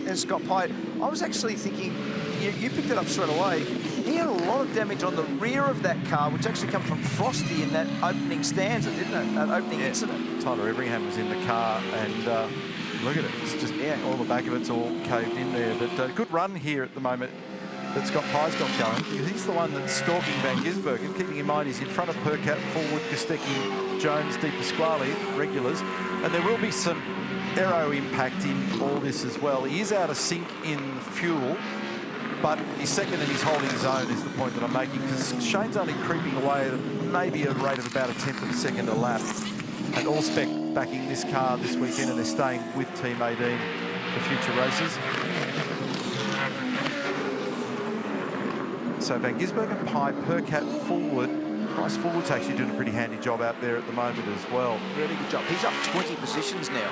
And Scott Pye, I was actually thinking, you picked it up straight away. He had a lot of damage on the rear of that car, which actually come from Frosty in that opening stanza, didn't it? That opening incident. Tyler Everingham was in the car, and look at it. It's just all the back of it's all caved in there. But good run here at the moment that Scott Pye's got going, because he's the one that's stalking Van Gisbergen. Keeping in mind he's in front of Percat, Forward, Kostecki, Jones, Di Pasquale, regulars, and there will be some aero impact in all this as well. He is out of sync in fuel, but he's second and he's holding his own is the point that I'm making, because Shane's only creeping away at maybe a rate of about a tenth of a second a lap. And Allspec backing this car this weekend, and they're staying with Team 18 for future races. So Van Gisbergen, Pye, Percat, Forward. Bryce Forward's actually doing a pretty handy job out there at the moment as well. Really good job. He's up 20 positions now.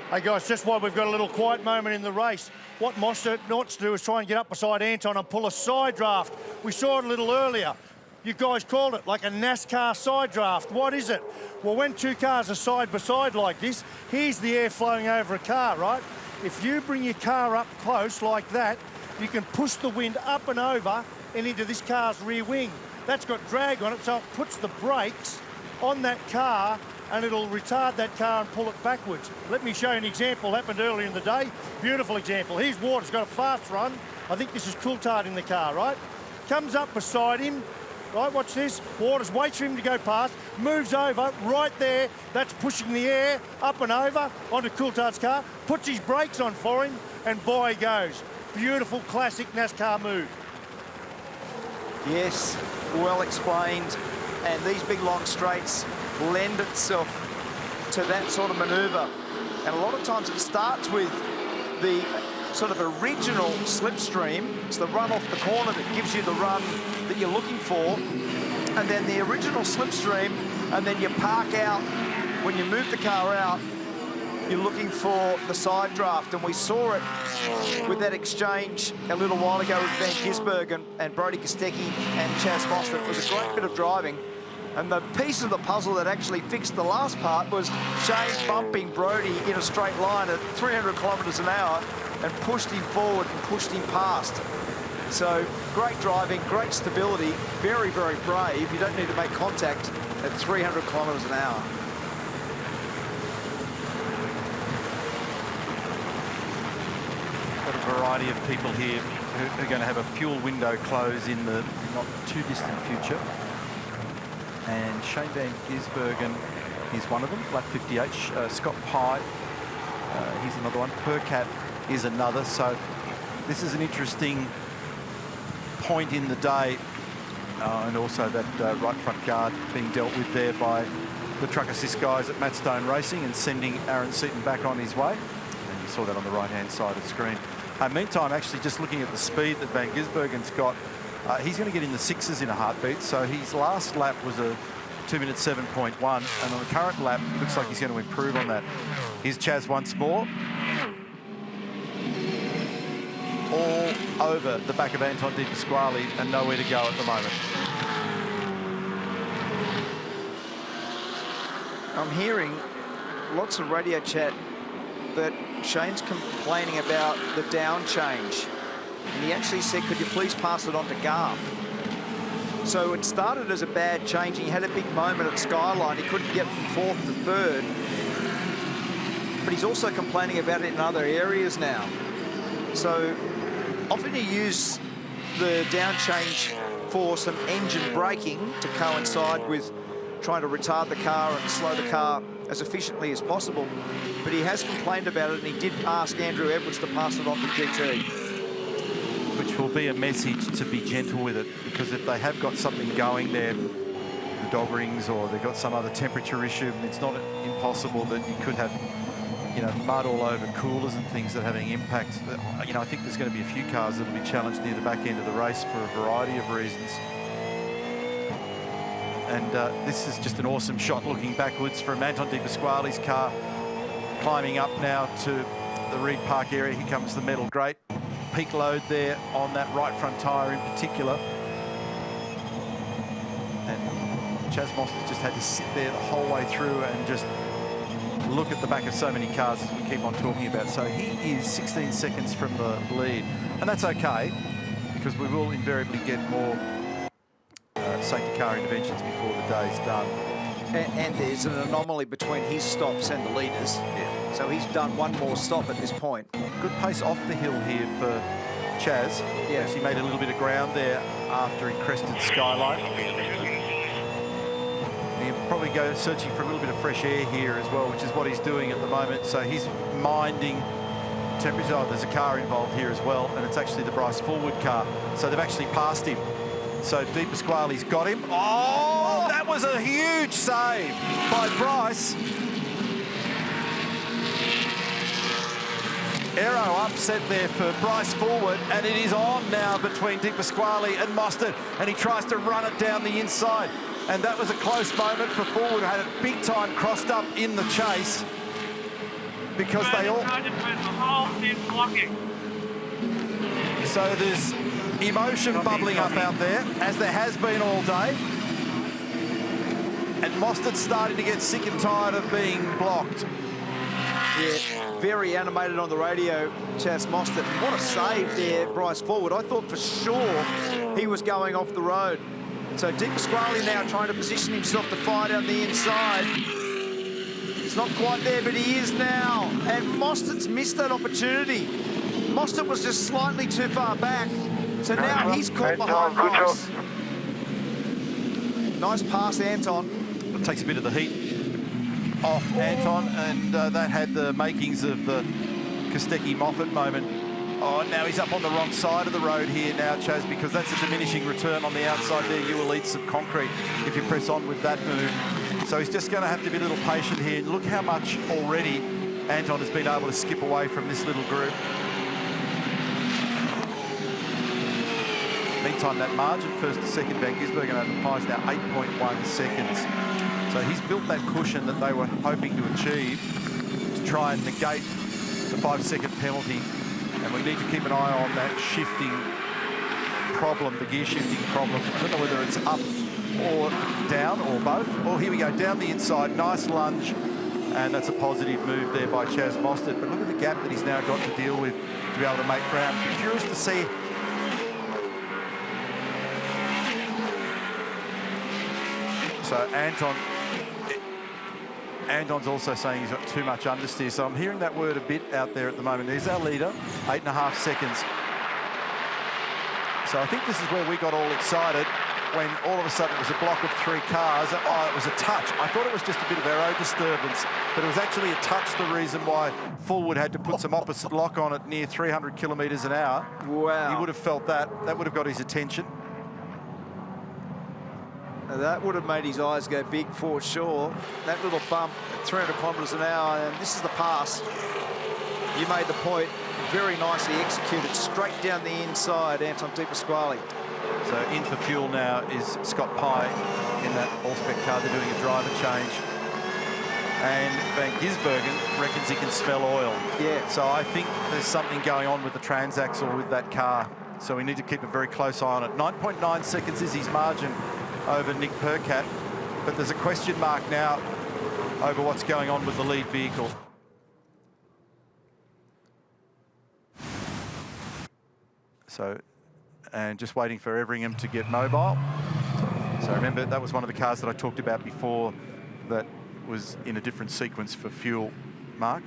Hey guys, just while we've got a little quiet moment in the race, what Mostert wants to do is try and get up beside Anton and pull a side draft. We saw it a little earlier. You guys called it like a NASCAR side draft. What is it? Well, when two cars are side by side like this, here's the air flowing over a car, right? If you bring your car up close like that, you can push the wind up and over and into this car's rear wing. That's got drag on it, so it puts the brakes on that car and it'll retard that car and pull it backwards. Let me show you an example. Happened earlier in the day. Beautiful example. Here's Waters, got a fast run. I think this is Coulthard in the car, right? Comes up beside him. Right, watch this. Waters waits for him to go past, moves over right there. That's pushing the air up and over onto Coulthard's car, puts his brakes on for him, and by he goes. Beautiful, classic NASCAR move. Yes, well explained. And these big long straights lend itself to that sort of manoeuvre. And a lot of times it starts with the sort of original slipstream. It's the run off the corner that gives you the run that you're looking for, and then the original slipstream, and then you park out. When you move the car out, you're looking for the side draft, and we saw it with that exchange a little while ago with Van Gisbergen and Brodie Kostecki and Chaz Mostert. It was a great bit of driving, and the piece of the puzzle that actually fixed the last part was Shane bumping Brodie in a straight line at 300 kilometres an hour and pushed him forward and pushed him past. So great driving, great stability, very, very brave. You don't need to make contact at 300 kilometres an hour. Got a variety of people here who are going to have a fuel window close in the not too distant future. And Shane Van Gisbergen is one of them, lap 58. Scott Pye, he's another one. Percat is another. So this is an interesting point in the day, and also that right front guard being dealt with there by the truck assist guys at Matt Stone Racing and sending Aaron Seaton back on his way. And you saw that on the right hand side of the screen. Meantime, actually just looking at the speed that Van Gisbergen's got, he's going to get in the sixes in a heartbeat. So his last lap was a 2 minutes 7.1, and on the current lap, looks like he's going to improve on that. Here's Chaz once more. All over the back of Anton De Pasquale and nowhere to go at the moment. I'm hearing lots of radio chat that Shane's complaining about the down change. And he actually said, could you please pass it on to Garth? So it started as a bad change. He had a big moment at Skyline. He couldn't get from 4th to 3rd. But he's also complaining about it in other areas now. So often you use the down change for some engine braking to coincide with trying to retard the car and slow the car as efficiently as possible. But he has complained about it, and he did ask Andrew Edwards to pass it on to GT. Which will be a message to be gentle with it, because if they have got something going there, the dog rings, or they've got some other temperature issue, it's not impossible that you could have, you know, mud all over coolers and things that are having impact. You know, I think there's going to be a few cars that will be challenged near the back end of the race for a variety of reasons. And this is just an awesome shot looking backwards from Anton De Pasquale's car, climbing up now to the Reed Park area. Here comes the metal grate. Peak load there on that right front tyre in particular. And Chaz Mostert just had to sit there the whole way through and just look at the back of so many cars, as we keep on talking about. So he is 16 seconds from the lead. And that's okay, because we will invariably get more safety car interventions before the day's done. And there's an anomaly between his stops and the leaders. Yeah. So he's done one more stop at this point. Good pace off the hill here for Chaz. Yeah. Actually made a little bit of ground there after he crested Skyline. He'll probably go searching for a little bit of fresh air here as well, which is what he's doing at the moment. So he's minding temperature. Oh, there's a car involved here as well, and it's actually the Bryce Fullwood car. So they've actually passed him. So De Pasquale's got him. Oh, that was a huge save by Bryce. Aero upset there for Bryce Fullwood, and it is on now between De Pasquale and Mostert, and he tries to run it down the inside. And that was a close moment for Fullwood, who had it big time crossed up in the chase, because they all... So there's emotion bubbling up out there, as there has been all day. And Mostert's starting to get sick and tired of being blocked. Yeah, very animated on the radio, Chaz Mostert. What a save there, Bryce Fullwood. I thought for sure he was going off the road. So De Pasquale now trying to position himself to fire down the inside. It's not quite there, but he is now. And Mostert's missed that opportunity. Mostert was just slightly too far back. So now he's caught behind Bryce. Nice pass, Anton. It takes a bit of the heat off Anton, and that had the makings of the Kostecki-Moffat moment. Oh, now he's up on the wrong side of the road here now, Chaz, because that's a diminishing return on the outside there. You will eat some concrete if you press on with that move. So he's just going to have to be a little patient here. Look how much already Anton has been able to skip away from this little group. Meantime, that margin first to second, Van Gisbergen over Pies now 8.1 seconds. So he's built that cushion that they were hoping to achieve to try and negate the 5-second penalty. And we need to keep an eye on that shifting problem, the gear shifting problem. I don't know whether it's up or down or both. Oh, here we go, down the inside, nice lunge. And that's a positive move there by Chaz Mostert. But look at the gap that he's now got to deal with to be able to make ground. I'm curious to see so Anton's also saying he's got too much understeer. So I'm hearing that word a bit out there at the moment. There's our leader, 8.5 seconds. So I think this is where we got all excited when all of a sudden it was a block of 3 cars. Oh, it was a touch. I thought it was just a bit of aero disturbance, but it was actually a touch, the reason why Fullwood had to put some opposite lock on it near 300 kilometres an hour. Wow. He would have felt that. That would have got his attention. That would have made his eyes go big for sure. That little bump at 300 kilometres an hour, and this is the pass. You made the point. Very nicely executed, straight down the inside, Anton De Pasquale. So in for fuel now is Scott Pye. in that all-spec car. They're doing a driver change. And Van Gisbergen reckons he can smell oil. Yeah. So I think there's something going on with the transaxle with that car. So we need to keep a very close eye on it. 9.9 seconds is his margin over Nick Percat. But there's a question mark now over what's going on with the lead vehicle. So, and just waiting for Everingham to get mobile. So remember, that was one of the cars that I talked about before that was in a different sequence for fuel, Mark.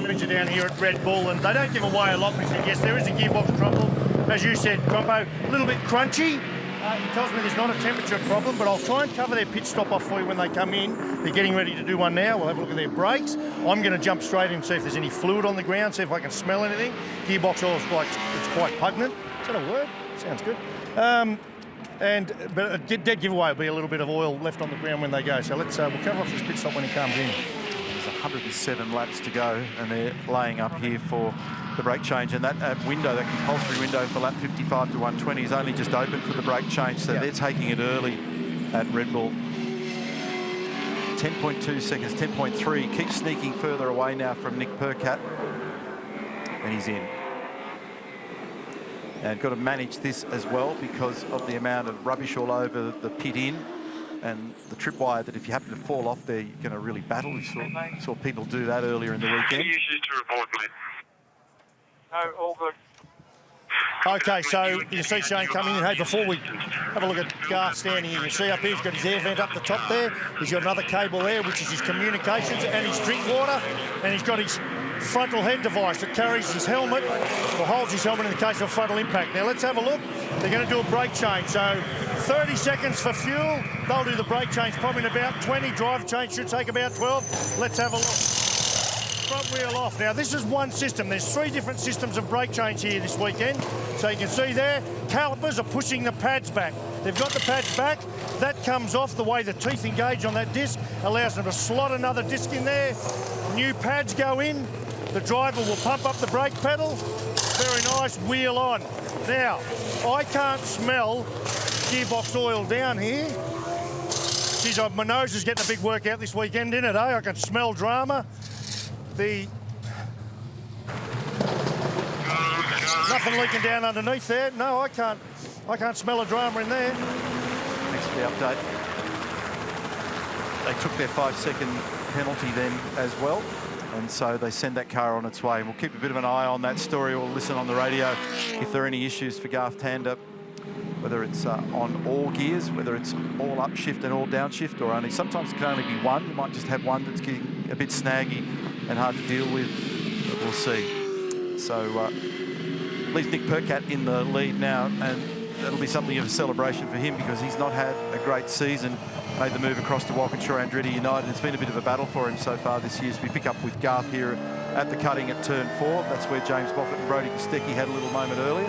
Manager down here at Red Bull, and they don't give away a lot. Yes, there is a gearbox trouble. As you said, Crompo, a little bit crunchy. He tells me there's not a temperature problem, but I'll try and cover their pit stop off for you when they come in. They're getting ready to do one now. We'll have a look at their brakes. I'm going to jump straight in and see if there's any fluid on the ground, see if I can smell anything. Gearbox oil is quite pungent. Is that a word? Sounds good. But a dead giveaway will be a little bit of oil left on the ground when they go. So we'll cover off this pit stop when he comes in. There's 107 laps to go, and they're laying up here for the brake change. And that window, that compulsory window for lap 55 to 120 is only just open for the brake change. So they're taking it early at Red Bull. 10.2 seconds, 10.3. Keeps sneaking further away now from Nick Percat. And he's in. And got to manage this as well because of the amount of rubbish all over the pit in and the tripwire that if you happen to fall off there, you're going to really battle. We saw people do that earlier in the weekend. Any issues to report, mate? No, all good. Okay, so you see Shane coming in. Hey, before we have a look at Garth standing here, you see up here, he's got his air vent up the top there. He's got another cable there, which is his communications and his drink water. And he's got his frontal head device that carries his helmet, or holds his helmet in the case of a frontal impact. Now, let's have a look. They're going to do a brake change. So 30 seconds for fuel. They'll do the brake change probably in about 20. Drive change should take about 12. Let's have a look. Front wheel off. Now, this is one system. There's 3 different systems of brake change here this weekend. So you can see there, calipers are pushing the pads back. They've got the pads back. That comes off. The way the teeth engage on that disc allows them to slot another disc in there. New pads go in. The driver will pump up the brake pedal. Very nice, wheel on. Now, I can't smell gearbox oil down here. Geez, my nose is getting a big workout this weekend, isn't it, eh? I can smell drama. Nothing leaking down underneath there. No, I can't smell a drama in there. Thanks for the update. They took their 5-second penalty then as well. And so they send that car on its way. We'll keep a bit of an eye on that story. We'll listen on the radio if there are any issues for Garth Tander, whether it's on all gears, whether it's all upshift and all downshift, or only. Sometimes it can only be one. You might just have one that's getting a bit snaggy and hard to deal with, but we'll see. So leaves Nick Percat in the lead now, and that'll be something of a celebration for him because he's not had a great season. Made the move across to Walkinshaw Andretti United. It's been a bit of a battle for him so far this year. So we pick up with Garth here at the cutting at turn 4. That's where James Moffat and Brodie Kostecki had a little moment earlier.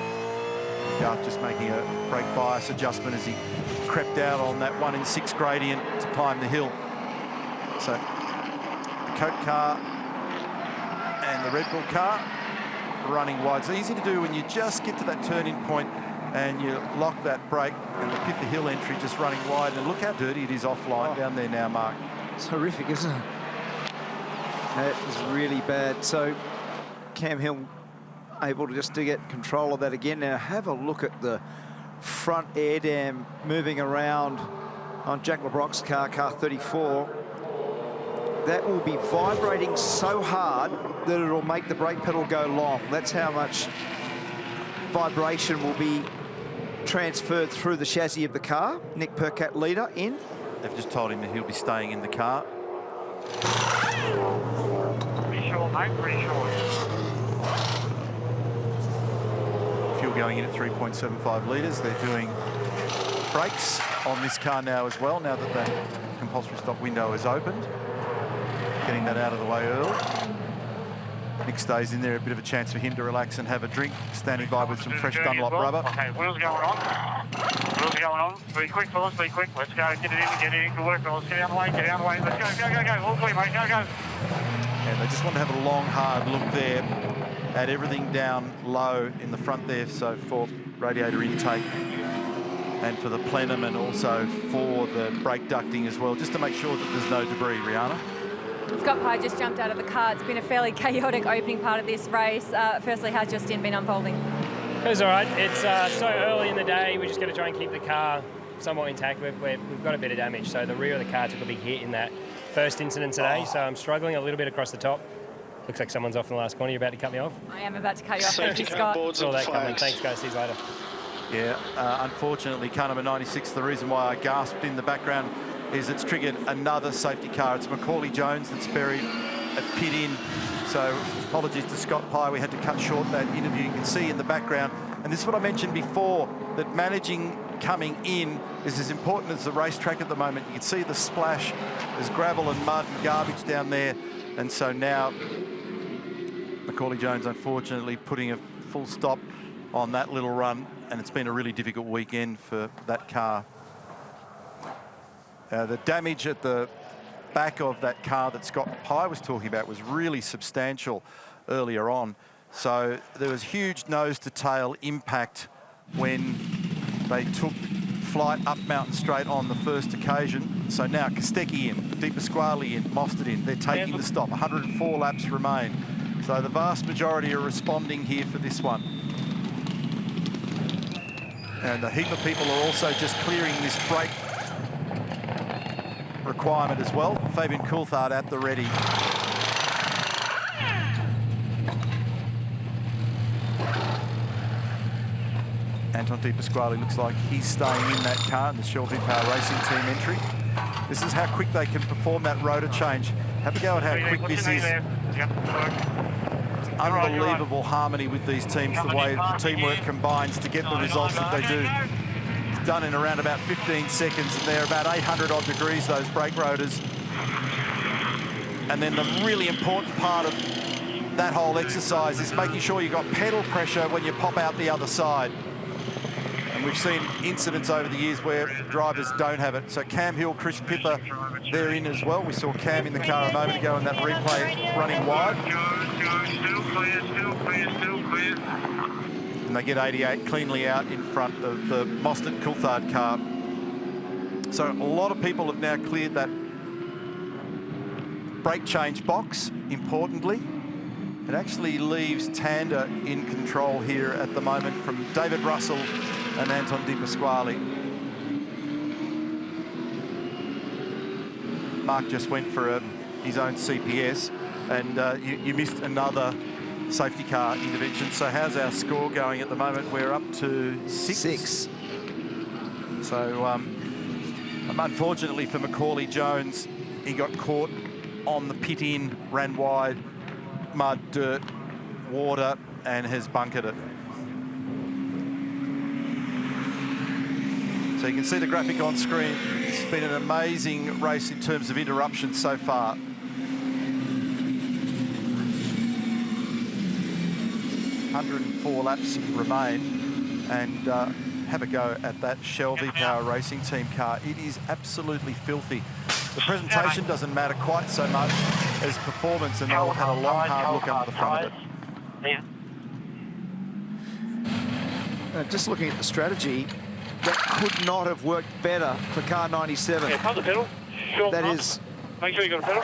Garth just making a brake bias adjustment as he crept out on that 1 in 6 gradient to climb the hill. So the Coke car and the Red Bull car running wide. It's easy to do when you just get to that turning point and you lock that brake, and the Pither Hill entry just running wide. And look how dirty it is offline down there now, Mark. It's horrific, isn't it? That is really bad. So Cam Hill able to just to get control of that again. Now have a look at the front air dam moving around on Jack LeBrock's car 34. That will be vibrating so hard that it'll make the brake pedal go long. That's how much vibration will be transferred through the chassis of the car. Nick Percat leader in. They've just told him that he'll be staying in the car. Pretty sure, mate, pretty sure. Fuel going in at 3.75 litres. They're doing brakes on this car now as well, now that that compulsory stop window is opened. Getting that out of the way early. Nick stays in there, a bit of a chance for him to relax and have a drink, standing by with some fresh Dunlop rubber. Okay, wheels going on. Wheels going on. Be quick, fellas, be quick. Let's go, get it in, good work, fellas. Get out of the way, get out of the way. Let's go. All clear, mate, go. Yeah, they just want to have a long, hard look there at everything down low in the front there, so for radiator intake. and for the plenum and also for the brake ducting as well, just to make sure that there's no debris, Rihanna. Scott Pye just jumped out of the car. It's been a fairly chaotic opening part of this race. Firstly, how's your stint been unfolding? It was all right. It's so early in the day. We're just going to try and keep the car somewhat intact. We've got a bit of damage. So the rear of the car took a big hit in that first incident today. So I'm struggling a little bit across the top. Looks like someone's off in the last corner. You're about to cut me off? I am about to cut you off. Thank you, Scott. Saw that coming. Thanks, guys. See you later. Yeah, unfortunately, car number 96, the reason why I gasped in the background is it's triggered another safety car. It's Macaulay Jones that's buried at pit in. So apologies to Scott Pye. We had to cut short that interview. You can see in the background. And this is what I mentioned before, that managing coming in is as important as the racetrack at the moment. You can see the splash. There's gravel and mud and garbage down there. And so now Macaulay Jones, unfortunately, putting a full stop on that little run. And it's been a really difficult weekend for that car. The damage at the back of that car that Scott Pye was talking about was really substantial earlier on. So there was huge nose-to-tail impact when they took flight up Mountain Straight on the first occasion. So now Kostecki in, Di Pasquale in, Mostert in. They're taking the stop. 104 laps remain. So the vast majority are responding here for this one. And a heap of people are also just clearing this brake requirement as well. Fabian Coulthard at the ready. Anton Di Pasquale looks like he's staying in that car in the Shell V-Power Racing Team entry. This is how quick they can perform that rotor change. Have a go at how quick this is. Unbelievable harmony with these teams, the way the teamwork combines to get the results that they do. It's done in around about 15 seconds, and they're about 800 odd degrees, those brake rotors. And then the really important part of that whole exercise is making sure you've got pedal pressure when you pop out the other side. And we've seen incidents over the years where drivers don't have it. So Cam Hill, Chris Pipper, they're in as well. We saw Cam in the car a moment ago in that replay running wide. And they get 88 cleanly out in front of the Mostert Coulthard car. So a lot of people have now cleared that brake change box, importantly. It actually leaves Tander in control here at the moment from David Russell and Anton Di Pasquale. Mark just went for his own CPS, and you missed another safety car intervention. So how's our score going at the moment? We're up to 6. So unfortunately for Macaulay Jones, he got caught on the pit in, ran wide, mud, dirt, water, and has bunkered it. So you can see the graphic on screen. It's been an amazing race in terms of interruptions so far. ...104 laps remain, and have a go at that Shell V-Power Racing Team car. It is absolutely filthy. The presentation doesn't matter quite so much as performance, and they'll have had a long, hard look under the front of it. Just looking at the strategy, that could not have worked better for car 97. Yeah, pump the pedal. Short That pump. is... Make sure you got a pedal.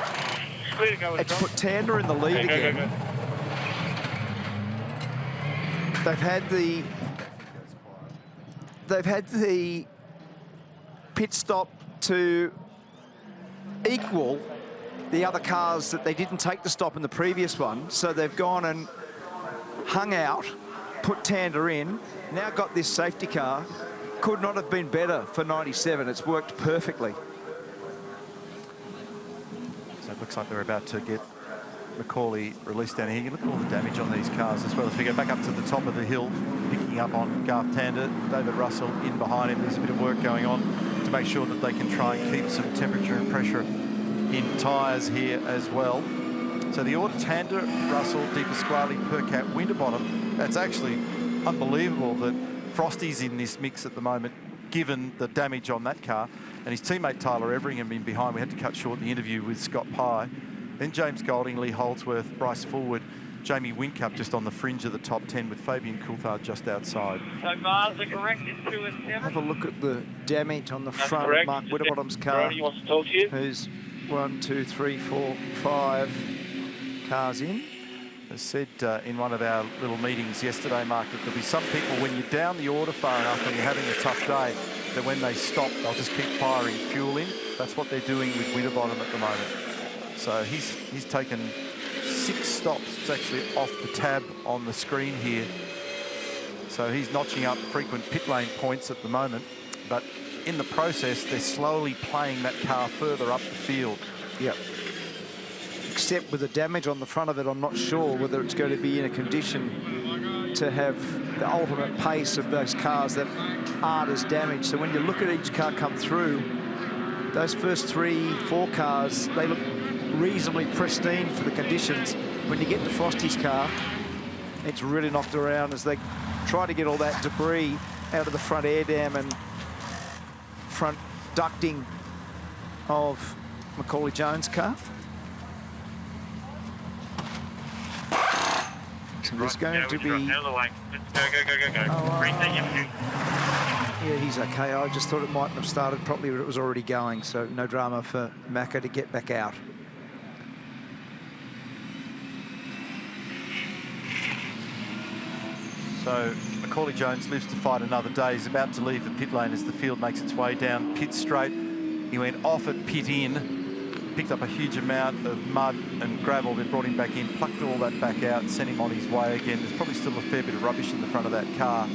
It's clear to go with It's put Tander in the lead again. Go. They've had the pit stop to equal the other cars that they didn't take the stop in the previous one. So they've gone and hung out, put Tander in, now got this safety car. Could not have been better for 97. It's worked perfectly. So it looks like they're about to get Macaulay released down here. You look at all the damage on these cars as well. As we go back up to the top of the hill, picking up on Garth Tander, David Russell in behind him. There's a bit of work going on to make sure that they can try and keep some temperature and pressure in tyres here as well. So the order: Tander, Russell, Di Pasquale, Percat, Winterbottom. That's actually unbelievable that Frosty's in this mix at the moment, given the damage on that car. And his teammate Tyler Everingham in behind. We had to cut short the interview with Scott Pye. Then James Golding, Lee Holdsworth, Bryce Fullwood, Jamie Whincup just on the fringe of the top 10 with Fabian Coulthard just outside. So bars are correct in 2 and 7. Have a look at the damage on the front correct. of Mark Winterbottom's car. Brody wants to talk to you. Who's 1, 2, 3, 4, 5 cars in. As said in one of our little meetings yesterday, Mark, that there'll be some people, when you're down the order far enough and you're having a tough day, that when they stop, they'll just keep firing fuel in. That's what they're doing with Winterbottom at the moment. So he's taken 6 stops. It's actually off the tab on the screen here. So he's notching up frequent pit lane points at the moment. But in the process, they're slowly playing that car further up the field. Yep. Except with the damage on the front of it, I'm not sure whether it's going to be in a condition to have the ultimate pace of those cars that aren't as damaged. So when you look at each car come through, those first 3, 4 cars, they look reasonably pristine for the conditions. When you get to Frosty's car, it's really knocked around as they try to get all that debris out of the front air dam and front ducting of Macaulay Jones' car. So there's going to be... Yeah, he's okay. I just thought it mightn't have started properly, but it was already going, so no drama for Macca to get back out. So Macaulay Jones lives to fight another day. He's about to leave the pit lane as the field makes its way down pit straight. He went off at pit in, picked up a huge amount of mud and gravel, then brought him back in, plucked all that back out, sent him on his way again. There's probably still a fair bit of rubbish in the front of that car.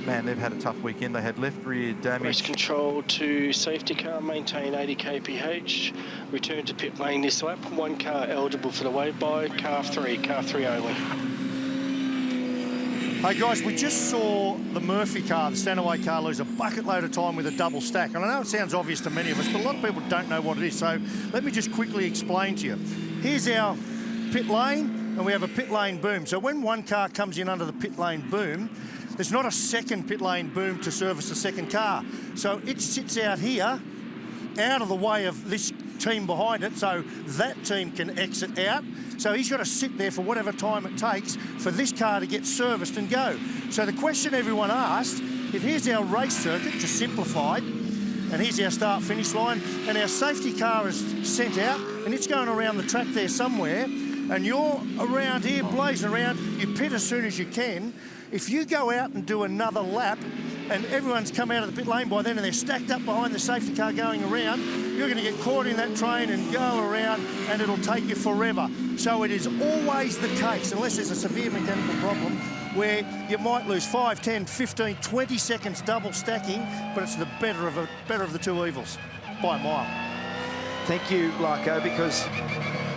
Man, they've had a tough weekend. They had left rear damage. Race control to safety car, maintain 80 kph. Return to pit lane this lap. 1 car eligible for the wave by, car 3 only. Hey guys, we just saw the Murphy car, the Stanaway car, lose a bucket load of time with a double stack. And I know it sounds obvious to many of us, but a lot of people don't know what it is. So let me just quickly explain to you. Here's our pit lane, and we have a pit lane boom. So when one car comes in under the pit lane boom, there's not a second pit lane boom to service the second car. So it sits out here, out of the way of this team behind it, so that team can exit out. So he's got to sit there for whatever time it takes for this car to get serviced and go. So the question everyone asked, if here's our race circuit, just simplified, and here's our start-finish line, and our safety car is sent out, and it's going around the track there somewhere, and you're around here, blazing around, you pit as soon as you can. If you go out and do another lap, and everyone's come out of the pit lane by then and they're stacked up behind the safety car going around, you're going to get caught in that train and go around and it'll take you forever. So it is always the case, unless there's a severe mechanical problem, where you might lose 5, 10, 15, 20 seconds double stacking, but it's the better of the two evils by a mile. Thank you, Larko, because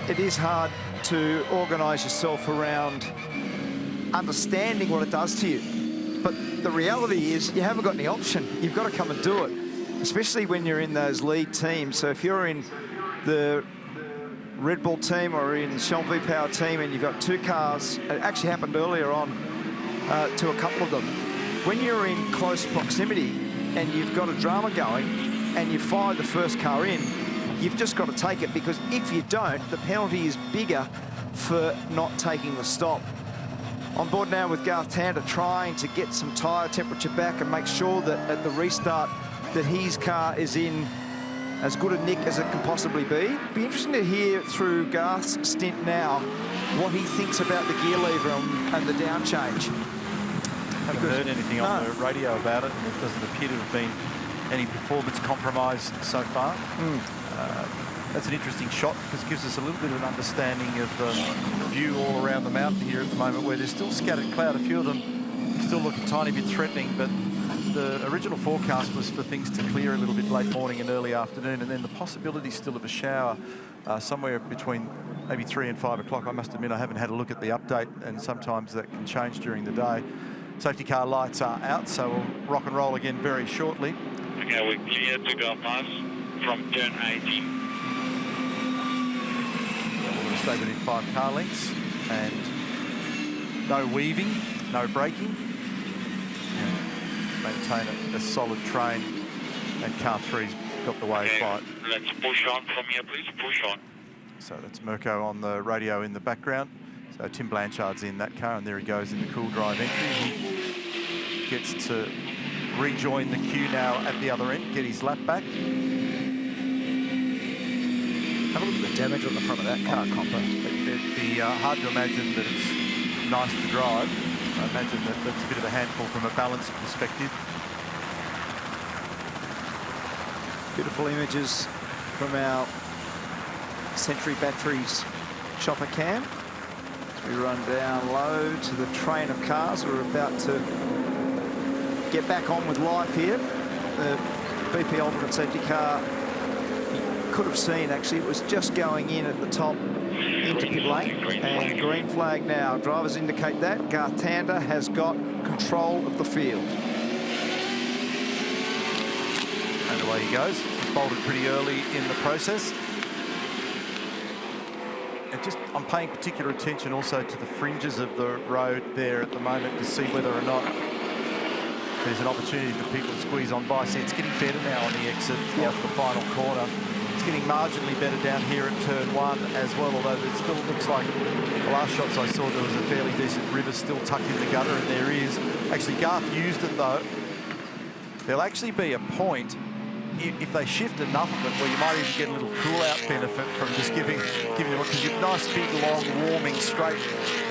it is hard to organise yourself around understanding what it does to you. But the reality is you haven't got any option. You've got to come and do it, especially when you're in those lead teams. So if you're in the Red Bull team or in the Sean V-Power team and you've got 2 cars, it actually happened earlier on to a couple of them. When you're in close proximity and you've got a drama going and you fire the first car in, you've just got to take it, because if you don't, the penalty is bigger for not taking the stop. On board now with Garth Tander, trying to get some tyre temperature back and make sure that at the restart that his car is in as good a nick as it can possibly be. Be interesting to hear through Garth's stint now what he thinks about the gear lever and the down change. Haven't heard anything on the radio about it. There doesn't appear to have been any performance compromise so far. That's an interesting shot, because it gives us a little bit of an understanding of the view all around the mountain here at the moment, where there's still scattered cloud. A few of them still look a tiny bit threatening, but the original forecast was for things to clear a little bit late morning and early afternoon, and then the possibility still of a shower somewhere between maybe 3 and 5 o'clock. I must admit I haven't had a look at the update, and sometimes that can change during the day. Safety car lights are out, so we'll rock and roll again very shortly. Okay, we're clear to go past from turn 18. We're going to stay within 5 car lengths, and no weaving, no braking. Maintain a solid train, and car 3's got the wave light. Let's push on from here, please. Push on. So that's Mirko on the radio in the background. So Tim Blanchard's in that car, and there he goes in the cool drive entry. He gets to rejoin the queue now at the other end, get his lap back. Have a look at the damage on the front of that car, Compo. It'd be hard to imagine that it's nice to drive. I imagine that that's a bit of a handful from a balance perspective. Beautiful images from our Century Batteries chopper cam. As we run down low to the train of cars, we're about to get back on with life here. The BP Ultimate Safety car, you could have seen actually, it was just going in at the top into pit lane, and green flag now. Drivers indicate that. Garth Tander has got control of the field. And away he goes. He's bolted pretty early in the process. And just, I'm paying particular attention also to the fringes of the road there at the moment to see whether or not there's an opportunity for people to squeeze on by. See, it's getting better now on the exit of the final corner. It's getting marginally better down here at turn 1 as well, although it still looks like the last shots I saw there was a fairly decent river still tucked in the gutter, and there is. Actually, Garth used it though. There'll actually be a point if they shift enough of it where you might even get a little cool-out benefit from just giving it, because you've nice big long warming straight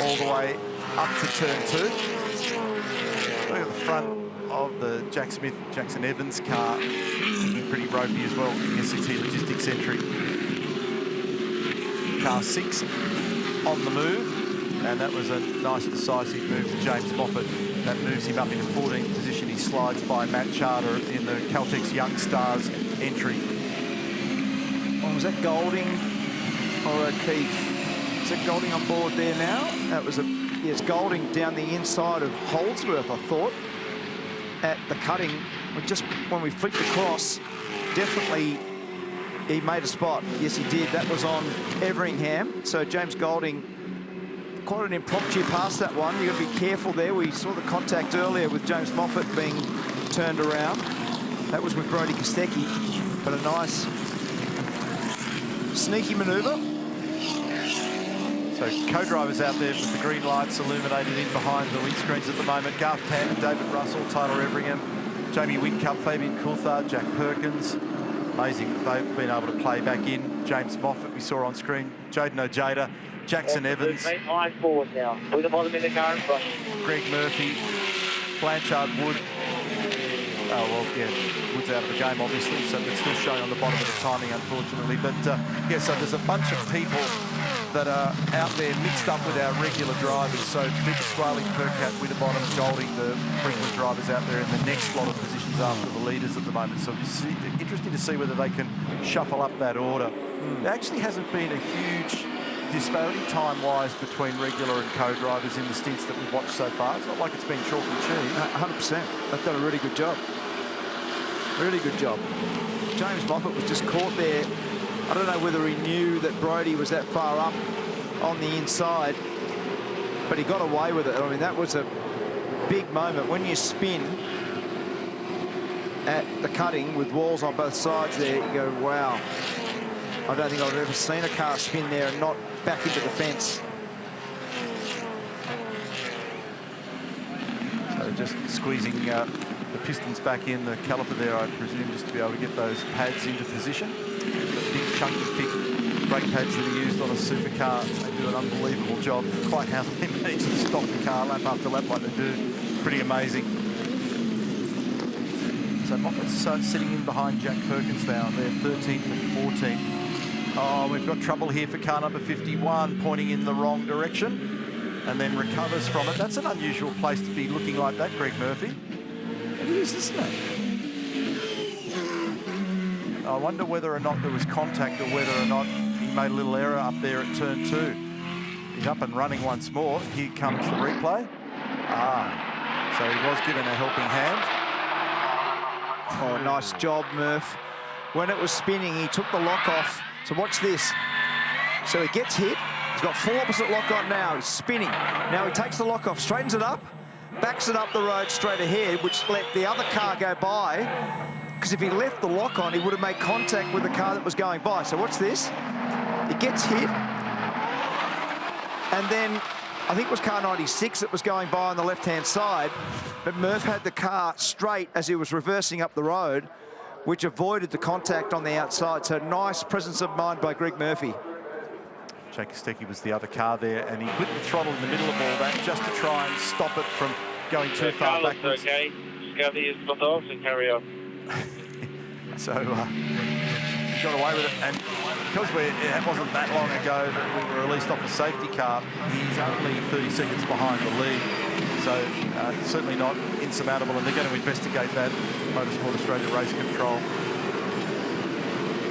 all the way up to turn 2. Look at the front of the Jack Smith, Jackson Evans car, looking pretty ropey as well, the SCT Logistics entry. Car 6 on the move, and that was a nice decisive move to James Moffat. That moves him up into 14th position. He slides by Matt Charter in the Caltex Young Stars entry. Oh, was that Golding or O'Keefe? Is that Golding on board there now? That was yes, Golding down the inside of Holdsworth, I thought, at the cutting. Just when we flicked across, definitely he made a spot. Yes, he did. That was on Everingham. So James Golding, quite an impromptu pass, that one. You've got to be careful there. We saw the contact earlier with James Moffat being turned around. That was with Brodie Kostecki, but a nice sneaky manoeuvre. So co-drivers out there with the green lights illuminated in behind the windscreens at the moment. Garth Tander, David Russell, Tyler Everingham, Jamie Whincup, Fabian Coulthard, Jack Perkins. Amazing that they've been able to play back in. James Moffat we saw on screen, Jaden Ojeda, Jackson Evans. Eyes forward now. Put the bottom in the car in front. Greg Murphy, Blanchard Wood. Oh, well, yeah, Wood's out of the game, obviously, so it's still showing on the bottom of the timing, unfortunately. But, yeah, so there's a bunch of people that are out there mixed up with our regular drivers. So Big Swaley, Percat, Winterbottom, Golding, the frequent drivers out there in the next lot of positions after the leaders at the moment. So it's interesting to see whether they can shuffle up that order. There actually hasn't been a huge disparity time-wise between regular and co-drivers in the stints that we've watched so far. It's not like it's been chalk and cheese. 100%. They've done a really good job. Really good job. James Moffat was just caught there. I don't know whether he knew that Brodie was that far up on the inside, but he got away with it. I mean, that was a big moment. When you spin at the cutting with walls on both sides there, you go, wow. I don't think I've ever seen a car spin there and not back into the fence. So just squeezing the pistons back in the caliper there, I presume, just to be able to get those pads into position. The big, chunky, thick brake pads that are used on a supercar, they do an unbelievable job. Quite how they manage to stop the car lap after lap like they do. Pretty amazing. So Moffat's sitting in behind Jack Perkins now. They're 13th and 14th. Oh, we've got trouble here for car number 51, pointing in the wrong direction and then recovers from it. That's an unusual place to be looking like that, Greg Murphy. It is, isn't it? I wonder whether or not there was contact or whether or not he made a little error up there at turn 2. He's up and running once more. Here comes the replay. So he was given a helping hand. Oh, nice job, Murph. When it was spinning, he took the lock off. So watch this. So he gets hit. He's got full opposite lock on now. He's spinning. Now he takes the lock off, straightens it up, backs it up the road straight ahead, which let the other car go by. Because if he left the lock on, he would have made contact with the car that was going by. So watch this. He gets hit. And then I think it was car 96 that was going by on the left-hand side, but Murph had the car straight as he was reversing up the road, which avoided the contact on the outside. So nice presence of mind by Greg Murphy. Jake Kostecki was the other car there, and he put the throttle in the middle of all that just to try and stop it from going too far backwards. Okay, just go to your buttocks and carry on. So he got away with it, and because it wasn't that long ago that we were released off a safety car, he's only 30 seconds behind the lead. So certainly not insurmountable, and they're going to investigate that. Motorsport Australia Race Control.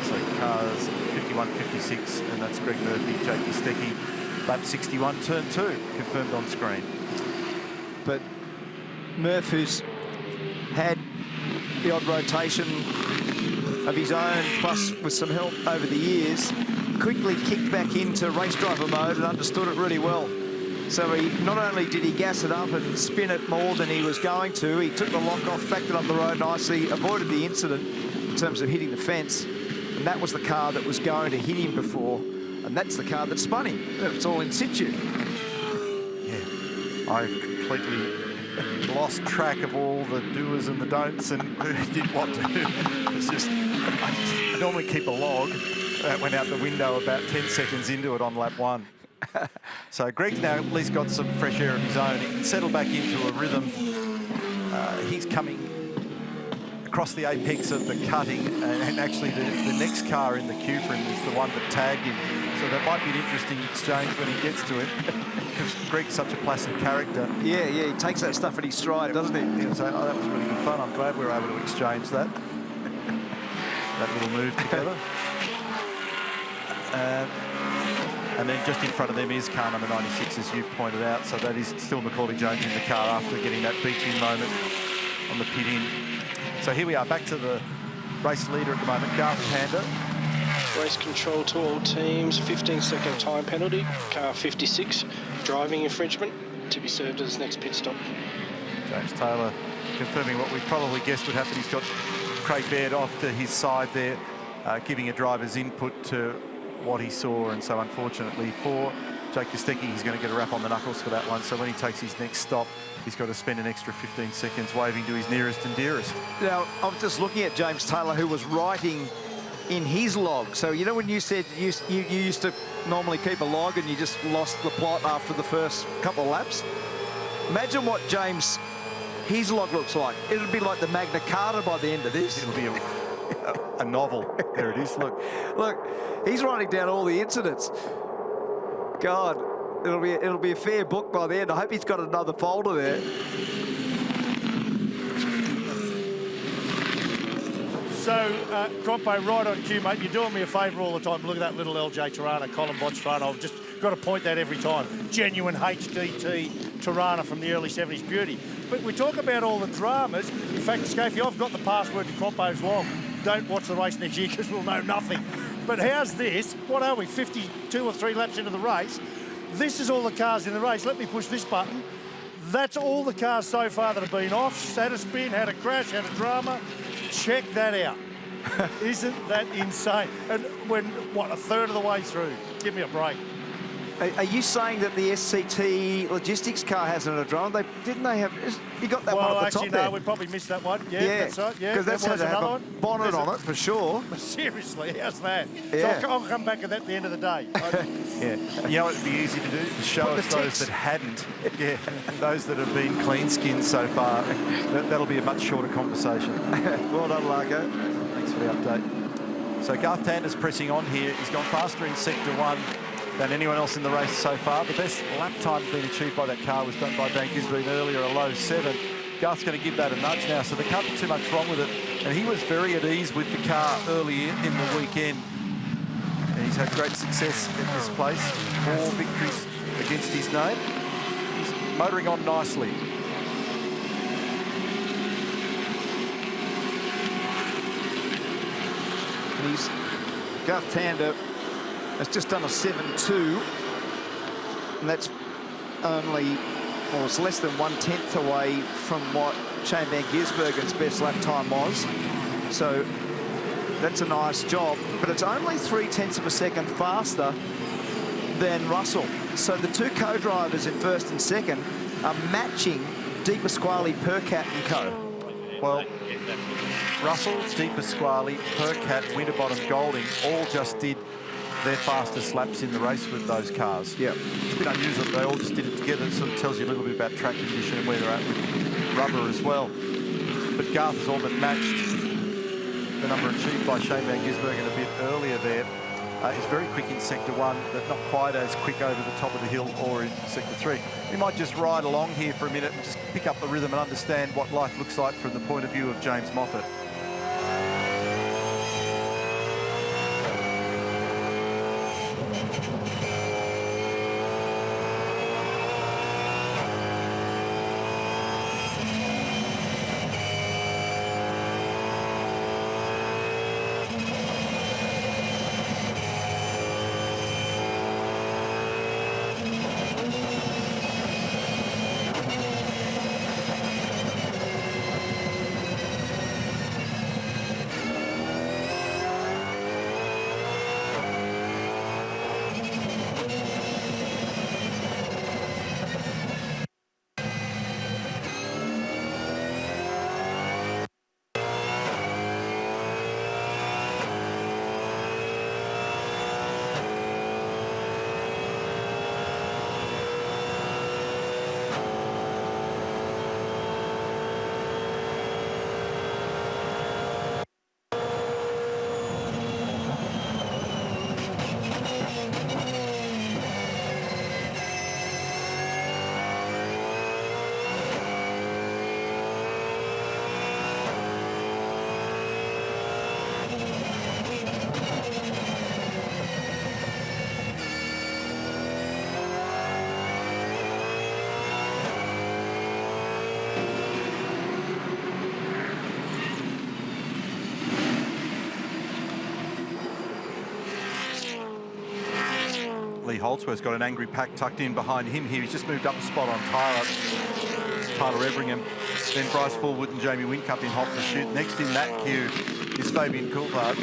So cars 51, 56, and that's Greg Murphy, Jake Kostecki. Lap 61, turn 2, confirmed on screen. But Murph, who's had the odd rotation of his own, plus with some help over the years, quickly kicked back into race driver mode and understood it really well. So he not only did he gas it up and spin it more than he was going to, he took the lock off, backed it up the road nicely, avoided the incident in terms of hitting the fence. And that was the car that was going to hit him before, and that's the car that spun him. It's all in situ. Yeah, I've completely lost track of all the doers and the don'ts and who did what to who. It's just, I normally keep a log. That went out the window about 10 seconds into it on lap 1. So Greg's now at least got some fresh air of his own. He can settle back into a rhythm. He's coming across the apex of the cutting, and actually the next car in the queue for him is the one that tagged him. So that might be an interesting exchange when he gets to it, because Greg's such a placid character. Yeah, he takes that stuff at his stride, doesn't he? He'll say, oh, that was really good fun. I'm glad we were able to exchange that. That little move together. And then just in front of them is car number 96, as you pointed out. So that is still Macaulay Jones in the car after getting that beaching moment on the pit in. So here we are, back to the race leader at the moment, Garth Tander. Race control to all teams, 15-second time penalty, car 56, driving infringement, to be served at his next pit stop. James Taylor confirming what we probably guessed would happen. He's got Craig Baird off to his side there, giving a driver's input to what he saw, and so unfortunately for Jake Kostecki, he's going to get a rap on the knuckles for that one. So when he takes his next stop, he's got to spend an extra 15 seconds waving to his nearest and dearest. Now, I was just looking at James Taylor, who was writing in his log. So, you know, when you said you used to normally keep a log and you just lost the plot after the first couple of laps? Imagine what his log looks like. It'll be like the Magna Carta by the end of this. It'll be a novel. There it is, look. Look, he's writing down all the incidents. God, it'll be a fair book by the end. I hope he's got another folder there. So, Crompo, right on cue, mate. You're doing me a favour all the time. Look at that little LJ Tirana, Colin Bot's Tirana. I've just got to point that every time. Genuine HDT Tirana from the early 70s beauty. But we talk about all the dramas. In fact, Scafie, I've got the password to Crompo's log. Don't watch the race next year because we'll know nothing. But how's this? What are we, 52 or 3 laps into the race? This is all the cars in the race. Let me push this button. That's all the cars so far that have been off, had a spin, had a crash, had a drama. Check that out. Isn't that insane? And when, what, a third of the way through? Give me a break. Are you saying that the SCT logistics car hasn't a drama? Didn't they have? You got that one at the actually, top there. no, we probably missed that one. Yeah, that's right. Yeah, because that's had to have a bonnet on it for sure. Seriously, how's that? Yeah. So I'll come back to that at the end of the day. Yeah, you know what would be easy to do? To show us those that hadn't. Yeah, those that have been clean skinned so far. That'll be a much shorter conversation. Well done, Larko. Thanks for the update. So Garth Tander's pressing on here. He's gone faster in Sector 1 than anyone else in the race so far. The best lap time being achieved by that car was done by Dan Gisborne earlier, a low 7. Garth's going to give that a nudge now, so there can't be too much wrong with it. And he was very at ease with the car early in the weekend. And he's had great success in this place. 4 victories against his name. He's motoring on nicely. And he's Garth Tander has just done a 7.2, and that's only, well, it's less than 1/10 away from what Shane Van Gisbergen's best lap time was. So that's a nice job, but it's only 0.3 of a second faster than Russell. So the two co-drivers in first and second are matching Di Pasquale, Percat and Co. Well, Russell, Di Pasquale, Percat, Winterbottom, Golding all just did their fastest laps in the race with those cars. Yeah. It's a bit unusual that they all just did it together. It sort of tells you a little bit about track condition and where they're at with rubber as well. But Garth has all but matched the number achieved by Shane Van Gisbergen a bit earlier there. He's very quick in Sector 1, but not quite as quick over the top of the hill or in Sector 3. We might just ride along here for a minute and just pick up the rhythm and understand what life looks like from the point of view of James Moffat. Lee Holdsworth's got an angry pack tucked in behind him here. He's just moved up a spot on Tyler Everingham. Then Bryce Fullwood and Jamie Whincup in hot pursuit. Next in that queue is Fabian Coulthard.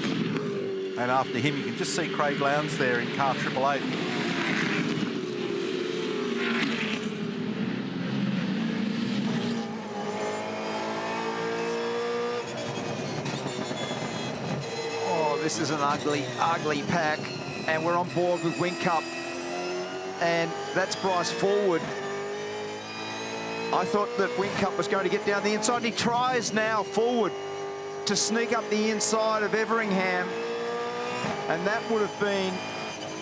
And after him, you can just see Craig Lowndes there in car 888. Oh, this is an ugly, ugly pack. And we're on board with Whincup. And that's Bryce Fullwood. I thought that Whincup was going to get down the inside. He tries now forward to sneak up the inside of Everingham. And that would have been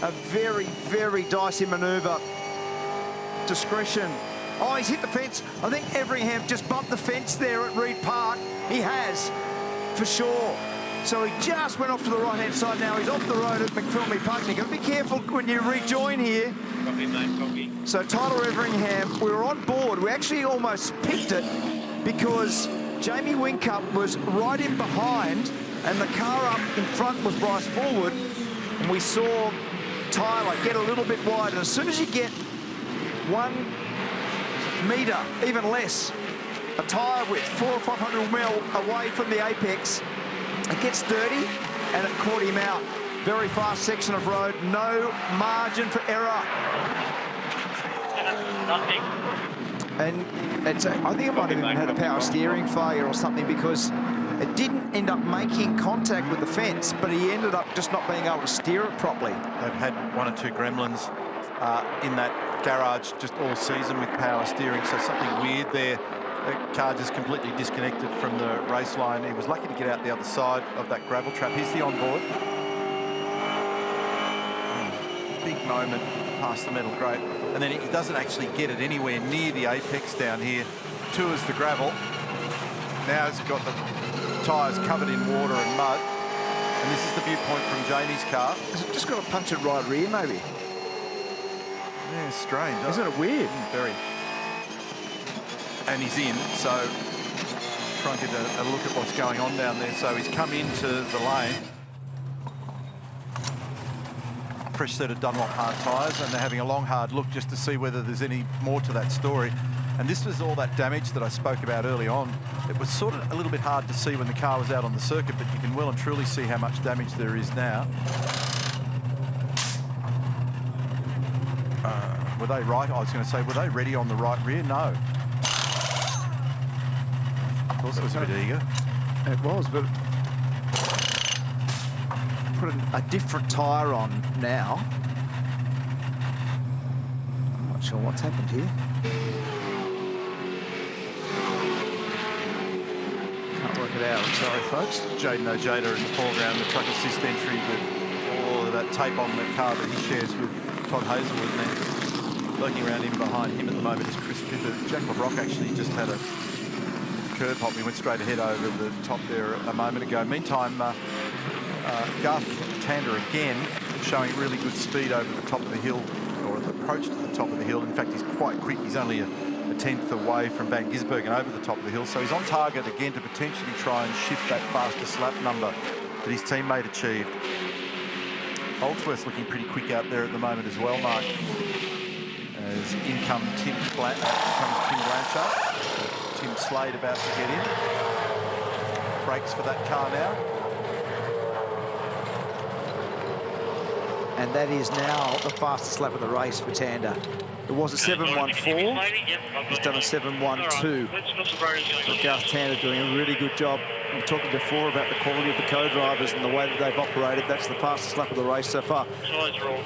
a very, very dicey manoeuvre. Discretion. Oh, he's hit the fence. I think Everingham just bumped the fence there at Reed Park. He has, for sure. So he just went off to the right-hand side now. He's off the road at McPhilby Park. You've got to be careful when you rejoin here. Copy, mate, copy. So Tyler Everingham, we were on board. We actually almost picked it because Jamie Whincup was right in behind and the car up in front was Bryce Fullwood. And we saw Tyler get a little bit wide. And as soon as you get 1 metre, even less, a tyre width, 400 or 500 mil away from the apex, it gets dirty and it caught him out. Very fast section of road, no margin for error. Nothing. And it's I think it might have even had a power steering failure or something because it didn't end up making contact with the fence, but he ended up just not being able to steer it properly. They've had 1 or 2 gremlins in that garage just all season with power steering, so something weird there. The car just completely disconnected from the race line. He was lucky to get out the other side of that gravel trap. Here's the onboard. Big moment past the metal grate. And then he doesn't actually get it anywhere near the apex down here. Tours the gravel. Now he's got the tyres covered in water and mud. And this is the viewpoint from Jamie's car. Has it just got a punctured right rear, maybe? Yeah, strange. Isn't it weird? Very. And he's in, so try and get a look at what's going on down there. So he's come into the lane. Fresh set of Dunlop hard tyres, and they're having a long, hard look just to see whether there's any more to that story. And this was all that damage that I spoke about early on. It was sort of a little bit hard to see when the car was out on the circuit, but you can well and truly see how much damage there is now. Were they right? I was going to say, were they ready on the right rear? No. I thought that was a bit eager. It was, but put a different tyre on now. I'm not sure what's happened here. Can't work it out, I'm sorry, folks. Jaden Ojeda in the foreground, the truck assist entry with all of that tape on the car that he shares with Todd Hazelwood, and then lurking around him behind him at the moment is Chris Pifford. Jack LeBrock actually just had a curb hop. He went straight ahead over the top there a moment ago. Meantime, Garth Tander again showing really good speed over the top of the hill, or the approach to the top of the hill. In fact, he's quite quick. He's only a tenth away from Van Gisbergen over the top of the hill. So he's on target again to potentially try and shift that fastest lap number that his teammate achieved. Holdsworth's looking pretty quick out there at the moment as well, Mark. As in comes Tim Blanchard. Tim Slade about to get in. Brakes for that car now. And that is now the fastest lap of the race for Tander. It was a 7.14. He's done a 7.12. But Garth Tander doing a really good job. We were talking before about the quality of the co-drivers and the way that they've operated. That's the fastest lap of the race so far.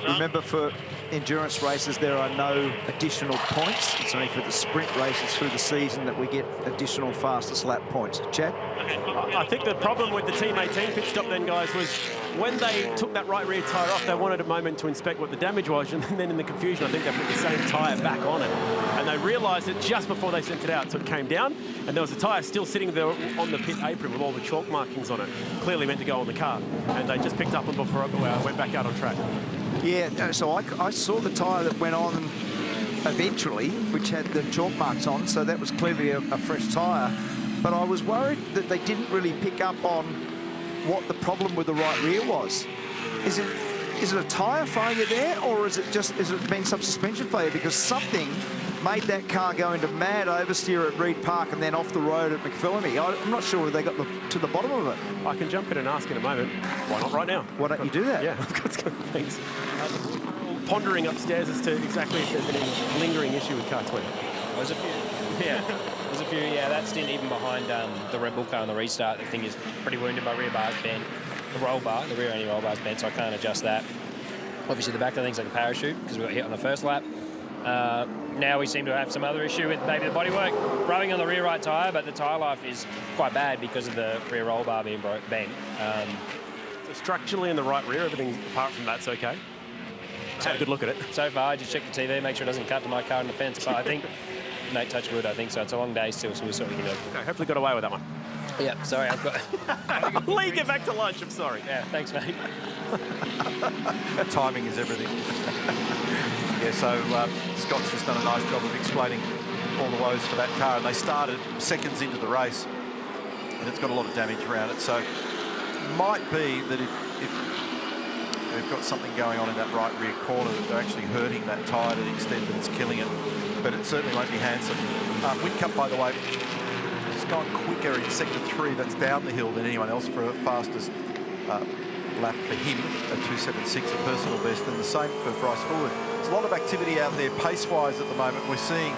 Remember, for endurance races, there are no additional points. It's only for the sprint races through the season that we get additional fastest lap points. Chad? I think the problem with the Team 18 pit stop then, guys, was when they took that right rear tyre off, they wanted a moment to inspect what the damage was, and then in the confusion, I think they put the same tyre back on it. And they realised it just before they sent it out, so it came down, and there was a tyre still sitting there on the pit apron with all the chalk markings on it, clearly meant to go on the car. And they just picked up them before it went back out on track. Yeah, so I saw the tyre that went on eventually, which had the chalk marks on, so that was clearly a fresh tyre. But I was worried that they didn't really pick up on what the problem with the right rear was. Is it a tyre failure there, or is it been some suspension failure? Because something made that car go into mad oversteer at Reed Park and then off the road at McPhillamy. I'm not sure whether they got to the bottom of it. I can jump in and ask in a moment. Why not right now? Why don't you do that? Yeah, I've got some things. Pondering upstairs as to exactly if there's any lingering issue with car 20. There's a few. Yeah, there's a few. Yeah, that stint even behind the Red Bull car on the restart, the thing is pretty wounded. My rear bar's bent. The rear only roll bar's bent, so I can't adjust that. Obviously, the back of the thing's like a parachute because we got hit on the first lap. Now we seem to have some other issue with maybe the bodywork rubbing on the rear right tyre, but the tyre life is quite bad because of the rear roll bar being bent. So structurally in the right rear, everything apart from that's okay? Have a good look at it. So far, I just check the TV, make sure it doesn't cut to my car in the fence, but I think, mate, touch wood, I think so. It's a long day still, so we'll see what we can do. Okay, hopefully got away with that one. Yeah, sorry, I've got... Lee, get back to lunch, I'm sorry. Yeah, thanks, mate. Timing is everything. Yeah, so Scott's just done a nice job of explaining all the woes for that car, and they started seconds into the race, and it's got a lot of damage around it. So it might be that if they've got something going on in that right rear corner, that they're actually hurting that tyre to the extent that it's killing it, but it certainly won't be handsome. Whitcup, by the way, has gone quicker in sector 3, that's down the hill, than anyone else for a fastest lap for him, a 2.76, a personal best, and the same for Bryce Fuller. There's a lot of activity out there pace-wise at the moment. We're seeing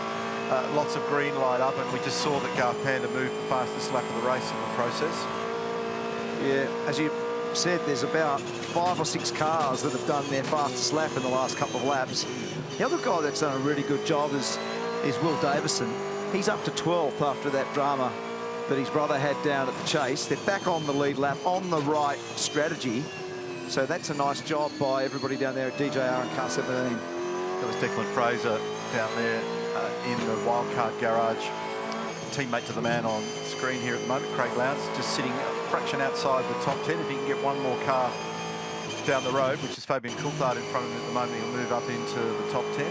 lots of green light up, and we just saw that Garth Tander moved the fastest lap of the race in the process. Yeah, as you said, there's about 5 or 6 cars that have done their fastest lap in the last couple of laps. The other guy that's done a really good job is Will Davison. He's up to 12th after that drama that his brother had down at the Chase. They're back on the lead lap, on the right strategy. So that's a nice job by everybody down there at DJR and Car 17. That was Declan Fraser down there in the wildcard garage. Teammate to the man on screen here at the moment, Craig Lowndes, just sitting a fraction outside the top 10. If he can get one more car down the road, which is Fabian Coulthard in front of him at the moment, he'll move up into the top 10.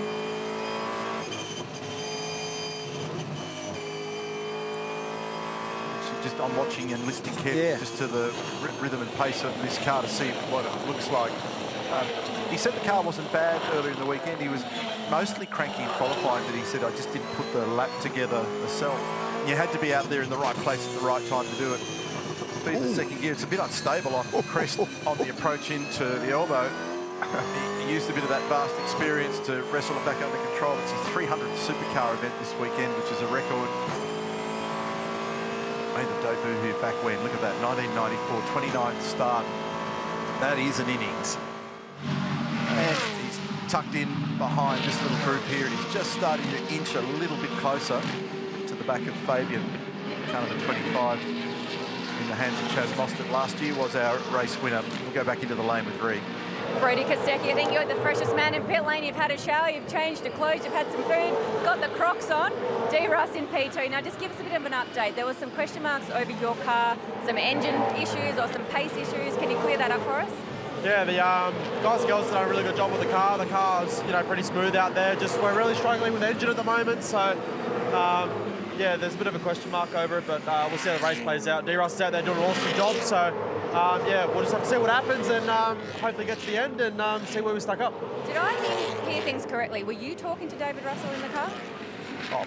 Just I'm watching and listening carefully just to the rhythm and pace of this car to see what it looks like. He said the car wasn't bad earlier in the weekend. He was mostly cranky in qualifying, but he said, I just didn't put the lap together myself. You had to be out there in the right place at the right time to do it. Feeds the second gear. It's a bit unstable off the crest on the approach into the elbow. he used a bit of that vast experience to wrestle it back under control. It's his 300th supercar event this weekend, which is a record. Made the debut here back when, look at that, 1994, 29th start. That is an innings. And he's tucked in behind this little group here, and he's just starting to inch a little bit closer to the back of Fabian, kind of the 25 in the hands of Chaz Mostert. Last year was our race winner. We'll go back into the lane with Reed. Brody Kostecki, I think you're the freshest man in pit lane. You've had a shower, you've changed your clothes, you've had some food, got the Crocs on. D. Russ in P2. Now, just give us a bit of an update. There was some question marks over your car, some engine issues or some pace issues. Can you clear that up for us? Yeah, the guys and girls have done a really good job with the car. The car's, pretty smooth out there. Just we're really struggling with the engine at the moment, so yeah, there's a bit of a question mark over it, but we'll see how the race plays out. D. Russ is out there doing an awesome job, so yeah, we'll just have to see what happens and hopefully get to the end and see where we stack up. Did I hear things correctly? Were you talking to David Russell in the car? Oh,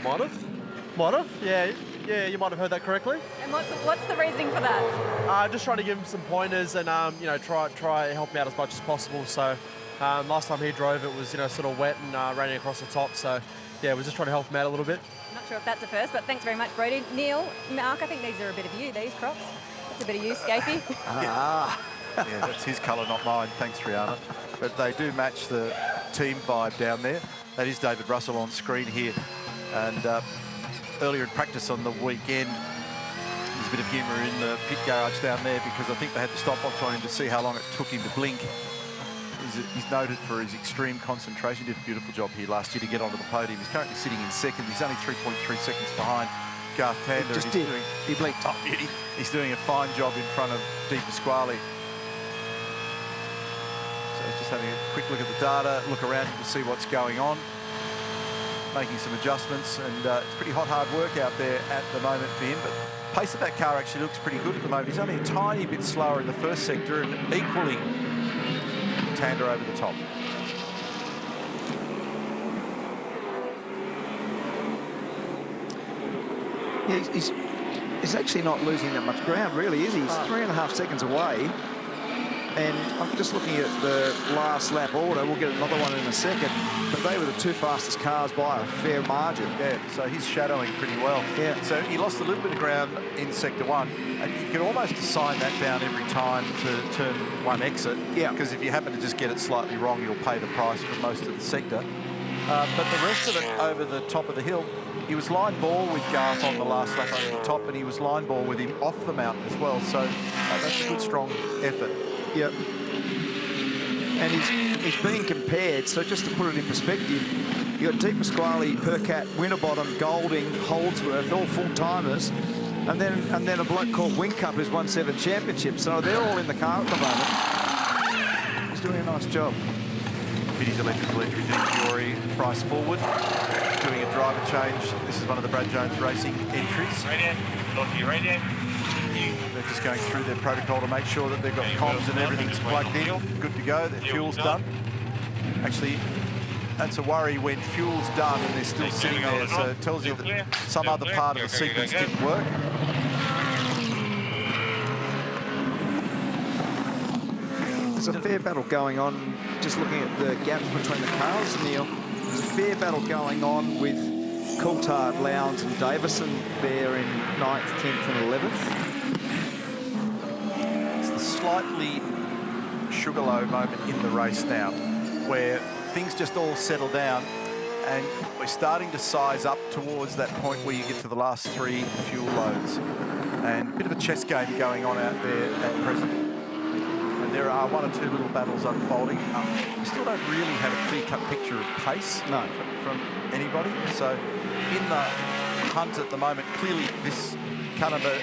might have. Yeah, you might have heard that correctly. And what's the reasoning for that? Just trying to give him some pointers and try help him out as much as possible. So last time he drove, it was sort of wet and raining across the top. So yeah, we're just trying to help him out a little bit. Not sure if that's a first, but thanks very much, Brody. Neil, Mark, I think these are a bit of you, these Crocs. That's a bit of you, Scapey. Yeah, that's his colour, not mine. Thanks, Rihanna. But they do match the team vibe down there. That is David Russell on screen here. And earlier in practice on the weekend, there's a bit of humour in the pit garage down there because I think they had the stopwatch on him to see how long it took him to blink. He's noted for his extreme concentration. He did a beautiful job here last year to get onto the podium. He's currently sitting in second. He's only 3.3 seconds behind Garth Tander. He blinked. Oh, he's doing a fine job in front of Di Pasquale. So he's just having a quick look at the data, look around him to see what's going on, making some adjustments, and it's pretty hard work out there at the moment for him. But pace of that car actually looks pretty good at the moment. He's only a tiny bit slower in the first sector and equaling Tander over the top. Yeah, he's actually not losing that much ground, really, is he? He's 3.5 seconds away. And I'm just looking at the last lap order. We'll get another one in a second. But they were the two fastest cars by a fair margin. Yeah, so he's shadowing pretty well. Yeah. So he lost a little bit of ground in sector one. And you can almost assign that down every time to turn one exit. Yeah. Because if you happen to just get it slightly wrong, you'll pay the price for most of the sector. But the rest of it over the top of the hill, he was line ball with Garth on the last lap over the top, and he was line ball with him off the mountain as well. So that's a good, strong effort. Yep. And he's being compared, so just to put it in perspective, you've got Di Pasquale, Percat, Winterbottom, Golding, Holdsworth, all full-timers, and then a bloke called Wingcup who's won 7 championships, so they're all in the car at the moment. He's doing a nice job. Biddy's electrical entry, Dean Fiore, Price forward, doing a driver change. This is one of the Brad Jones Racing entries. Right in. They're just going through their protocol to make sure that they've got comms and everything's plugged in, good to go, their fuel's done. Actually, that's a worry when fuel's done and they're still sitting there, so it tells you that some other part of the sequence didn't work. There's a fair battle going on, just looking at the gaps between the cars, Neil. There's a fair battle going on with Coulthard, Lowndes and Davison there in 9th, 10th and 11th. It's the slightly Sugarloaf moment in the race now, where things just all settle down and we're starting to size up towards that point where you get to the last 3 fuel loads. And a bit of a chess game going on out there at present. And there are 1 or 2 little battles unfolding. We still don't really have a clear-cut picture of pace from anybody. So in the hunt at the moment, clearly this car number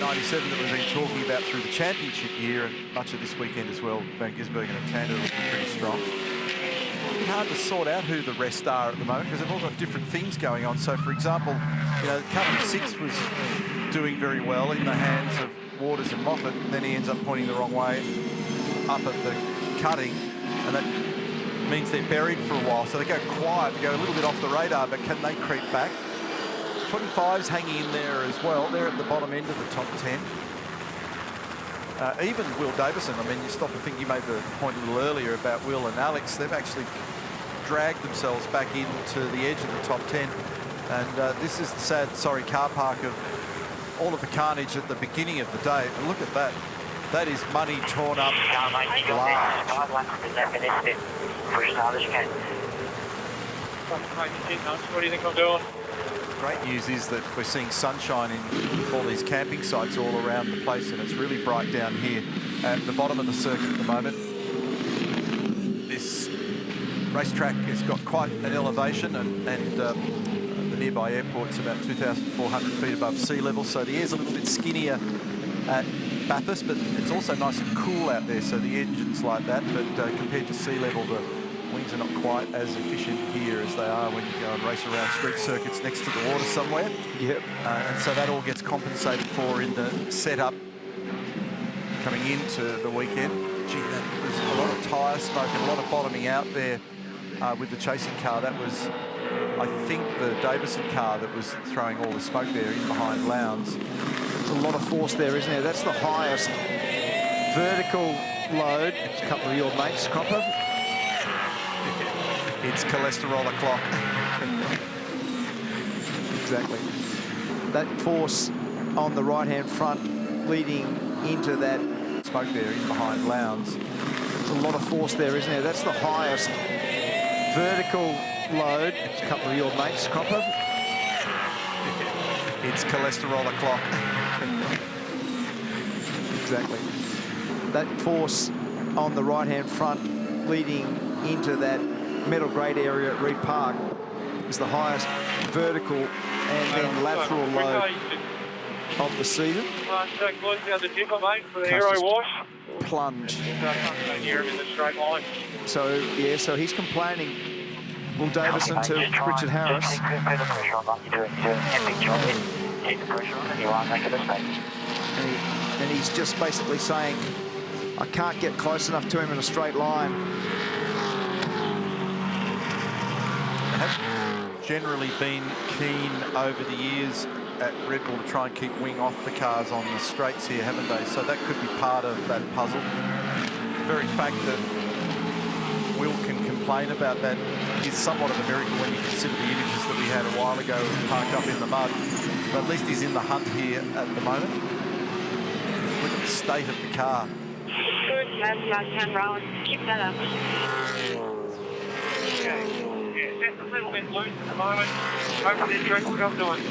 97 that we've been talking about through the championship year and much of this weekend as well, Van Gisbergen and Tander looking pretty strong. It's hard to sort out who the rest are at the moment because they've all got different things going on. So, for example, car number 6 was doing very well in the hands of Waters and Moffat, and then he ends up pointing the wrong way up at the cutting, and that means they're buried for a while. So they go quiet, they go a little bit off the radar, but can they creep back? 25's hanging in there as well. They're at the bottom end of the top 10. Even Will Davison, I mean, you stop and think, you made the point a little earlier about Will and Alex. They've actually dragged themselves back into the edge of the top 10. And this is the sad, sorry car park of all of the carnage at the beginning of the day. And look at that. That is money torn up large. What do you think I'm doing? Great news is that we're seeing sunshine in all these camping sites all around the place, and it's really bright down here at the bottom of the circuit at the moment. This racetrack has got quite an elevation, and the nearby airport's about 2,400 feet above sea level, so the air's a little bit skinnier at Bathurst, but it's also nice and cool out there, so the engine's like that, but compared to sea level, the wings are not quite as efficient here as they are when you go and race around street circuits next to the water somewhere. Yep. And so that all gets compensated for in the setup coming into the weekend. Gee, there's a lot of tyre smoke and a lot of bottoming out there with the chasing car. That was, I think, the Davison car that was throwing all the smoke there in behind Lowndes. There's a lot of force there, isn't there? That's the highest vertical load. It's a couple of your mates, Cropper. It's cholesterol o'clock. Exactly. That force on the right-hand front leading into that smoke there in behind Lowndes. There's a lot of force there, isn't there? That's the highest vertical load. It's a couple of your mates, Cropper. It's cholesterol o'clock. Exactly. That force on the right-hand front leading into that metal grade area at Reed Park is the highest vertical and then lateral load of the season. Plunge. So, yeah, so he's complaining, Will Davison, to Richard Harris. And he's just basically saying, I can't get close enough to him in a straight line. Have generally been keen over the years at Red Bull to try and keep wing off the cars on the straights here, haven't they? So that could be part of that puzzle. The very fact that Will can complain about that is somewhat of a miracle when you consider the images that we had a while ago parked up in the mud. But at least he's in the hunt here at the moment. Look at the state of the car. Good, last 10 rounds. Keep that up. Okay. That's a little bit loose at the moment. Hopefully it's what I'm doing.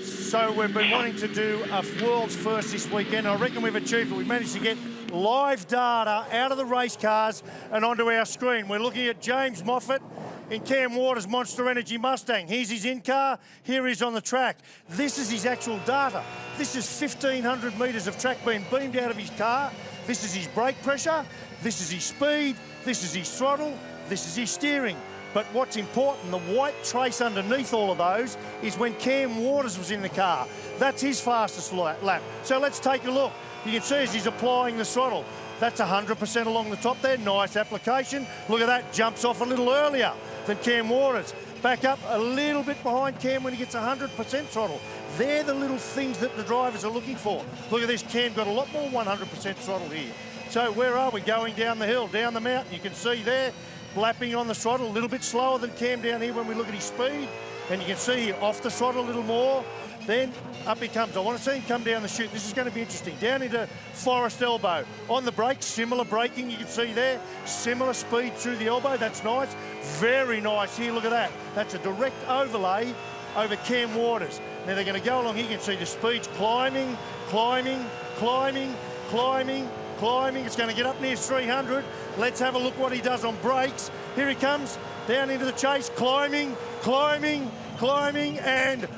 So we've been wanting to do a world's first this weekend. I reckon we've achieved it. We've managed to get live data out of the race cars and onto our screen. We're looking at James Moffat in Cam Waters' Monster Energy Mustang. Here's his in-car, here he is on the track. This is his actual data. This is 1,500 metres of track being beamed out of his car. This is his brake pressure, this is his speed, this is his throttle, this is his steering. But what's important, the white trace underneath all of those is when Cam Waters was in the car. That's his fastest lap. So let's take a look. You can see as he's applying the throttle. That's 100% along the top there. Nice application. Look at that, jumps off a little earlier than Cam Waters. Back up a little bit behind Cam when he gets 100% throttle. They're the little things that the drivers are looking for. Look at this, Cam got a lot more 100% throttle here. So where are we? Going down the hill, down the mountain. You can see there, lapping on the throttle, a little bit slower than Cam down here when we look at his speed. And you can see off the throttle a little more. Then up he comes. I want to see him come down the chute. This is going to be interesting. Down into Forest Elbow. On the brakes, similar braking, you can see there. Similar speed through the elbow. That's nice. Very nice here. Look at that. That's a direct overlay over Cam Waters. Now they're going to go along here. You can see the speeds climbing, climbing, climbing, climbing, climbing. It's going to get up near 300. Let's have a look what he does on brakes. Here he comes. Down into the chase. Climbing, climbing, climbing, and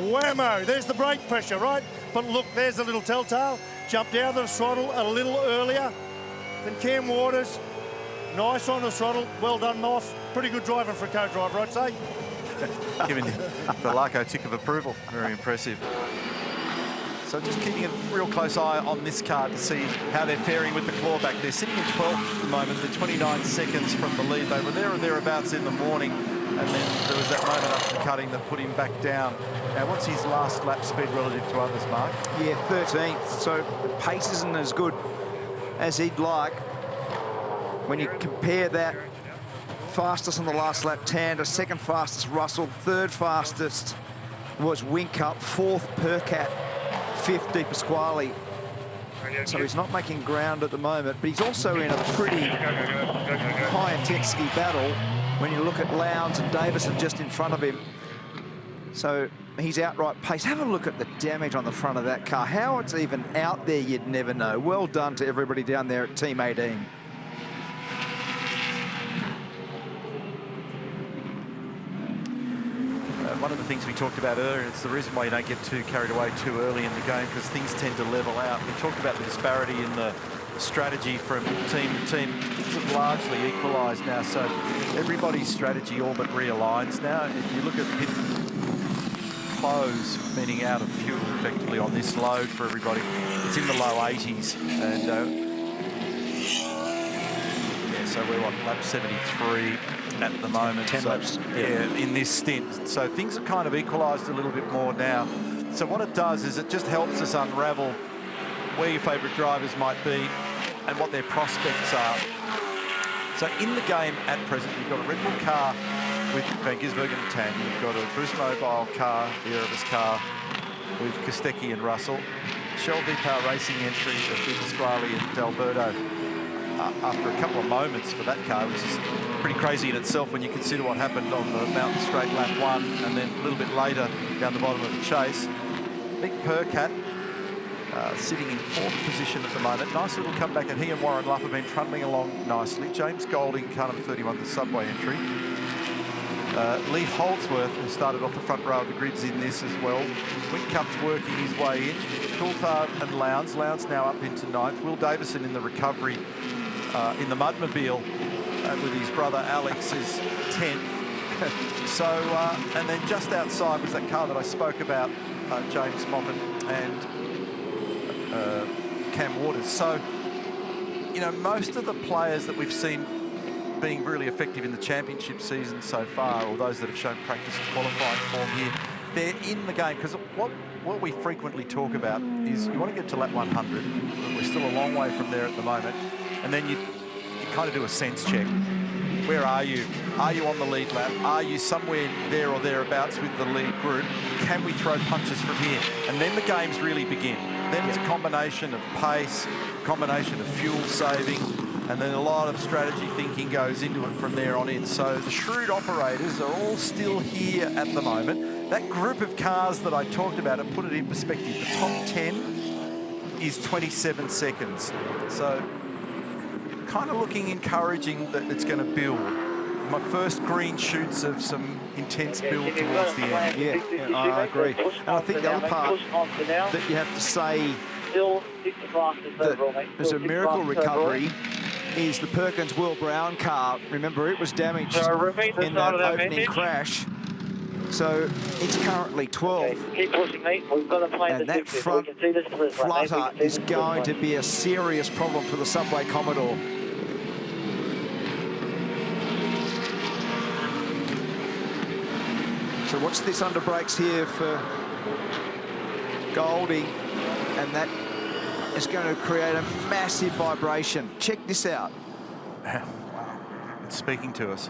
whammo. There's the brake pressure, right? But look, there's a little telltale. Jumped out of the throttle a little earlier than Cam Waters. Nice on the throttle. Well done, Moff. Pretty good driving for a co-driver, I'd say. Giving the Larko tick of approval. Very impressive. So just keeping a real close eye on this car to see how they're faring with the clawback. They're sitting in 12th at the moment. They're 29 seconds from the lead. They were there or thereabouts in the morning. And then there was that moment up the cutting that put him back down. Now, what's his last lap speed relative to others, Mark? Yeah, 13th. So the pace isn't as good as he'd like. When you compare that, fastest on the last lap, Tander, second fastest, Russell, third fastest was Winkup, fourth, Percat, fifth, Di Pasquale. So he's not making ground at the moment, but he's also in a pretty high-intensity battle when you look at Lowndes and Davison just in front of him. So he's outright pace. Have a look at the damage on the front of that car. How it's even out there, you'd never know. Well done to everybody down there at Team 18. One of the things we talked about earlier, it's the reason why you don't get too carried away too early in the game, because things tend to level out. We talked about the disparity in the strategy from team to team. Things have largely equalised now, so everybody's strategy all but realigns now. If you look at pit close, meaning out of fuel effectively on this load for everybody, it's in the low 80s. And yeah, so we're on lap 73 at the moment. 10 laps. Yeah, in this stint. So things are kind of equalised a little bit more now. So what it does is it just helps us unravel where your favourite drivers might be and what their prospects are. So in the game at present, you've got a Red Bull car with Van Gisbergen and Tan. You've got a Bruce Mobile car, the Erebus car, with Kostecki and Russell. Shell V-Power Racing entry of Di Pasquale and D'Alberto after a couple of moments for that car, which is pretty crazy in itself when you consider what happened on the Mountain Straight lap 1 and then a little bit later down the bottom of the chase. Nick Percat sitting in 4th position at the moment. Nice little comeback, and he and Warren Luff have been trundling along nicely. James Golding, car number 31, the Subway entry. Lee Holdsworth, who started off the front row of the grids in this as well. Winkup's working his way in. Coulthard and Lowndes. Lowndes now up into 9th. Will Davison in the recovery in the Mudmobile with his brother Alex is 10th. So, and then just outside was that car that I spoke about, James Moffat and Cam Waters. So, you know, most of the players that we've seen being really effective in the championship season so far, or those that have shown practice and qualifying form here, they're in the game. Because what we frequently talk about is you want to get to lap 100. We're still a long way from there at the moment. And then you kind of do a sense check. Where are you? Are you on the lead lap? Are you somewhere there or thereabouts with the lead group? Can we throw punches from here? And then the games really begin. Then it's a combination of pace, combination of fuel saving, and then a lot of strategy thinking goes into it from there on in. So the shrewd operators are all still here at the moment. That group of cars that I talked about, and put it in perspective, the top 10 is 27 seconds. So kind of looking encouraging that it's going to build. My first green shoots of some intense build towards the end. Yeah, I agree. And I think the other part that you have to say that there's a miracle recovery is the Perkins Will Brown car. Remember, it was damaged in that opening crash. So it's currently 12th. Keep pushing, mate. We've got to play and that front flutter is going to be a serious problem for the Subway Commodore. So watch this under brakes here for Goldie, and that is going to create a massive vibration. Check this out. It's speaking to us.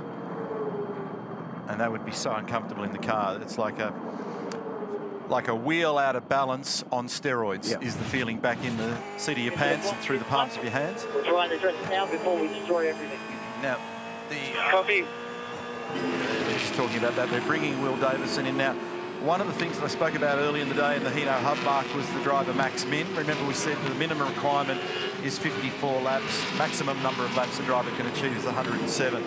And that would be so uncomfortable in the car. It's like a wheel out of balance on steroids, is the feeling back in the seat of your pants and through the palms of your hands. We're trying to address it now before we destroy everything. Now, Copy. They're just talking about that. They're bringing Will Davison in now. One of the things that I spoke about early in the day in the Hino Hub, Mark, was the driver Max Min. Remember, we said the minimum requirement is 54 laps. Maximum number of laps a driver can achieve is 107.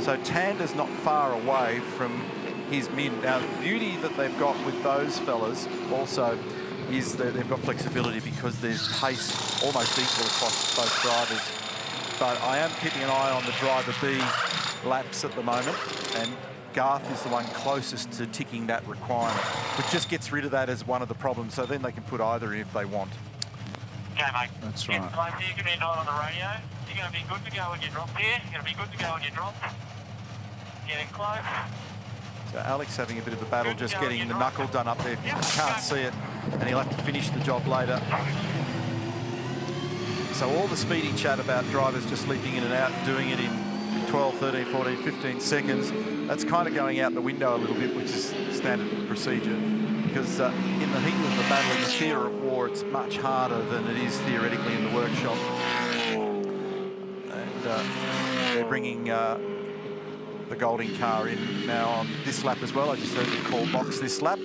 So Tander's not far away from his min. Now, the beauty that they've got with those fellas also is that they've got flexibility because there's pace almost equal across both drivers. But I am keeping an eye on the driver B laps at the moment, and Garth is the one closest to ticking that requirement, which just gets rid of that as one of the problems, so then they can put either in if they want. Okay, mate. That's right. right. You're going to be not on the radio. You're going to be good to go when you drop here. You're going to be good to go when you drop. Getting close. So Alex having a bit of a battle, just getting the knuckle done up there. Can't see it, and he'll have to finish the job later. So all the speedy chat about drivers just leaping in and out, doing it in 12, 13, 14, 15 seconds, that's kind of going out the window a little bit, which is standard procedure. Because in the heat of the battle, in the theatre of war, it's much harder than it is theoretically in the workshop. And they're bringing the Golding car in now on this lap as well. I just heard the call box this lap.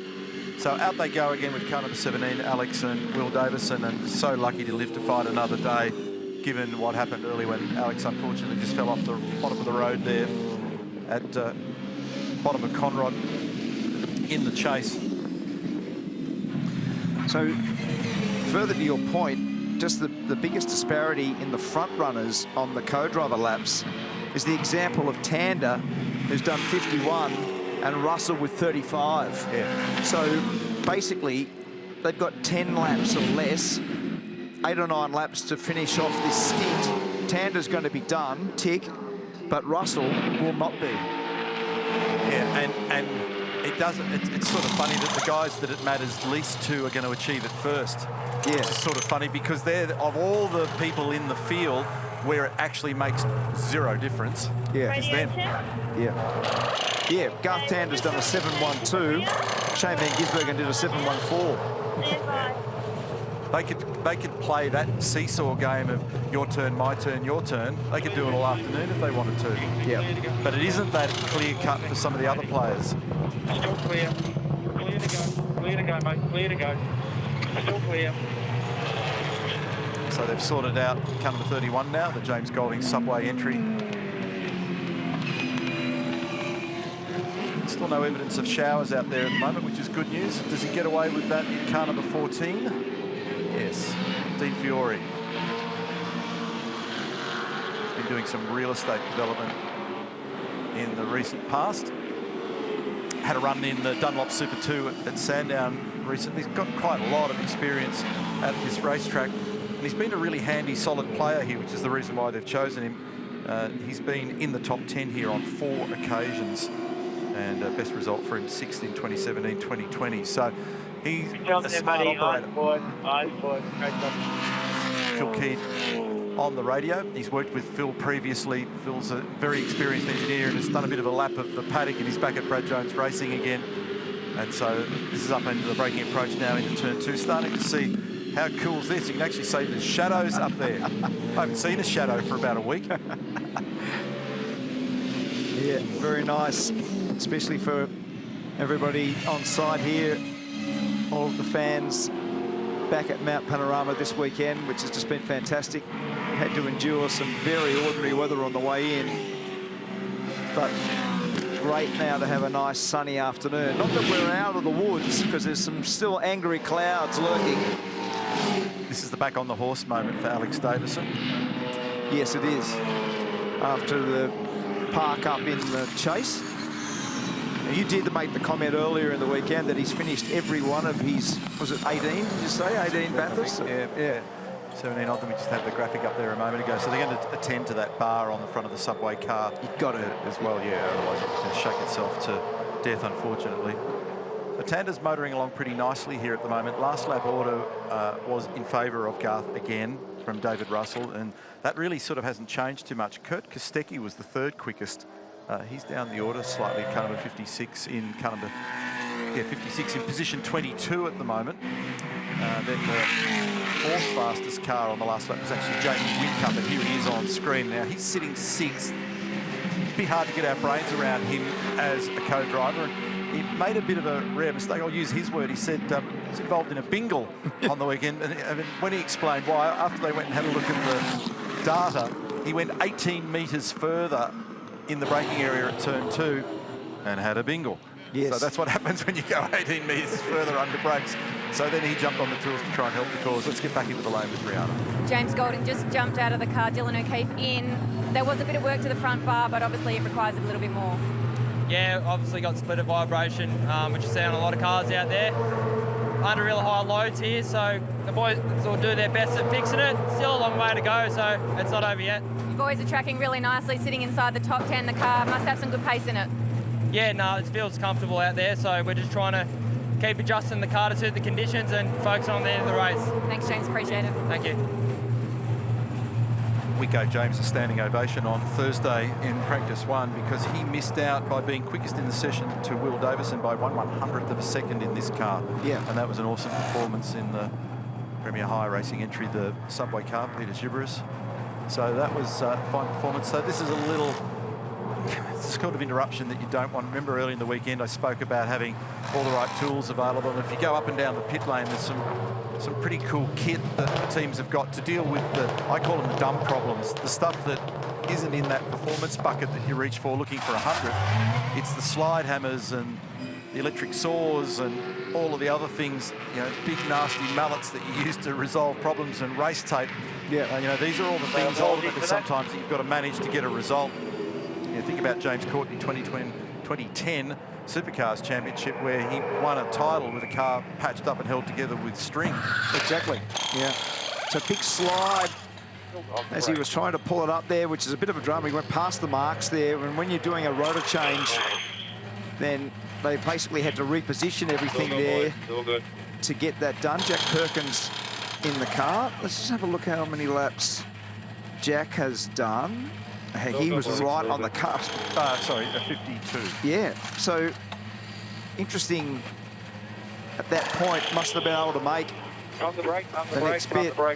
So out they go again with car number 17, Alex and Will Davison, and so lucky to live to fight another day, given what happened earlier when Alex unfortunately just fell off the bottom of the road there at bottom of Conrod in the chase. So further to your point, just the biggest disparity in the front runners on the co-driver laps is the example of Tander, who's done 51, and Russell with 35. Yeah. So basically, they've got 10 laps or less, 8 or 9 laps to finish off this stint. Tander's going to be done, tick, but Russell will not be. Yeah, and it doesn't. It's sort of funny that the guys that it matters least to are going to achieve it first. Yeah. It's sort of funny because they're, of all the people in the field, where it actually makes zero difference. Yeah. Is them. Yeah. Yeah, Garth Tander's done a 7.12. Shane Van Gisbergen did a 7.14. They could play that seesaw game of your turn, my turn, your turn. They could do it all afternoon if they wanted to. Yeah. But it isn't that clear cut for some of the other players. Still clear. Clear to go. Clear to go, mate. Clear to go. Still clear. So they've sorted out car number 31 now, the James Golding subway entry. Still no evidence of showers out there at the moment, which is good news. Does he get away with that in car number 14? Yes, Dean Fiore. Been doing some real estate development in the recent past. Had a run in the Dunlop Super 2 at Sandown recently. He's got quite a lot of experience at this racetrack. And he's been a really handy, solid player here, which is the reason why they've chosen him. He's been in the top 10 here on 4 occasions. And best result for him, 6th in 2017, 2020. So he's a smart operator. Phil Keed on the radio. He's worked with Phil previously. Phil's a very experienced engineer and has done a bit of a lap of the paddock, and he's back at Brad Jones Racing again. And so this is up into the braking approach now into turn 2. Starting to see how cool is this. You can actually see the shadows up there. I haven't seen a shadow for about a week. Yeah, very nice, especially for everybody on site here. All of the fans back at Mount Panorama this weekend, which has just been fantastic. Had to endure some very ordinary weather on the way in, but great now to have a nice sunny afternoon. Not that we're out of the woods, because there's some still angry clouds lurking. This is the back on the horse moment for Alex Davison. Yes, it is. After the park up in the chase. You did make the comment earlier in the weekend that he's finished every one of his, was it 18, did you say? 18 Bathurst? Yeah. 17 of them. We just had the graphic up there a moment ago. So they're going to attend to that bar on the front of the subway car. You've got to. As well, yeah. Otherwise it's going to shake itself to death, unfortunately. So Tander's motoring along pretty nicely here at the moment. Last lap order was in favour of Garth again from David Russell, and that really sort of hasn't changed too much. Kurt Kostecki was the 3rd quickest. He's down the order slightly, car number 56 in car number 56 in position 22 at the moment. Then the 4th fastest car on the last lap was actually Jamie Whincup, and here he is on screen now. He's sitting 6th. A bit hard to get our brains around him as a co-driver, and he made a bit of a rare mistake. I'll use his word. He said he's involved in a bingle on the weekend, and when he explained why, after they went and had a look at the data, he went 18 metres further in the braking area at turn 2 and had a bingle. Yes. So that's what happens when you go 18 metres further under brakes. So then he jumped on the tools to try and help the cause. Let's get back into the lane with Rihanna. James Golding just jumped out of the car. Dylan O'Keefe in. There was a bit of work to the front bar, but obviously it requires a little bit more. Yeah, obviously got splitter vibration, which you see on a lot of cars out there. Under really high loads here, so the boys will do their best at fixing it. Still a long way to go, so it's not over yet. You boys are tracking really nicely, sitting inside the top 10. The car must have some good pace in it. yeah, no, it feels comfortable out there. So we're just trying to keep adjusting the car to suit the conditions and focus on the end of the race. Thanks, James. Appreciate it. Thank you. We gave James a standing ovation on Thursday in practice 1 because he missed out by being quickest in the session to Will Davison by 1/100th of a second in this car. Yeah. And that was an awesome performance in the Premier High Racing entry, the Subway car, Peter Gibberis. So that was a fine performance. So this is a little sort of interruption that you don't want. Remember early in the weekend I spoke about having all the right tools available, and if you go up and down the pit lane, there's some pretty cool kit that teams have got to deal with I call them the dumb problems, the stuff that isn't in that performance bucket that you reach for looking for 100. It's the slide hammers and the electric saws and all of the other things, you know, big nasty mallets that you use to resolve problems, and race tape. Yeah. You know, these are all the things ultimately sometimes that you've got to manage to get a result. You know, think about James Courtney 2010 Supercars Championship, where he won a title with a car patched up and held together with string. Exactly, yeah. It's a big slide as he was trying to pull it up there, which is a bit of a drama. He went past the marks there, and when you're doing a rotor change, then they basically had to reposition everything there to get that done. Jack Perkins in the car. Let's just have a look how many laps Jack has done. He was right on the cusp. Sorry, a 52. Yeah, so interesting at that point, must have been able to make On the brake,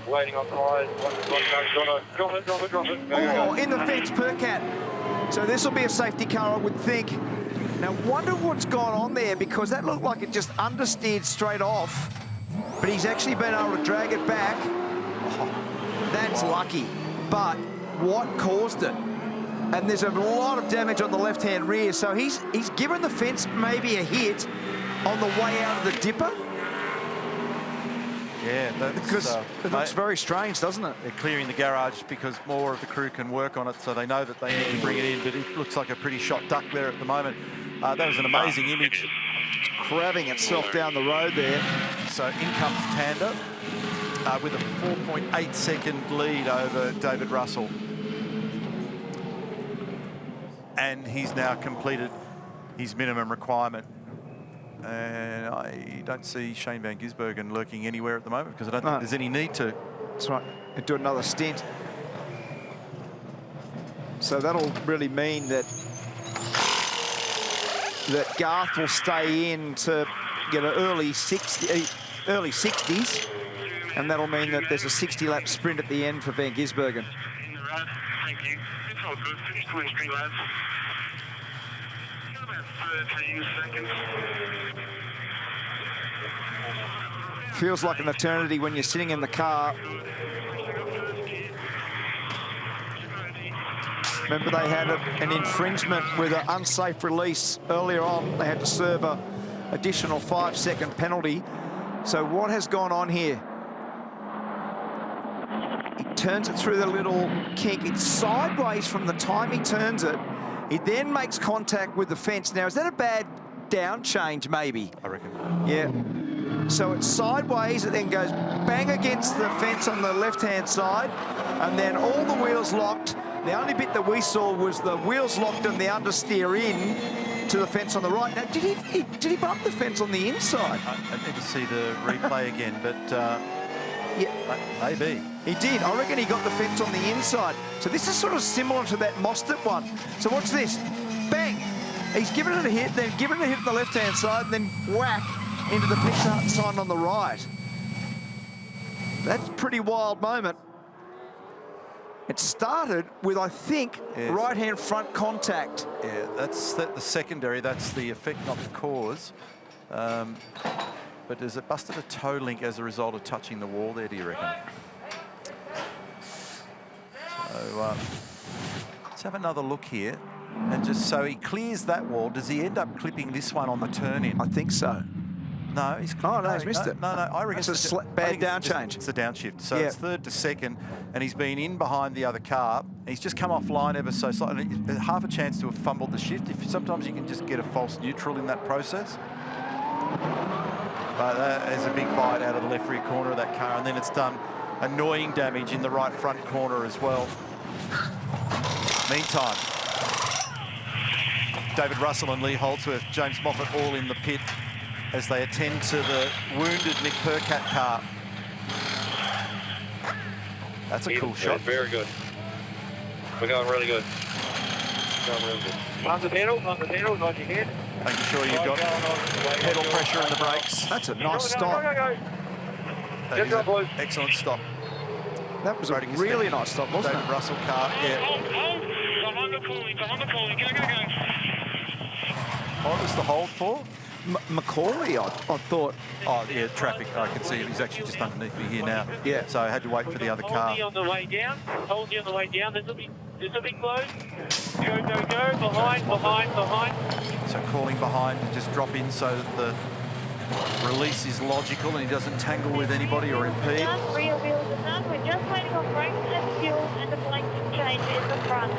waiting on tyres. Drop it. Oh, in the fence, Percat. So this will be a safety car, I would think. Now, wonder what's gone on there, because that looked like it just understeered straight off, but he's actually been able to drag it back. Oh, that's lucky. But what caused it? And there's a lot of damage on the left-hand rear, so he's given the fence maybe a hit on the way out of the dipper. Yeah, that's, because it looks very strange, doesn't it? They're clearing the garage because more of the crew can work on it, so they know that they need to bring it in, but it looks like a pretty shot duck there at the moment. That was an amazing image. It's crabbing itself down the road there. So in comes Tander with a 4.8 second lead over David Russell. And he's now completed his minimum requirement. And I don't see Shane van Gisbergen lurking anywhere at the moment, because I don't think there's any need to. That's right. And do another stint. So that'll really mean that Garth will stay in to get an early 60s, and that'll mean that there's a 60-lap sprint at the end for van Gisbergen. Thank you. It's all good. Finish 23 laps. About 13 seconds. Feels like an eternity when you're sitting in the car. Remember, they had an infringement with an unsafe release earlier on. They had to serve an additional 5-second penalty. So what has gone on here? He turns it through the little kink. It's sideways from the time he turns it. He then makes contact with the fence. Now, is that a bad down change, maybe? I reckon. Yeah. So it's sideways, it then goes bang against the fence on the left-hand side, and then all the wheels locked. The only bit that we saw was the wheels locked and the understeer in to the fence on the right. Now, did he bump the fence on the inside? I need to see the replay again, but yeah, maybe. He did. I reckon he got the fence on the inside. So this is sort of similar to that Mostert one. So watch this. Bang! He's given it a hit, then given it a hit on the left-hand side, and then whack into the Pixar sign on the right. That's a pretty wild moment. It started with, I think, right-hand front contact. Yeah, that's the secondary. That's the effect, not the cause. But has it busted a toe link as a result of touching the wall there, do you reckon? So let's have another look here. And just so he clears that wall, does he end up clipping this one on the turn-in? I think so. No, he's he's missed it. No, I reckon it's a bad down change. It's a downshift. So it's third to second, and he's been in behind the other car. He's just come offline ever so slightly. Half a chance to have fumbled the shift. Sometimes you can just get a false neutral in that process. But there's a big bite out of the left rear corner of that car, and then it's done annoying damage in the right front corner as well. Meantime, David Russell and Lee Holdsworth, James Moffat all in the pit as they attend to the wounded Nick Percat car. That's a cool shot. Very good. We're going really good. Going really good. On the pedal, on your head. Making sure you've got pedal pressure in the brakes. That's a nice stop. That is an excellent stop. That was a really nice stop, wasn't David it? Russell car, yeah. Behind the cooling, go, go, go. What was the hold for? Macaulay, I thought. Oh, yeah, traffic. I can see him. He's actually just underneath me here now. Yeah. So I had to wait for the other car. Hold you on the way down. Hold you on the way down. There's a big load. Go, go, go. Behind. So calling behind to just drop in so that the release is logical and he doesn't tangle with anybody or impede. Just rear wheels are done. We're just waiting on brakes and fuel and a blanket change in the front.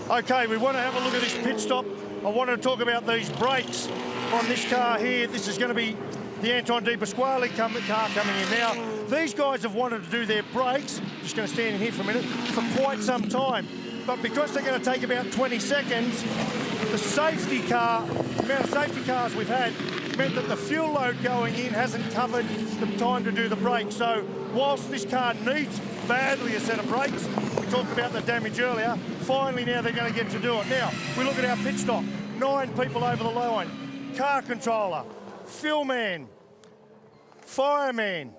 Okay, we want to have a look at this pit stop. I wanted to talk about these brakes on this car here. This is going to be the Anton De Pasquale car coming in now. These guys have wanted to do their brakes, just going to stand in here for a minute, for quite some time. But because they're going to take about 20 seconds, the safety car, the amount of safety cars we've had, meant that the fuel load going in hasn't covered the time to do the brakes. So whilst this car needs badly a set of brakes, we talked about the damage earlier, finally now they're going to get to do it. Now, we look at our pit stop, 9 people over the line, car controller, fuel man, fireman,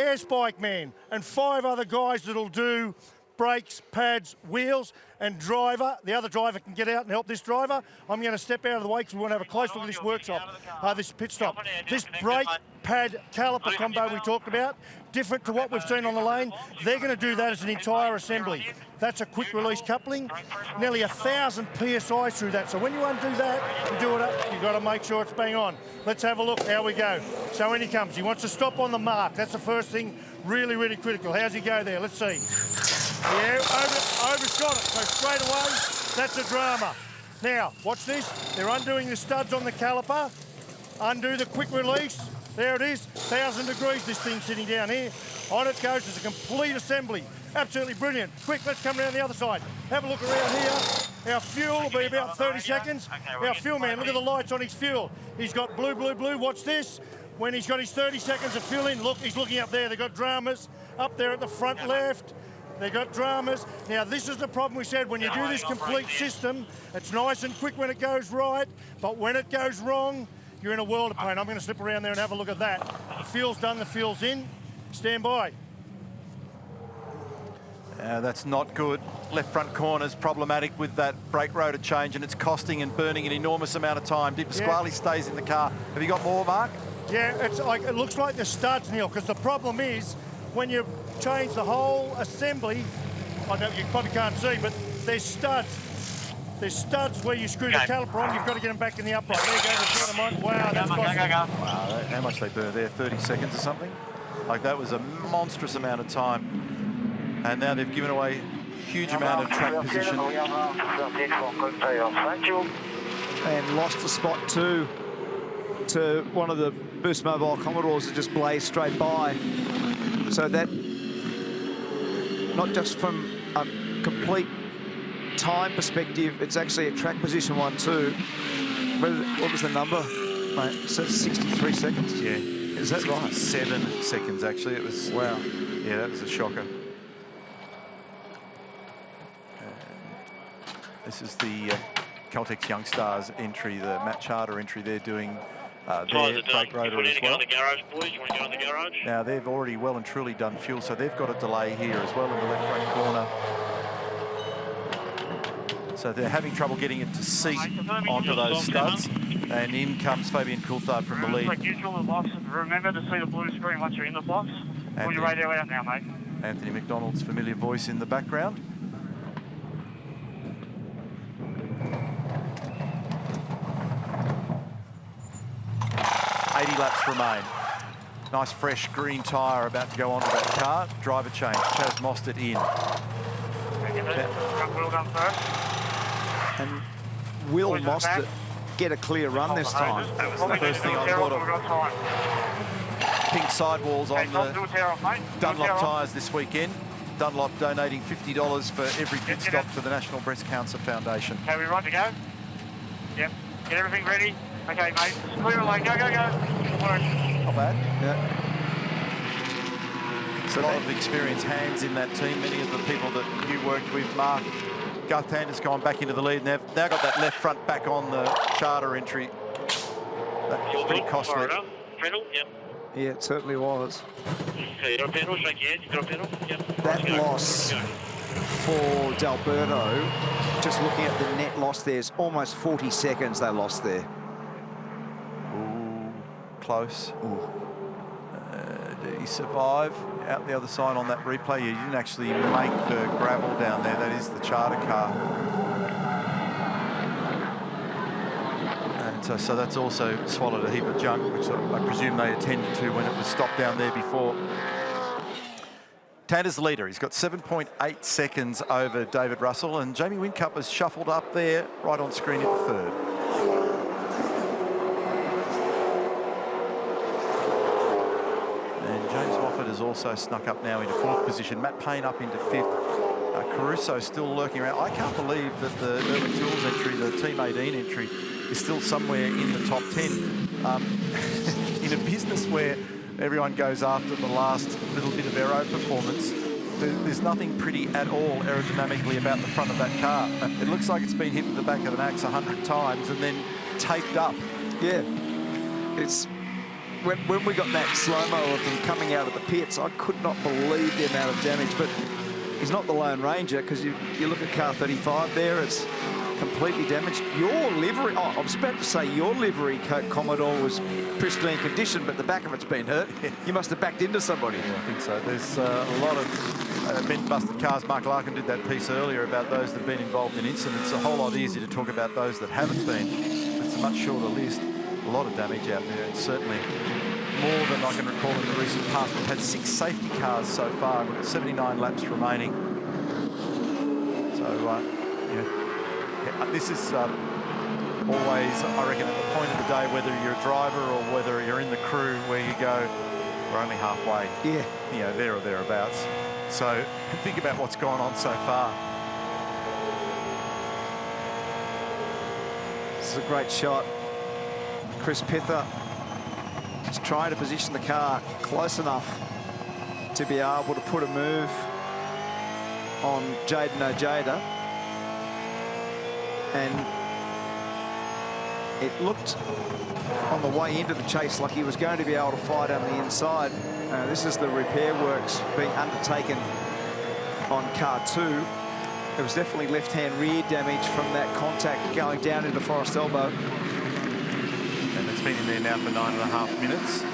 air spike man, and 5 other guys that'll do brakes, pads, wheels, and driver. The other driver can get out and help this driver. I'm going to step out of the way because we want to have a close look at this workshop, this pit stop. This brake pad caliper combo we talked about, different to what we've seen on the lane. They're going to do that as an entire assembly. That's a quick release coupling, nearly 1,000 PSI through that. So when you undo that and do it up, you've got to make sure it's bang on. Let's have a look. How we go. So in he comes. He wants to stop on the mark. That's the first thing, really, really critical. How's he go there? Let's see. Yeah, overshot it. So straight away, that's a drama. Now, watch this. They're undoing the studs on the caliper. Undo the quick release. There it is. 1,000 degrees, this thing sitting down here. On it goes. It's a complete assembly. Absolutely brilliant. Quick, let's come around the other side. Have a look around here. Our fuel will be about 30 seconds. Our fuel man, look at the lights on his fuel. He's got blue, blue, blue. Watch this. When he's got his 30 seconds of fuel in, look, he's looking up there. They've got dramas up there at the front left. They've got dramas. Now, this is the problem we said. When you do this complete system, it's nice and quick when it goes right, but when it goes wrong, you're in a world of pain. I'm going to slip around there and have a look at that. The fuel's done, the fuel's in. Stand by. That's not good. Left front corner's problematic with that brake rotor change, and it's costing and burning an enormous amount of time. De Pasquale stays in the car. Have you got more, Mark? Yeah, it's like it looks like the studs, Neil, because the problem is when you change the whole assembly, I know you probably can't see, but there's studs. There's studs where you screw the caliper on, you've got to get them back in the upright. There goes the bottom. Wow, that's costly. Wow, how much they burn there, 30 seconds or something? Like, that was a monstrous amount of time. And now they've given away a huge amount of track position. And lost a spot too to one of the Boost Mobile Commodores that just blazed straight by. So that, not just from a complete time perspective, it's actually a track position one too. What was the number? Mate, it says 63 seconds. Yeah. Is that right? 7 seconds, actually. It was, wow. Yeah, that was a shocker. This is the Caltex Young Stars entry, the Matt Charter entry. They're doing their brake rotor as well. Now, they've already well and truly done fuel, so they've got a delay here as well in the left front corner. So they're having trouble getting it to seat onto those studs. And in comes Fabian Coulthard from the lead. Remember to see the blue screen once you're in the box. Pull your radio out now, mate. Anthony McDonald's familiar voice in the background. Laps remain. Nice fresh green tyre about to go onto that car. Driver change. Chaz Mostert in. And will Mostert get a clear run this time? That was the first thing I thought of. Pink sidewalls on the Dunlop tyres this weekend. Dunlop donating $50 for every pit stop to the National Breast Cancer Foundation. Okay, we right to go? Yep. Get everything ready. Okay, mate. Clear a lane. Go, go, go. Good work. Not bad. Yeah. So a lot of experienced hands in that team. Many of the people that you worked with, Mark. Garth Tander's gone back into the lead, and they've now got that left front back on the charter entry. That's pretty costly. Pedal, yep. Yeah, it certainly was. Okay, you're on pedal, shake your hands, you're on pedal, yep. That loss for D'Alberto, just looking at the net loss there, is almost 40 seconds they lost there. Ooh, close. Did he survive? Out the other side on that replay, you didn't actually make the gravel down there. That is the charter car. And so that's also swallowed a heap of junk, which I presume they attended to when it was stopped down there before. Tander's the leader. He's got 7.8 seconds over David Russell, and Jamie Whincup has shuffled up there right on screen in third. Has also snuck up now into fourth position. Matt Payne up into fifth. Caruso still lurking around. I can't believe that the Urban Tools entry, the Team 18 entry, is still somewhere in the top 10. In a business where everyone goes after the last little bit of aero performance, there's nothing pretty at all aerodynamically about the front of that car. It looks like it's been hit with the back of an axe 100 times and then taped up. Yeah, it's... When we got that slow-mo of them coming out of the pits, I could not believe the amount of damage, but he's not the Lone Ranger, because you look at car 35 there, it's completely damaged. Your livery, I was about to say your livery, Commodore, was pristine condition, but the back of it's been hurt. You must have backed into somebody. Yeah, I think so. There's a lot of bent busted cars. Mark Larkin did that piece earlier about those that have been involved in incidents. A whole lot easier to talk about those that haven't been. It's a much shorter list. A lot of damage out there, and certainly more than I can recall in the recent past. We've had 6 safety cars so far. We've got 79 laps remaining. So, this is always, I reckon, at the point of the day, whether you're a driver or whether you're in the crew, where you go, we're only halfway. Yeah. You know, there or thereabouts. So, think about what's gone on so far. This is a great shot. Chris Pither is trying to position the car close enough to be able to put a move on Jaden Ojeda. And it looked on the way into the chase like he was going to be able to fight on the inside. This is the repair works being undertaken on car 2. There was definitely left-hand rear damage from that contact going down into Forest Elbow. And it's been in there now for 9.5 minutes.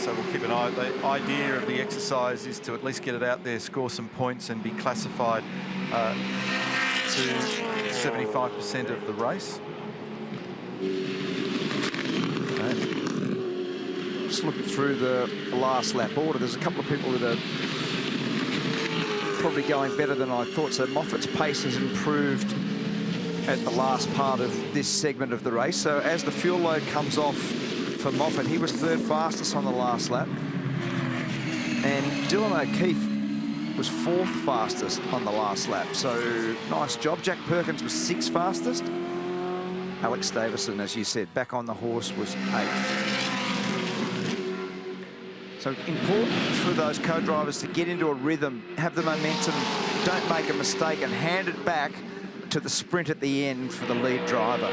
So we'll keep an eye. The idea of the exercise is to at least get it out there, score some points, and be classified to 75% of the race. Okay. Just looking through the last lap order, there's a couple of people that are probably going better than I thought. So Moffat's pace has improved at the last part of this segment of the race. So as the fuel load comes off for Moffat, he was 3rd fastest on the last lap. And Dylan O'Keefe was 4th fastest on the last lap. So nice job. Jack Perkins was 6th fastest. Alex Davison, as you said, back on the horse, was 8th. So important for those co-drivers to get into a rhythm, have the momentum, don't make a mistake, and hand it back to the sprint at the end for the lead driver.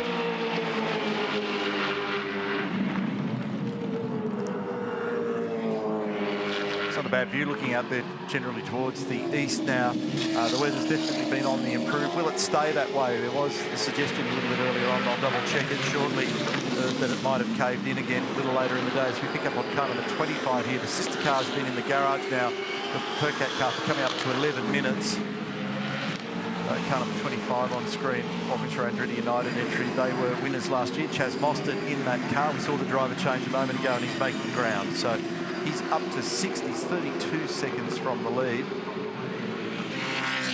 It's not a bad view looking out there generally towards the east now. The weather's definitely been on the improve. Will it stay that way? There was the suggestion a little bit earlier on, I'll double check it shortly, that it might have caved in again a little later in the day. As we pick up on car number 25 here, the sister car's been in the garage now, the Percat car, for coming up to 11 minutes. Car number 25 on screen, Walkinshaw Andretti United entry. They were winners last year. Chaz Mostert in that car. We saw the driver change a moment ago, and he's making ground. So he's up to 6th. He's 32 seconds from the lead.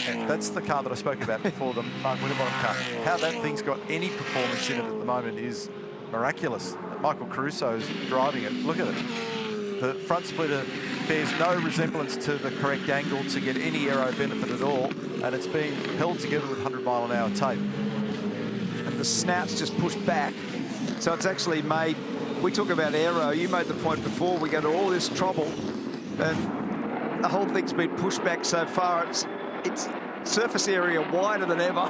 And that's the car that I spoke about before, the Mark Winterbottom car. How that thing's got any performance in it at the moment is miraculous. Michael Caruso's driving it. Look at it. The front splitter bears no resemblance to the correct angle to get any aero benefit at all, and it's been held together with 100-mile-an-hour tape. And the snout's just pushed back, so it's actually made. We talk about aero. You made the point before. We go to all this trouble, and the whole thing's been pushed back so far. It's surface area wider than ever.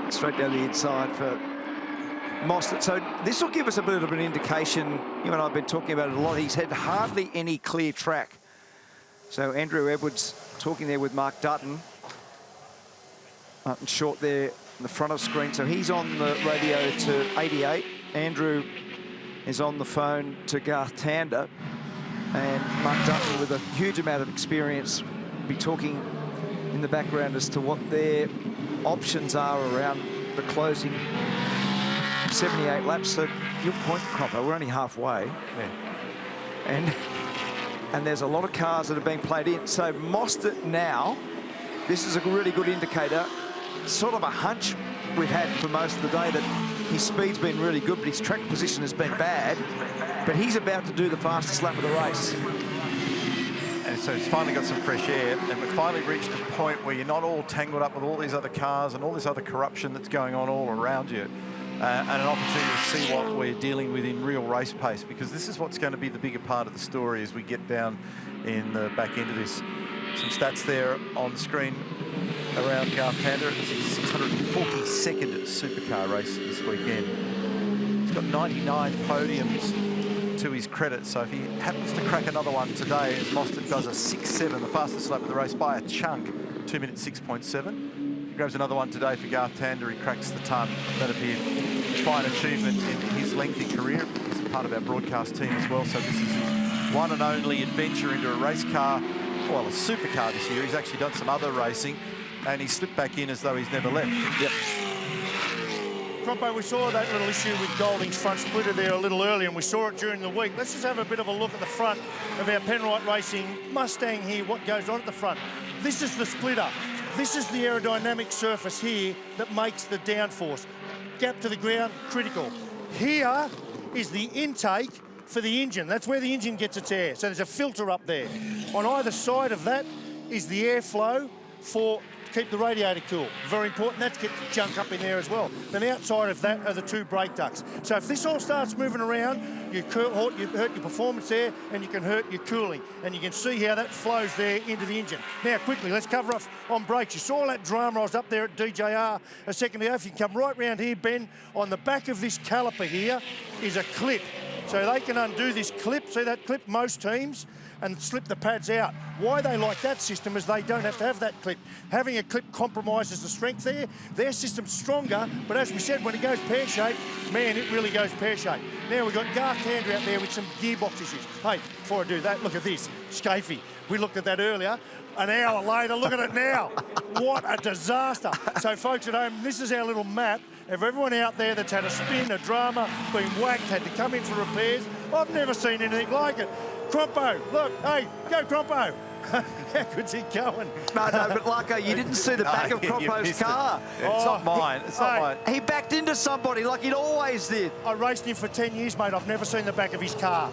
Straight down the inside for Mostert. So this will give us a bit of an indication. You and I have been talking about it a lot. He's had hardly any clear track. So Andrew Edwards talking there with Mark Dutton. Martin Short there in the front of the screen. So he's on the radio to 88. Andrew is on the phone to Garth Tander. And Mark Dutton, with a huge amount of experience, will be talking in the background as to what their options are around the closing 78 laps. So your point, Cropper, we're only halfway. Yeah. And there's a lot of cars that are being played in. So Mostert now, this is a really good indicator. Sort of a hunch we've had for most of the day that his speed's been really good, but his track position has been bad. But he's about to do the fastest lap of the race. And so he's finally got some fresh air, and we've finally reached a point where you're not all tangled up with all these other cars and all this other corruption that's going on all around you. And an opportunity to see what we're dealing with in real race pace, because this is what's going to be the bigger part of the story as we get down in the back end of this. Some stats there on the screen around Garth Tander. It's his 642nd supercar race this weekend. He's got 99 podiums to his credit, so if he happens to crack another one today, as Mostert does a 6.7, the fastest lap of the race by a chunk, 2 minutes 6.7. He grabs another one today for Garth Tander, he cracks the ton. That'd be a fine achievement in his lengthy career. He's part of our broadcast team as well, so this is his one and only adventure into a race car, well, a supercar this year. He's actually done some other racing, and he slipped back in as though he's never left. Yep. Crompo, we saw that little issue with Golding's front splitter there a little earlier, and we saw it during the week. Let's just have a bit of a look at the front of our Penrite Racing Mustang here, what goes on at the front. This is the splitter. This is the aerodynamic surface here that makes the downforce. Gap to the ground, critical. Here is the intake for the engine. That's where the engine gets its air. So there's a filter up there. On either side of that is the airflow for keep the radiator cool. Very important. That gets junk up in there as well. Then outside of that are the 2 brake ducts. So if this all starts moving around, you hurt your performance there, and you can hurt your cooling. And you can see how that flows there into the engine. Now, quickly, let's cover off on brakes. You saw all that drama I was up there at DJR a second ago. If you can come right round here, Ben, on the back of this caliper here is a clip. So they can undo this clip. See that clip? Most teams. And slip the pads out. Why they like that system is they don't have to have that clip. Having a clip compromises the strength there. Their system's stronger, but as we said, when it goes pear-shaped, man, it really goes pear-shaped. Now we've got Garth Tander out there with some gearbox issues. Hey, before I do that, look at this, Scafey. We looked at that earlier. An hour later, look at it now. What a disaster. So folks at home, this is our little map of everyone out there that's had a spin, a drama, been whacked, had to come in for repairs. I've never seen anything like it. Crompo, look, hey, go Crompo. How good's he going? No, but Larko, you didn't see the back of Crompo's car. It's not mine. It's not mine. He backed into somebody like he'd always did. I raced him for 10 years, mate. I've never seen the back of his car.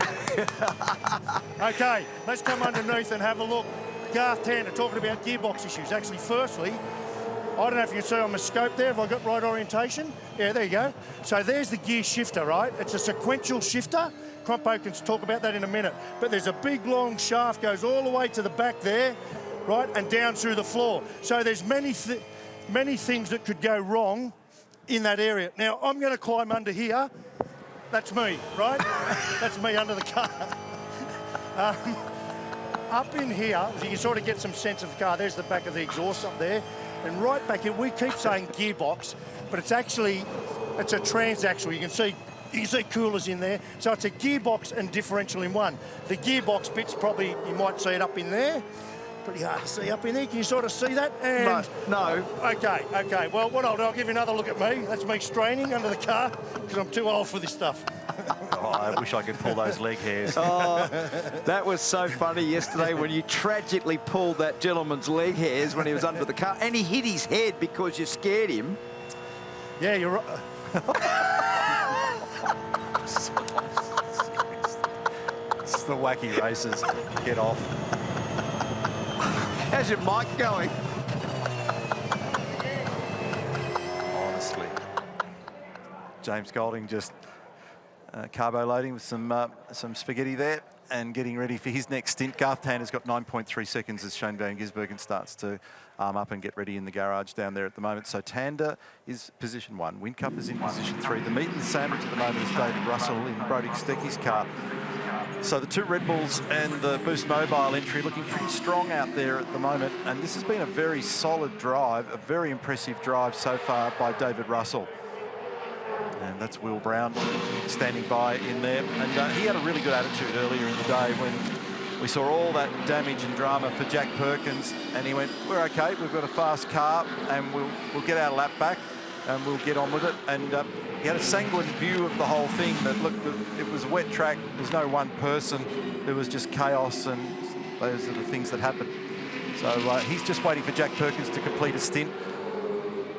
Okay, let's come underneath and have a look. Garth Tander talking about gearbox issues. Actually, firstly, I don't know if you can see on my scope there, have I got right orientation? Yeah, there you go. So there's the gear shifter, right? It's a sequential shifter. Crompo can talk about that in a minute. But there's a big, long shaft goes all the way to the back there, right, and down through the floor. So there's many things that could go wrong in that area. Now, I'm going to climb under here. That's me, right? That's me under the car. Up in here, you can sort of get some sense of the car. There's the back of the exhaust up there. And right back here, we keep saying gearbox, but it's a transaxle. You can see coolers in there. So it's a gearbox and differential in one. The gearbox bit's probably, you might see it up in there. Pretty hard to see up in there. Can you sort of see that? And no. Okay. Well, what I'll do, I'll give you another look at me. That's me straining under the car because I'm too old for this stuff. Oh, I wish I could pull those leg hairs. Oh, that was so funny yesterday when you tragically pulled that gentleman's leg hairs when he was under the car, and he hit his head because you scared him. Yeah, you're right. It's the wacky races. Get off. How's your mic going? Honestly. James Golding just carbo loading with some spaghetti there and getting ready for his next stint. Garth Tander's got 9.3 seconds as Shane Van Gisbergen starts to arm up and get ready in the garage down there at the moment. So Tander is position 1. Whincup is in position 3. The meat and the sandwich at the moment is David Russell in Brodie Stecky's car. So the 2 Red Bulls and the Boost Mobile entry looking pretty strong out there at the moment. And this has been a very solid drive, a very impressive drive so far by David Russell. And that's Will Brown standing by in there. And he had a really good attitude earlier in the day when we saw all that damage and drama for Jack Perkins. And he went, we're okay, we've got a fast car and we'll get our lap back and we'll get on with it. And he had a sanguine view of the whole thing that, look, it was a wet track. There's no one person. There was just chaos, and those are the things that happen. So he's just waiting for Jack Perkins to complete a stint.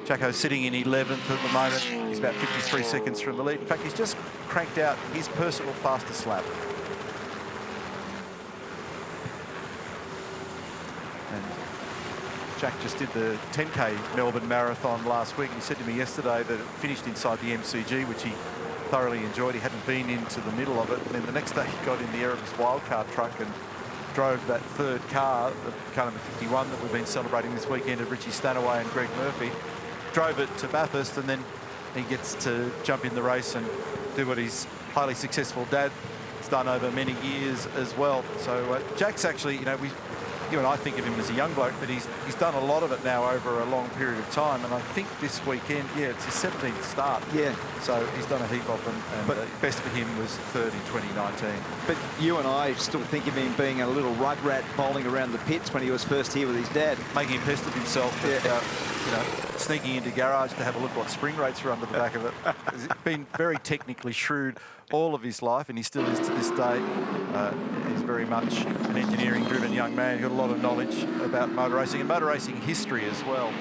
Jacko's sitting in 11th at the moment. He's about 53 seconds from the lead. In fact, he's just cranked out his personal fastest lap. And Jack just did the 10K Melbourne Marathon last week. He said to me yesterday that it finished inside the MCG, which he thoroughly enjoyed. He hadn't been into the middle of it. And then the next day he got in the Erebus wildcard truck and drove that 3rd car, the car number 51 that we've been celebrating this weekend of Richie Stanaway and Greg Murphy. Drove it to Bathurst, and then he gets to jump in the race and do what his highly successful dad has done over many years as well. So Jack's actually, you know, you and I think of him as a young bloke, but he's done a lot of it now over a long period of time. And I think this weekend, yeah, it's his 17th start. Yeah. So he's done a heap of them, and but best for him was 3rd in 2019. But you and I still think of him being a little rug rat bowling around the pits when he was first here with his dad. Making a pest of himself, you know, sneaking into garage to have a look what spring rates were under the back of it. He's been very technically shrewd all of his life, and he still is to this day. He's very much an engineering-driven young man. He's got a lot of knowledge about motor racing and motor racing history as well.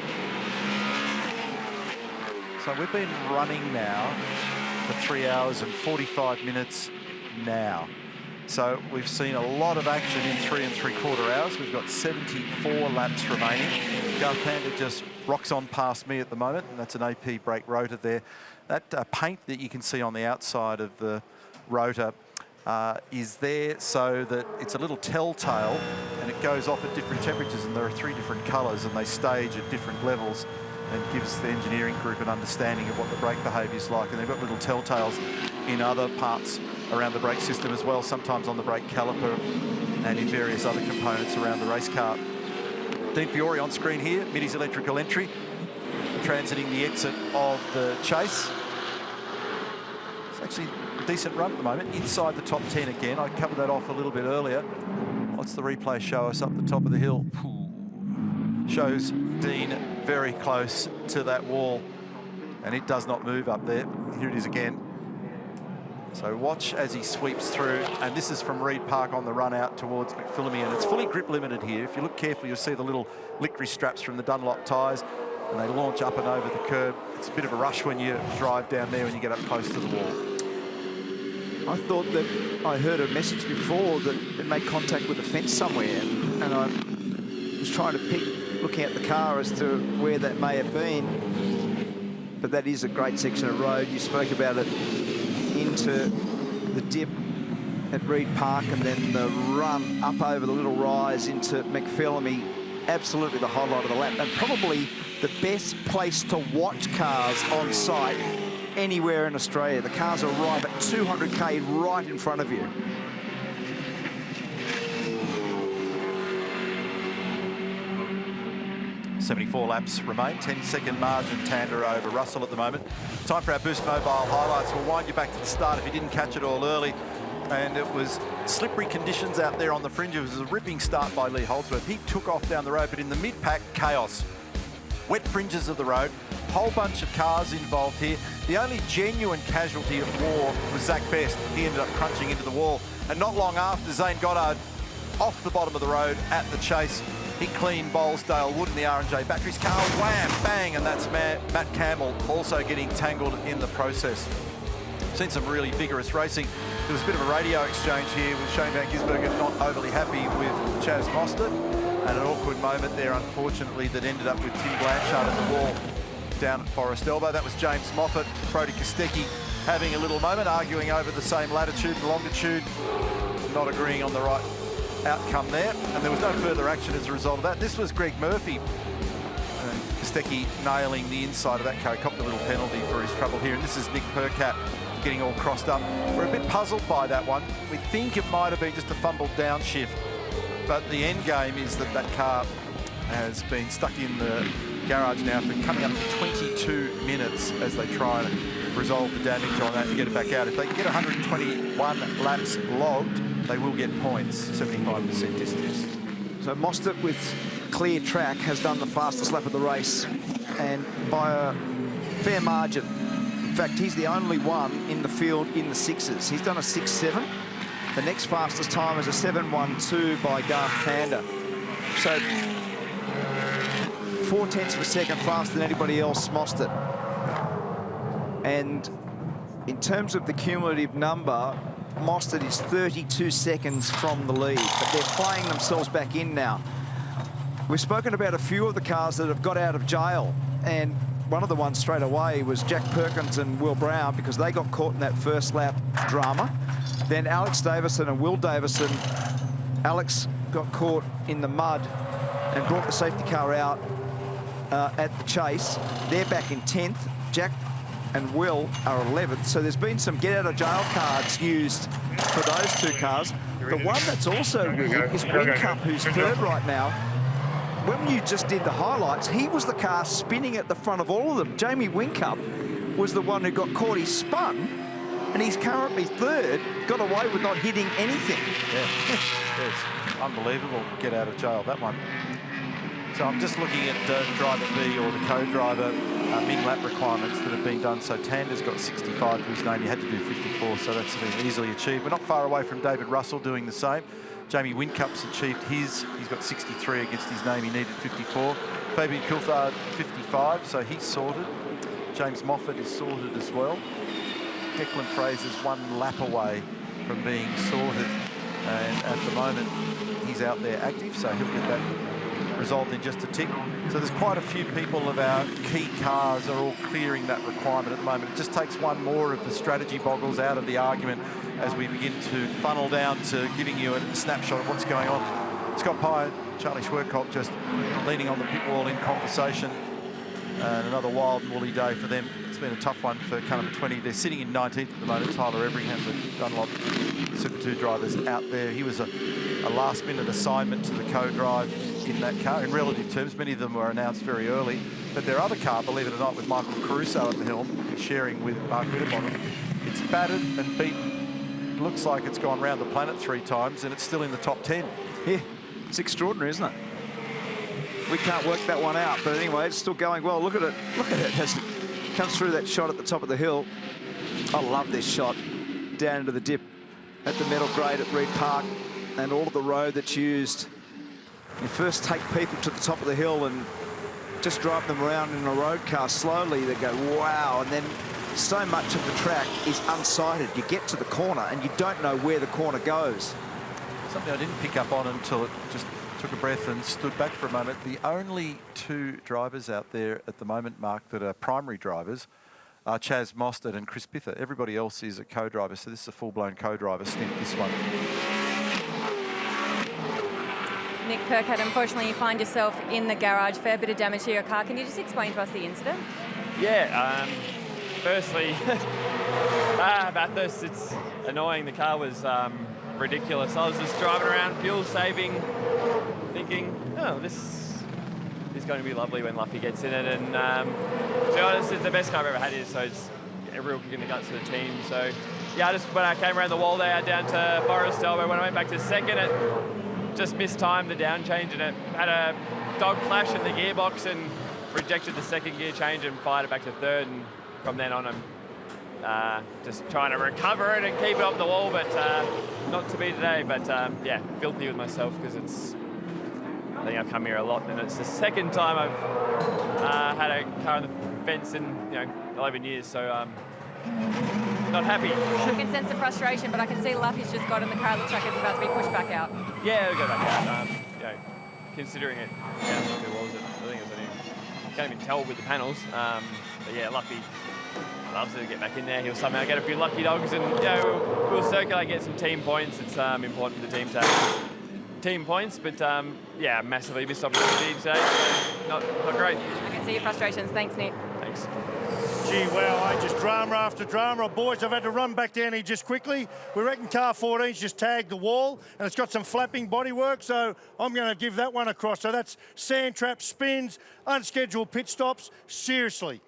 So we've been running now for 3 hours and 45 minutes now. So we've seen a lot of action in 3 3/4 hours. We've got 74 laps remaining. Garth Tander just rocks on past me at the moment, and that's an AP brake rotor there. That paint that you can see on the outside of the rotor is there so that it's a little telltale, and it goes off at different temperatures, and there are 3 different colours, and they stage at different levels, and gives the engineering group an understanding of what the brake behaviour is like. And they've got little telltales in other parts around the brake system as well, sometimes on the brake caliper and in various other components around the race car. Dean Fiore on screen here, Middy's electrical entry, transiting the exit of the chase. It's actually a decent run at the moment, inside the top 10 again. I covered that off a little bit earlier. What's the replay show us up the top of the hill? Shows Dean very close to that wall, and it does not move up there. Here it is again. So watch as he sweeps through, and this is from Reed Park on the run out towards McPhillamy, and it's fully grip limited here. If you look carefully, you'll see the little licorice straps from the Dunlop tyres, and they launch up and over the curb. It's a bit of a rush when you drive down there when you get up close to the wall. I thought that I heard a message before that it made contact with a fence somewhere, and I was trying to looking at the car as to where that may have been. But that is a great section of road. You spoke about it into the dip at Reed Park, and then the run up over the little rise into McPhillamy. Absolutely the highlight of the lap, and probably the best place to watch cars on site anywhere in Australia. The cars arrive at 200k right in front of you. .74 laps remain, 10-second margin Tander over Russell at the moment. Time for our Boost Mobile highlights. We'll wind you back to the start if you didn't catch it all early. And it was slippery conditions out there on the fringe. It was a ripping start by Lee Holdsworth. He took off down the road, but in the mid-pack, chaos. Wet fringes of the road, whole bunch of cars involved here. The only genuine casualty of war was Zach Best. He ended up crunching into the wall. And not long after, Zane Goddard off the bottom of the road at the chase. He cleaned Bolesdale Wood in the R&J Batteries car, wham, bang, and that's Matt Campbell also getting tangled in the process. Seen some really vigorous racing There was a bit of a radio exchange here with Shane Van Gisbergen not overly happy with Chaz Mostert, and an awkward moment there, unfortunately, that ended up with Tim Blanchard at the wall down at Forest Elbow. That was James Moffat, Brodie Kostecki having a little moment, arguing over the same latitude and longitude, not agreeing on the right outcome there, and there was no further action as a result of that. This was Greg Murphy, and Kostecki nailing the inside of that car. He copped a little penalty for his trouble here, and this is Nick Percat getting all crossed up. We're a bit puzzled by that one. We think it might have been just a fumbled downshift, but the end game is that that car has been stuck in the garage now for coming up to 22 minutes as they try and resolve the damage on that and get it back out. If they can get 121 laps logged, they will get points, 75% distance. So Mostert, with clear track, has done the fastest lap of the race, and by a fair margin. In fact, he's the only one in the field in the sixes. He's done a 6.7. The next fastest time is a 7.12 by Garth Tander. So 0.4 of a second faster than anybody else, Mostert. And in terms of the cumulative number, Mostert is 32 seconds from the lead, but they're playing themselves back in now. We've spoken about a few of the cars that have got out of jail, and one of the ones straight away was Jack Perkins and Will Brown, because they got caught in that first lap drama. Then Alex Davison and Will Davison. Alex got caught in the mud and brought the safety car out at the chase. They're back in 10th. Jack and Will are 11th. So there's been some get-out-of-jail cards used for those two cars. The one that's also weird is Whincup, who's third right now. When you just did the highlights, he was the car spinning at the front of all of them. Jamie Whincup was the one who got caught. He spun, and he's currently third, got away with not hitting anything. Yeah, it's unbelievable get out of jail, that one. So I'm just looking at driver B, or the co-driver, min-lap requirements that have been done. So Tander's got 65 to his name. He had to do 54, so that's been easily achieved. We're not far away from David Russell doing the same. Jamie Whincup's achieved his. He's got 63 against his name. He needed 54. Fabian Coulthard, 55, so he's sorted. James Moffat is sorted as well. Declan Fraser's 1 lap away from being sorted, and at the moment he's out there active, so he'll get that resolved in just a tick. So there's quite a few people of our key cars are all clearing that requirement at the moment. It just takes one more of the strategy boggles out of the argument as we begin to funnel down to giving you a snapshot of what's going on. Scott Pye and Charlie Schwerkolt just leaning on the pit wall in conversation. And another wild and woolly day for them. It's been a tough one for car number 20. They're sitting in 19th at the moment. Tyler Everingham, the Dunlop Super 2 drivers out there. He was a last-minute assignment to the co-drive in that car. In relative terms, many of them were announced very early. But their other car, believe it or not, with Michael Caruso at the helm, sharing with Mark Whitterbottom, it's battered and beaten. It looks like it's gone round the planet 3 times, and it's still in the top 10. Yeah, it's extraordinary, isn't it? We can't work that one out, but anyway, it's still going well. Look at it. Look at it as it comes through that shot at the top of the hill. I love this shot down into the dip at the metal grade at Reed Park, and all of the road that's used. You first take people to the top of the hill and just drive them around in a road car slowly. They go, wow, and then so much of the track is unsighted. You get to the corner and you don't know where the corner goes. Something I didn't pick up on until it just took a breath and stood back for a moment. The only 2 drivers out there at the moment, Mark, that are primary drivers are Chaz Mostert and Chris Pither. Everybody else is a co-driver, so this is a full-blown co-driver stint, this one. Nick Percat, unfortunately you find yourself in the garage, fair bit of damage to your car. Can you just explain to us the incident? Yeah, firstly, Bathurst, it's annoying. The car was ridiculous. I was just driving around, fuel saving, thinking, oh, this is going to be lovely when Luffy gets in it. And to be honest, it's the best car I've ever had here, so it's a real kick in the guts for the team. So yeah, when I came around the wall there down to Forest Elbow, when I went back to second, it just mistimed the down change, and it had a dog clash in the gearbox and rejected the second gear change and fired it back to third. And from then on, I'm just trying to recover it and keep it off the wall, but not to be today. But yeah, filthy with myself because I think I've come here a lot, and it's the second time I've had a car on the fence in 11 years. So not happy. I can sense the frustration, but I can see Luffy's just got in the car. It looks like it's about to be pushed back out. Yeah, we'll go back out. You know, considering it, what was it? I think it was, can't even tell with the panels. But yeah, Luffy loves to get back in there. He'll somehow get a few lucky dogs, and you know, we'll circulate, get some team points. It's important for the team to have team points, but yeah, massively missed opportunity today. So not great. I can see your frustrations. Thanks, Nick. Thanks. Gee, wow, just drama after drama. Boys, I've had to run back down here just quickly. We reckon car 14's just tagged the wall, and it's got some flapping bodywork, so I'm going to give that one across. So that's sand trap spins, unscheduled pit stops. Seriously,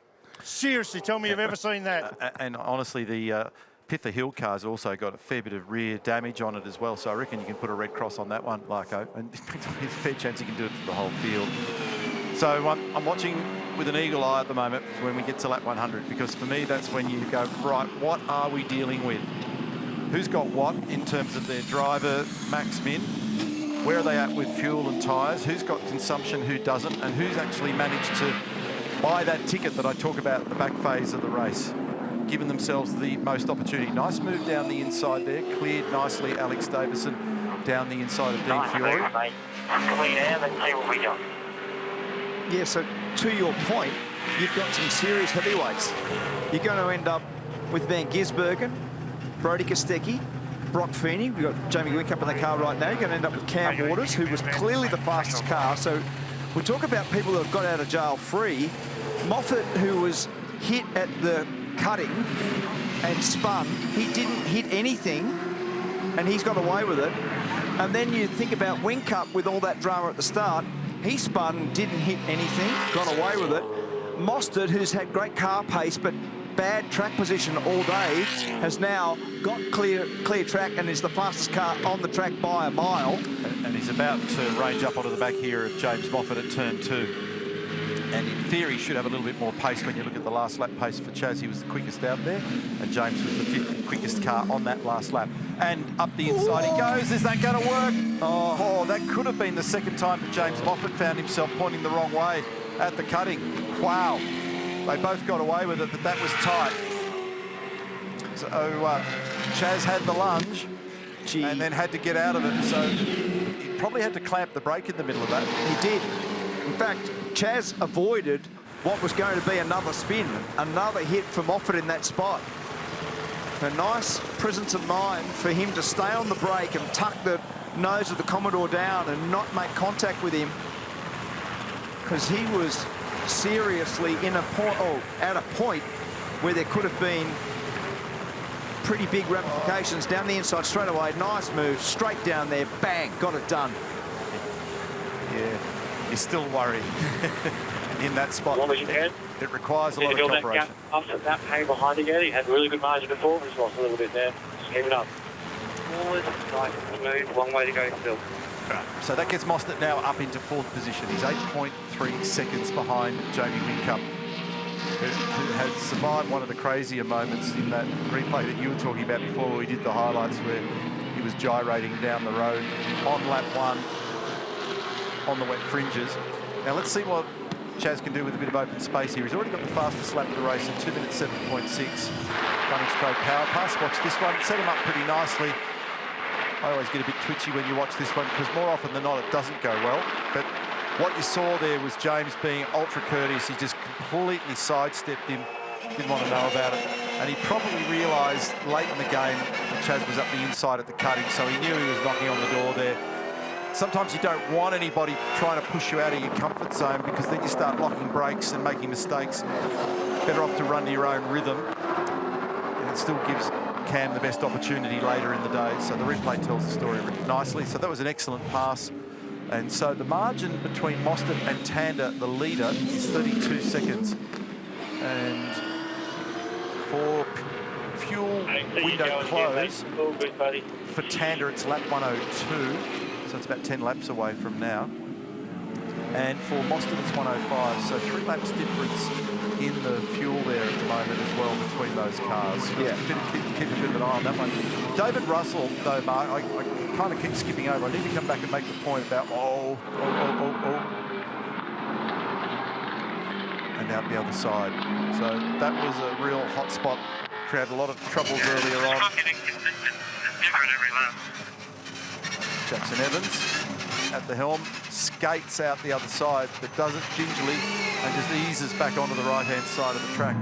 tell me you've ever seen that. And honestly, the Pither Hill car's also got a fair bit of rear damage on it as well, so I reckon you can put a red cross on that one, Larko, and there's a fair chance you can do it to the whole field. So I'm watching with an eagle eye at the moment when we get to lap 100, because for me that's when you go, right, what are we dealing with? Who's got what in terms of their driver, max min? Where are they at with fuel and tyres? Who's got consumption, who doesn't? And who's actually managed to buy that ticket that I talk about at the back phase of the race, giving themselves the most opportunity. Nice move down the inside there, cleared nicely Alex Davison down the inside of Dean Fiore. Clean air, let's see what we got. Yeah, so to your point, you've got some serious heavyweights. You're going to end up with Van Gisbergen, Brody Kostecki, Brock Feeney. We've got Jamie Whincup in the car right now. You're going to end up with Cam Waters, who was clearly the fastest car. So we talk about people that have got out of jail free. Moffat, who was hit at the cutting and spun, he didn't hit anything, and he's got away with it. And then you think about Whincup with all that drama at the start. He spun, didn't hit anything, got away with it. Mostert, who's had great car pace but bad track position all day, has now got clear track and is the fastest car on the track by a mile. And he's about to range up onto the back here of James Moffat at turn 2. And in theory, should have a little bit more pace when you look at the last lap pace for Chaz. He was the quickest out there, and James was the 5th quickest car on that last lap. And up the inside he goes. Is that going to work? Oh, that could have been the second time that James Moffat found himself pointing the wrong way at the cutting. Wow. They both got away with it, but that was tight. So Chaz had the lunge and then had to get out of it. So he probably had to clamp the brake in the middle of that. He did. In fact, Chaz avoided what was going to be another spin, another hit for Moffat in that spot. A nice presence of mind for him to stay on the brake and tuck the nose of the Commodore down and not make contact with him, because he was seriously in a point, at a point where there could have been pretty big ramifications. Down the inside straight away, nice move, straight down there, bang, got it done. Yeah. He's still worried in that spot. It requires a lot of cooperation. After that came behind again, he had really good margin before, but he's lost a little bit there. Just keep it up. Forward, nice and smooth, long way to go still. So that gets Mostert now up into 4th position. He's 8.3 seconds behind Jamie Whincup, who had survived one of the crazier moments in that replay that you were talking about before we did the highlights, where he was gyrating down the road on lap 1. On the wet fringes. Now let's see what Chaz can do with a bit of open space here. He's already got the fastest lap of the race at 2 minutes 7.6. Running straight power pass. Watch this one. Set him up pretty nicely. I always get a bit twitchy when you watch this one, because more often than not it doesn't go well. But what you saw there was James being ultra courteous. He just completely sidestepped him. Didn't want to know about it. And he probably realised late in the game that Chaz was up the inside at the cutting, so he knew he was knocking on the door there. Sometimes you don't want anybody trying to push you out of your comfort zone, because then you start locking brakes and making mistakes. Better off to run to your own rhythm. And it still gives Cam the best opportunity later in the day. So the replay tells the story nicely. So that was an excellent pass. And so the margin between Mostert and Tander, the leader, is 32 seconds. And for fuel window close, for Tander it's lap 102. So it's about 10 laps away from now. And for Mostert it's 105, so 3 laps difference in the fuel there at the moment as well between those cars. So yeah, keep a bit of an eye on that one. David Russell, though, Mark, I kind of keep skipping over. I need to come back and make the point about and out the other side. So that was a real hot spot created a lot of troubles earlier on. Jackson Evans at the helm, skates out the other side, but does it gingerly and just eases back onto the right-hand side of the track.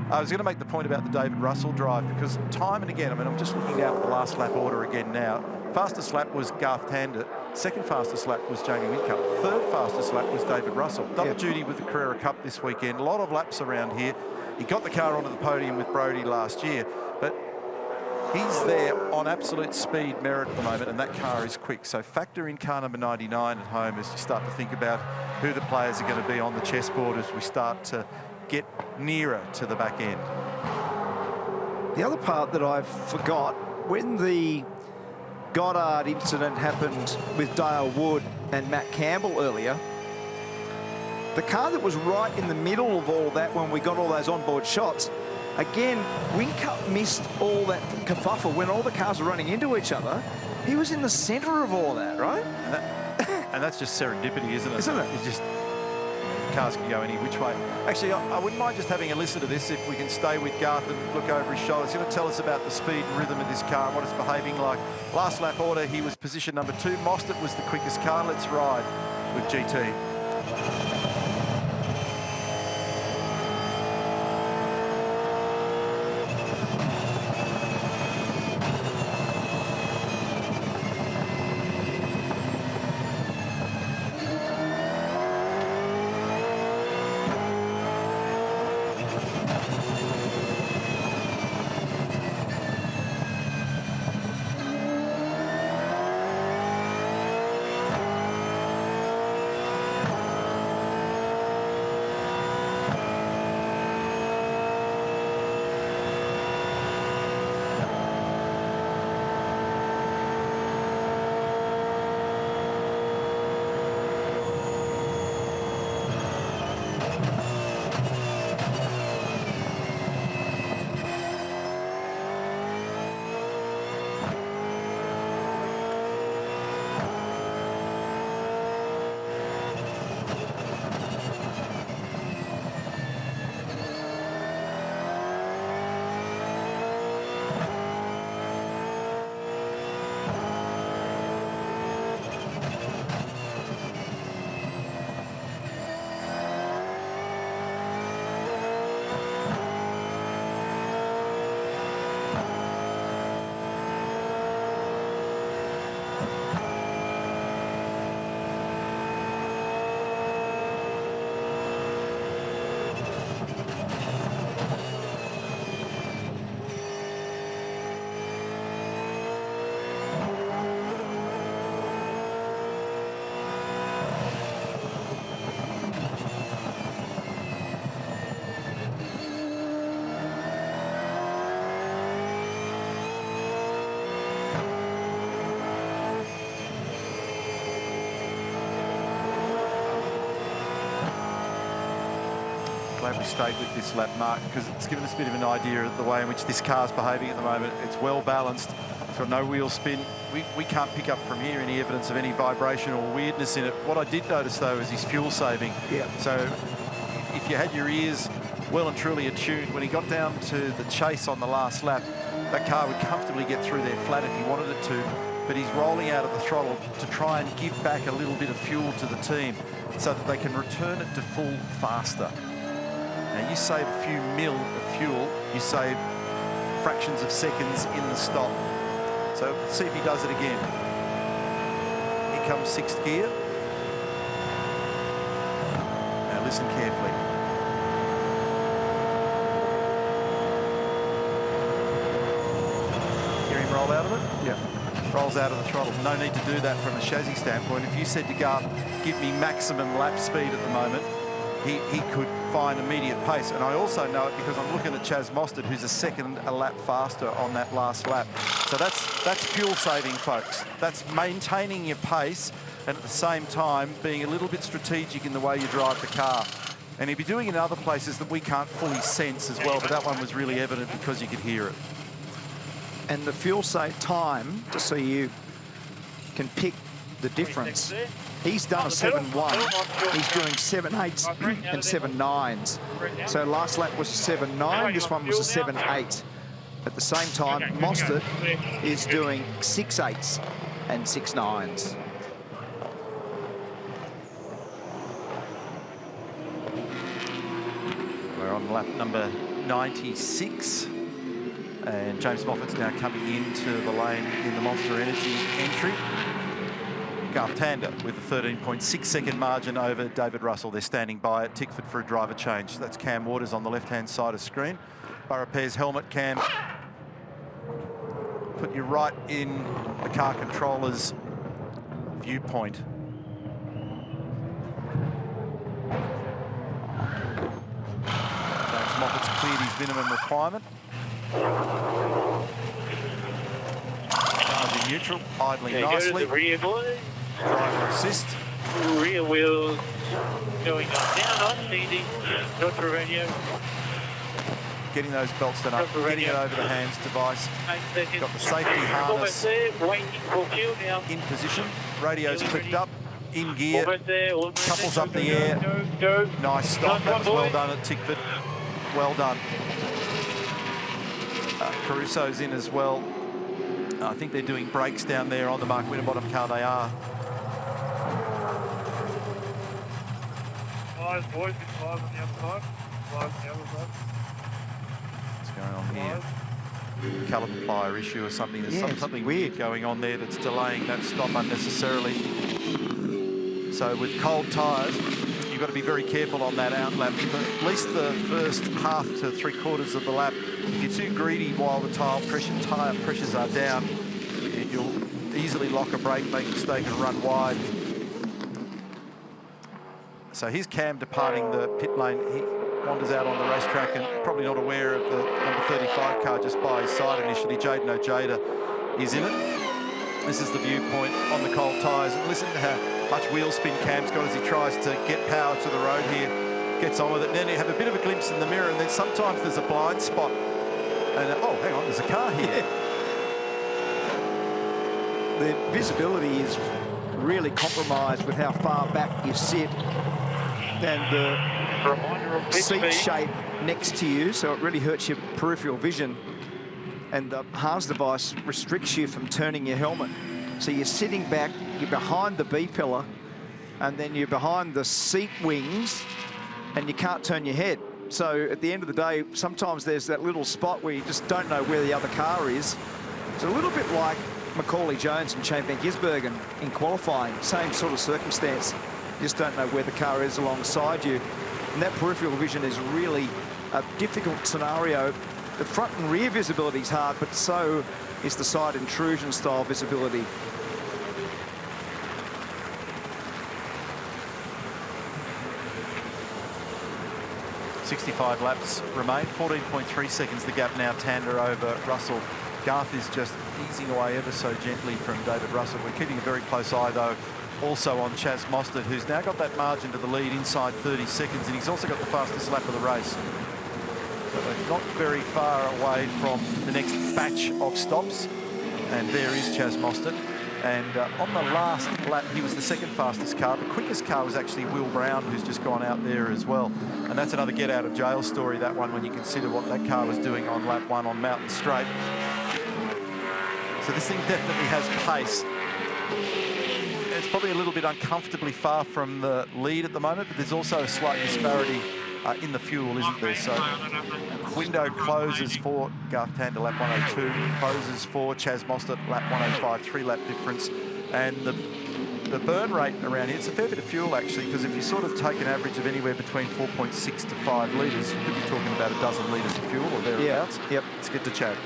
I was going to make the point about the David Russell drive because time and again, I mean, I'm just looking down at the last lap order again now. Fastest lap was Garth Tander. Second fastest lap was Jamie Whincup. Third fastest lap was David Russell. Double duty with the Carrera Cup this weekend. A lot of laps around here. He got the car onto the podium with Brodie last year, but he's there on absolute speed merit at the moment, and that car is quick. So factor in car number 99 at home as you start to think about who the players are going to be on the chessboard as we start to get nearer to the back end. The other part that I forgot, when the Goddard incident happened with Dale Wood and Matt Campbell earlier, the car that was right in the middle of all that when we got all those onboard shots, again, Whincup missed all that kerfuffle when all the cars were running into each other. He was in the centre of all that, right? And that's just serendipity, isn't it? Isn't it? It's just cars can go any which way. Actually, I wouldn't mind just having a listen to this if we can stay with Garth and look over his shoulder. He's going to tell us about the speed and rhythm of this car and what it's behaving like. Last lap order, he was position number 2. Mostert was the quickest car. Let's ride with GT. Glad we stayed with this lap, Mark, because it's given us a bit of an idea of the way in which this car's behaving at the moment. It's well balanced. It's got no wheel spin. We can't pick up from here any evidence of any vibration or weirdness in it. What I did notice, though, is his fuel saving. Yeah. So if you had your ears well and truly attuned, when he got down to the chase on the last lap, that car would comfortably get through there flat if he wanted it to, but he's rolling out of the throttle to try and give back a little bit of fuel to the team so that they can return it to full faster. Now, you save a few mil of fuel, you save fractions of seconds in the stop. So let's see if he does it again. Here comes 6th gear. Now listen carefully. Hear him roll out of it? Yeah. Rolls out of the throttle. No need to do that from a chassis standpoint. If you said to Garth, give me maximum lap speed at the moment, he could find immediate pace. And I also know it because I'm looking at Chaz Mostert, who's a lap faster on that last lap. So that's fuel saving, folks. That's maintaining your pace and at the same time being a little bit strategic in the way you drive the car. And he'll be doing it in other places that we can't fully sense as well, but that one was really evident because you could hear it. And the fuel save time, just so you can pick the difference. He's done a 7.1. He's doing 7.8s and 7.9s. So last lap was a 7.9. This one was a 7.8. At the same time, Mostert is doing 6.8s and 6.9s. We're on lap number 96. And James Moffat's now coming into the lane in the Monster Energy entry. Garth Tander with a 13.6-second margin over David Russell. They're standing by at Tickford for a driver change. That's Cam Waters on the left-hand side of screen. Burra Pear's helmet, Cam. Put you right in the car controller's viewpoint. James Moffat's cleared his minimum requirement. Cars in neutral, idling nicely. Go to the rear, boys. Driver assist. Rear wheels going up, down, nice, easy. Not for radio. Getting those belts done up, getting it over the hands device. Got the safety harness in position. Radio's clipped up, in gear. Couples up the air. Nice stop. That was well done at Tickford. Well done. Caruso's in as well. I think they're doing brakes down there on the Mark Winterbottom car. They are. Five boys, five on the other side. Five on the other side. What's going on here? Caliper plier issue or something. There's something weird going on there that's delaying that stop unnecessarily. So with cold tyres, you've got to be very careful on that out lap. For at least the first half to 3/4 of the lap, if you're too greedy while the tyre pressures are down, you'll easily lock a brake, make a mistake and run wide. So here's Cam departing the pit lane. He wanders out on the racetrack and probably not aware of the number 35 car just by his side initially. Jaden Ojeda is in it. This is the viewpoint on the cold tyres. And listen to how much wheel spin Cam's got as he tries to get power to the road here. Gets on with it. And then you have a bit of a glimpse in the mirror, and then sometimes there's a blind spot. And oh, hang on, there's a car here. The visibility is really compromised with how far back you sit and the seat shape next to you, so it really hurts your peripheral vision. And the harness device restricts you from turning your helmet. So you're sitting back, you're behind the B-pillar, and then you're behind the seat wings, and you can't turn your head. So at the end of the day, sometimes there's that little spot where you just don't know where the other car is. It's a little bit like Macaulay Jones and Shane Van Gisbergen in qualifying, same sort of circumstance. You just don't know where the car is alongside you. And that peripheral vision is really a difficult scenario. The front and rear visibility is hard, but so is the side intrusion style visibility. .65 laps remain, 14.3 seconds the gap now, Tander over Russell. Garth is just easing away ever so gently from David Russell. We're keeping a very close eye though also on Chaz Mostert, who's now got that margin to the lead inside 30 seconds, and he's also got the fastest lap of the race. So they're not very far away from the next batch of stops. And there is Chaz Mostert. And on the last lap, he was the second fastest car. The quickest car was actually Will Brown, who's just gone out there as well. And that's another get out of jail story, that one, when you consider what that car was doing on lap 1 on Mountain Straight. So this thing definitely has pace. It's probably a little bit uncomfortably far from the lead at the moment, but there's also a slight disparity in the fuel, isn't there? So window closes for Garth Tander, lap 102, closes for Chaz Mostert, lap 105, 3-lap difference. And the burn rate around here, it's a fair bit of fuel actually, because if you sort of take an average of anywhere between 4.6 to 5 litres, you could be talking about a dozen litres of fuel or thereabouts. Yep. Let's get to Chad.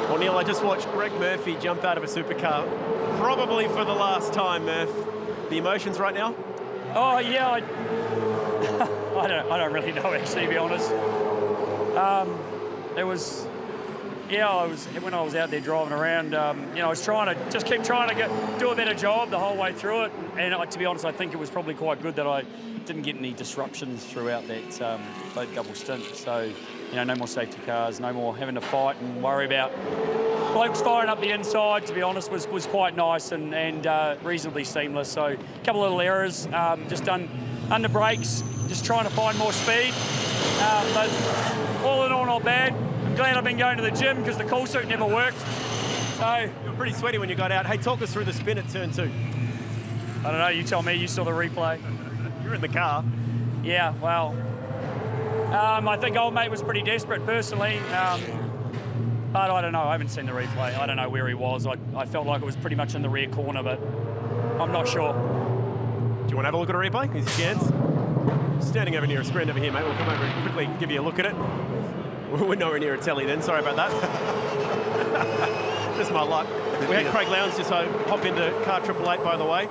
Well, Neil, I just watched Greg Murphy jump out of a supercar, probably for the last time, Murph. The emotions right now? Oh, yeah, I don't really know, actually, to be honest. It was, yeah, when I was out there driving around, you know, I was just keep trying to do a better job the whole way through it. And to be honest, I think it was probably quite good that I didn't get any disruptions throughout that double stint. So, you know, no more safety cars, no more having to fight and worry about blokes firing up the inside, to be honest, was quite nice and reasonably seamless. So a couple of little errors, just done under brakes, just trying to find more speed. But all in all, not bad. I'm glad I've been going to the gym because the cool suit never worked. So you were pretty sweaty when you got out. Hey, talk us through the spin at turn 2. I don't know, you tell me, you saw the replay. You're in the car. Yeah, well, I think old mate was pretty desperate personally, but I don't know, I haven't seen the replay. I don't know where he was. I felt like it was pretty much in the rear corner, but I'm not sure. Do you want to have a look at a replay? Here's your chance. Standing over near a screen over here, mate. We'll come over and quickly give you a look at it. We're nowhere near a telly then, sorry about that. Just my luck. We had Craig Lowndes just hop into car 888, by the way.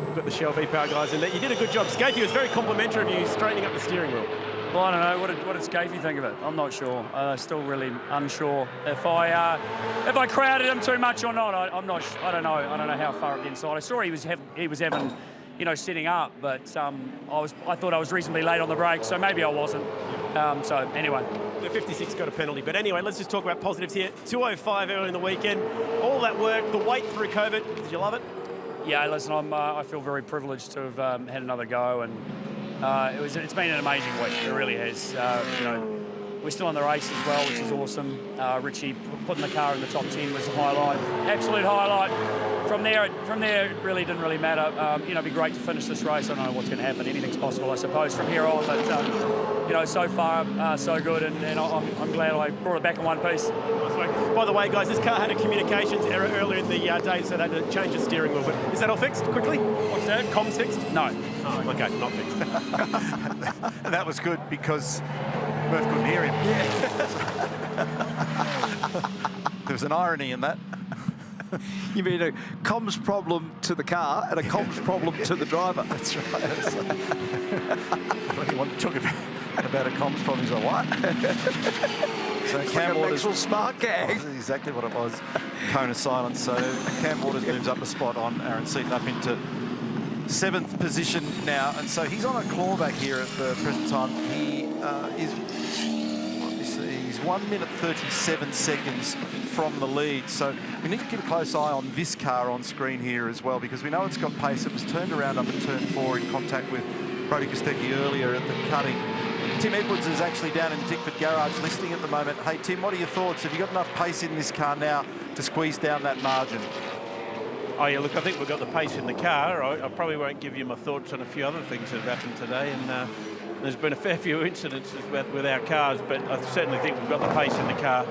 We've got the Shell V-Power guys in there. You did a good job. Scafey was very complimentary of you straightening up the steering wheel. Well, I don't know. What did Scafey think of it? I'm not sure. Still really unsure if I crowded him too much or not. I'm not. I don't know. I don't know how far up the inside. I saw he was having, setting up, but I thought I was reasonably late on the brakes, so maybe I wasn't. So anyway. The 56 got a penalty, but anyway, let's just talk about positives here. 2:05 early in the weekend. All that work, the wait through COVID. Did you love it? Yeah, listen, I feel very privileged to have had another go, and it's been an amazing week. It really has. We're still in the race as well, which is awesome. Richie putting the car in the top 10 was a highlight, absolute highlight. From there, it really didn't really matter. It'd be great to finish this race. I don't know what's going to happen. Anything's possible, I suppose, from here on. But so far, so good, and I'm glad I brought it back in one piece. By the way, guys, this car had a communications error earlier in the day, so they had to change the steering wheel. But is that all fixed quickly? What's that? Comms fixed? No. Oh, okay, not fixed. And that was good because Murph couldn't hear him. There was an irony in that. You mean a comms problem to the car and a comms problem to the driver? That's right. When you want to talk about a comms problem, he's like, what? So it's Cam like Waters, a smart gag. That's exactly what it was. Cone of silence. So Cam Waters moves up a spot on Aaron Seaton up into 7th position now, and so he's on a clawback here at the present time. He he's 1 minute 37 seconds from the lead, so we need to keep a close eye on this car on screen here as well, because we know it's got pace. It was turned around up at turn 4 in contact with Brody Kostecki earlier at the cutting. Tim Edwards is actually down in the Tickford garage listening at the moment. Hey Tim, what are your thoughts? Have you got enough pace in this car now to squeeze down that margin? Oh yeah, look, I think we've got the pace in the car. I probably won't give you my thoughts on a few other things that have happened today, and there's been a fair few incidences with our cars, but I certainly think we've got the pace in the car.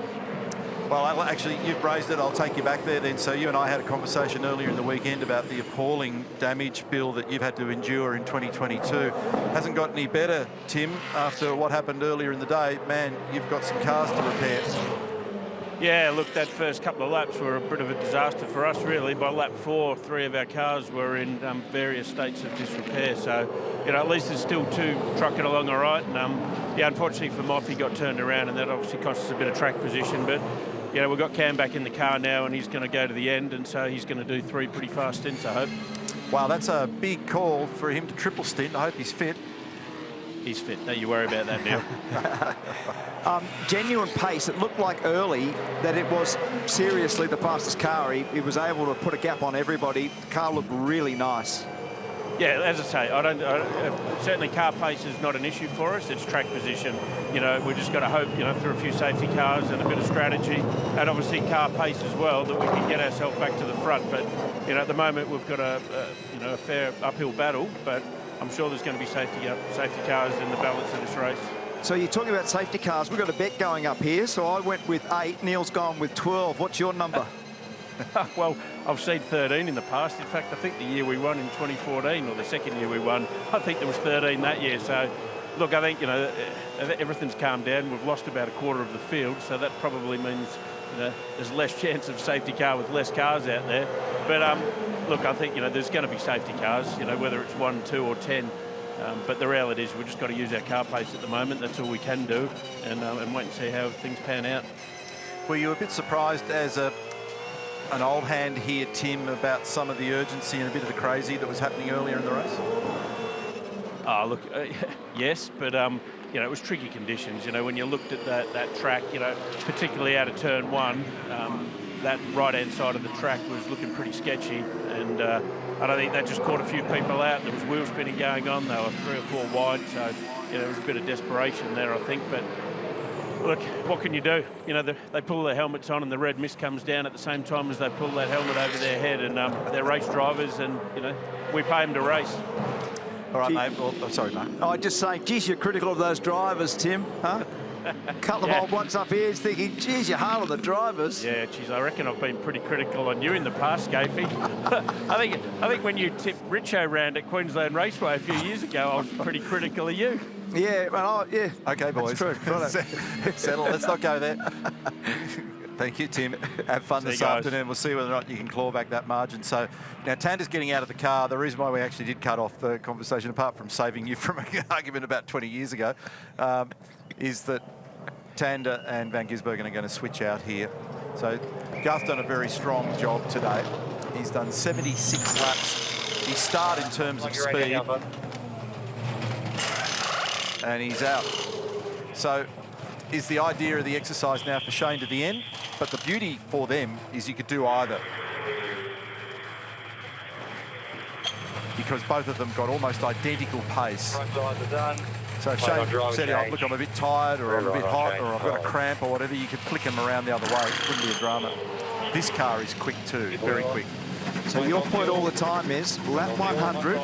Well, actually, you've raised it. I'll take you back there then. So you and I had a conversation earlier in the weekend about the appalling damage bill that you've had to endure in 2022. Hasn't got any better, Tim, after what happened earlier in the day. Man, you've got some cars to repair. Yeah, look, that first couple of laps were a bit of a disaster for us, really. By lap 4, 3 of our cars were in various states of disrepair. So, at least there's still 2 trucking along all right. And, unfortunately for Moff, he got turned around, and that obviously cost us a bit of track position. But, we've got Cam back in the car now, and he's going to go to the end, and so he's going to do 3 pretty fast stints, I hope. Wow, that's a big call for him to triple stint. I hope he's fit. He's fit. Don't you worry about that, Neil. Genuine pace. It looked like early that it was seriously the fastest car. He was able to put a gap on everybody. The car looked really nice. Yeah, as I say, certainly car pace is not an issue for us. It's track position. We've just got to hope, through a few safety cars and a bit of strategy, and obviously car pace as well, that we can get ourselves back to the front. But, at the moment we've got a fair uphill battle, but I'm sure there's going to be safety cars in the balance of this race. So you're talking about safety cars. We've got a bet going up here. So I went with 8. Neil's gone with 12. What's your number? Well, I've seen 13 in the past. In fact, I think the year we won in 2014, or the second year we won, I think there was 13 that year. So, look, I think, everything's calmed down. We've lost about a quarter of the field, so that probably means there's less chance of safety car with less cars out there. But, look, I think, there's going to be safety cars, whether it's 1, 2 or 10. But the reality is we've just got to use our car pace at the moment. That's all we can do, and wait and see how things pan out. Were you a bit surprised as an old hand here, Tim, about some of the urgency and a bit of the crazy that was happening earlier in the race? Oh, look, yes, but, it was tricky conditions. When you looked at that track, particularly out of turn 1, that right-hand side of the track was looking pretty sketchy, and I don't think that just caught a few people out. There was wheel spinning going on. They were 3 or 4 wide, so there was a bit of desperation there, I think. But Look, what can you do? You know, they pull their helmets on and the red mist comes down at the same time as they pull that helmet over their head, and they're race drivers, and, you know, we pay them to race. All right, mate. Well, I'm sorry, mate. I just saying, geez, you're critical of those drivers, Tim, huh? A couple of old ones up here is thinking, geez, you're hard on the drivers. Yeah, geez, I reckon I've been pretty critical on you in the past, Gafey. I think when you tipped Richo round at Queensland Raceway a few years ago, I was pretty critical of you. Yeah, well, yeah. Okay, boys. That's true. Settle. Let's not go there. Thank you, Tim. Have fun this afternoon. We'll see whether or not you can claw back that margin. So now Tander's getting out of the car. The reason why we actually did cut off the conversation, apart from saving you from an argument about 20 years ago, is that Tander and Van Gisbergen are going to switch out here. So Garth's done a very strong job today. He's done 76 laps. He started in terms of speed. And he's out. So is the idea of the exercise now for Shane to the end, but the beauty for them is you could do either. Because both of them got almost identical pace. So if Shane said, oh, look, I'm a bit tired, or I'm a bit hot, or I've got a cramp or whatever, you could flick him around the other way. It wouldn't be a drama. This car is quick too, very quick. So your point all the time is, lap 100,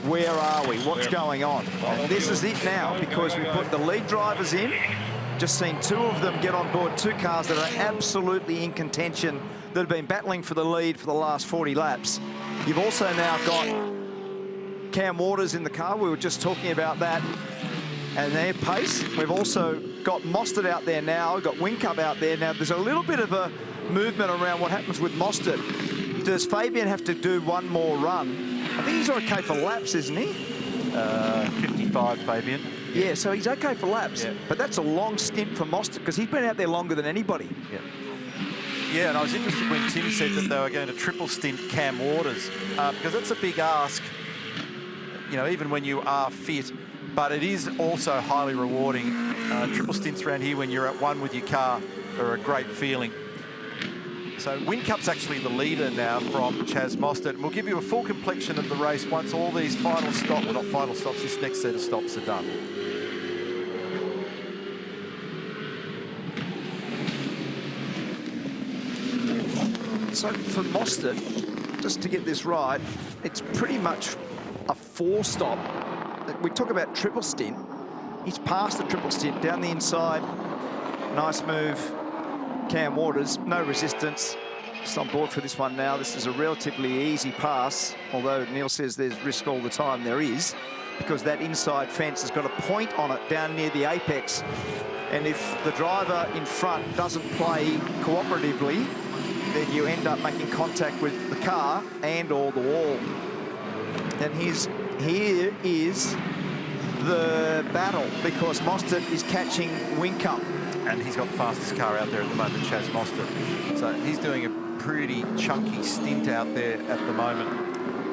where are we? What's going on? And this is it now, because we put the lead drivers in. Just seen two of them get on board, two cars that are absolutely in contention, that have been battling for the lead for the last 40 laps. You've also now got Cam Waters in the car. We were just talking about that. And their pace. We've also got Mostert out there now. We've got Whincup out there now. There's a little bit of a movement around what happens with Mostert. Does Fabian have to do one more run? I think he's okay for laps, isn't he? 55, Fabian. Yeah, so he's okay for laps. Yeah. But that's a long stint for Mostert, because he's been out there longer than anybody. Yeah. Yeah, and I was interested when Tim said that they were going to triple stint Cam Waters, because that's a big ask, you know, even when you are fit. But it is also highly rewarding. Triple stints around here when you're at one with your car are a great feeling. So Whincup's actually the leader now from Chaz Mostert. And we'll give you a full complexion of the race once all these final stops, well, not final stops, this next set of stops are done. So for Mostert, just to get this right, it's pretty much a four-stop. We talk about triple stint. He's past the triple stint, down the inside. Nice move. Cam Waters, no resistance. Just on board for this one now. This is a relatively easy pass, although Neil says there's risk all the time. There is, because that inside fence has got a point on it down near the apex. And if the driver in front doesn't play cooperatively, then you end up making contact with the car and or the wall. And here is the battle, because Mostert is catching Whincup. And he's got the fastest car out there at the moment, Chaz Mostert. So he's doing a pretty chunky stint out there at the moment.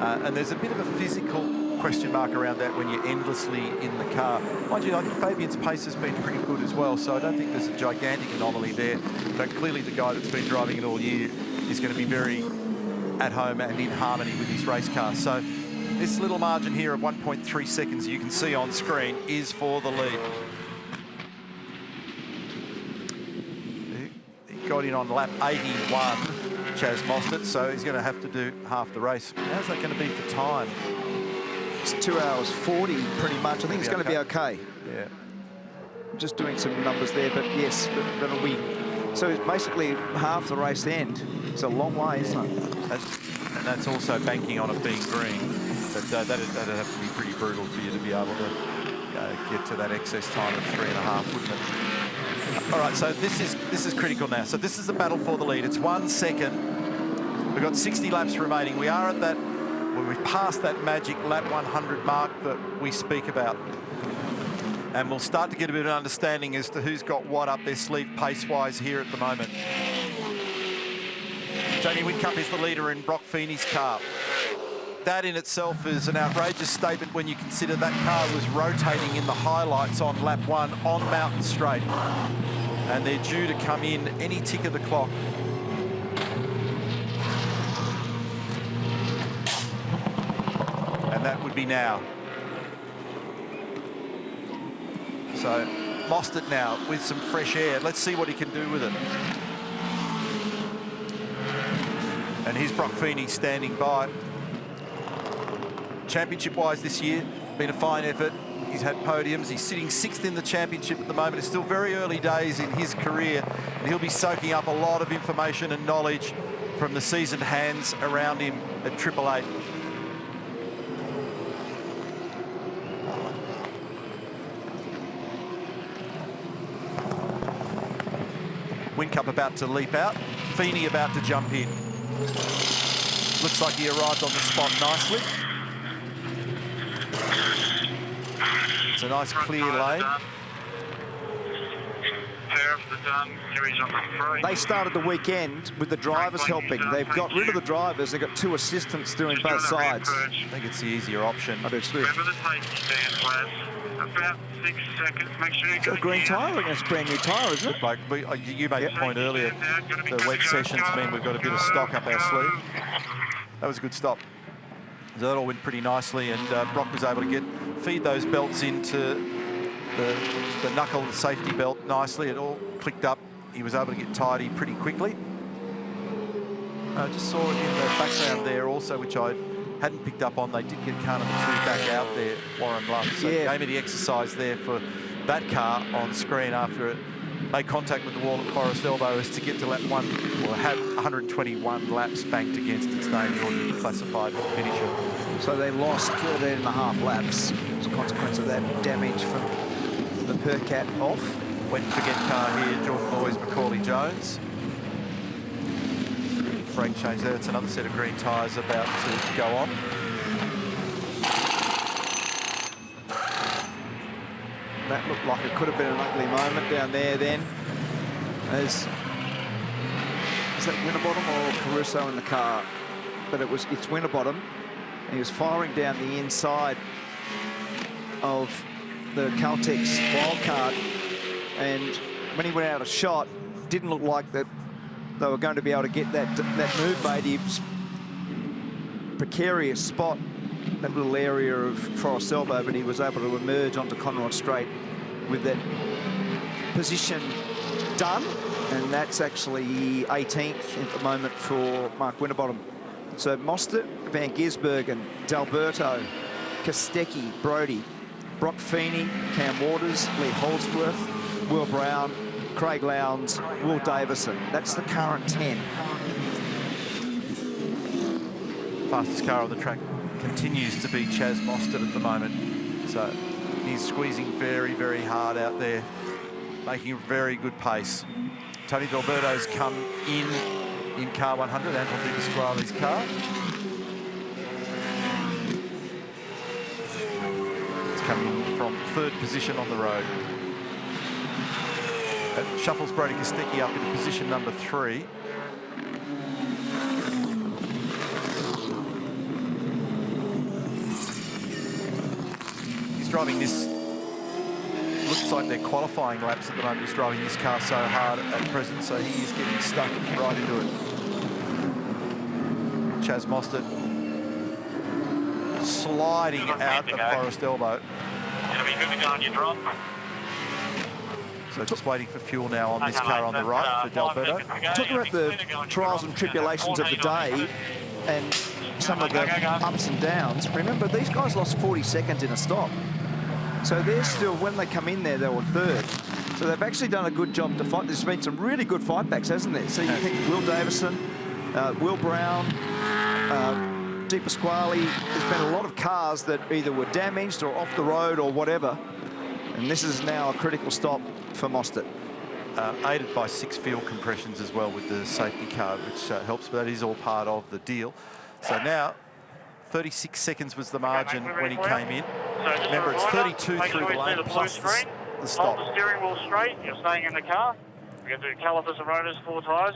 And there's a bit of a physical question mark around that when you're endlessly in the car. Mind you, I think Fabian's pace has been pretty good as well, so I don't think there's a gigantic anomaly there. But clearly the guy that's been driving it all year is going to be very at home and in harmony with his race car. So this little margin here of 1.3 seconds you can see on screen is for the lead. He got in on lap 81, Chaz Mostert, so he's going to have to do half the race. How's that going to be for time? It's 2 hours 40 pretty much. I think it's going to be okay. Yeah. I'm just doing some numbers there, but yes, that'll be... So it's basically half the race end. It's a long way, isn't it? And that's also banking on it being green. But that'd have to be pretty brutal for you to be able to get to that excess time of 3.5, wouldn't it? All right, so this is critical now. So this is the battle for the lead. It's 1 second. We've got 60 laps remaining. We are at that, well, we've passed that magic lap 100 mark that we speak about. And we'll start to get a bit of an understanding as to who's got what up their sleeve pace-wise here at the moment. Jamie Whincup is the leader in Brock Feeney's car. That in itself is an outrageous statement when you consider that car was rotating in the highlights on lap 1 on Mountain Straight. And they're due to come in any tick of the clock. And that would be now. So Mostert now with some fresh air. Let's see what he can do with it. And here's Brock Feeney standing by. Championship-wise this year, been a fine effort. He's had podiums. He's sitting 6th in the championship at the moment. It's still very early days in his career, and he'll be soaking up a lot of information and knowledge from the seasoned hands around him at 888. Whincup about to leap out. Feeney about to jump in. Looks like he arrived on the spot nicely. It's a nice clear lane. They started the weekend with the drivers helping. They've got rid of the drivers. They've got 2 assistants doing both sides. I think it's the easier option. I do too. Remember the safety stand, lads. About 6 seconds. Make sure you It's a green tyre against brand new tyre, isn't it? Like you made the point earlier, the wet sessions mean we've got a bit of stock up our sleeve. That was a good stop. So that all went pretty nicely, and Brock was able to feed those belts into the knuckle, the safety belt nicely. It all clicked up. He was able to get tidy pretty quickly. I just saw it in the background there also, which I hadn't picked up on. They did get car number 2 back out there, Warren Love. So yeah. Gave me the exercise there for that car on screen after it made contact with the wall at Forest Elbow, is to get to lap 1, or have 121 laps banked against its name in order to be classified as a finisher. So they lost 13.5 laps as a consequence of that damage from the Percat off. Went and forget car here, Jordan Boys, Macaulay Jones. Brake change there. It's another set of green tyres about to go on. That looked like it could have been an ugly moment down there then. Is that Winterbottom or Caruso in the car? But it's Winterbottom. He was firing down the inside of the Caltex wildcard, and when he went out of shot, didn't look like that they were going to be able to get that move made. He was precarious spot, that little area of Forest Elbow, but he was able to emerge onto Conrod Straight with that position done, and that's actually 18th at the moment for Mark Winterbottom. So Mostert, Van Gisbergen, D'Alberto, Kostecki, Brody, Brock Feeney, Cam Waters, Lee Holdsworth, Will Brown, Craig Lowndes, Will Davison. That's the current 10. Fastest car on the track continues to be Chaz Mostert at the moment. So he's squeezing very, very hard out there, making a very good pace. Tony D'Alberto's come in car 100, Anton Di Pasquale's car. It's coming from 3rd position on the road. That shuffles Brody Kostecki up into position number 3. He's driving this, looks like they're qualifying laps at the moment. He's driving this car so hard at present, so he is getting stuck right into it. Chaz Mostert sliding out of Forest Elbow. It'll be good to go on your drop. So just waiting for fuel now on this car on the right for D'Alberto. Talking about the trials and tribulations of the day and some of the ups and downs, remember these guys lost 40 seconds in a stop. So they're still, when they come in there, they were 3rd. So they've actually done a good job to fight. There's been some really good fight backs, hasn't there? So you think Will Davison, Will Brown, Di Pasquale. There's been a lot of cars that either were damaged or off the road or whatever. And this is now a critical stop for Mostert. Aided by 6 fuel compressions as well with the safety car, which helps, but that is all part of the deal. So now, 36 seconds was the margin when he came in. Remember, it's 32 through the lane plus the stop. Hold the steering wheel straight. You're staying in the car. We're going to do calipers and rotors, 4 tyres.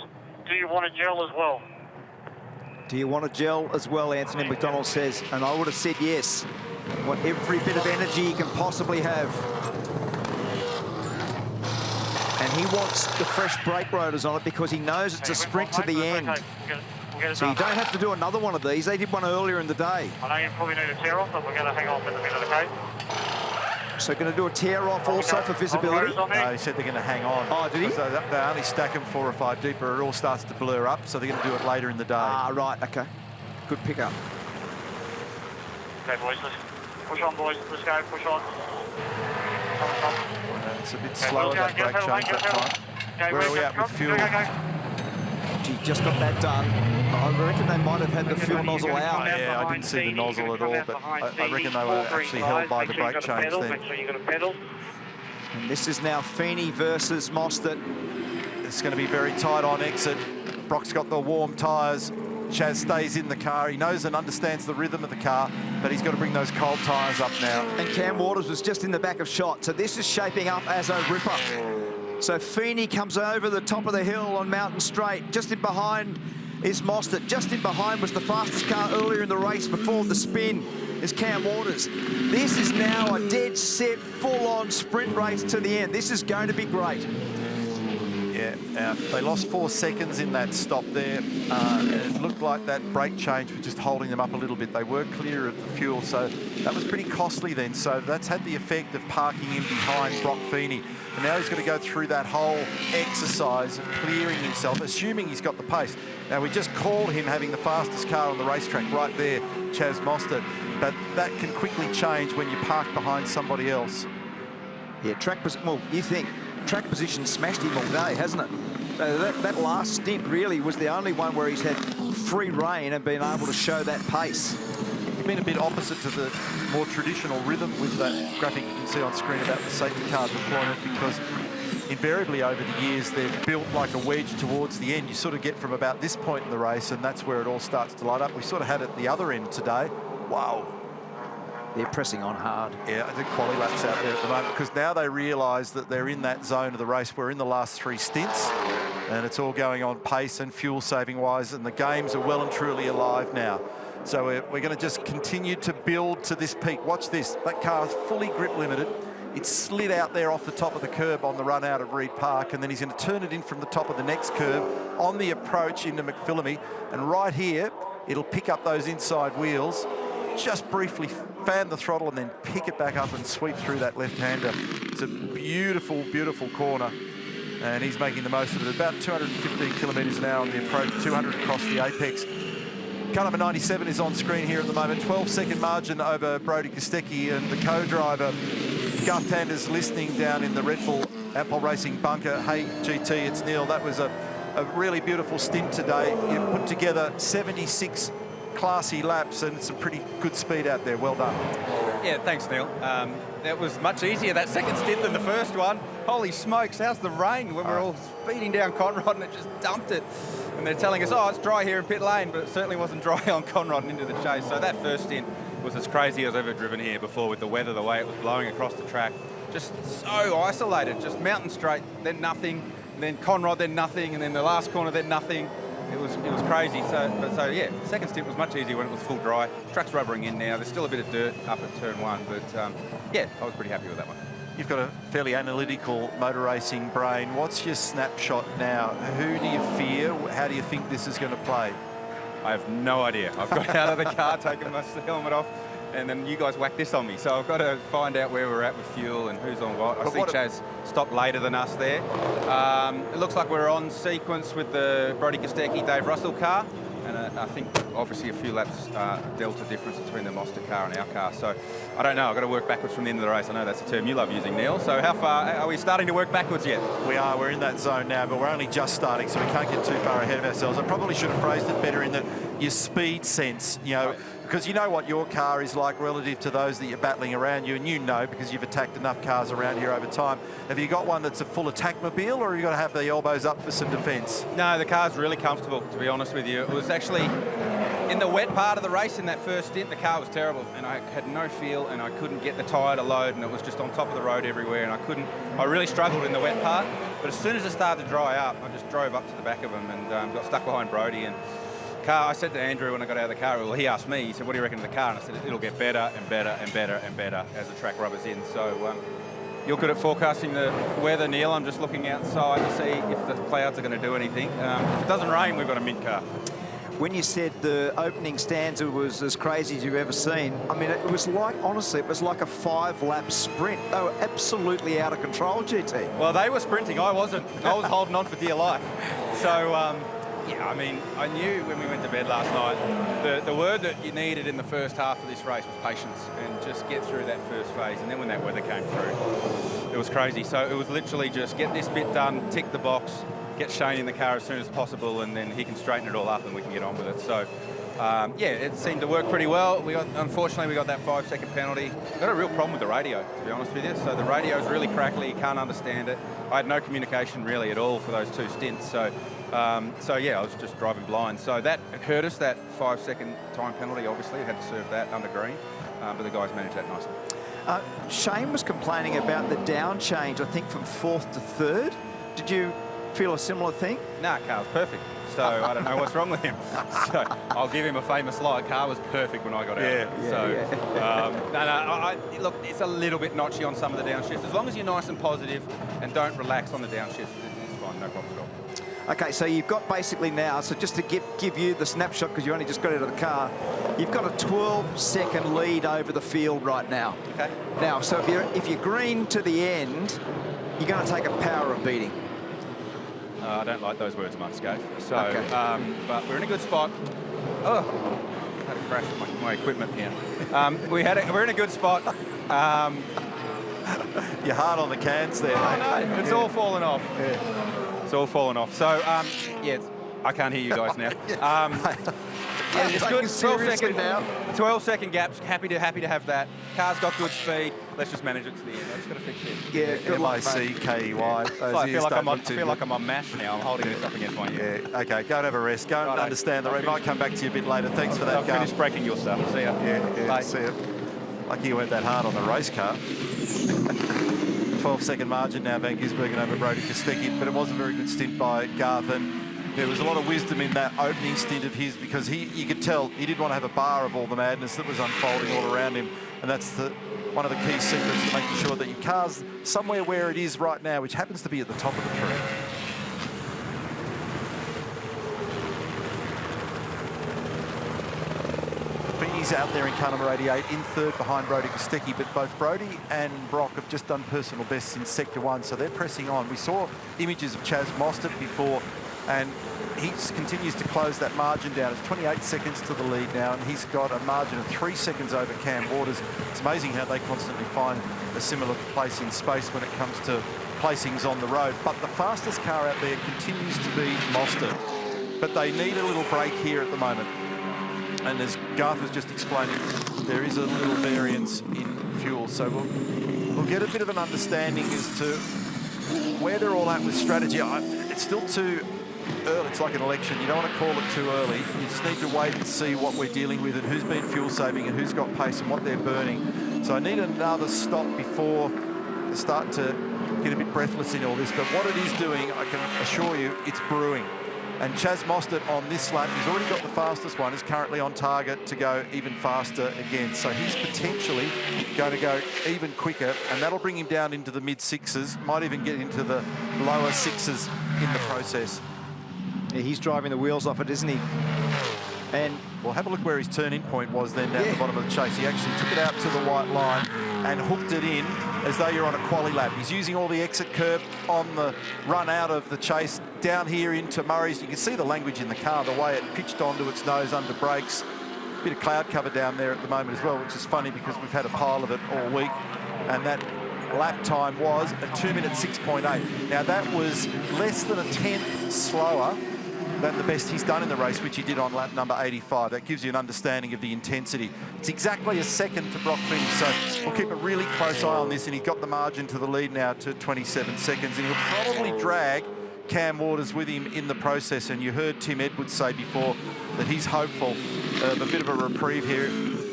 Do you want a gel as well? Do you want a gel as well, Anthony McDonald says. And I would have said yes. Want every bit of energy you can possibly have. And he wants the fresh brake rotors on it because he knows it's a sprint to the end. So you don't have to do another one of these. They did one earlier in the day. I know you probably need to tear off, but we're going to hang off in the minute, okay? So going to do a tear off also for visibility? No, he said they're going to hang on. Oh, did he? They only stack them 4 or 5 deep, or it all starts to blur up, so they're going to do it later in the day. Ah, right, okay. Good pickup. Okay, boys, let's push on, boys. Let's go, push on. It's a bit slower, that brake change that time. Where are we at with fuel? Gee, just got that done. I reckon they might have had the fuel nozzle out. Yeah, I didn't see the nozzle at all, but I reckon they were actually held by the brake change then. Make sure you got a pedal. And this is now Feeney versus Mostert. It's going to be very tight on exit. Brock's got the warm tyres. Chaz stays in the car. He knows and understands the rhythm of the car, but he's got to bring those cold tyres up now. And Cam Waters was just in the back of shot, so this is shaping up as a ripper. So Feeney comes over the top of the hill on Mountain Straight. Just in behind is Mostert. Just in behind was the fastest car earlier in the race before the spin is Cam Waters. This is now a dead set, full-on sprint race to the end. This is going to be great. Yeah, they lost 4 seconds in that stop there. And it looked like that brake change was just holding them up a little bit. They were clear of the fuel, so that was pretty costly then. So that's had the effect of parking in behind Brock Feeney. And now he's going to go through that whole exercise of clearing himself, assuming he's got the pace. Now, we just called him having the fastest car on the racetrack right there, Chaz Mostert. But that can quickly change when you park behind somebody else. Yeah, well, you think track position smashed him all day, hasn't it? That last stint really was the only one where he's had free rein and been able to show that pace. He's been a bit opposite to the more traditional rhythm with that graphic you can see on screen about the safety car deployment, because invariably over the years they've built like a wedge towards the end. You sort of get from about this point in the race and that's where it all starts to light up. We sort of had it at the other end today. Wow. They're pressing on hard. Yeah, I think quali laps out there at the moment, because now they realise that they're in that zone of the race. We're in the last 3 stints and it's all going on pace and fuel saving wise, and the games are well and truly alive now. So we're going to just continue to build to this peak. Watch this, that car's fully grip limited. It slid out there off the top of the curb on the run out of Reed Park, and then he's going to turn it in from the top of the next curb on the approach into McPhillamy. And right here, it'll pick up those inside wheels, just briefly fan the throttle and then pick it back up and sweep through that left-hander. It's a beautiful, beautiful corner, and he's making the most of it. About 215 kilometres an hour on the approach, 200 across the apex. Car number 97 is on screen here at the moment. 12-second margin over Brody Kostecki, and the co-driver, Guff Tanders, listening down in the Red Bull Ampol Racing bunker. Hey, GT, it's Neil. That was a really beautiful stint today. You put together 76 classy laps and some pretty good speed out there. Well done. Yeah, thanks, Neil. That was much easier, that second stint, than the first one. Holy smokes, how's the rain when we're all speeding down Conrod and it just dumped it. And they're telling us, oh, it's dry here in pit lane, but it certainly wasn't dry on Conrod and into the chase. So that first stint was as crazy as I've ever driven here before, with the weather, the way it was blowing across the track. Just so isolated, just Mountain Straight, then nothing, then Conrod, then nothing, and then the last corner, then nothing. It was crazy. So yeah, the second stint was much easier when it was full dry. Track's rubbering in now. There's still a bit of dirt up at turn 1, but yeah, I was pretty happy with that one. You've got a fairly analytical motor racing brain. What's your snapshot now? Who do you fear? How do you think this is going to play? I have no idea. I've got out of the car, taken my helmet off, and then you guys whacked this on me. So I've got to find out where we're at with fuel and who's on what. I see Chaz stopped later than us there. It looks like we're on sequence with the Brody Kostecki, Dave Russell car. And I think obviously a few laps delta difference between the Mostert car and our car. So I don't know. I've got to work backwards from the end of the race. I know that's a term you love using, Neil. So how far are we starting to work backwards yet? We are. We're in that zone now, but we're only just starting, so we can't get too far ahead of ourselves. I probably should have phrased it better in that your speed sense, you know, because you know what your car is like relative to those that you're battling around you, and you know because you've attacked enough cars around here over time. Have you got one that's a full attack mobile, or have you got to have the elbows up for some defence? No, the car's really comfortable, to be honest with you. It was actually in the wet part of the race in that first stint, the car was terrible, and I had no feel, and I couldn't get the tyre to load, and it was just on top of the road everywhere, and I really struggled in the wet part. But as soon as it started to dry up, I just drove up to the back of him and got stuck behind Brody. And car, I said to Andrew when I got out of the car, well, he asked me, he said, what do you reckon of the car? And I said, it'll get better and better and better and better as the track rubbers in. So you're good at forecasting the weather, Neil. I'm just looking outside to see if the clouds are going to do anything. If it doesn't rain, we've got a mint car. when you said the opening stanza was as crazy as you've ever seen, I mean, it was like, honestly, it was like a 5-lap sprint. They were absolutely out of control, GT. Well, they were sprinting. I wasn't. I was holding on for dear life. So, yeah, I mean, I knew when we went to bed last night, the word that you needed in the first half of this race was patience and just get through that first phase. And then when that weather came through, it was crazy. So it was literally just get this bit done, tick the box, get Shane in the car as soon as possible, and then he can straighten it all up and we can get on with it. So, yeah, it seemed to work pretty well. Unfortunately, we got that 5-second penalty. Got a real problem with the radio, to be honest with you. So the radio is really crackly. You can't understand it. I had no communication really at all for those 2 stints. So, yeah, I was just driving blind. So that hurt us, that 5-second time penalty, obviously. We had to serve that under green, but the guys managed that nicely. Shane was complaining about the down change, I think, from 4th to 3rd. Did you feel a similar thing? Nah, car was perfect. So I don't know what's wrong with him. So I'll give him a famous lie. Car was perfect when I got out. Look, it's a little bit notchy on some of the downshifts. As long as you're nice and positive and don't relax on the downshifts, it's fine, no problem at all. Okay, so you've got basically now, so just to give you the snapshot, because you only just got out of the car, you've got a 12-second lead over the field right now. Okay. Now, so if you're green to the end, you're going to take a power of beating. I don't like those words much, Gav. So, okay. But we're in a good spot. Oh, I had a crash with my equipment here. We're in a good spot. You're hard on the cans there, mate. No, it's all fallen off. Yeah. It's all fallen off. So, yeah, I can't hear you guys now. Yeah, it's good. 12-second gaps. Happy to have that. Car's got good speed. Let's just manage it to the end. I just got to fix it. Yeah, good luck, M-I-C-K-E-Y. I feel like I'm on MASH now. I'm holding this up against my ear. Yeah, okay, go and have a rest. Go and understand the route. Might come back to you a bit later. Thanks for that, I'll finish breaking your stuff. See ya. Yeah, see ya. Lucky you weren't that hard on the race car. 12-second margin now, Van Gisbergen over Brody Kostecki, but it was a very good stint by Garth, and there was a lot of wisdom in that opening stint of his, because you could tell he didn't want to have a bar of all the madness that was unfolding all around him, and that's one of the key secrets to making sure that your car's somewhere where it is right now, which happens to be at the top of the tree. He's out there in car number 88, in 3rd behind Brody Kostecki, but both Brody and Brock have just done personal bests in Sector 1, so they're pressing on. We saw images of Chaz Mostert before, and he continues to close that margin down. It's 28 seconds to the lead now, and he's got a margin of 3 seconds over Cam Waters. It's amazing how they constantly find a similar place in space when it comes to placings on the road. But the fastest car out there continues to be Mostert, but they need a little break here at the moment. And as Garth was just explaining, there is a little variance in fuel. So we'll get a bit of an understanding as to where they're all at with strategy. It's still too early. It's like an election. You don't want to call it too early. You just need to wait and see what we're dealing with and who's been fuel saving and who's got pace and what they're burning. So I need another stop before I start to get a bit breathless in all this. But what it is doing, I can assure you, it's brewing. And Chaz Mostert on this lap, he's already got the fastest one, is currently on target to go even faster again. So he's potentially going to go even quicker, and that'll bring him down into the mid-6s, might even get into the lower 6s in the process. Yeah, he's driving the wheels off it, isn't he? And we'll have a look where his turn-in point was then down the bottom of the chase. He actually took it out to the white line and hooked it in as though you're on a quali lap. He's using all the exit curb on the run out of the chase down here into Murray's. You can see the language in the car, the way it pitched onto its nose under brakes. A bit of cloud cover down there at the moment as well, which is funny because we've had a pile of it all week. And that lap time was a 2:06.8. Now that was less than a tenth slower than the best he's done in the race, which he did on lap number 85. That gives you an understanding of the intensity. It's exactly a second to Brock finish, so we'll keep a really close eye on this, and he's got the margin to the lead now to 27 seconds, and he'll probably drag Cam Waters with him in the process, and you heard Tim Edwards say before that he's hopeful of a bit of a reprieve here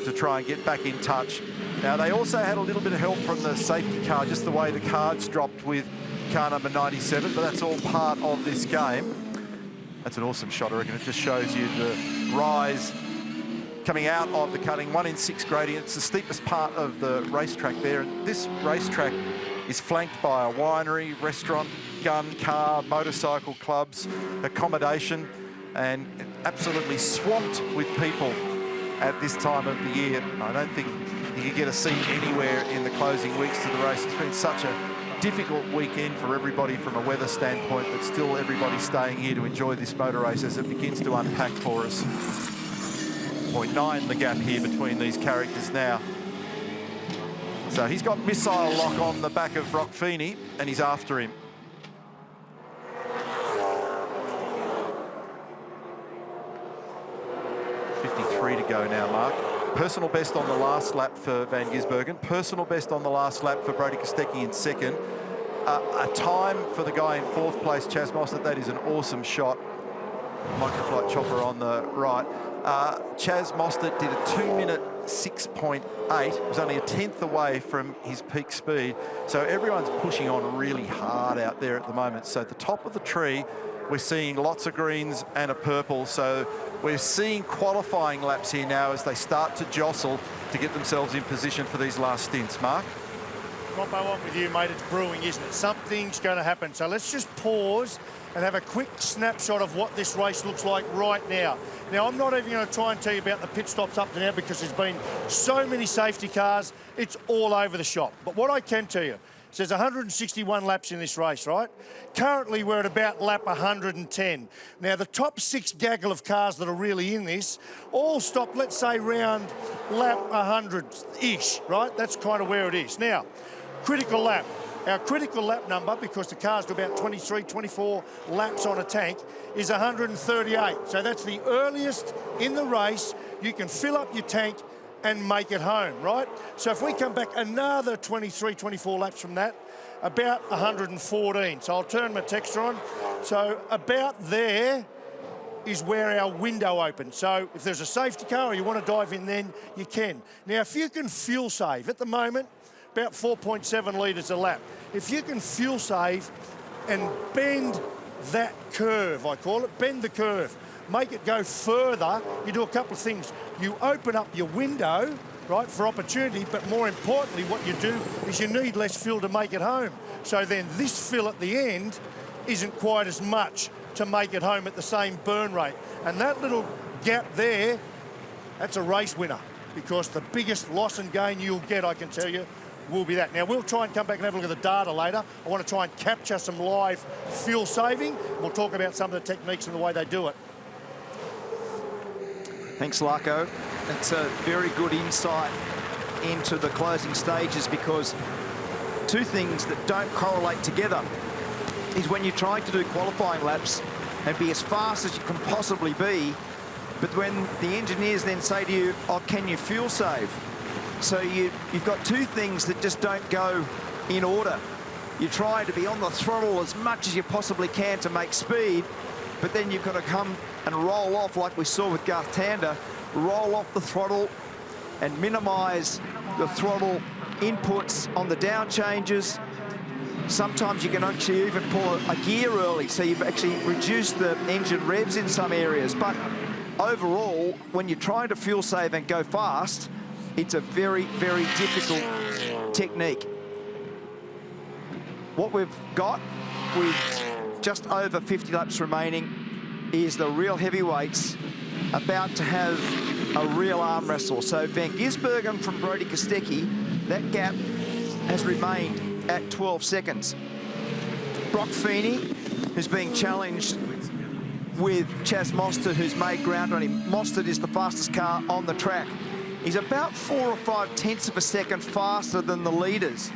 to try and get back in touch. Now, they also had a little bit of help from the safety car, just the way the cards dropped with car number 97, but that's all part of this game. That's an awesome shot, I reckon. It just shows you the rise coming out of the cutting. 1 in 6 gradient. It's the steepest part of the racetrack there. And this racetrack is flanked by a winery, restaurant, gun, car, motorcycle clubs, accommodation. and absolutely swamped with people at this time of the year. I don't think you can get a seat anywhere in the closing weeks to the race. It's been such a difficult weekend for everybody from a weather standpoint, but still everybody staying here to enjoy this motor race as it begins to unpack for us. 0.9 the gap here between these characters now. So he's got missile lock on the back of Brock Feeney, and he's after him. To go now, Mark. Personal best on the last lap for Van Gisbergen. Personal best on the last lap for Brody Kostecki in second. A time for the guy in fourth place, Chaz Mostert. That is an awesome shot. Microflight chopper on the right. Chaz Mostert did a 2-minute 6.8. It was only a 10th away from his peak speed. So everyone's pushing on really hard out there at the moment. So at the top of the tree, we're seeing lots of greens and a purple. So we're seeing qualifying laps here now as they start to jostle to get themselves in position for these last stints. Mark? Rompo, I'm with you, mate. It's brewing, isn't it? Something's going to happen. So let's just pause and have a quick snapshot of what this race looks like right now. Now, I'm not even going to try and tell you about the pit stops up to now because there's been so many safety cars. It's all over the shop. But what I can tell you, there's 161 laps in this race, right? Currently, we're at about lap 110. Now, the top 6 gaggle of cars that are really in this all stop, let's say, round lap 100-ish, right? That's kind of where it is. Now, critical lap. Our critical lap number, because the cars do about 23, 24 laps on a tank, is 138. So that's the earliest in the race you can fill up your tank and make it home, right? So if we come back another 23, 24 laps from that, about 114. So I'll turn my texter on. So about there is where our window opens. So if there's a safety car or you want to dive in, then you can. Now, if you can fuel save, at the moment, about 4.7 litres a lap. If you can fuel save and bend that curve, I call it, bend the curve, make it go further, you do a couple of things. You open up your window, right, for opportunity, but more importantly, what you do is you need less fuel to make it home. So then this fill at the end isn't quite as much to make it home at the same burn rate. And that little gap there, that's a race winner, because the biggest loss and gain you'll get, I can tell you, will be that. Now, we'll try and come back and have a look at the data later. I want to try and capture some live fuel saving. We'll talk about some of the techniques and the way they do it. Thanks, Larko. That's a very good insight into the closing stages, because two things that don't correlate together is when you're trying to do qualifying laps and be as fast as you can possibly be, but when the engineers then say to you, oh, can you fuel save? So you've got two things that just don't go in order. You try to be on the throttle as much as you possibly can to make speed, but then you've got to come and roll off, like we saw with Garth Tander, roll off the throttle and minimise the throttle inputs on the down changes. Sometimes you can actually even pull a gear early, so you've actually reduced the engine revs in some areas. But overall, when you're trying to fuel save and go fast, it's a very, very difficult technique. What we've got with just over 50 laps remaining is the real heavyweights about to have a real arm wrestle. So Van Gisbergen from Brody Kostecki, that gap has remained at 12 seconds. Brock Feeney, who's being challenged with Chaz Mostert, who's made ground on him. Mostert is the fastest car on the track. He's about 4 or 5 tenths of a second faster than the leaders.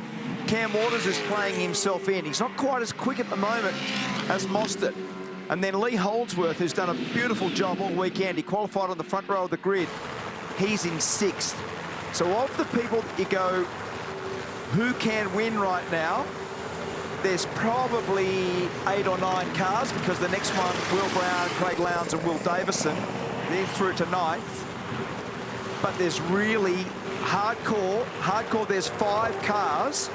Cam Waters is playing himself in. He's not quite as quick at the moment as Mostert. And then Lee Holdsworth, who's done a beautiful job all weekend. He qualified on the front row of the grid. He's in 6th. So of the people that you go, who can win right now, there's probably 8 or 9 cars, because the next one, Will Brown, Craig Lowndes and Will Davison, they're through tonight. But there's really hardcore, there's 5 cars,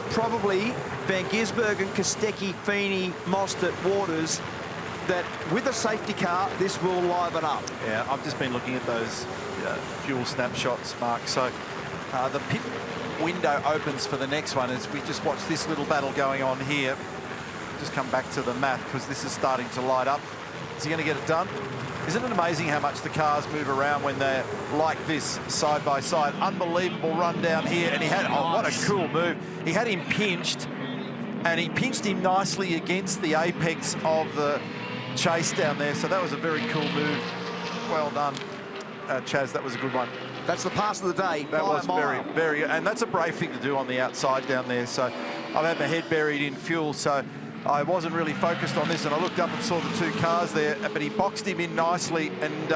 probably Van Gisbergen, Kostecki, Feeney, Mostert, Waters, that with a safety car, this will liven up. Yeah, I've just been looking at those fuel snapshots, Mark. So the pit window opens for the next one as we just watch this little battle going on here. Just come back to the math, because this is starting to light up. Is he going to get it done? Isn't it amazing how much the cars move around when they're like this, side by side? Unbelievable run down here, and he had, oh, what a cool move. He had him pinched, and he pinched him nicely against the apex of the chase down there, so that was a very cool move. Well done, Chaz, that was a good one. That's the pass of the day. That was very, and that's a brave thing to do on the outside down there. So I've had my head buried in fuel, so I wasn't really focused on this, and I looked up and saw the two cars there, but he boxed him in nicely, and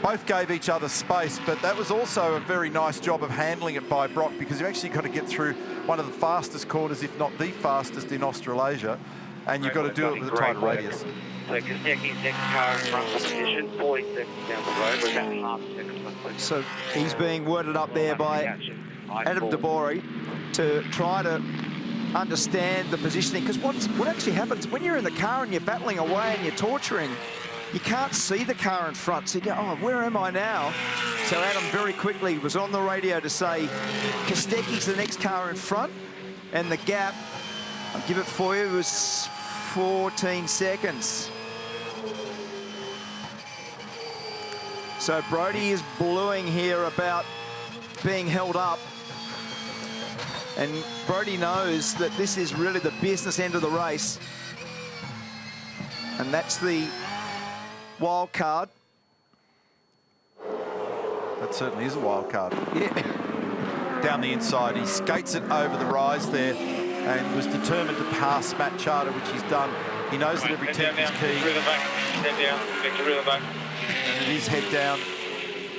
both gave each other space, but that was also a very nice job of handling it by Brock, because you actually got to get through one of the fastest corners, if not the fastest in Australasia, and you've got to do it with a tight radius. So Kostecki's next car in front position, 40 seconds down the road, we're about half a second. So he's being worded up there by Adam DeBory to try to understand the positioning, because what actually happens when you're in the car and you're battling away and you're torturing, you can't see the car in front, so you go, oh, where am I now? So Adam very quickly was on the radio to say Kostecki's the next car in front, and the gap, I'll give it for you, was 14 seconds. So Brodie is bluing here about being held up. And Brodie knows that this is really the business end of the race. And that's the wild card. That certainly is a wild card. Yeah. Down the inside, he skates it over the rise there and was determined to pass Matt Charter, which he's done. He knows that every tenth is key. Head down, Victor, reel back. And it is head down.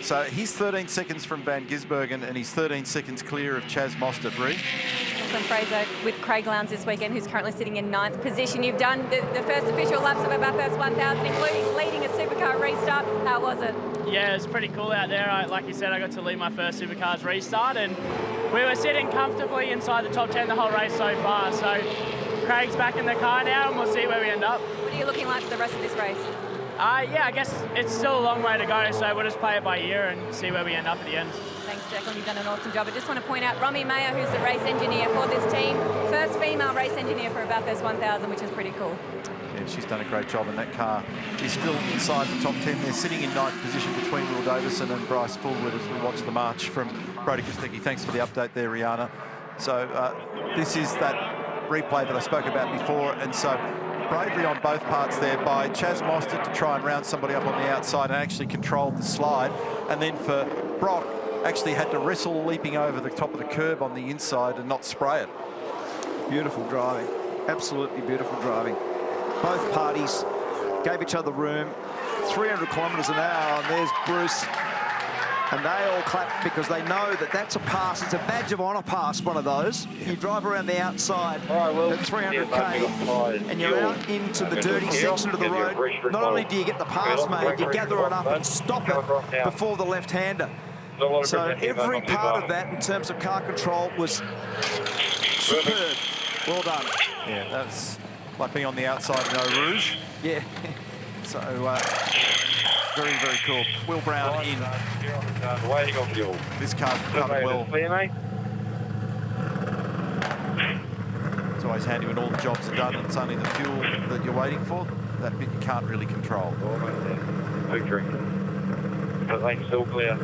So he's 13 seconds from Van Gisbergen, and he's 13 seconds clear of Chaz Mostert. From Fraser with Craig Lowndes this weekend, who's currently sitting in 9th position. You've done the first official laps of a Bathurst 1000, including leading a supercar restart. How was it? Yeah, it's pretty cool out there. Like you said, I got to lead my first supercars restart, and we were sitting comfortably inside the top 10 the whole race so far. So Craig's back in the car now, and we'll see where we end up. What are you looking like for the rest of this race? Yeah, I guess it's still a long way to go, so we'll just play it by ear and see where we end up at the end. Thanks, Declan. You've done an awesome job. I just want to point out Romy Mayer, who's the race engineer for this team. First female race engineer for a Bathurst 1000, which is pretty cool. Yeah, she's done a great job, and that car is still inside the top 10. They're sitting in 9th position between Will Davison and Bryce Fullwood as we watch the march from Brodie Kostecki. Thanks for the update there, Rihanna. So this is that replay that I spoke about before, and so bravery on both parts there by Chaz Mostert to try and round somebody up on the outside and actually controlled the slide. And then for Brock, actually had to wrestle leaping over the top of the curb on the inside and not spray it. Beautiful driving, absolutely beautiful driving. Both parties gave each other room, 300 kilometres an hour, and there's Bruce. And they all clap because they know that that's a pass. It's a badge of honour pass, one of those. You drive around the outside at 300k and you're out into the dirty section of the road. Not only do you get the pass made, you gather it up and stop it before the left-hander. So every part of that in terms of car control was superb. Well done. Yeah, that's like being on the outside in Eau Rouge. Yeah. So, very, very cool. Will Brown in. This car's recovered well. It's always handy when all the jobs are done and it's only the fuel that you're waiting for. That bit you can't really control. Victory. But lane's still clear.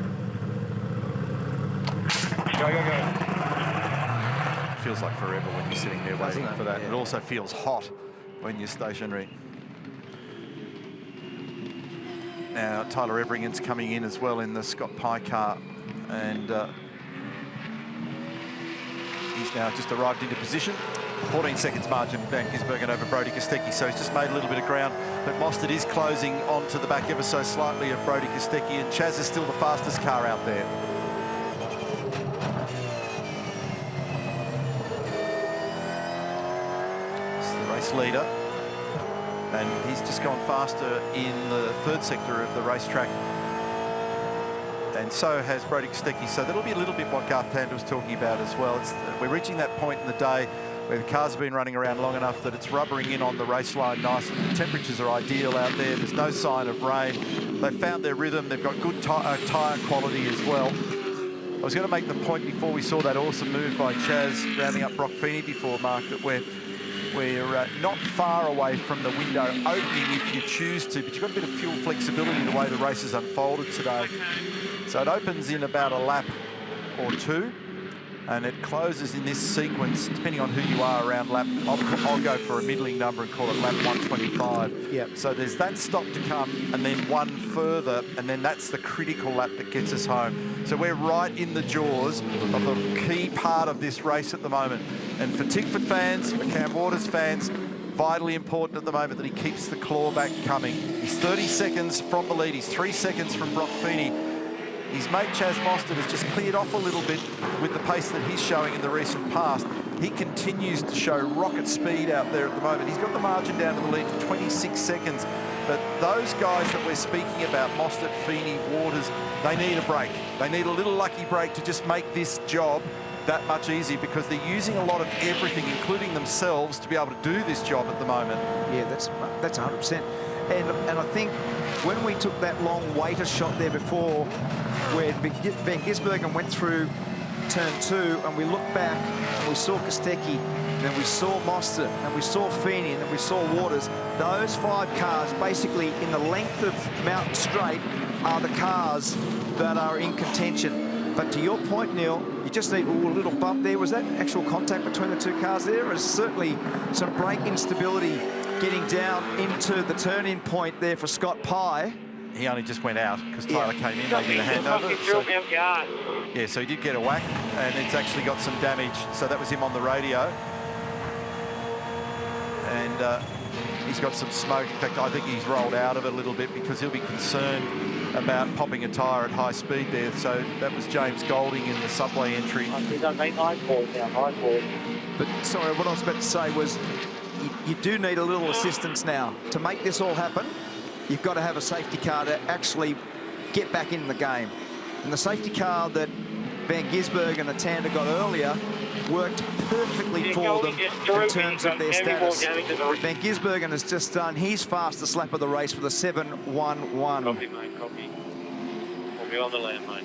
Go, go, go. Feels like forever when you're sitting there waiting for that. Yeah. It also feels hot when you're stationary. Now, Tyler Everington's coming in as well in the Scott Pye car, and he's now just arrived into position. 14 seconds margin, Van Gisbergen over Brodie Kostecki, so he's just made a little bit of ground, but Mostert is closing onto the back ever so slightly of Brodie Kostecki, and Chaz is still the fastest car out there. It's the race leader. And he's just gone faster in the 3rd sector of the racetrack. And so has Brodie Kostecki. So that'll be a little bit what Garth Tander was talking about as well. We're reaching that point in the day where the cars have been running around long enough that it's rubbering in on the race line nicely. The temperatures are ideal out there. There's no sign of rain. They've found their rhythm. They've got good tyre quality as well. I was going to make the point before we saw that awesome move by Chaz rounding up Brock Feeney before, Mark, that we're We're not far away from the window opening if you choose to, but you've got a bit of fuel flexibility the way the race has unfolded today. So it opens in about a lap or two, and it closes in this sequence, depending on who you are around lap. I'll go for a middling number and call it lap 125. Yep. So there's that stop to come, and then one further, and then that's the critical lap that gets us home. So we're right in the jaws of the key part of this race at the moment. And for Tickford fans, for Cam Waters fans, vitally important at the moment that he keeps the clawback coming. He's 30 seconds from the lead. He's 3 seconds from Brock Feeney. His mate Chaz Mostert has just cleared off a little bit with the pace that he's showing in the recent past. He continues to show rocket speed out there at the moment. He's got the margin down to the lead to 26 seconds. But those guys that we're speaking about, Mostert, Feeney, Waters, they need a break. They need a little lucky break to just make this job that much easier, because they're using a lot of everything, including themselves, to be able to do this job at the moment. Yeah, that's 100%. And I think when we took that long waiter shot there before, where Van Gisbergen went through turn 2, and we looked back and we saw Kostecki, then we saw Mostert, and we saw Feeney, and then we saw Waters. Those 5 cars, basically in the length of Mountain Straight, are the cars that are in contention. But to your point, Neil, you just need a little bump there. Was that actual contact between the 2 cars there? There's certainly some brake instability getting down into the turn-in point there for Scott Pye. He only just went out because Tyler came in. They did a handover. So, yeah, so he did get a whack, and it's actually got some damage. So that was him on the radio. And he's got some smoke. In fact, I think he's rolled out of it a little bit because he'll be concerned about popping a tyre at high speed there. So that was James Golding in the subway entry. But sorry, what I was about to say was you do need a little assistance now. To make this all happen, you've got to have a safety car to actually get back in the game. And the safety car that Van Gisbergen and Atanda got earlier worked perfectly for them in terms of their status. Van Gisbergen has just done his fastest lap of the race with a 7:11. Copy, mate, copy. We'll be on the land, mate.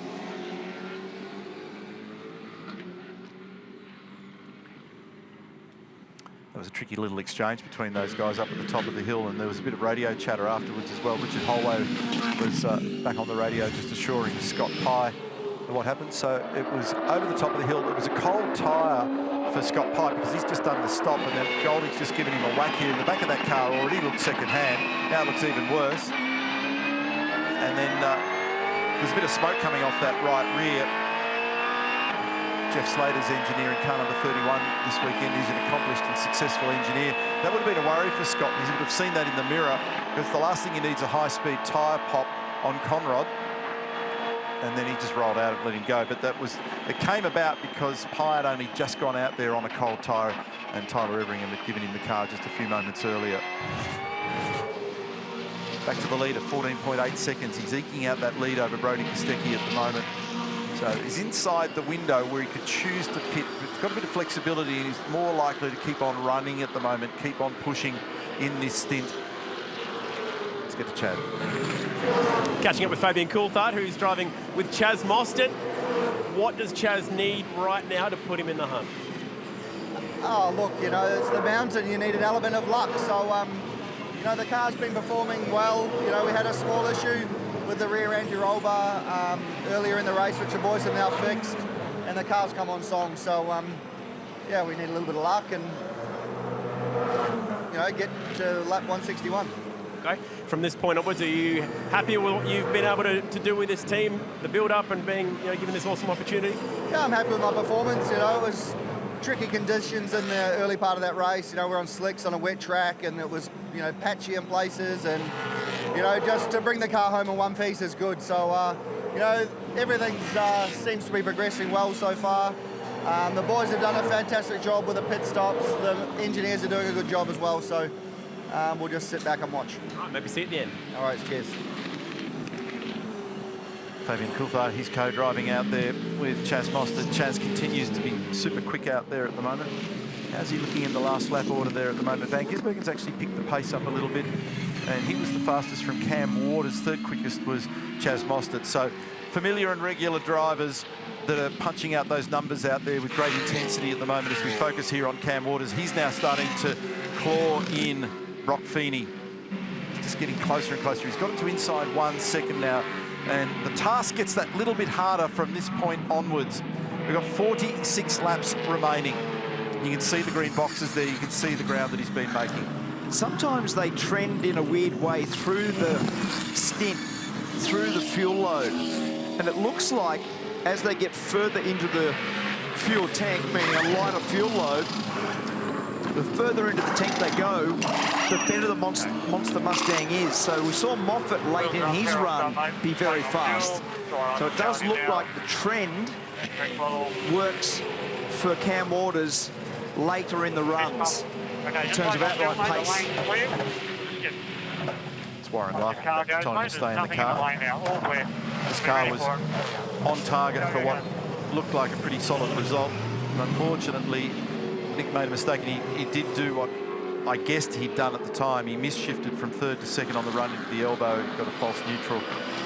There was a tricky little exchange between those guys up at the top of the hill, and there was a bit of radio chatter afterwards as well. Richard Holway was back on the radio just assuring Scott Pye what happened. So it was over the top of the hill. It was a cold tyre for Scott Pye because he's just done the stop, and then Golding's just given him a whack here. In the back of that car already looked second hand. Now it looks even worse. And then there's a bit of smoke coming off that right rear. Jeff Slater's engineering car number 31 this weekend. He's an accomplished and successful engineer. That would have been a worry for Scott. He would have seen that in the mirror, because the last thing he needs is a high-speed tyre pop on Conrod. And then he just rolled out and let him go. But it came about because Pye had only just gone out there on a cold tyre, and Tyler Everingham had given him the car just a few moments earlier. Back to the lead at 14.8 seconds. He's eking out that lead over Brodie Kostecki at the moment. So he's inside the window where he could choose to pit. But he's got a bit of flexibility, and he's more likely to keep on running at the moment, keep on pushing in this stint. Let's get to Chad. Catching up with Fabian Coulthard, who's driving with Chaz Mostert. What does Chaz need right now to put him in the hunt? Oh, look, you know, it's the mountain. You need an element of luck. So, you know, the car's been performing well. You know, we had a small issue with the rear anti-roll bar earlier in the race, which the boys have now fixed, and the car's come on song. So, yeah, we need a little bit of luck and, you know, get to lap 161. Okay. From this point onwards, are you happy with what you've been able to do with this team, the build-up and being, you know, given this awesome opportunity? Yeah, I'm happy with my performance. You know, it was tricky conditions in the early part of that race. You know, we're on slicks on a wet track, and it was, you know, patchy in places, and, you know, just to bring the car home in one piece is good. So, you know, everything seems to be progressing well so far. The boys have done a fantastic job with the pit stops. The engineers are doing a good job as well. So we'll just sit back and watch. All right, maybe see it at the end. All right, cheers. Fabian Coulthard, he's co-driving out there with Chaz Mostert. Chaz continues to be super quick out there at the moment. How's he looking in the last lap order there at the moment? Van Gisbergen's actually picked the pace up a little bit. and he was the fastest from Cam Waters. Third quickest was Chaz Mostert. So familiar and regular drivers that are punching out those numbers out there with great intensity at the moment as we focus here on Cam Waters. He's now starting to claw in Brock Feeney. He's just getting closer and closer. He's got to inside 1 second now, and the task gets that little bit harder from this point onwards. We've got 46 laps remaining. You can see the green boxes there. You can see the ground that he's been making. Sometimes they trend in a weird way through the stint, through the fuel load. And it looks like as they get further into the fuel tank, meaning a lighter fuel load, the further into the tank they go, the better the Monster Mustang is. So we saw Moffat late in his run be very fast. So it does look like the trend works for Cam Waters later in the runs in terms of outright pace. It's Warren Luff, time to stay in the car. This car was on target for what looked like a pretty solid result. And unfortunately, Nick made a mistake, and he did do what I guessed he'd done at the time. He misshifted from third to second on the run into the elbow, got a false neutral.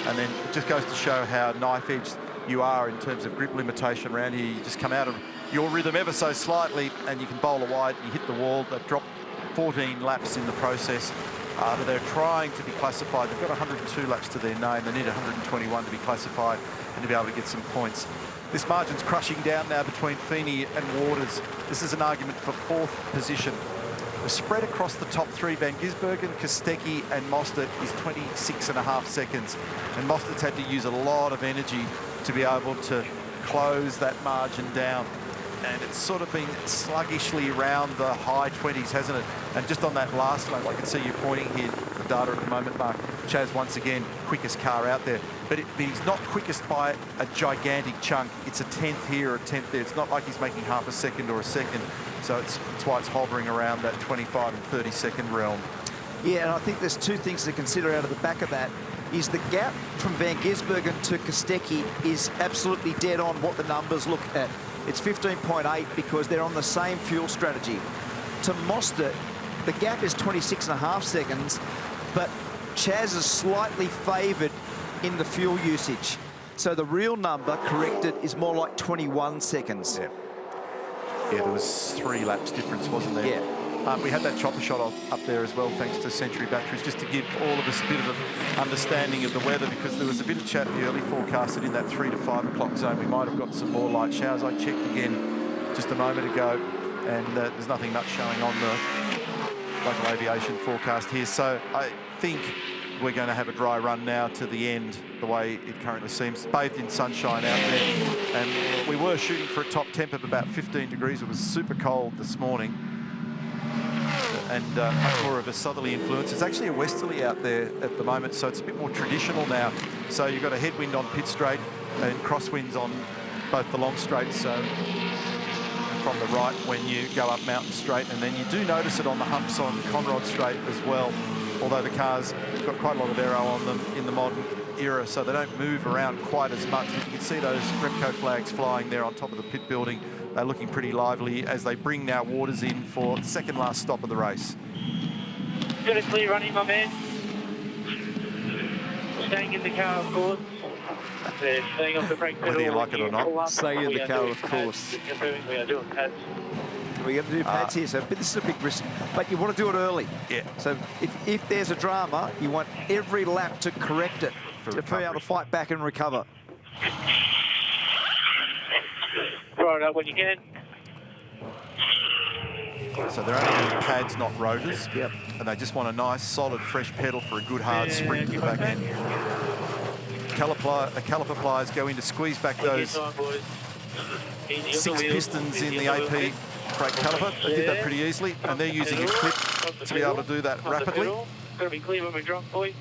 And then it just goes to show how knife-edged you are in terms of grip limitation around here. You just come out of your rhythm ever so slightly and you can bowl a wide and you hit the wall. They've dropped 14 laps in the process. But they're trying to be classified. They've got 102 laps to their name. They need 121 to be classified and to be able to get some points. This margin's crushing down now between Feeney and Waters. This is an argument for fourth position. The spread across the top three, Van Gisbergen, Kostecki and Mostert, is 26.5 seconds. And Mostert's had to use a lot of energy to be able to close that margin down. And it's sort of been sluggishly around the high 20s, hasn't it? And just on that last lap, I can see you pointing here, the data at the moment, Mark. Chaz, once again, quickest car out there. But he's not quickest by a gigantic chunk. It's a 10th here or a 10th there. It's not like he's making half a second or a second. So it's why it's hovering around that 25 and 30 second realm. Yeah, and I think there's two things to consider out of the back of that. Is the gap from Van Gisbergen to Kostecki is absolutely dead on what the numbers look at. It's 15.8 because they're on the same fuel strategy. To Mostert, the gap is 26.5 seconds, but Chaz is slightly favoured in the fuel usage. So the real number corrected is more like 21 seconds. Yeah, there was 3 laps difference, wasn't there? Yeah. We had that chopper shot up there as well, thanks to Century Batteries, just to give all of us a bit of an understanding of the weather, because there was a bit of chat in the early forecast that in that 3 to 5 o'clock zone we might have got some more light showers. I checked again just a moment ago, and there's nothing much showing on the local aviation forecast here. So I think we're going to have a dry run now to the end, the way it currently seems, bathed in sunshine out there. And we were shooting for a top temp of about 15 degrees. It was super cold this morning, and much more of a southerly influence. It's actually a westerly out there at the moment, so it's a bit more traditional now. So you've got a headwind on pit straight and crosswinds on both the long straights, so from the right when you go up Mountain Straight, and then you do notice it on the humps on Conrod Straight as well, although the car's got quite a lot of aero on them in the modern era, so they don't move around quite as much. But you can see those Repco flags flying there on top of the pit building. They're looking pretty lively as they bring now Waters in for the second last stop of the race. Got a clear running, my man. Staying in the car, of course. Staying off the brake pedal. Whether you like it or not. Staying in the car, of course. We are doing pads. We're going to do pads here, so this is a big risk, but you want to do it early. Yeah. So if there's a drama, you want every lap to correct it, to be able to fight back and recover. Right up when you can. So they're only using pads, not rotors. Yep. And they just want a nice, solid, fresh pedal for a good, hard sprint to the back end. Caliper pliers go in to squeeze back those 6 pistons in the AP brake caliper. They did that pretty easily, and they're using a clip to be able to do that rapidly. Got to be clear when we drop, boy.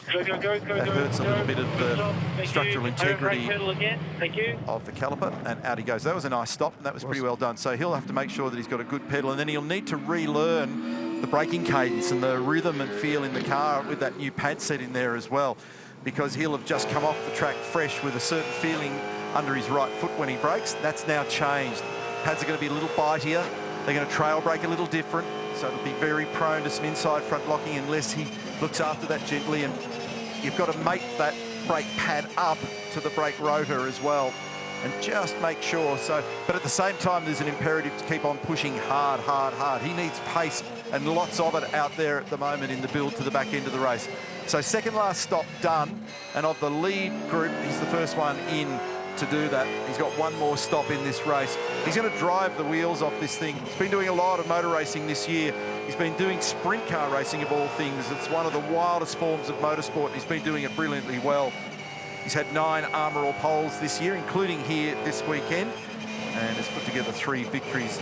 That hurts a little bit of the structural integrity of the caliper, and out he goes. That was a nice stop, and that was pretty well done. So he'll have to make sure that he's got a good pedal, and then he'll need to relearn the braking cadence and the rhythm and feel in the car with that new pad set in there as well, because he'll have just come off the track fresh with a certain feeling under his right foot when he brakes. That's now changed. Pads are going to be a little bitier. They're going to trail brake a little different. so it'll be very prone to some inside front locking unless he looks after that gently, and you've got to make that brake pad up to the brake rotor as well, and just make sure. So, but at the same time, there's an imperative to keep on pushing hard, hard, hard. He needs pace, and lots of it out there at the moment in the build to the back end of the race. So second last stop done, and of the lead group, he's the first one in to do that. He's got one more stop in this race. He's going to drive the wheels off this thing. He's been doing a lot of motor racing this year. He's been doing sprint car racing of all things. It's one of the wildest forms of motorsport. He's been doing it brilliantly well. He's had 9 Armour All poles this year, including here this weekend, and has put together 3 victories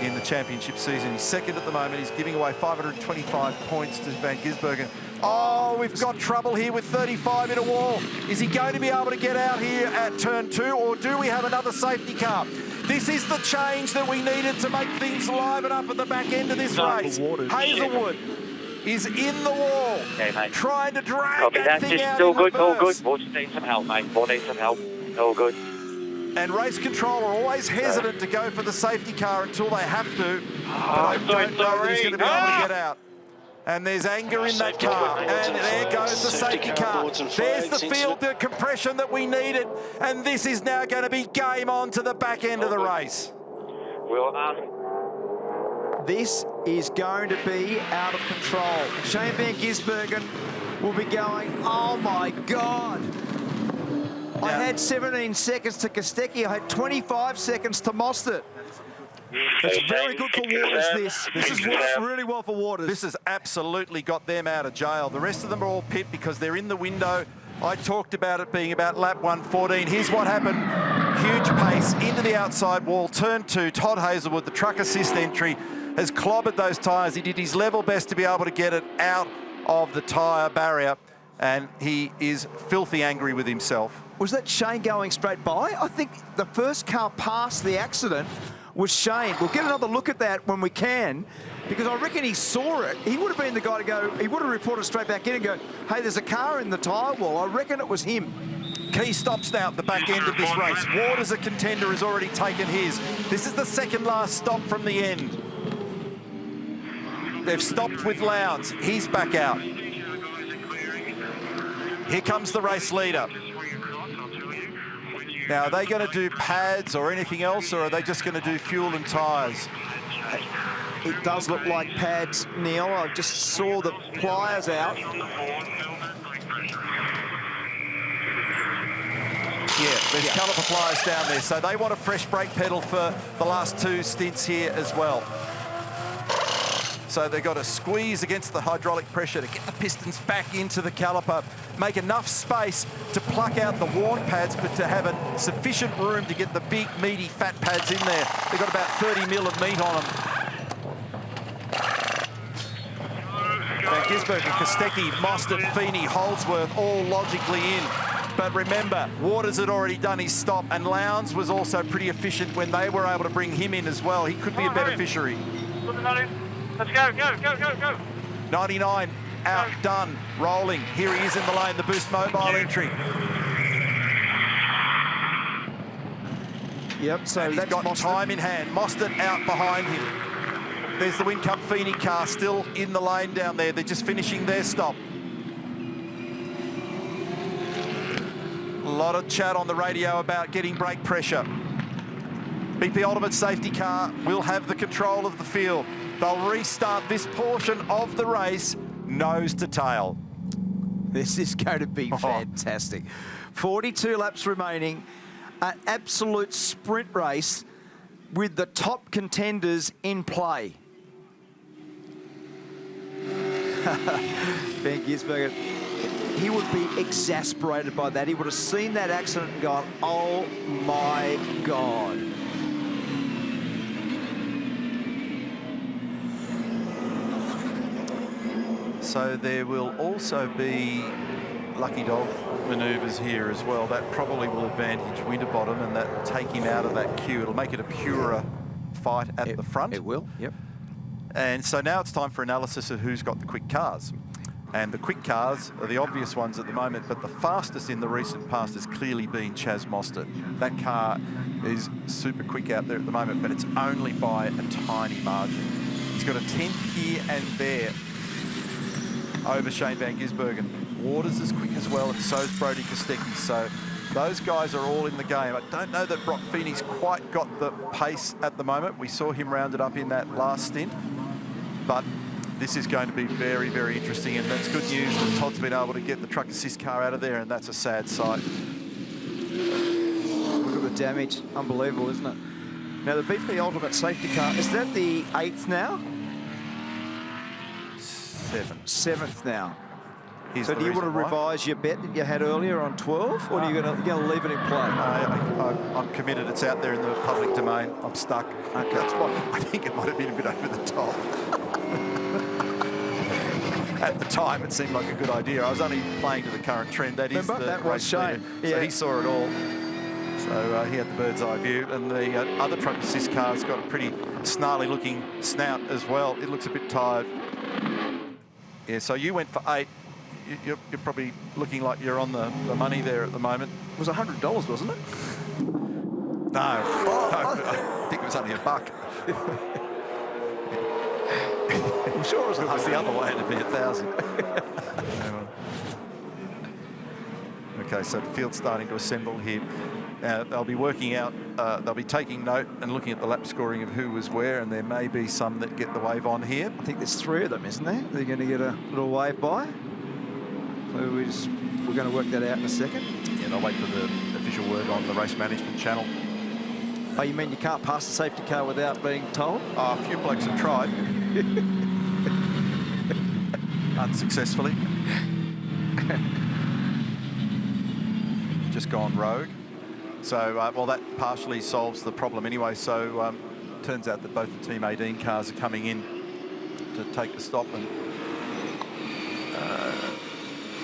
in the championship season. He's second at the moment. He's giving away 525 points to Van Gisbergen. Oh, we've got trouble here with 35 in a wall. Is he going to be able to get out here at turn 2, or do we have another safety car? This is the change that we needed to make things liven up at the back end of this race. Hazelwood is in the wall, trying to drag that thing out. All good, all good. More need some help, mate. More need some help. All good. And race control are always hesitant to go for the safety car until they have to. But I don't know that he's going to be able to get out. And there's anger in that car. And there goes the safety car. There's the field compression that we needed. And this is now going to be game on to the back end of the race. This is going to be out of control. Shane Van Gisbergen will be going, oh my God. I had 17 seconds to Kostecki. I had 25 seconds to Mostert. It's very good for Waters, this. This has worked really well for Waters. This has absolutely got them out of jail. The rest of them are all pit because they're in the window. I talked about it being about lap 114. Here's what happened. Huge pace into the outside wall. Turn 2, Todd Hazelwood, the truck assist entry, has clobbered those tyres. He did his level best to be able to get it out of the tyre barrier, and he is filthy angry with himself. Was that Shane going straight by? I think the first car past the accident was Shane. We'll get another look at that when we can, because I reckon he saw it. He would have been the guy to go, he would have reported straight back in and go, hey, there's a car in the tyre wall. I reckon it was him. Key stops now at the back end of this race. Waters, a contender, has already taken his. This is the second last stop from the end. They've stopped with Lowndes. He's back out. Here comes the race leader. Now, are they going to do pads or anything else, or are they just going to do fuel and tyres? It does look like pads, Neil. I just saw the pliers out. Yeah, there's caliper pliers down there. So they want a fresh brake pedal for the last 2 stints here as well. So they've got to squeeze against the hydraulic pressure to get the pistons back into the caliper, make enough space to pluck out the worn pads, but to have a sufficient room to get the big, meaty, fat pads in there. They've got about 30 mil of meat on them. Van Gisbergen, Kostecki, Mostert, Feeney, Holdsworth, all logically in. But remember, Waters had already done his stop, and Lowndes was also pretty efficient when they were able to bring him in as well. He could be a beneficiary. Let's go, go, go, go, go. 99, out, done, rolling. Here he is in the lane, the Boost Mobile entry. Yep, so and he's got Mostert. Time in hand. Mostert out behind him. There's the Whincup Feeney car still in the lane down there. They're just finishing their stop. A lot of chat on the radio about getting brake pressure. BP Ultimate Safety Car will have the control of the field. They'll restart this portion of the race nose to tail. This is going to be fantastic. 42 laps remaining, an absolute sprint race with the top contenders in play. Van Gisbergen, he would be exasperated by that. He would have seen that accident and gone, oh my God. So there will also be lucky dog manoeuvres here as well. That probably will advantage Winterbottom, and that will take him out of that queue. It'll make it a purer fight at the front. It will, yep. And so now it's time for analysis of who's got the quick cars. And the quick cars are the obvious ones at the moment, but the fastest in the recent past has clearly been Chaz Mostert. That car is super quick out there at the moment, but it's only by a tiny margin. He's got a 10th here and there over Shane van Gisbergen. Waters is quick as well, and so's Brody Kostecki. So those guys are all in the game. I don't know that Brock Feeney's quite got the pace at the moment. We saw him rounded up in that last stint, but this is going to be very, very interesting, and that's good news that Todd's been able to get the truck assist car out of there, and that's a sad sight. Look at the damage. Unbelievable, isn't it? Now, the BP Ultimate Safety Car, is that the 8th now? 7th now. So do you want to revise your bet that you had earlier on 12, or are you going to leave it in play? I'm committed. It's out there in the public domain. I'm stuck. Okay. I think it might have been a bit over the top. At the time, it seemed like a good idea. I was only playing to the current trend. That is the race Shane. Yeah. So he saw it all. So he had the bird's eye view. And the other truck assist car's got a pretty snarly looking snout as well. It looks a bit tired. Yeah, so you went for 8. You're probably looking like you're on the money there at the moment. It was $100, wasn't it? No, I think it was only $1. I'm sure it was the other way, it'd be 1,000. Okay, so the field's starting to assemble here. They'll be working out, they'll be taking note and looking at the lap scoring of who was where, and there may be some that get the wave on here. I think there's 3 of them, isn't there? They're going to get a little wave by. So we're going to work that out in a second. Yeah, they'll wait for the official word on the race management channel. Oh, you mean you can't pass the safety car without being told? A few blokes have tried. Unsuccessfully. Just gone rogue. So, well, that partially solves the problem anyway. So, turns out that both the Team 18 cars are coming in to take the stop. And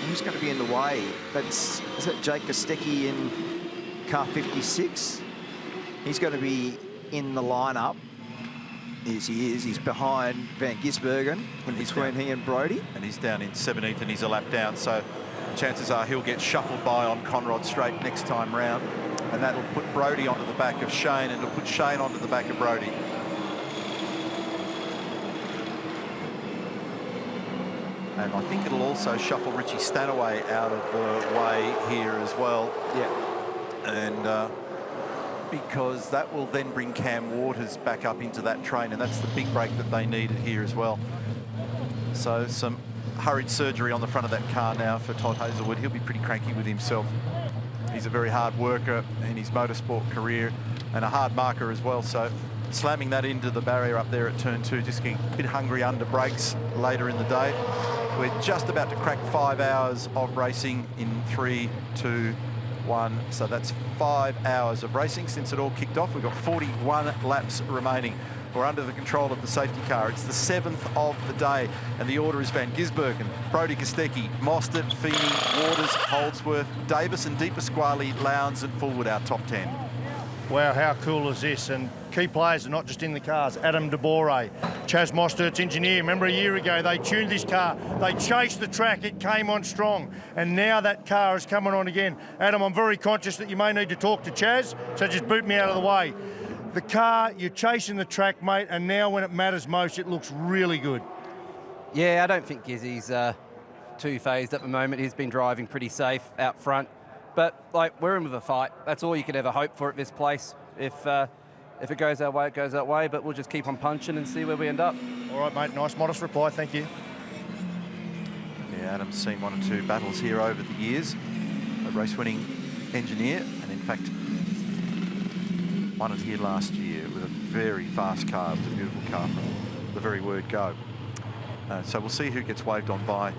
who's going to be in the way? Is that Jake Kostecki in car 56? He's going to be in the lineup. Yes, he is. He's behind Van Gisbergen, in between he and Brody. And he's down in 17th, and he's a lap down. So chances are he'll get shuffled by on Conrod Straight next time round. And that'll put Brody onto the back of Shane, and it'll put Shane onto the back of Brody. And I think it'll also shuffle Richie Stanaway out of the way here as well. Yeah. And because that will then bring Cam Waters back up into that train, and that's the big break that they needed here as well. So some hurried surgery on the front of that car now for Todd Hazelwood. He'll be pretty cranky with himself. He's a very hard worker in his motorsport career and a hard marker as well. So slamming that into the barrier up there at turn 2, just getting a bit hungry under brakes later in the day. We're just about to crack 5 hours of racing in 3, 2, 1. So that's 5 hours of racing since it all kicked off. We've got 41 laps remaining. We're under the control of the safety car. It's the 7th of the day, and the order is Van Gisbergen, Brody Kostecki, Mostert, Feeney, Waters, Holdsworth, Davis and De Pasquale, Lowndes and Fullwood, our top 10. Wow, how cool is this? And key players are not just in the cars. Adam De Bore, Chaz Mostert's engineer. Remember a year ago, they tuned this car. They chased the track. It came on strong. And now that car is coming on again. Adam, I'm very conscious that you may need to talk to Chaz, so just boot me out of the way. The car, you're chasing the track, mate, and now when it matters most, it looks really good. Yeah, I don't think Gizzy's too phased at the moment. He's been driving pretty safe out front. But, like, we're in with a fight. That's all you could ever hope for at this place. If it goes our way, it goes our way, but we'll just keep on punching and see where we end up. All right, mate, nice, modest reply, thank you. Yeah, Adam's seen 1 or 2 battles here over the years. A race-winning engineer, and in fact, won it here last year with a very fast car. It was a beautiful car from the very word go. So we'll see who gets waved on by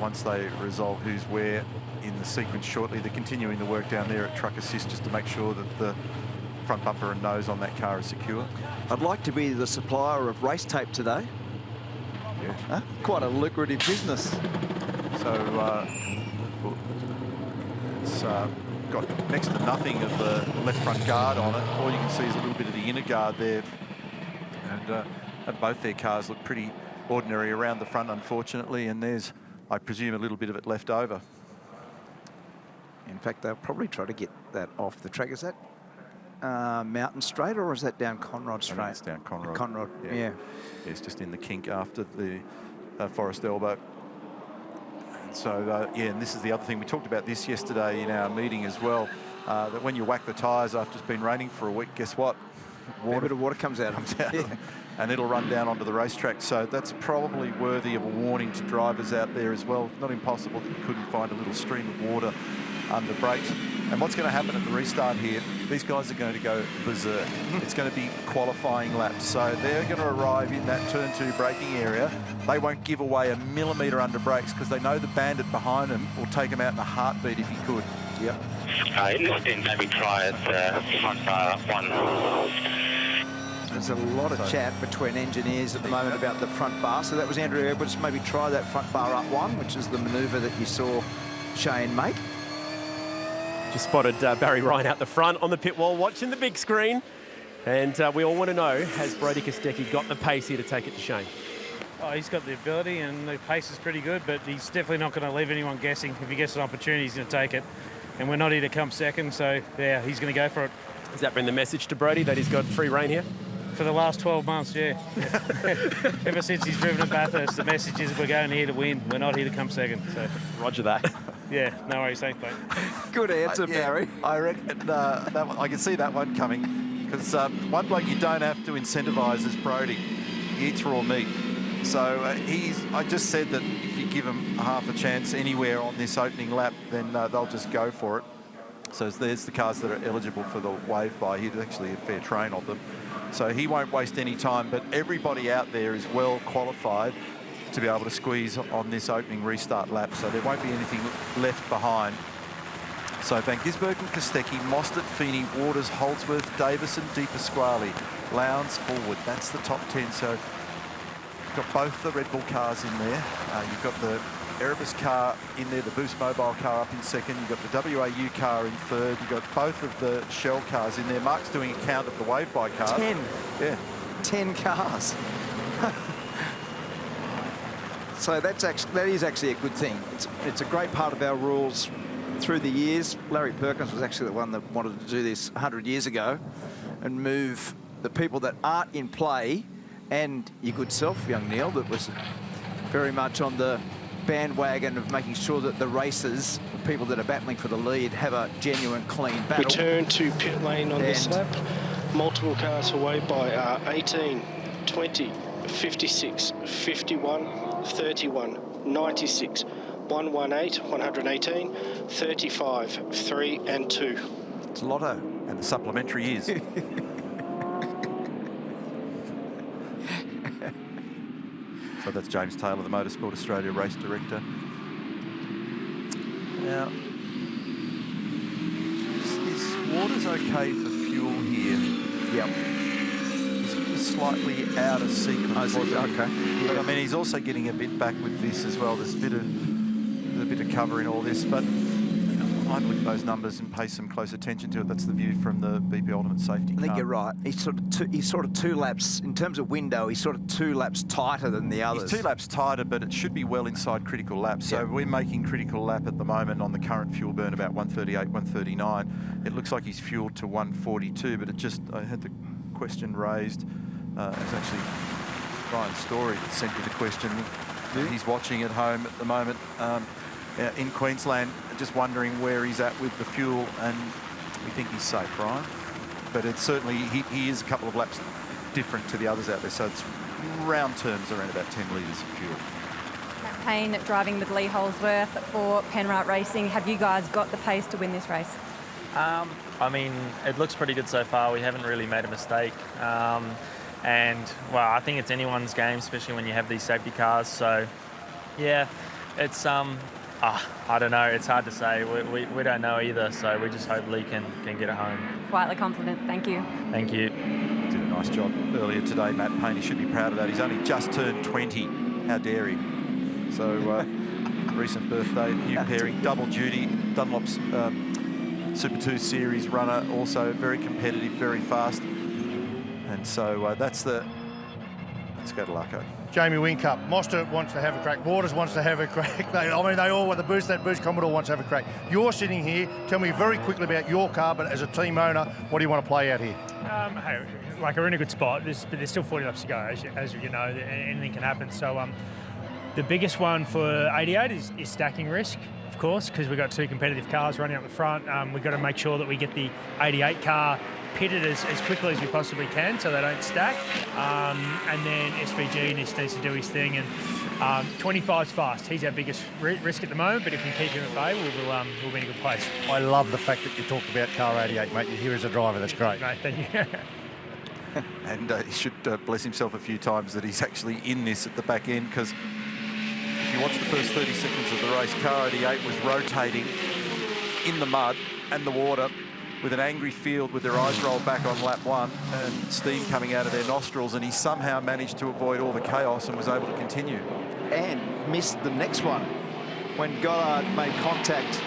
once they resolve who's where in the sequence shortly. They're continuing the work down there at Truck Assist just to make sure that the front bumper and nose on that car is secure. I'd like to be the supplier of race tape today. Yeah. Huh? Quite a lucrative business. So it's got next to nothing of the left front guard on it. All you can see is a little bit of the inner guard there. And both their cars look pretty ordinary around the front, unfortunately, and there's, I presume, a little bit of it left over. In fact, they'll probably try to get that off the track. Is that Mountain Straight, or is that down Conrod Straight? I think it's down Conrod. Conrod, yeah. It's just in the kink after the Forest Elbow. And so, yeah, and this is the other thing. We talked about this yesterday in our meeting as well, that when you whack the tyres after it's been raining for a week, guess what? A bit of water comes out. And it'll run down onto the racetrack. So that's probably worthy of a warning to drivers out there as well. Not impossible that you couldn't find a little stream of water under brakes. And what's going to happen at the restart here, these guys are going to go berserk. It's going to be qualifying laps. So they're going to arrive in that turn 2 braking area. They won't give away a millimetre under brakes because they know the bandit behind them will take them out in a heartbeat if he could. Yep. In this stint, maybe try it front bar up one. There's a lot of chat between engineers at the moment about the front bar. So that was Andrew Edwards. Maybe try that front bar up one, which is the manoeuvre that you saw Shane make. Just spotted Barry Ryan out the front on the pit wall watching the big screen. And we all want to know, has Brodie Kostecki got the pace here to take it to Shane? Oh, he's got the ability and the pace is pretty good, but he's definitely not going to leave anyone guessing. If he gets an opportunity, he's going to take it. And we're not here to come second, so yeah, he's going to go for it. Has that been the message to Brodie, that he's got free rein here? For the last 12 months, yeah. Ever since he's driven at Bathurst, the message is we're going here to win. We're not here to come second. So Roger that. Yeah, no worries. Thanks, mate. Good answer, Barry. I reckon that one, I can see that one coming because one bloke you don't have to incentivise is Brodie. He eats raw meat. So I just said that if you give him half a chance anywhere on this opening lap, then they'll just go for it. So there's the cars that are eligible for the wave by. He's actually a fair train of them. So he won't waste any time, but everybody out there is well qualified to be able to squeeze on this opening restart lap. So there won't be anything left behind. So Van Gisbergen, Kostecki, Mostert, Feeney, Waters, Holdsworth, Davison, De Pasquale, Lowndes forward. That's the top 10. So you've got both the Red Bull cars in there. You've got the Erebus car in there, the Boost Mobile car up in second. You've got the WAU car in third. You've got both of the Shell cars in there. Mark's doing a count of the wave by cars. 10. Yeah. 10 cars. So that is actually a good thing. It's a great part of our rules through the years. Larry Perkins was actually the one that wanted to do this 100 years ago and move the people that aren't in play, and your good self, young Neil, that was very much on the bandwagon of making sure that the racers, the people that are battling for the lead, have a genuine, clean battle. Return to pit lane on this lap. Multiple cars away by 18, 20, 56, 51, 31, 96, 118, 118, 35, 3 and 2. It's Lotto. And the supplementary is. So that's James Taylor, the Motorsport Australia race director. Now, is Waters okay for fuel here? Yep. He's slightly out of sequence. Okay. Yeah. But I mean, he's also getting a bit back with this as well. There's a bit of cover in all this, but I'd look at those numbers and pay some close attention to it. That's the view from the BP Ultimate Safety car. I think you're right. He's sort of two laps, in terms of window, he's sort of 2 laps tighter than the others. He's 2 laps tighter, but it should be well inside critical laps. So we're making critical lap at the moment on the current fuel burn about 138, 139. It looks like he's fueled to 142, but I had the question raised. It's actually Brian Story that sent me the question. He's watching at home at the moment in Queensland, just wondering where he's at with the fuel, and we think he's safe, Ryan. But it's certainly, he is a couple of laps different to the others out there, so it's round terms around about 10 litres of fuel. Matt Payne driving with Lee Holdsworth for Penrite Racing. Have you guys got the pace to win this race? I mean, it looks pretty good so far. We haven't really made a mistake. And, well, I think it's anyone's game, especially when you have these safety cars. So, yeah, it's... I don't know. It's hard to say. We don't know either, so we just hope Lee can get it home. Quietly confident. Thank you. Thank you. Did a nice job earlier today, Matt Payne. He should be proud of that. He's only just turned 20. How dare he? So, recent birthday, new pairing, double duty, Dunlop's Super 2 Series runner, also very competitive, very fast. And so let's go to Larko. Jamie Whincup. Mostert wants to have a crack. Waters wants to have a crack. They all want the boost. That boost Commodore wants to have a crack. You're sitting here. Tell me very quickly about your car, but as a team owner, what do you want to play out here? Hey, like we're in a good spot, but there's still 40 laps to go, as you know, anything can happen. So the biggest one for 88 is stacking risk, of course, because we've got two competitive cars running up the front. We've got to make sure that we get the 88 car pitted as quickly as we possibly can so they don't stack. And then SVG needs to do his thing. And 25's fast. He's our biggest risk at the moment, but if we can keep him at bay, we'll be in a good place. I love the fact that you talked about car 88, mate. You're here as a driver. That's great. Mate, thank you. And he should bless himself a few times that he's actually in this at the back end, because if you watch the first 30 seconds of the race, car 88 was rotating in the mud and the water with an angry field with their eyes rolled back on lap one and steam coming out of their nostrils, and he somehow managed to avoid all the chaos and was able to continue. And missed the next one. When Goddard made contact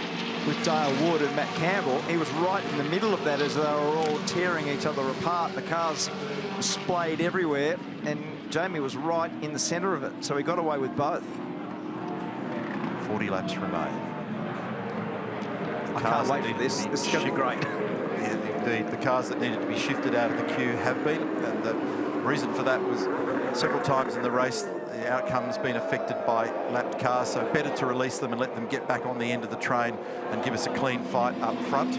with Dale Wood and Matt Campbell, he was right in the middle of that as they were all tearing each other apart. The cars were splayed everywhere, and Jamie was right in the centre of it, so he got away with both. 40 laps remain. I can't wait for this. This is going to be great. Yeah, indeed. The cars that needed to be shifted out of the queue have been, and the reason for that was several times in the race the outcome's been affected by lapped cars, so better to release them and let them get back on the end of the train and give us a clean fight up front.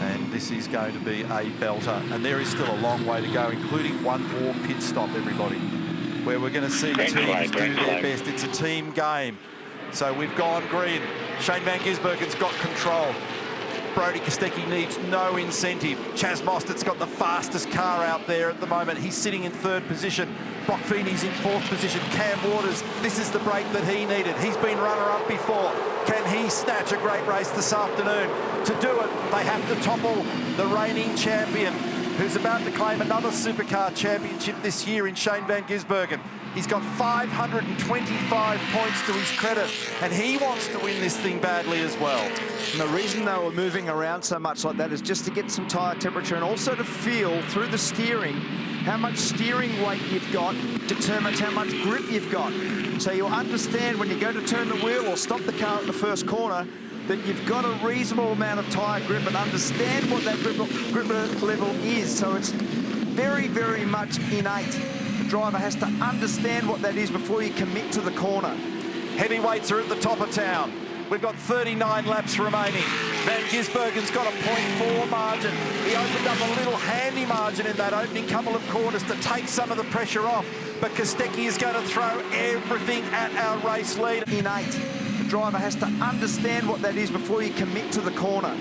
And this is going to be a belter, and there is still a long way to go, including one more pit stop, everybody, where we're going to see teams do their best. It's a team game. So we've gone green. Shane Van Gisbergen's got control. Brodie Kostecki needs no incentive. Chaz Mostert's got the fastest car out there at the moment. He's sitting in third position. Brock Feeney's in fourth position. Cam Waters, this is the break that he needed. He's been runner-up before. Can he snatch a great race this afternoon? To do it, they have to topple the reigning champion, who's about to claim another Supercar Championship this year in Shane Van Gisbergen. He's got 525 points to his credit, and he wants to win this thing badly as well. And the reason they were moving around so much like that is just to get some tyre temperature and also to feel through the steering how much steering weight you've got determines how much grip you've got. So you'll understand when you go to turn the wheel or stop the car at the first corner that you've got a reasonable amount of tyre grip and understand what that grip level is. So it's very, very much innate. The driver has to understand what that is before you commit to the corner. Heavyweights are at the top of town. We've got 39 laps remaining. Van Gisbergen's got a 0.4 margin. He opened up a little handy margin in that opening couple of corners to take some of the pressure off. But Kostecki is going to throw everything at our race leader. Innate. The driver has to understand what that is before you commit to the corner.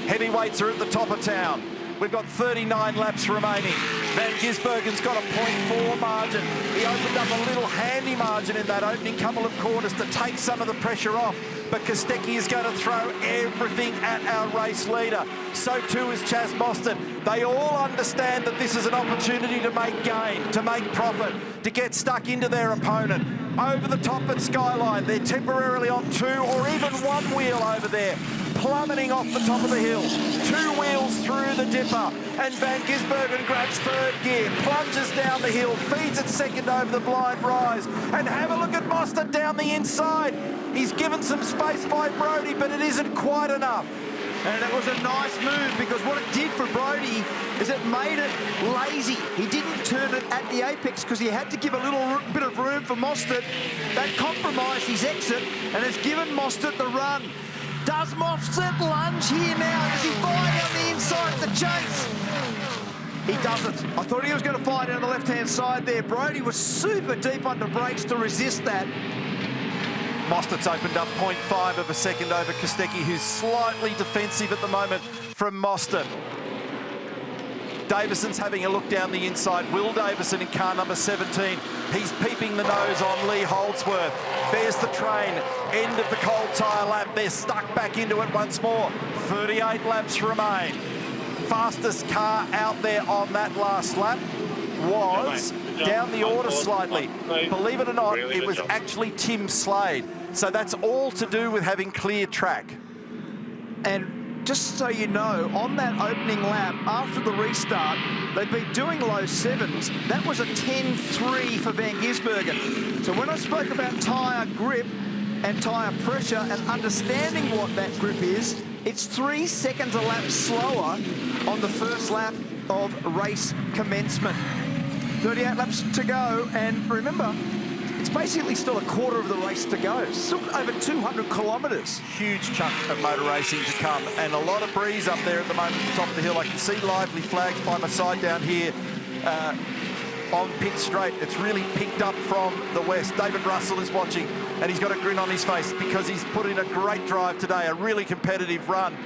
Heavyweights are at the top of town. We've got 39 laps remaining. Van Gisbergen's got a 0.4 margin. He opened up a little handy margin in that opening couple of corners to take some of the pressure off. But Kostecki is going to throw everything at our race leader. So too is Chaz Mostert. They all understand that this is an opportunity to make gain, to make profit, to get stuck into their opponent. Over the top at Skyline, they're temporarily on two or even one wheel over there, plummeting off the top of the hill. Two wheels through the dipper, and Van Gisbergen grabs third gear, plunges down the hill, feeds it second over the blind rise, and have a look at Mostert down the inside. He's given some space by Brodie, but it isn't quite enough. And it was a nice move because what it did for Brodie is it made it lazy. He didn't turn it at the apex because he had to give a little bit of room for Mostert. That compromised his exit and has given Mostert the run. Does Mostert lunge here now? Does he fire down the inside of the chase? He doesn't. I thought he was going to fire down the left-hand side there. Brodie was super deep under brakes to resist that. Mostert's opened up 0.5 of a second over Kostecki, who's slightly defensive at the moment from Mostert. Davison's having a look down the inside. Will Davison in car number 17. He's peeping the nose on Lee Holdsworth. There's the train. End of the cold tyre lap. They're stuck back into it once more. 38 laps remain. Fastest car out there on that last lap was down the order slightly. Believe it or not, it was actually Tim Slade. So that's all to do with having clear track. And just so you know, on that opening lap, after the restart, they've been doing low 7s. That was a 10.3 for Van Gisbergen. So when I spoke about tyre grip and tyre pressure and understanding what that grip is, it's 3 seconds a lap slower on the first lap of race commencement. 38 laps to go, and remember, it's basically still a quarter of the race to go. Still over 200 kilometres. Huge chunk of motor racing to come, and a lot of breeze up there at the moment at the top of the hill. I can see lively flags by my side down here on pit straight. It's really picked up from the west. David Russell is watching, and he's got a grin on his face because he's put in a great drive today, a really competitive run.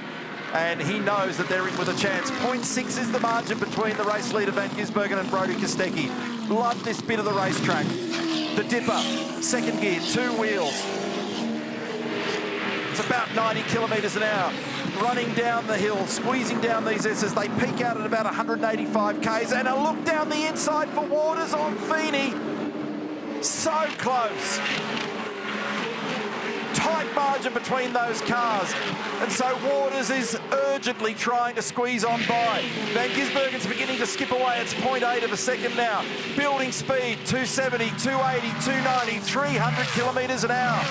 And he knows that they're in with a chance. 0.6 is the margin between the race leader, Van Gisbergen, and Brodie Kostecki. Love this bit of the racetrack. The dipper, second gear, 2 wheels. It's about 90 kilometres an hour. Running down the hill, squeezing down these S's. They peak out at about 185 Ks. And a look down the inside for Waters on Feeney. So close. Tight margin between those cars, and so Waters is urgently trying to squeeze on by. Van Gisbergen's beginning to skip away. It's 0.8 of a second now. Building speed, 270, 280, 290, 300 kilometres an hour.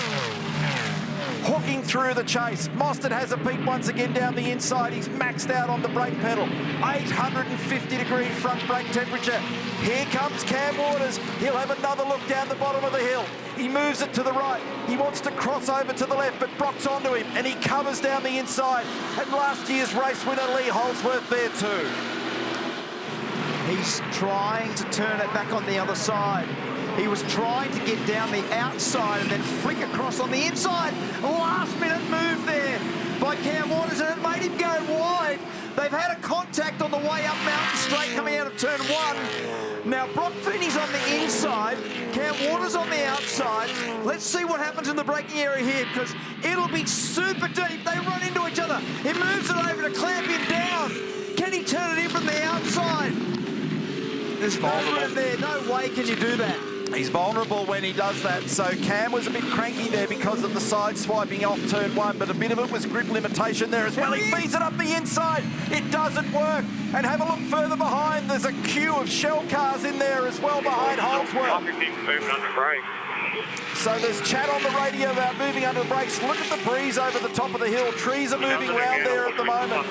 Hooking through the chase. Mostert has a peak once again down the inside. He's maxed out on the brake pedal. 850-degree front brake temperature. Here comes Cam Waters. He'll have another look down the bottom of the hill. He moves it to the right. He wants to cross over to the left, but Brock's onto him, and he covers down the inside. And last year's race winner, Lee Holdsworth, there too. He's trying to turn it back on the other side. He was trying to get down the outside and then flick across on the inside. Last minute move there by Cam Waters, and it made him go wide. They've had a contact on the way up Mountain Straight coming out of turn 1. Now Brock Feeney's on the inside, Cam Waters on the outside. Let's see what happens in the braking area here, because it'll be super deep. They run into each other. He moves it over to clamp him down. Can he turn it in from the outside? There's no room there. No way can you do that. He's vulnerable when he does that, so Cam was a bit cranky there because of the side swiping off turn 1, but a bit of it was grip limitation there as well. He feeds it up the inside. It doesn't work. And have a look further behind. There's a queue of shell cars in there as well behind Holdsworth. Moving under brake. So there's chat on the radio about moving under the brakes. Look at the breeze over the top of the hill. Trees are moving around there at the moment.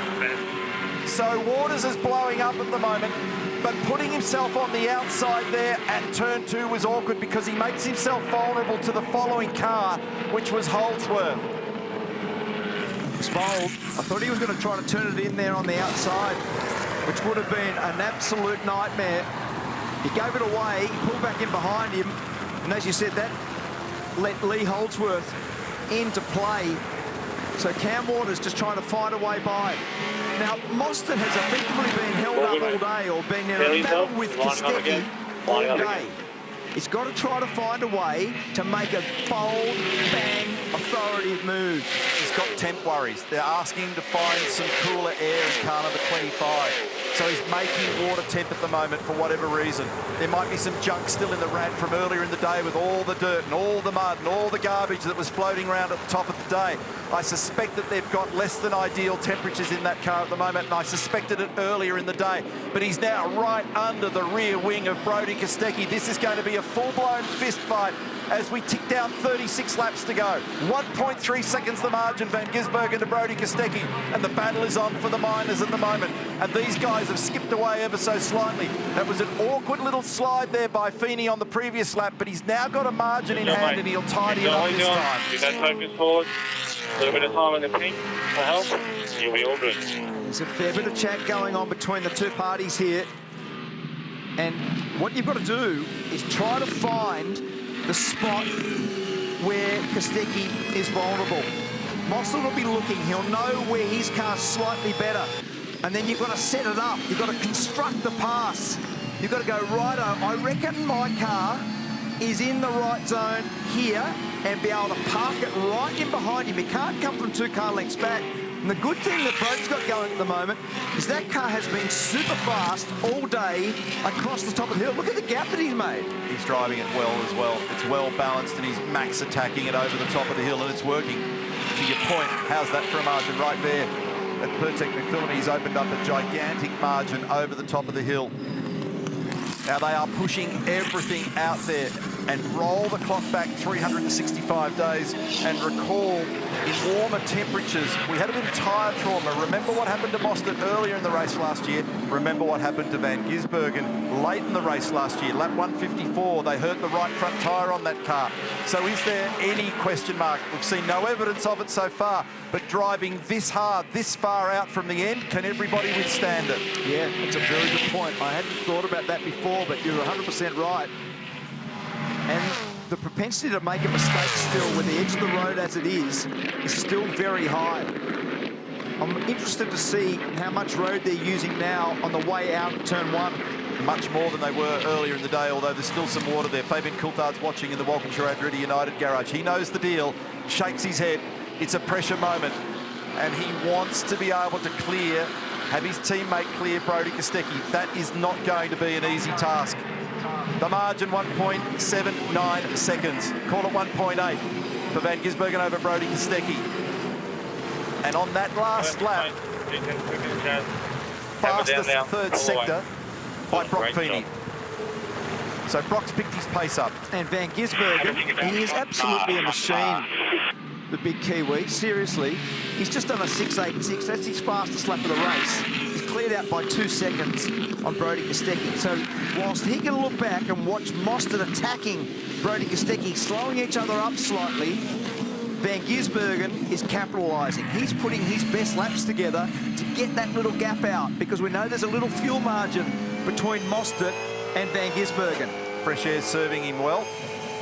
So Waters is blowing up at the moment, but putting himself on the outside there at turn 2 was awkward because he makes himself vulnerable to the following car, which was Holdsworth. It's bold. I thought he was going to try to turn it in there on the outside, which would have been an absolute nightmare. He gave it away, he pulled back in behind him, and as you said, that let Lee Holdsworth into play. So Cam Waters just trying to find a way by. Now, Mostert has effectively been held up all day, or been in a battle with Kostecki all day. He's got to try to find a way to make a bold, bang, authoritative move. He's got temp worries. They're asking him to find some cooler air in car number 25. So he's making water temp at the moment for whatever reason. There might be some junk still in the rad from earlier in the day with all the dirt and all the mud and all the garbage that was floating around at the top of the day. I suspect that they've got less than ideal temperatures in that car at the moment, and I suspected it earlier in the day. But he's now right under the rear wing of Brodie Kostecki. This is going to be a full-blown fist fight as we tick down 36 laps to go. 1.3 seconds the margin, Van Gisbergen to Brodie Kostecki, and the battle is on for the minors at the moment. And these guys have skipped away ever so slightly. That was an awkward little slide there by Feeney on the previous lap, but he's now got a margin in hand, and he'll tidy it up this time. Keep that focus forward. A little bit of time on the pink for help. You'll be all good. There's a fair bit of chat going on between the two parties here. And what you've got to do is try to find the spot where Kostecki is vulnerable. Mostert will be looking. He'll know where his car's slightly better. And then you've got to set it up. You've got to construct the pass. You've got to go, righto, I reckon my car is in the right zone here, and be able to park it right in behind him. He can't come from 2 car lengths back. And the good thing that Brodie's got going at the moment is that car has been super fast all day across the top of the hill. Look at the gap that he's made. He's driving it well as well. It's well balanced, and he's max attacking it over the top of the hill, and it's working. To your point, how's that for a margin right there? at Pertec McPhillamy. He's opened up a gigantic margin over the top of the hill. Now they are pushing everything out there, and roll the clock back 365 days and recall in warmer temperatures, we had a bit of tyre trauma. Remember what happened to Mostert earlier in the race last year. Remember what happened to Van Gisbergen late in the race last year. Lap 154, they hurt the right front tyre on that car. So is there any question mark? We've seen no evidence of it so far, but driving this hard, this far out from the end, can everybody withstand it? Yeah, that's a very good point. I hadn't thought about that before, but you're 100% right. And the propensity to make a mistake still with the edge of the road as it is still very high. I'm interested to see how much road they're using now on the way out of turn 1. Much more than they were earlier in the day, although there's still some water there. Fabian Coulthard's watching in the Walkinshaw Adretta United garage. He knows the deal, shakes his head. It's a pressure moment, and he wants to be able to clear, have his teammate clear Brodie Kostecki. That is not going to be an easy task. The margin, 1.79 seconds. Call it 1.8 for Van Gisbergen over Brodie Kostecki. And on that last lap, fastest third sector by Brock Feeney. So Brock's picked his pace up. And Van Gisbergen, he is absolutely a machine, the big Kiwi. Seriously, he's just done a 6.86. That's his fastest lap of the race. He's cleared out by 2 seconds on Brodie Kostecki. So whilst he can look back and watch Mostert attacking Brodie Kostecki, slowing each other up slightly, Van Gisbergen is capitalising. He's putting his best laps together to get that little gap out, because we know there's a little fuel margin between Mostert and Van Gisbergen. Fresh air serving him well,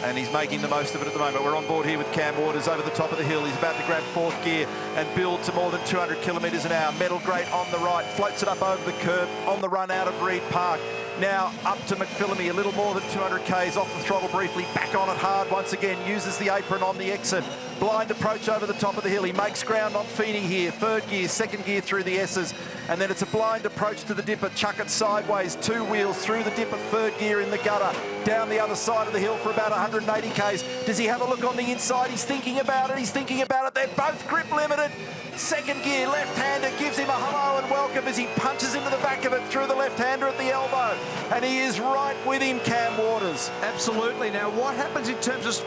and he's making the most of it at the moment. We're on board here with Cam Waters over the top of the hill. He's about to grab 4th gear and build to more than 200 kilometres an hour. Metal grate on the right, floats it up over the curb on the run out of Reed Park. Now up to McPhillamy, a little more than 200 k's off the throttle briefly, back on it hard once again, uses the apron on the exit. Blind approach over the top of the hill. He makes ground on Feeney here. 3rd gear, 2nd gear through the S's. And then it's a blind approach to the dipper. Chuck it sideways, 2 wheels through the dipper, 3rd gear in the gutter. Down the other side of the hill for about 180 k's. Does he have a look on the inside? He's thinking about it. He's thinking about it. They're both grip limited. 2nd gear, left-hander, gives him a hello and welcome as he punches into the back of it through the left-hander at the elbow. And he is right with him, Cam Waters. Absolutely. Now, what happens in terms of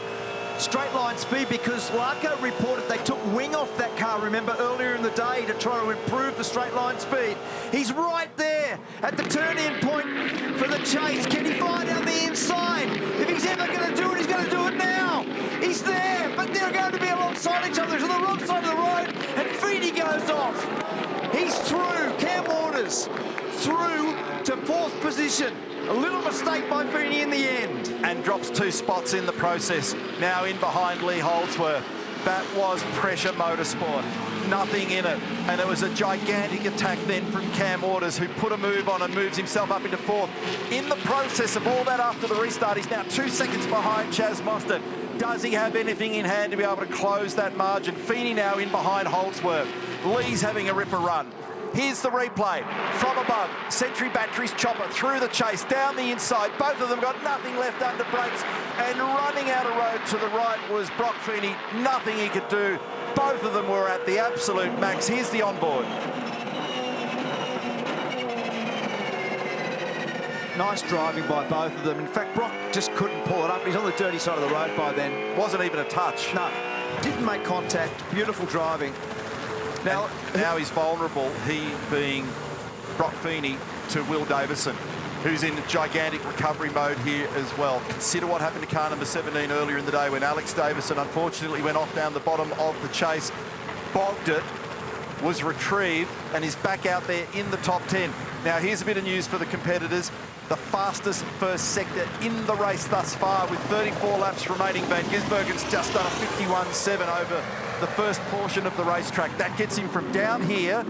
straight line speed? Because Larko reported they took wing off that car, remember, earlier in the day to try to improve the straight line speed. He's right there at the turn-in point for the chase. Can he fly down the inside? If he's ever going to do it, he's going to do it now. He's there, but they're going to be alongside each other. He's on the wrong side of the road, and Feeney goes off. He's through. Cam Waters through to 4th position. A little mistake by Feeney in the end. And drops 2 spots in the process. Now in behind Lee Holdsworth. That was pressure motorsport. Nothing in it. And it was a gigantic attack then from Cam Waters, who put a move on and moves himself up into 4th. In the process of all that after the restart, he's now 2 seconds behind Chaz Mostert. Does he have anything in hand to be able to close that margin? Feeney now in behind Holdsworth. Lee's having a ripper run. Here's the replay from above. Century Batteries chopper through the chase, down the inside. Both of them got nothing left under brakes, and running out of road to the right was Brock Feeney. Nothing he could do. Both of them were at the absolute max. Here's the onboard. Nice driving by both of them. In fact, Brock just couldn't pull it up. He's on the dirty side of the road by then. Wasn't even a touch. No, didn't make contact. Beautiful driving. Now he's vulnerable, he being Brock Feeney, to Will Davison, who's in gigantic recovery mode here as well. Consider what happened to car number 17 earlier in the day when Alex Davison unfortunately went off down the bottom of the chase, bogged it, was retrieved, and is back out there in the top 10. Now here's a bit of news for the competitors. The fastest first sector in the race thus far, with 34 laps remaining. Van Gisbergen's just done a 51.7 over the first portion of the racetrack. That gets him from down here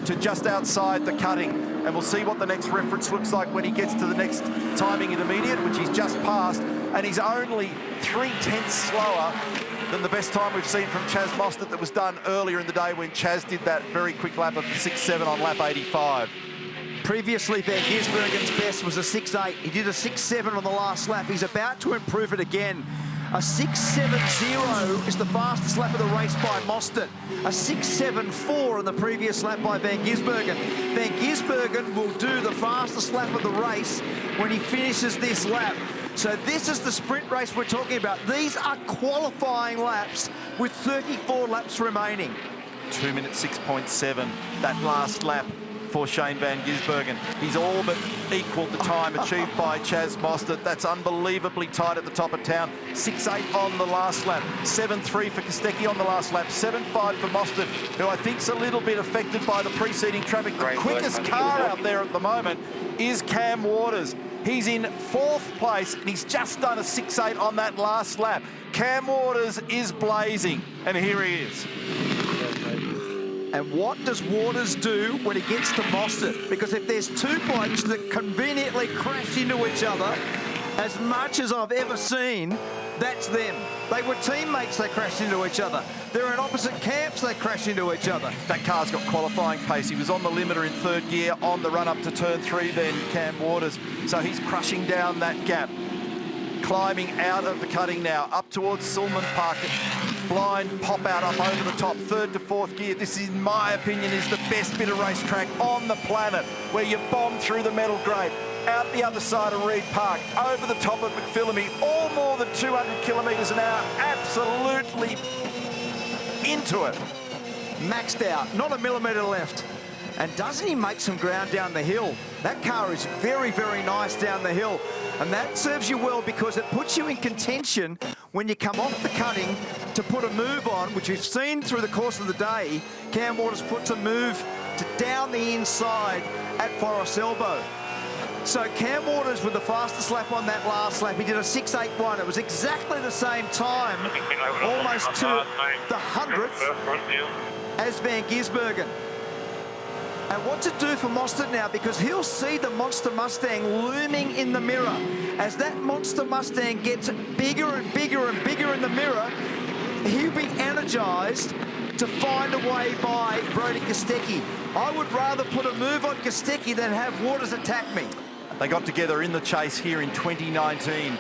to just outside the cutting. And we'll see what the next reference looks like when he gets to the next timing intermediate, which he's just passed. And he's only 3/10 slower than the best time we've seen from Chaz Mostert that was done earlier in the day when Chaz did that very quick lap of 6.7 on lap 85. Previously, Van Gisbergen's best was a 6.8. He did a 6.7 on the last lap. He's about to improve it again. A 6.70 is the fastest lap of the race by Mostert. A 6.74 in the previous lap by Van Gisbergen. Van Gisbergen will do the fastest lap of the race when he finishes this lap. So this is the sprint race we're talking about. These are qualifying laps with 34 laps remaining. 2 minutes 6.7, that last lap for Shane Van Gisbergen. He's all but equalled the time achieved by Chaz Mostert. That's unbelievably tight at the top of town. 6.8 on the last lap. 7.3 for Kostecki on the last lap. 7.5 for Mostert, who I think's a little bit affected by the preceding traffic. The quickest car out there at the moment is Cam Waters. He's in 4th place, and he's just done a 6.8 on that last lap. Cam Waters is blazing, and here he is. And what does Waters do when he gets to Mostert? Because if there's two blokes that conveniently crash into each other, as much as I've ever seen, that's them. They were teammates, they crashed into each other. They're in opposite camps, they crash into each other. That car's got qualifying pace. He was on the limiter in 3rd gear on the run up to turn 3 then, Cam Waters. So he's crushing down that gap. Climbing out of the cutting now, up towards Sulman Park. Blind pop out up over the top, 3rd to 4th gear. This, in my opinion, is the best bit of racetrack on the planet, where you bomb through the metal grate, out the other side of Reed Park, over the top of McPhillamy, all more than 200 kilometres an hour, absolutely into it. Maxed out, not a millimetre left. And doesn't he make some ground down the hill? That car is very, very nice down the hill. And that serves you well because it puts you in contention when you come off the cutting to put a move on, which we've seen through the course of the day. Cam Waters puts a move to down the inside at Forest Elbow. So Cam Waters with the fastest lap on that last lap. He did a 6.81. It was exactly the same time, almost to the 100th as Van Gisbergen. And what's it do for Mostert now? Because he'll see the Monster Mustang looming in the mirror. As that Monster Mustang gets bigger and bigger and bigger in the mirror, he'll be energised to find a way by Brodie Kostecki. I would rather put a move on Kostecki than have Waters attack me. They got together in the chase here in 2019,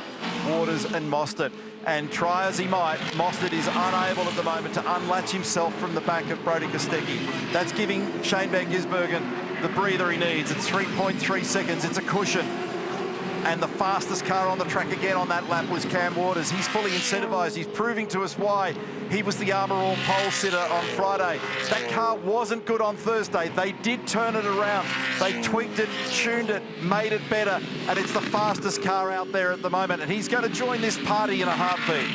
Waters and Mostert. And try as he might, Mostert is unable at the moment to unlatch himself from the back of Brodie Kostecki. That's giving Shane Van Gisbergen the breather he needs. It's 3.3 seconds, it's a cushion. And the fastest car on the track again on that lap was Cam Waters. He's fully incentivised. He's proving to us why he was the Armour All pole sitter on Friday. That car wasn't good on Thursday. They did turn it around. They tweaked it, tuned it, made it better, and it's the fastest car out there at the moment. And he's going to join this party in a heartbeat.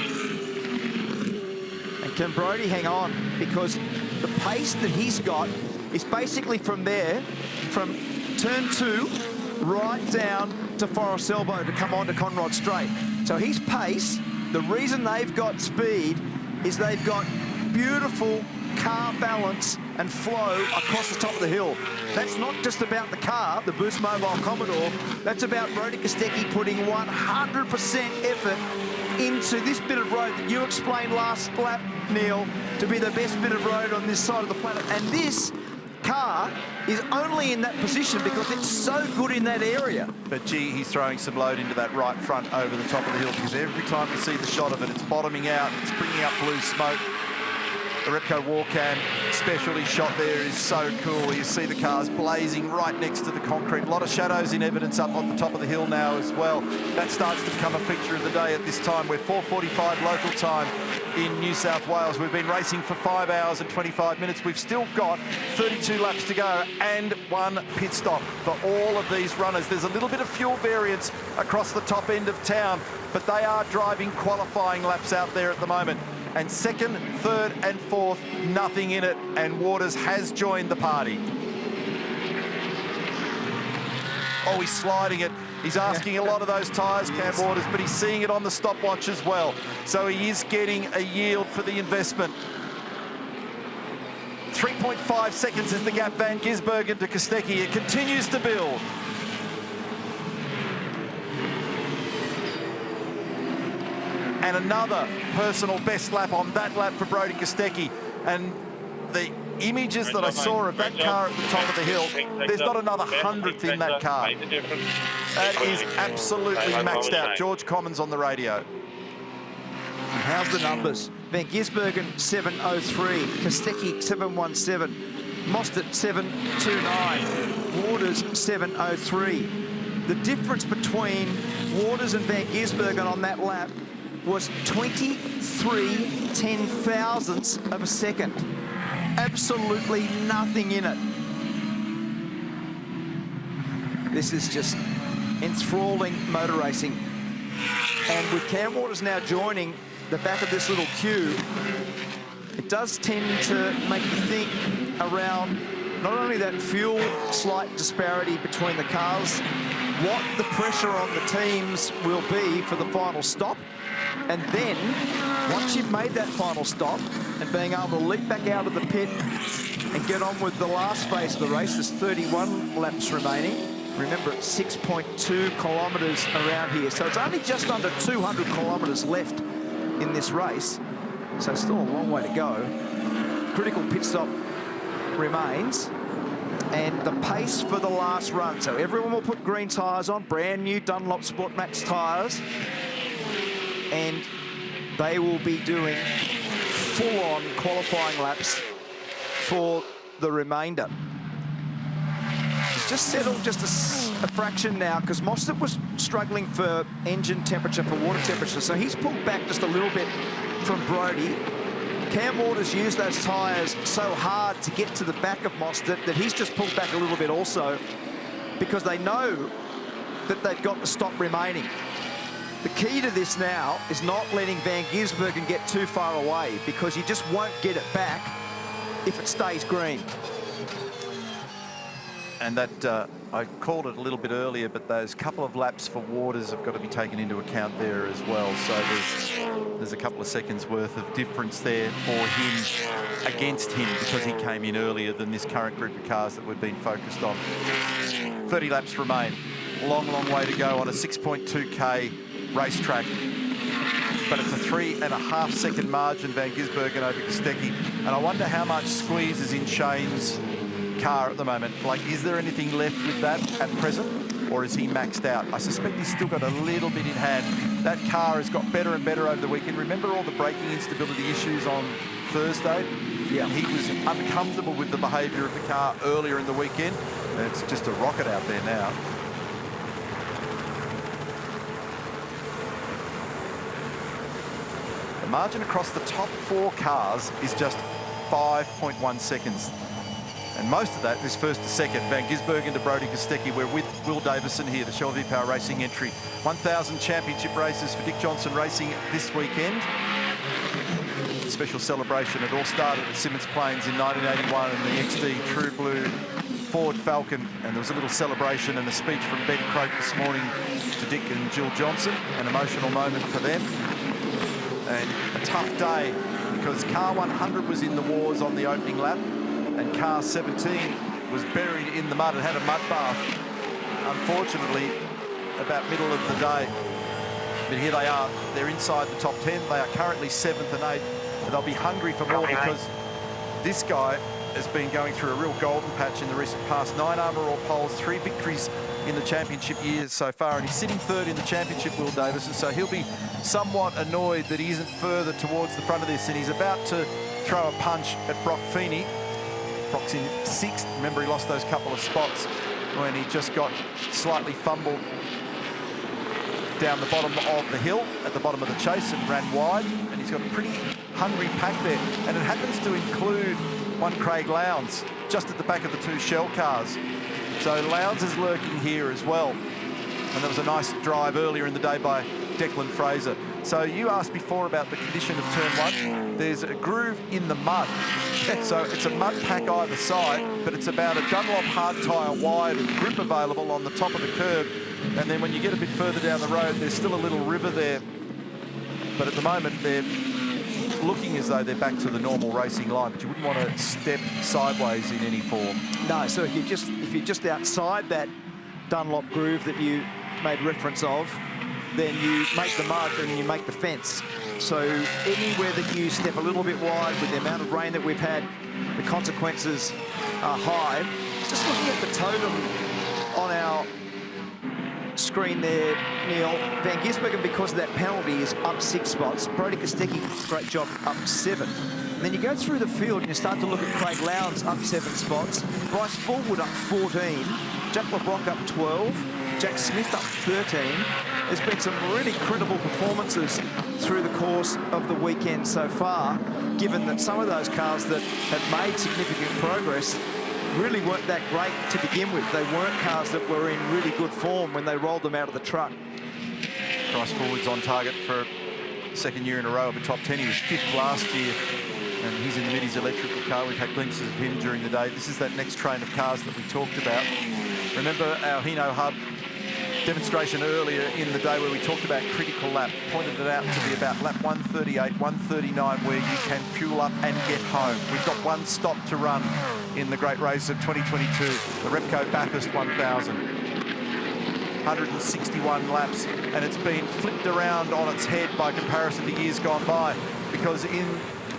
And can Brodie hang on? Because the pace that he's got is basically from there, from turn 2, right down to Forest Elbow to come on to Conrod Straight. So his pace, the reason they've got speed is they've got beautiful car balance and flow across the top of the hill. That's not just about the car, the Boost Mobile Commodore. That's about Brodie Kostecki putting 100% effort into this bit of road that you explained last lap, Neil, to be the best bit of road on this side of the planet. And this car is only in that position because it's so good in that area. But gee, he's throwing some load into that right front over the top of the hill, because every time you see the shot of it, it's bottoming out, it's bringing up blue smoke. The Repco Warcam specialty shot there is so cool. You see the cars blazing right next to the concrete. A lot of shadows in evidence up on the top of the hill now as well. That starts to become a feature of the day at this time. We're 4:45 local time in New South Wales. We've been racing for 5 hours and 25 minutes. We've still got 32 laps to go and one pit stop for all of these runners. There's a little bit of fuel variance across the top end of town, but they are driving qualifying laps out there at the moment. And 2nd, 3rd and 4th, nothing in it, and Waters has joined the party. Oh, he's sliding it. He's asking a lot of those tyres, Cam Waters, but he's seeing it on the stopwatch as well. So he is getting a yield for the investment. 3.5 seconds is the gap, Van Gisbergen to Kostecki. It continues to build. And another personal best lap on that lap for Brodie Kostecki. And the images that I saw of that car at the top of the hill, there's not another 100th in that car. That is absolutely maxed out. George Commons on the radio. how's the numbers? Van Gisbergen 7:03, Kostecki 7:17, Mostert 7:29, Waters 7:03. The difference between Waters and Van Gisbergen on that lap was 23 ten-thousandths of a second. Absolutely nothing in it. This is just enthralling motor racing. And with Cam Waters now joining the back of this little queue, it does tend to make you think around not only that fuel slight disparity between the cars, what the pressure on the teams will be for the final stop. And then, once you've made that final stop and being able to leap back out of the pit and get on with the last phase of the race, there's 31 laps remaining. Remember, it's 6.2 kilometres around here, so it's only just under 200 kilometres left in this race, so still a long way to go. Critical pit stop remains, and the pace for the last run. So everyone will put green tyres on, brand new Dunlop Sport Max tyres, and they will be doing full-on qualifying laps for the remainder. Just settled just a fraction now, because Mostert was struggling for engine temperature, for water temperature, so he's pulled back just a little bit from Brodie. Cam Waters used those tyres so hard to get to the back of Mostert that he's just pulled back a little bit also, because they know that they've got the stop remaining. The key to this now is not letting Van Gisbergen get too far away, because you just won't get it back if it stays green. And that, I called it a little bit earlier, but those couple of laps for Waters have got to be taken into account there as well. So there's a couple of seconds worth of difference there for him against him, because he came in earlier than this current group of cars that we've been focused on. 30 laps remain. Long, long way to go on a 6.2K racetrack. But it's a 3.5 second margin, Van Gisbergen over Kostecki. And I wonder how much squeeze is in Shane's car at the moment. Like, is there anything left with that at present, or is he maxed out? I suspect he's still got a little bit in hand. That car has got better and better over the weekend. Remember all the braking instability issues on Thursday? Yeah. And he was uncomfortable with the behaviour of the car earlier in the weekend. And it's just a rocket out there now. The margin across the top 4 cars is just 5.1 seconds. And most of that is first to second. Van Gisbergen to Brodie Kostecki. We're with Will Davison here, the Shell V-Power Racing entry. 1,000 championship races for Dick Johnson Racing this weekend. Special celebration. It all started at Simmons Plains in 1981 in the XD True Blue Ford Falcon. And there was a little celebration and a speech from Ben Croak this morning to Dick and Jill Johnson. An emotional moment for them. And a tough day, because car 100 was in the wars on the opening lap, and car 17 was buried in the mud and had a mud bath, unfortunately, about middle of the day. But here they are. They're inside the top 10. They are currently 7th and 8th, but they'll be hungry for more, because this guy has been going through a real golden patch in the recent past. 9 Armour poles, 3 victories in the championship years so far, and he's sitting 3rd in the championship, Will Davison, so he'll be somewhat annoyed that he isn't further towards the front of this, and he's about to throw a punch at Brock Feeney. Brock's in 6th. Remember, he lost those couple of spots when he just got slightly fumbled down the bottom of the hill at the bottom of the chase and ran wide, and he's got a pretty hungry pack there, and it happens to include one Craig Lowndes just at the back of the 2 Shell cars. So Lowndes is lurking here as well, and there was a nice drive earlier in the day by Declan Fraser. So you asked before about the condition of turn 1. There's a groove in the mud. So it's a mud pack either side, but it's about a Dunlop hard tyre wide with grip available on the top of the curb. And then when you get a bit further down the road, there's still a little river there. But at the moment, they're looking as though they're back to the normal racing line, but you wouldn't want to step sideways in any form. No, so if you're just outside that Dunlop groove that you made reference of, then you make the mud and you make the fence. So anywhere that you step a little bit wide with the amount of rain that we've had, the consequences are high. Just looking at the totem on our screen there, Neil, Van Gisbergen, because of that penalty, is up 6 spots. Brodie Kostecki, great job, up 7. And then you go through the field and you start to look at Craig Lowndes up 7 spots. Bryce Fullwood up 14. Jack LeBrock up 12. Jack Smith up 13. There's been some really credible performances through the course of the weekend so far, given that some of those cars that have made significant progress really weren't that great to begin with. They weren't cars that were in really good form when they rolled them out of the truck. Bryce Fullwood's on target for the 2nd year in a row of a top 10. He was 5th last year, and he's in the Middies electrical car. We've had glimpses of him during the day. This is that next train of cars that we talked about. Remember our Hino Hub demonstration earlier in the day where we talked about critical lap, pointed it out to be about lap 138, 139, where you can fuel up and get home. We've got one stop to run in the great race of 2022, the Repco Bathurst 1000. 161 laps, and it's been flipped around on its head by comparison to years gone by, because in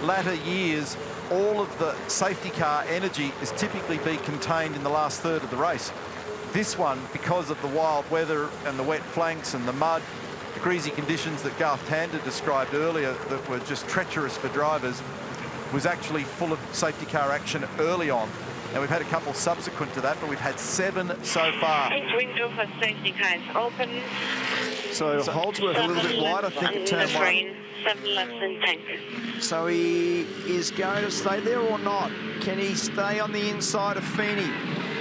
latter years, all of the safety car energy is typically be contained in the last third of the race. This one, because of the wild weather and the wet flanks and the mud, the greasy conditions that Garth Tander described earlier that were just treacherous for drivers, was actually full of safety car action early on. Now, we've had a couple subsequent to that, but we've had 7 so far. Window for safety car is open. So Holdsworth a little bit wide, I think, at turn 1. 7 laps in tank. So he is going to stay there or not? Can he stay on the inside of Feeney?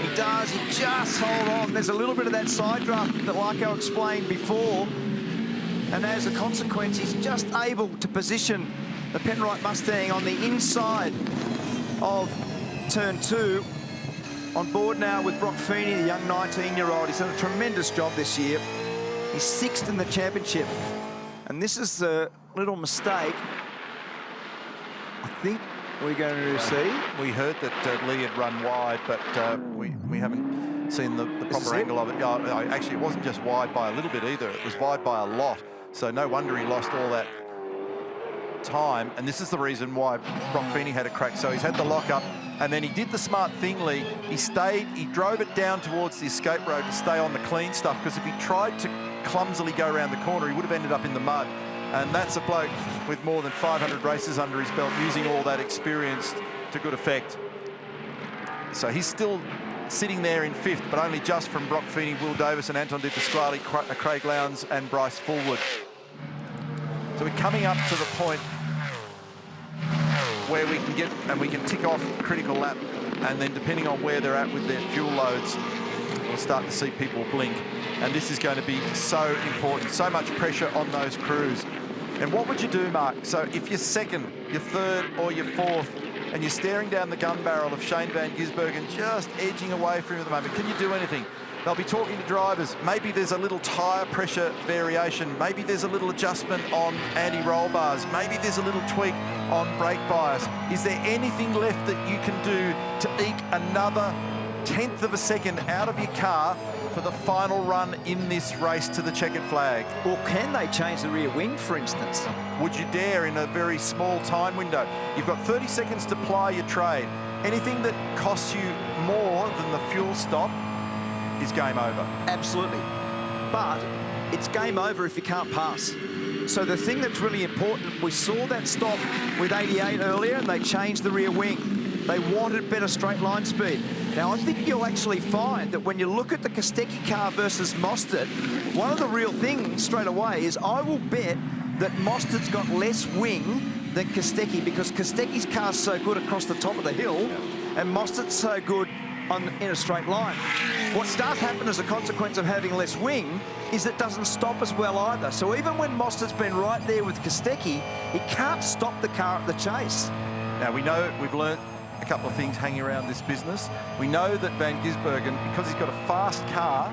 He does, he just hold on. There's a little bit of that side draft that Larko explained before. And as a consequence, he's just able to position the Penrite Mustang on the inside of turn 2. On board now with Brock Feeney, the young 19-year-old. He's done a tremendous job this year. He's 6th in the championship. And this is a little mistake, I think we're going to see. We heard that Lee had run wide, but we haven't seen the proper angle of it. Actually, it wasn't just wide by a little bit either. It was wide by a lot. So no wonder he lost all that time. And this is the reason why Brock Feeney had a crack. So he's had the lock up, and then he did the smart thing, Lee. He drove it down towards the escape road to stay on the clean stuff, because if he tried to clumsily go around the corner, he would have ended up in the mud. And that's a bloke with more than 500 races under his belt, using all that experience to good effect. So he's still sitting there in 5th, but only just from Brock Feeney, Will Davis and Anton De Pasquale, Craig Lowndes and Bryce Fullwood. So we're coming up to the point where we can tick off critical lap, and then depending on where they're at with their fuel loads, we'll start to see people blink. And this is going to be so important, so much pressure on those crews. And what would you do, Mark? So if you're 2nd, you're 3rd or you're 4th, and you're staring down the gun barrel of Shane Van Gisbergen, just edging away from him at the moment, can you do anything? They'll be talking to drivers. Maybe there's a little tyre pressure variation. Maybe there's a little adjustment on anti-roll bars. Maybe there's a little tweak on brake bias. Is there anything left that you can do to eke another 1/10 of a second out of your car for the final run in this race to the checkered flag? Or can they change the rear wing, for instance? Would you dare in a very small time window? You've got 30 seconds to ply your trade. Anything that costs you more than the fuel stop is game over. Absolutely. But it's game over if you can't pass. So the thing that's really important, we saw that stop with 88 earlier, and they changed the rear wing. They wanted better straight line speed. Now, I think you'll actually find that when you look at the Kostecki car versus Mostert, one of the real things straight away is I will bet that Mostert's got less wing than Kostecki, because Kostecki's car's so good across the top of the hill, and Mostert's so good in a straight line. What does happen as a consequence of having less wing is it doesn't stop as well either. So even when Mostert's been right there with Kostecki, he can't stop the car at the chase. Now, we know, we've learnt a couple of things hanging around this business. We know that Van Gisbergen, because he's got a fast car,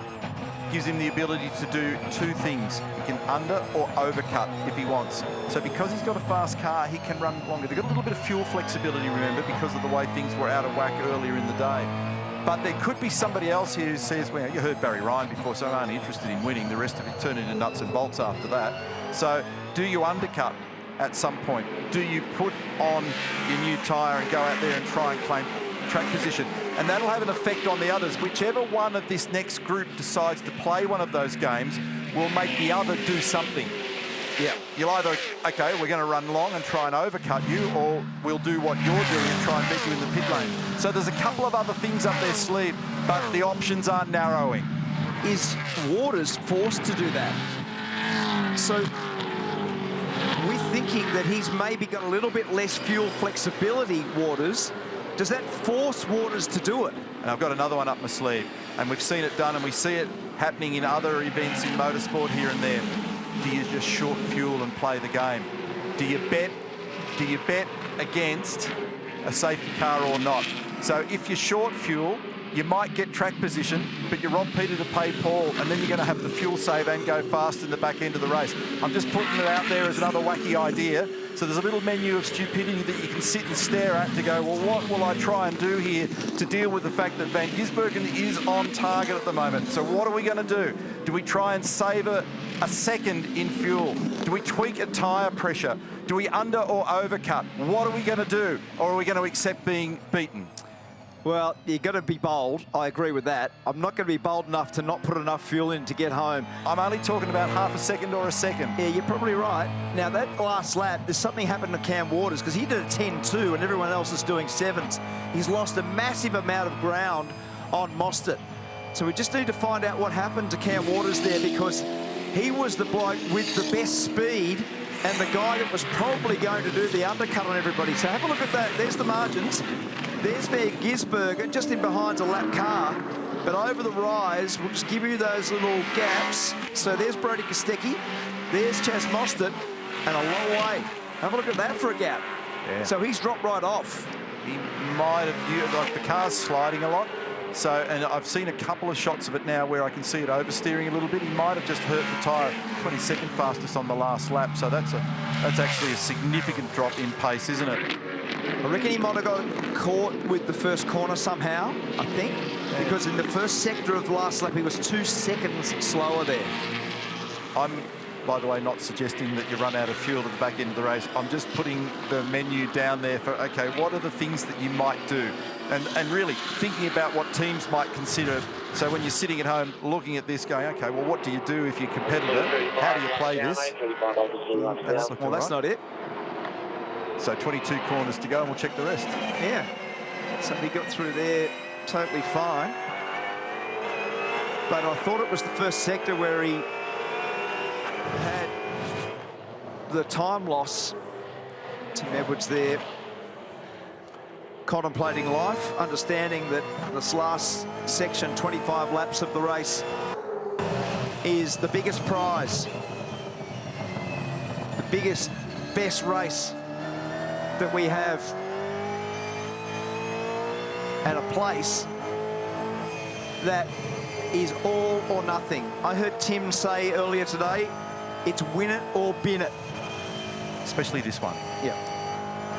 gives him the ability to do 2 things. He can under or overcut if he wants. So because he's got a fast car, he can run longer. They've got a little bit of fuel flexibility, remember, because of the way things were out of whack earlier in the day. But there could be somebody else here who says, well, you heard Barry Ryan before, so I'm only interested in winning. The rest of it turn into nuts and bolts after that. So do you undercut at some point? Do you put on your new tyre and go out there and try and claim track position. And that'll have an effect on the others. Whichever one of this next group decides to play one of those games will make the other do something. Yeah, you'll either, okay, we're going to run long and try and overcut you, or we'll do what you're doing and try and beat you in the pit lane. So there's a couple of other things up their sleeve, but the options are narrowing. Is Waters forced to do that? So we're thinking that he's maybe got a little bit less fuel flexibility, Waters. Does that force Waters to do it? And I've got another one up my sleeve, and we've seen it done, and we see it happening in other events in motorsport here and there. Do you just short fuel and play the game? Do you bet against a safety car or not? So if you short fuel, you might get track position, but you rob Peter to pay Paul, and then you're going to have the fuel save and go fast in the back end of the race. I'm just putting it out there as another wacky idea. So there's a little menu of stupidity that you can sit and stare at to go, well, what will I try and do here to deal with the fact that Van Gisbergen is on target at the moment? So what are we going to do? Do we try and save a second in fuel? Do we tweak a tyre pressure? Do we under or overcut? What are we going to do? Or are we going to accept being beaten? Well, you've got to be bold. I agree with that. I'm not going to be bold enough to not put enough fuel in to get home. I'm only talking about half a second or a second. Yeah, you're probably right. Now, that last lap, there's something happened to Cam Waters because he did a 10.2 and everyone else is doing 7s. He's lost a massive amount of ground on Mostert. So we just need to find out what happened to Cam Waters there, because he was the bloke with the best speed and the guy that was probably going to do the undercut on everybody. So have a look at that. There's the margins. There's Van Gisbergen just in behind's a lap car, but over the rise, we'll just give you those little gaps. So there's Brody Kostecki, there's Chas Mostert, and a long way. Have a look at that for a gap. Yeah. So he's dropped right off. He might have used, like, the car's sliding a lot. So, and I've seen a couple of shots of it now where I can see it oversteering a little bit. He might have just hurt the tyre 22nd fastest on the last lap. So that's actually a significant drop in pace, isn't it? I reckon he might have got caught with the first corner somehow, I think, because in the first sector of the last lap, he was 2 seconds slower there. I'm, by the way, not suggesting that you run out of fuel at the back end of the race. I'm just putting the menu down there for, okay, what are the things that you might do? And really thinking about what teams might consider. So when you're sitting at home looking at this going, okay, well, what do you do if you're competitive? How do you play this? Well, that's not it. So 22 corners to go, and we'll check the rest. Yeah. Somebody got through there totally fine. But I thought it was the first sector where he had the time loss. Tim Edwards there contemplating life, understanding that this last section, 25 laps of the race, is the biggest prize, the biggest, best race that we have, at a place that is all or nothing. I heard Tim say earlier today, it's win it or bin it. Especially this one. Yeah.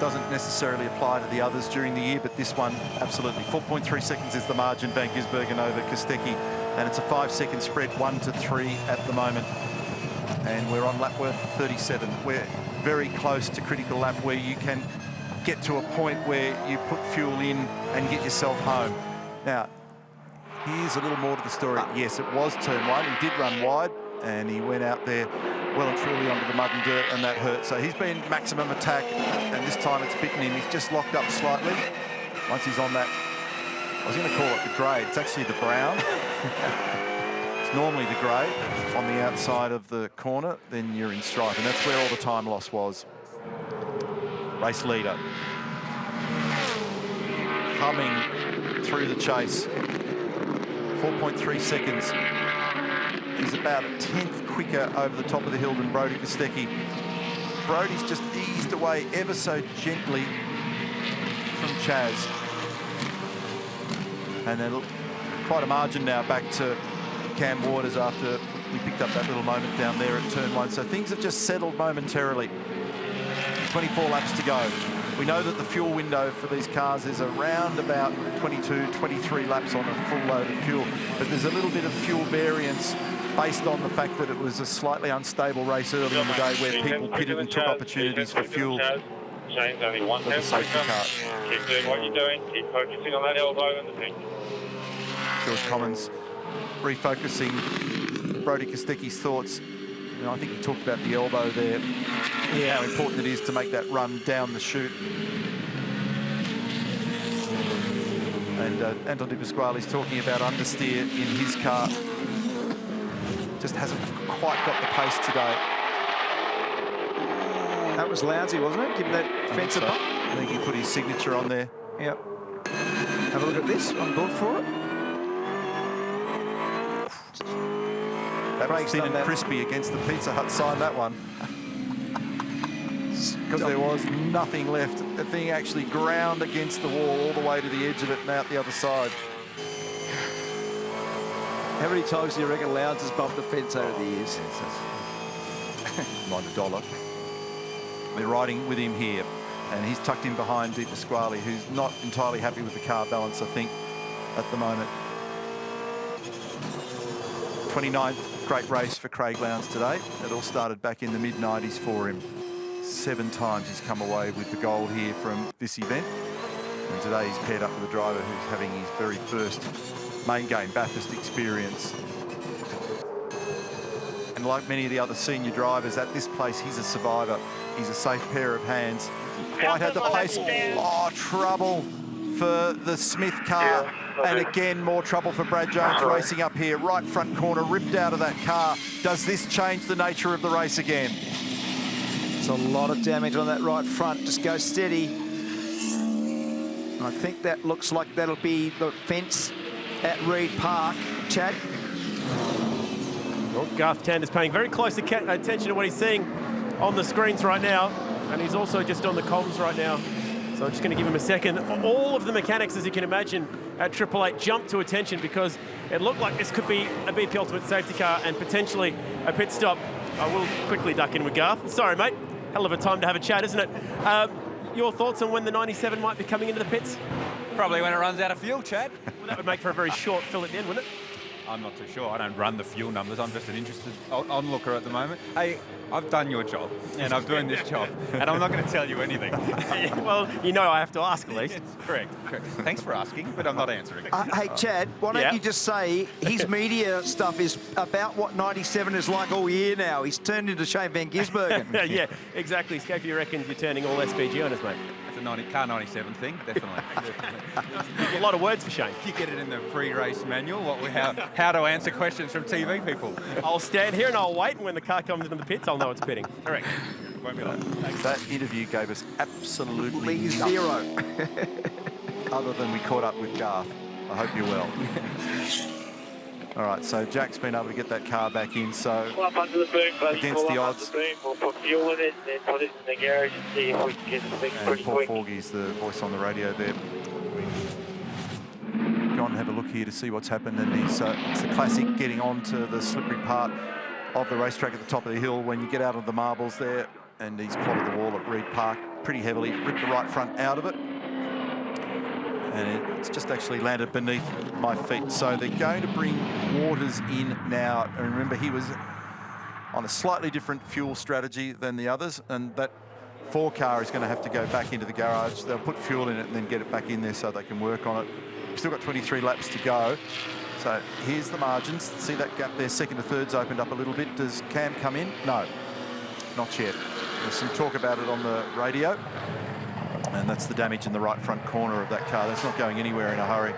Doesn't necessarily apply to the others during the year, but this one, absolutely. 4.3 seconds is the margin, Van Gisbergen over Kostecki, and it's a 5-second spread, 1-3 at the moment. And we're on lap 37. We're very close to critical lap where you can get to a point where you put fuel in and get yourself home. Now, here's a little more to the story. Yes, it was turn 1. He did run wide, and he went out there well and truly onto the mud and dirt, and that hurt. So he's been maximum attack, and this time it's bitten him. He's just locked up slightly. Once he's on that, I was going to call it the grey. It's actually the brown. It's normally the grey on the outside of the corner. Then you're in stripe, and that's where all the time loss was. Race leader. Humming through the chase. 4.3 seconds. He's about a 10th quicker over the top of the hill than Brody Kostecki. Brody's just eased away ever so gently from Chas. And then quite a margin now back to Cam Waters after we picked up that little moment down there at turn 1. So things have just settled momentarily. 24 laps to go. We know that the fuel window for these cars is around about 22, 23 laps on a full load of fuel. But there's a little bit of fuel variance based on the fact that it was a slightly unstable race early in the day where people pitted and took opportunities for fuel. Chain's only one For the safety car. Keep doing what you're doing. Keep focusing on that elbow and the thing. George Commons refocusing Brodie Kostecki's thoughts. You know, I think he talked about the elbow there, how important it is to make that run down the chute. And Anton De Pasquale's talking about understeer in his car. Just hasn't quite got the pace today. That was lousy, wasn't it? Giving that fence a bump. I think he put his signature on there. Yep. Have a look at this. I'm good for it. That was thin and crispy against the Pizza Hut sign, that one. Because there was nothing left. The thing actually ground against the wall all the way to the edge of it and out the other side. How many times do you reckon Lowndes has bumped the fence over the years? Mind $1. They're riding with him here, and he's tucked in behind De Pasquale, who's not entirely happy with the car balance, I think, at the moment. 29th great race for Craig Lowndes today. It all started back in the mid-90s for him. 7 times he's come away with the gold here from this event. And today he's paired up with a driver who's having his very first main game Bathurst experience. And like many of the other senior drivers at this place, he's a survivor. He's a safe pair of hands. Quite had the pace. Oh, trouble for the Smith car. And again, more trouble for Brad Jones racing up here. Right front corner, ripped out of that car. Does this change the nature of the race again? It's a lot of damage on that right front. Just go steady. I think that looks like that'll be the fence at Reed Park. Chad? Well, Garth Tander's paying very close attention to what he's seeing on the screens right now. And he's also just on the comms right now. So I'm just going to give him a second. All of the mechanics, as you can imagine, at Triple Eight jumped to attention because it looked like this could be a BP Ultimate safety car and potentially a pit stop. I will quickly duck in with Garth. Sorry, mate. Hell of a time to have a chat, isn't it? Your thoughts on when the 97 might be coming into the pits? Probably when it runs out of fuel, Chad. Well, that would make for a very short fill at the end, wouldn't it? I'm not too sure. I don't run the fuel numbers. I'm just an interested onlooker at the moment. Hey, I've done your job, and I'm doing this job, and I'm not going to tell you anything. Well, you know I have to ask at least. Yes, correct. Thanks for asking, but I'm not answering. Hey, Chad, why don't you just say his media stuff is about what 97 is like all year now. He's turned into Shane Van Gisbergen. Yeah, exactly. Scapey reckons you're turning all SVG on us, mate. It's a car 97 thing, definitely. A lot of words for Shane. You get it in the pre-race manual, how to answer questions from TV people. I'll stand here and I'll wait, and when the car comes into the pits, I'll know it's pitting. Correct. Won't be long. That interview gave us absolutely zero. Other than we caught up with Garth. I hope you're well. All right, so Jack's been able to get that car back in, so Up under the boom, buddy. against the odds. We'll put fuel in it, then put it in the garage and see if we can get the thing And pretty Paul quick. Forgey's the voice on the radio there. Go and have a look here to see what's happened. And it's the classic getting onto the slippery part of the racetrack at the top of the hill when you get out of the marbles there. And he's clobbered the wall at Reed Park pretty heavily, ripped the right front out of it. And it's just actually landed beneath my feet. So they're going to bring Waters in now. And remember, he was on a slightly different fuel strategy than the others. And that 4 car is going to have to go back into the garage. They'll put fuel in it and then get it back in there so they can work on it. We've still got 23 laps to go. So here's the margins. See that gap there, second to third's opened up a little bit. Does Cam come in? No, not yet. There's some talk about it on the radio. And that's the damage in the right front corner of that car. That's not going anywhere in a hurry.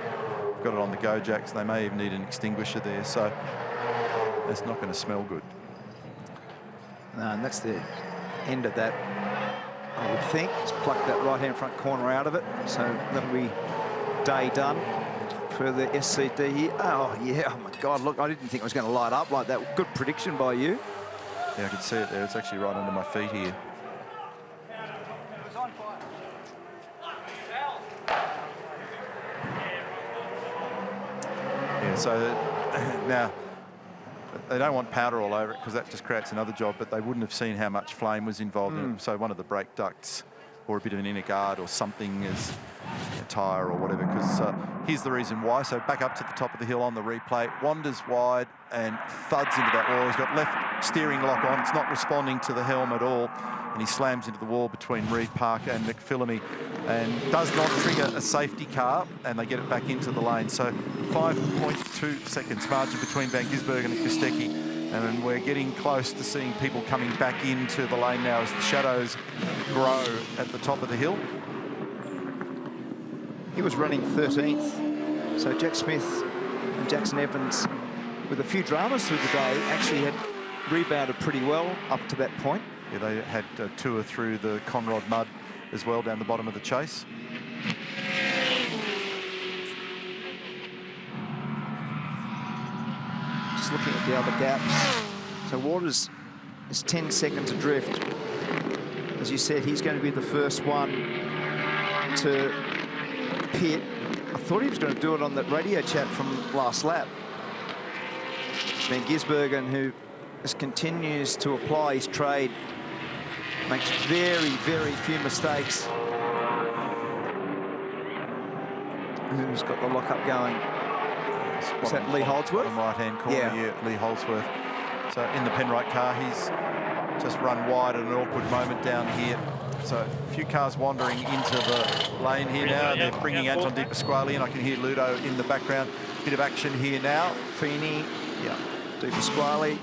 We've got it on the go jacks. They may even need an extinguisher there. So that's not going to smell good. No, and that's the end of that, I would think. Just pluck that right-hand front corner out of it. So that'll be day done for the SCD here. Oh, yeah. Oh, my God. Look, I didn't think it was going to light up like that. Good prediction by you. Yeah, I can see it there. It's actually right under my feet here. Yeah, so now they don't want powder all over it because that just creates another job, but they wouldn't have seen how much flame was involved in it. So one of the brake ducts or a bit of an inner guard or something is tyre or whatever, because here's the reason why. So back up to the top of the hill on the replay, wanders wide and thuds into that wall. He's got left steering lock on. It's not responding to the helm at all, and he slams into the wall between Reid Park and McPhillamy and does not trigger a safety car, and they get it back into the lane. So 5.2 seconds margin between Van Gisbergen and Kostecki. And we're getting close to seeing people coming back into the lane now as the shadows grow at the top of the hill. He was running 13th. So Jack Smith and Jackson Evans, with a few dramas through the day, actually had rebounded pretty well up to that point. Yeah, they had a tour through the Conrod mud as well down the bottom of the chase. Just looking at the other gaps. So Waters is 10 seconds adrift. As you said, he's going to be the first one to pit. I thought he was going to do it on that radio chat from last lap. Van Gisbergen, who just continues to apply his trade, makes very, very few mistakes. Who's got the lockup going? Is that Lee Holdsworth? Right-hand corner, yeah, Lee Holdsworth. So in the Penrite car, he's just run wide at an awkward moment down here. So a few cars wandering into the lane here now. They're bringing Anton Di Pasquale in. I can hear Ludo in the background. Bit of action here now. Feeney, yeah, Di Pasquale.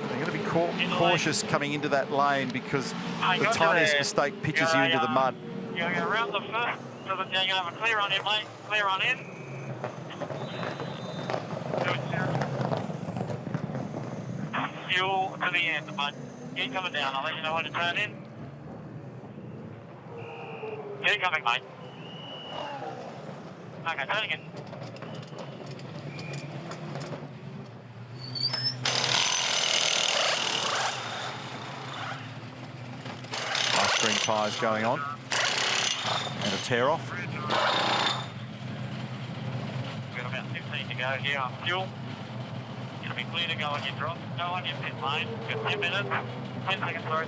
They're going to be cautious coming into that lane because the tiniest mistake pitches you into the mud. You're going to round the first, so that you're going to have a clear on in, mate. Clear on in. Fuel to the end, bud. Keep coming down. I'll let you know when to turn in. Keep coming, mate. Okay, turning in. Nice green tyres going on. And a tear off. We've got about 15 to go here on fuel. You'll be clear to go on your drop. Go on your pit lane. You've got 10 minutes. 10 seconds, sorry.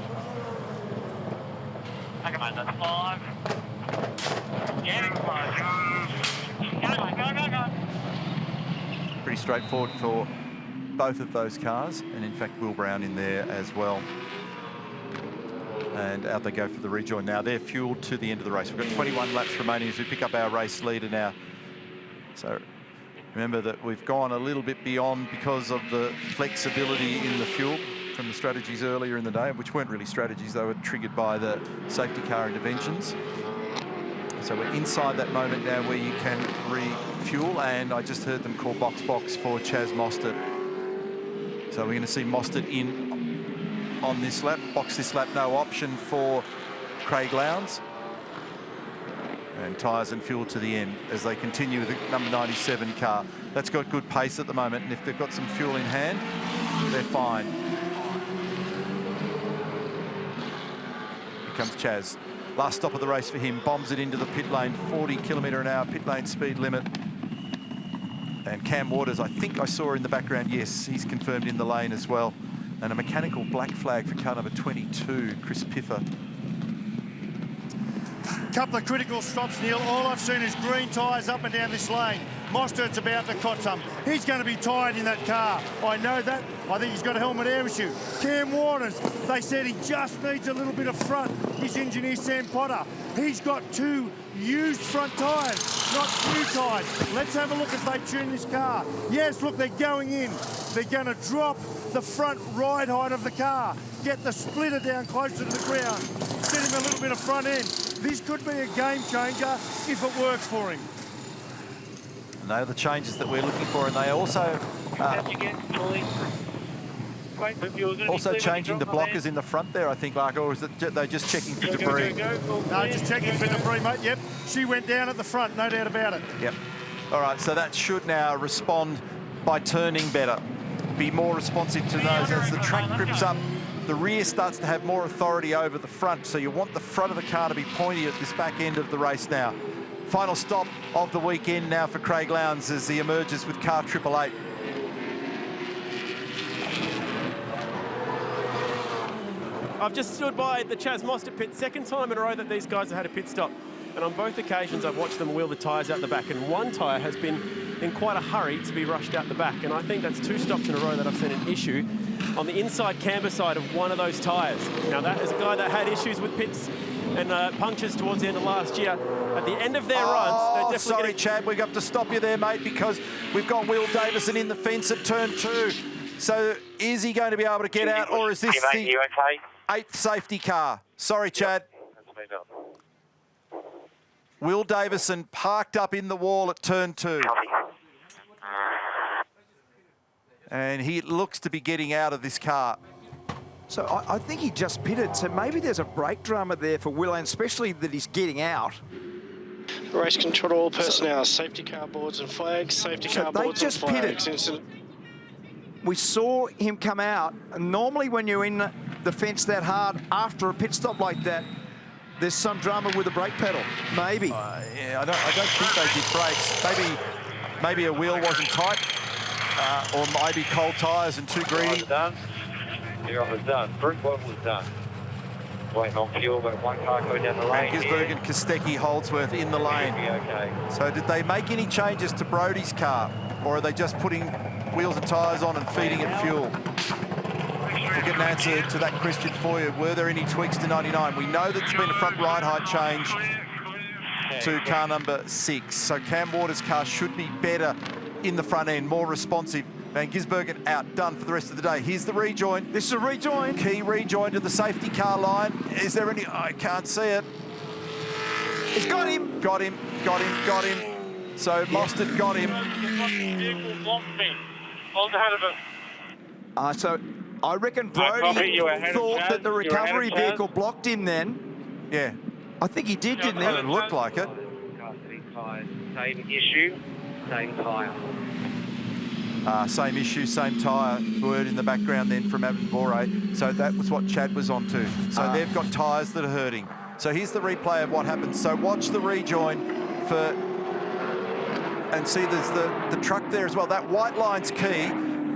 Okay, mate, that's 5. Getting close. Go, mate, go, go, go. Pretty straightforward for both of those cars, and in fact Will Brown in there as well. And out they go for the rejoin now. They're fueled to the end of the race. We've got 21 laps remaining as we pick up our race leader now. So remember that we've gone a little bit beyond because of the flexibility in the fuel from the strategies earlier in the day, which weren't really strategies, they were triggered by the safety car interventions. So we're inside that moment now where you can refuel, and I just heard them call box for Chaz Mostert. So we're going to see Mostert in on this lap. Box this lap, no option for Craig Lowndes. And tyres and fuel to the end as they continue with the number 97 car. That's got good pace at the moment, and if they've got some fuel in hand, they're fine. Here comes Chaz. Last stop of the race for him, bombs it into the pit lane, 40km/h pit lane speed limit. And Cam Waters, I think I saw in the background, yes, he's confirmed in the lane as well. And a mechanical black flag for car number 22, Chris Piffer. Couple of critical stops, Neil. All I've seen is green tyres up and down this lane. Mostert's about to cot some. He's going to be tired in that car. I know that. I think he's got a helmet air issue. Cam Waters, they said he just needs a little bit of front. His engineer, Sam Potter, he's got 2 used front tyres, not new tyres. Let's have a look as they tune this car. Yes, look, they're going in. They're going to drop the front ride height of the car, get the splitter down closer to the ground, get him a little bit of front end. This could be a game changer if it works for him. And they're the changes that we're looking for, and they also changing the blockers in the front there, I think, Larko, or is it they're just checking for debris? No, just checking for debris, mate. Yep, she went down at the front, no doubt about it. Yep. All right, so that should now respond by turning better, be more responsive to those. As the track grips up, the rear starts to have more authority over the front, so you want the front of the car to be pointy at this back end of the race now. Final stop of the weekend now for Craig Lowndes as he emerges with car 888. I've just stood by the Chaz Mostert pit, second time in a row that these guys have had a pit stop. And on both occasions, I've watched them wheel the tyres out the back, and one tyre has been in quite a hurry to be rushed out the back. And I think that's 2 stops in a row that I've seen an issue on the inside camber side of one of those tyres. Now, that is a guy that had issues with pits and punctures towards the end of last year. At the end of their runs, they're definitely sorry, Chad, we've got to stop you there, mate, because we've got Will Davison in the fence at turn 2. So is he going to be able to get out, or is this Hey, mate, the you okay? 8th safety car? Sorry, Chad. That's me, Bill. Will Davison parked up in the wall at turn 2. And he looks to be getting out of this car. So I think he just pitted, so maybe there's a brake drama there for Will, and especially that he's getting out. Race control personnel, safety car boards and flags, safety car boards and flags. Incident. We saw him come out, and normally when you're in the fence that hard after a pit stop like that, there's some drama with the brake pedal, maybe. Yeah, I don't think they did brakes. Maybe a wheel wasn't tight, or maybe cold tyres and too greedy. You're on was done. First one was done. Waiting on fuel, but one car going down the lane. Gisberg and Kostecki, Holdsworth in the lane. Okay. So did they make any changes to Brody's car, or are they just putting wheels and tyres on and feeding it fuel? We'll get an answer to that question for you. Were there any tweaks to 99? We know that there's been a front ride height change to car number 6. So Cam Waters' car should be better in the front end, more responsive. Van Gisbergen out, done for the rest of the day. Here's the rejoin. This is a rejoin. Key rejoin to the safety car line. Is there any... I can't see it. He's got him. Got him. So Mostert got him. So I reckon Brody thought that the recovery vehicle blocked him then. Yeah. I think he did, didn't he? It looked like it. Same issue, same tyre. Same issue, same tyre. Word in the background then from Abin Bore. So that was what Chad was on to. So they've got tyres that are hurting. So here's the replay of what happened. So watch the rejoin for... And see there's the truck there as well. That white line's key.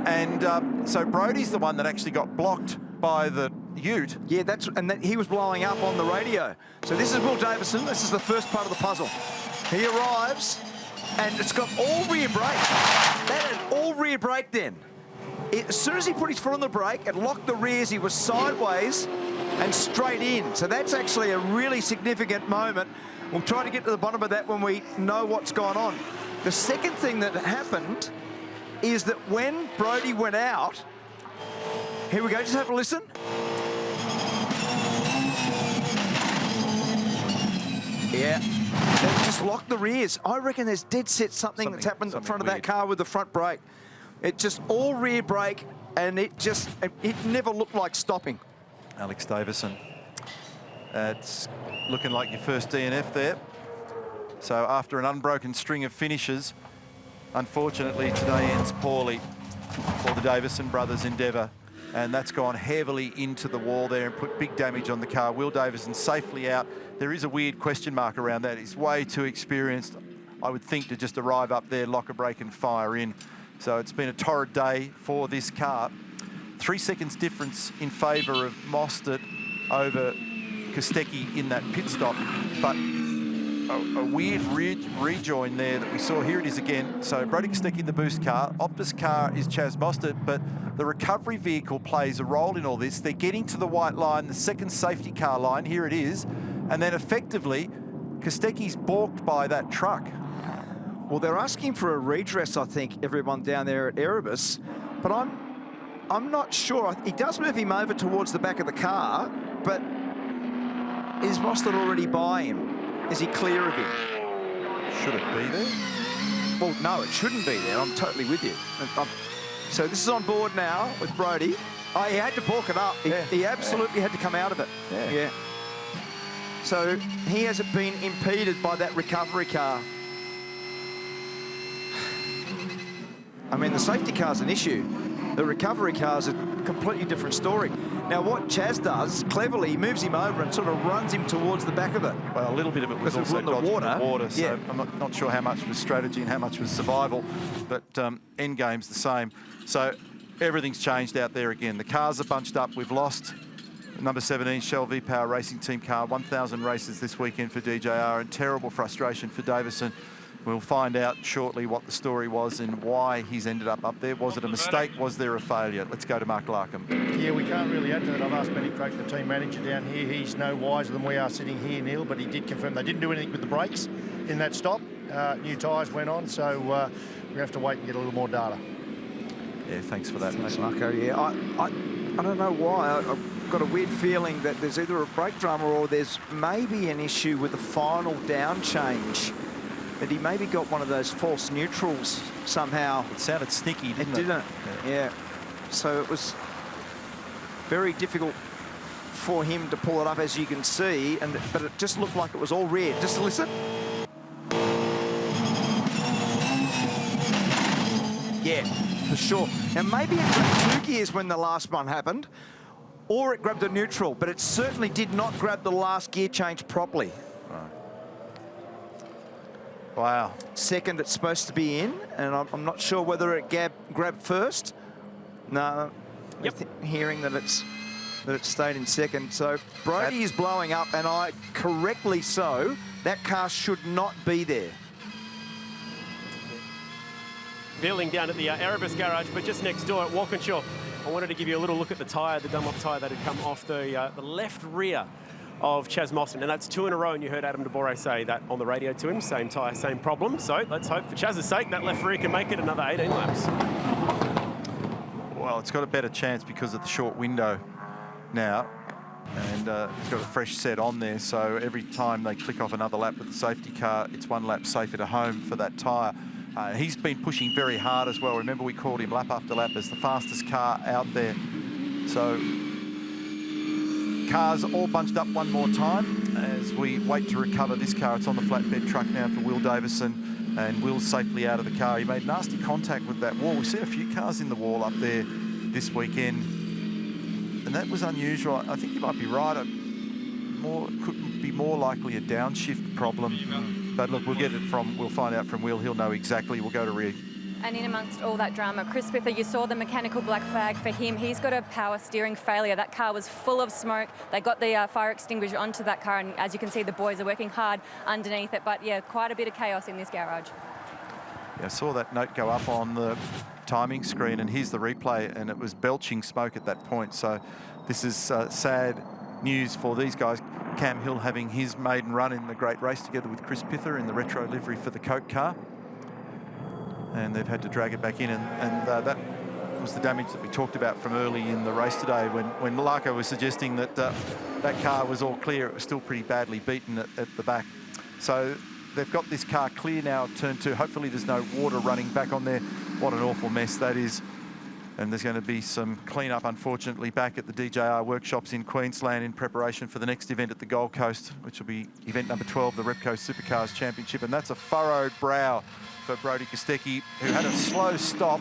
And so Brody's the one that actually got blocked by the ute. Yeah, he was blowing up on the radio. So this is Will Davison. This is the first part of the puzzle. He arrives, and it's got all rear brake. That had all rear brake then. As soon as he put his foot on the brake, it locked the rears. He was sideways and straight in. So that's actually a really significant moment. We'll try to get to the bottom of that when we know what's gone on. The second thing that happened is that when Brody went out, here we go, just have a listen. Yeah, they just locked the rears. I reckon there's dead set something that's happened in front of that car with the front brake. It just all rear brake, and it never looked like stopping. Alex Davison. It's looking like your first DNF there. So after an unbroken string of finishes, unfortunately today ends poorly for the Davison brothers' endeavour. And that's gone heavily into the wall there and put big damage on the car. Will Davison safely out. There is a weird question mark around that. He's way too experienced, I would think, to just arrive up there, lock a brake and fire in. So it's been a torrid day for this car. 3 seconds difference in favour of Mostert over Kostecki in that pit stop. But a weird rejoin there that we saw. Here it is again. So Brody Kostecki, the boost car. Optus car is Chaz Mostert, but the recovery vehicle plays a role in all this. They're getting to the white line, the second safety car line. Here it is. And then effectively, Kostecki's balked by that truck. Well, they're asking for a redress, I think, everyone down there at Erebus. But I'm not sure. He does move him over towards the back of the car, but is Mostert already by him? Is he clear of him? Should it be there? Well, no, it shouldn't be there. I'm totally with you. So this is on board now with Brody. Oh, he had to balk it up. He absolutely had to come out of it. Yeah. So he hasn't been impeded by that recovery car. I mean, the safety car's an issue. The recovery car's a completely different story. Now, what Chaz does, cleverly, he moves him over and sort of runs him towards the back of it. Well, a little bit of it was also dodging the water, so I'm not sure how much was strategy and how much was survival, but end game's the same. So everything's changed out there again. The cars are bunched up. We've lost Number 17, Shell V-Power Racing Team car, 1,000 races this weekend for DJR, and terrible frustration for Davison. We'll find out shortly what the story was and why he's ended up there. Was it a mistake? Was there a failure? Let's go to Mark Larkham. Yeah, we can't really add to that. I've asked Benny Craig, the team manager down here. He's no wiser than we are sitting here, Neil, but he did confirm they didn't do anything with the brakes in that stop. New tyres went on, so we have to wait and get a little more data. Yeah, thanks for that, Thanks, Marco. Yeah, I don't know why. I've got a weird feeling that there's either a brake drama or there's maybe an issue with the final down change. That he maybe got one of those false neutrals somehow. It sounded sneaky, didn't it? It didn't, yeah. So it was very difficult for him to pull it up, as you can see, but it just looked like it was all red. Just listen. Yeah, for sure. Now, maybe it grabbed 2 gears when the last one happened, or it grabbed a neutral, but it certainly did not grab the last gear change properly. Wow. Second, it's supposed to be in, and I'm not sure whether it grabbed first. No, hearing that it's stayed in second. So Brody is blowing up, and correctly so. That car should not be there. Feeling down at the Erebus garage, but just next door at Walkinshaw. I wanted to give you a little look at the tyre, the Dunlop tyre that had come off the left rear of Chaz Mostyn, and that's 2 in a row, and you heard Adam DeBore say that on the radio to him. Same tyre, same problem. So let's hope for Chaz's sake that left rear can make it another 18 laps. Well, it's got a better chance because of the short window now, and it's got a fresh set on there, so every time they click off another lap with the safety car, it's 1 lap safer to home for that tyre. He's been pushing very hard as well. Remember, we called him lap after lap as the fastest car out there. So cars all bunched up one more time as we wait to recover this car. It's on the flatbed truck now for Will Davison, and Will's safely out of the car. He made nasty contact with that wall. We've seen a few cars in the wall up there this weekend, and that was unusual. I think you might be right. Could be more likely a downshift problem. But look, we'll find out from Will. He'll know exactly. We'll go to Reed. And in amongst all that drama, Chris Pither, you saw the mechanical black flag for him. He's got a power steering failure. That car was full of smoke. They got the fire extinguisher onto that car, and as you can see, the boys are working hard underneath it. But yeah, quite a bit of chaos in this garage. Yeah, I saw that note go up on the timing screen, and here's the replay, and it was belching smoke at that point. So this is sad news for these guys. Cam Hill having his maiden run in the great race together with Chris Pither in the retro livery for the Coke car. And they've had to drag it back in, and that was the damage that we talked about from early in the race today when Malako was suggesting that that car was all clear. It was still pretty badly beaten at the back. So they've got this car clear now of turn 2. Hopefully there's no water running back on there. What an awful mess that is. And there's going to be some clean-up, unfortunately, back at the DJR workshops in Queensland in preparation for the next event at the Gold Coast, which will be event number 12, the Repco Supercars Championship. And that's a furrowed brow for Brodie Kostecki, who had a slow stop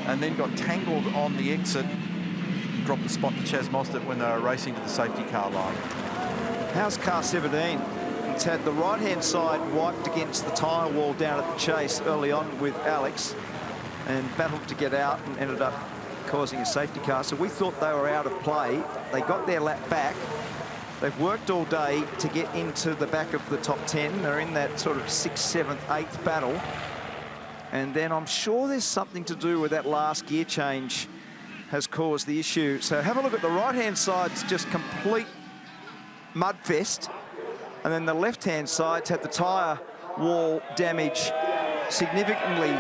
and then got tangled on the exit and dropped the spot to Chaz Mostyn when they were racing to the safety car line. How's car 17? It's had the right-hand side wiped against the tyre wall down at the chase early on with Alex and battled to get out and ended up causing a safety car. So we thought they were out of play. They got their lap back. They've worked all day to get into the back of the top 10. They're in that sort of 6th, 7th, 8th battle. And then I'm sure there's something to do with that last gear change has caused the issue. So have a look at the right-hand side. It's just complete mudfest. And then the left-hand side's had the tyre wall damage significantly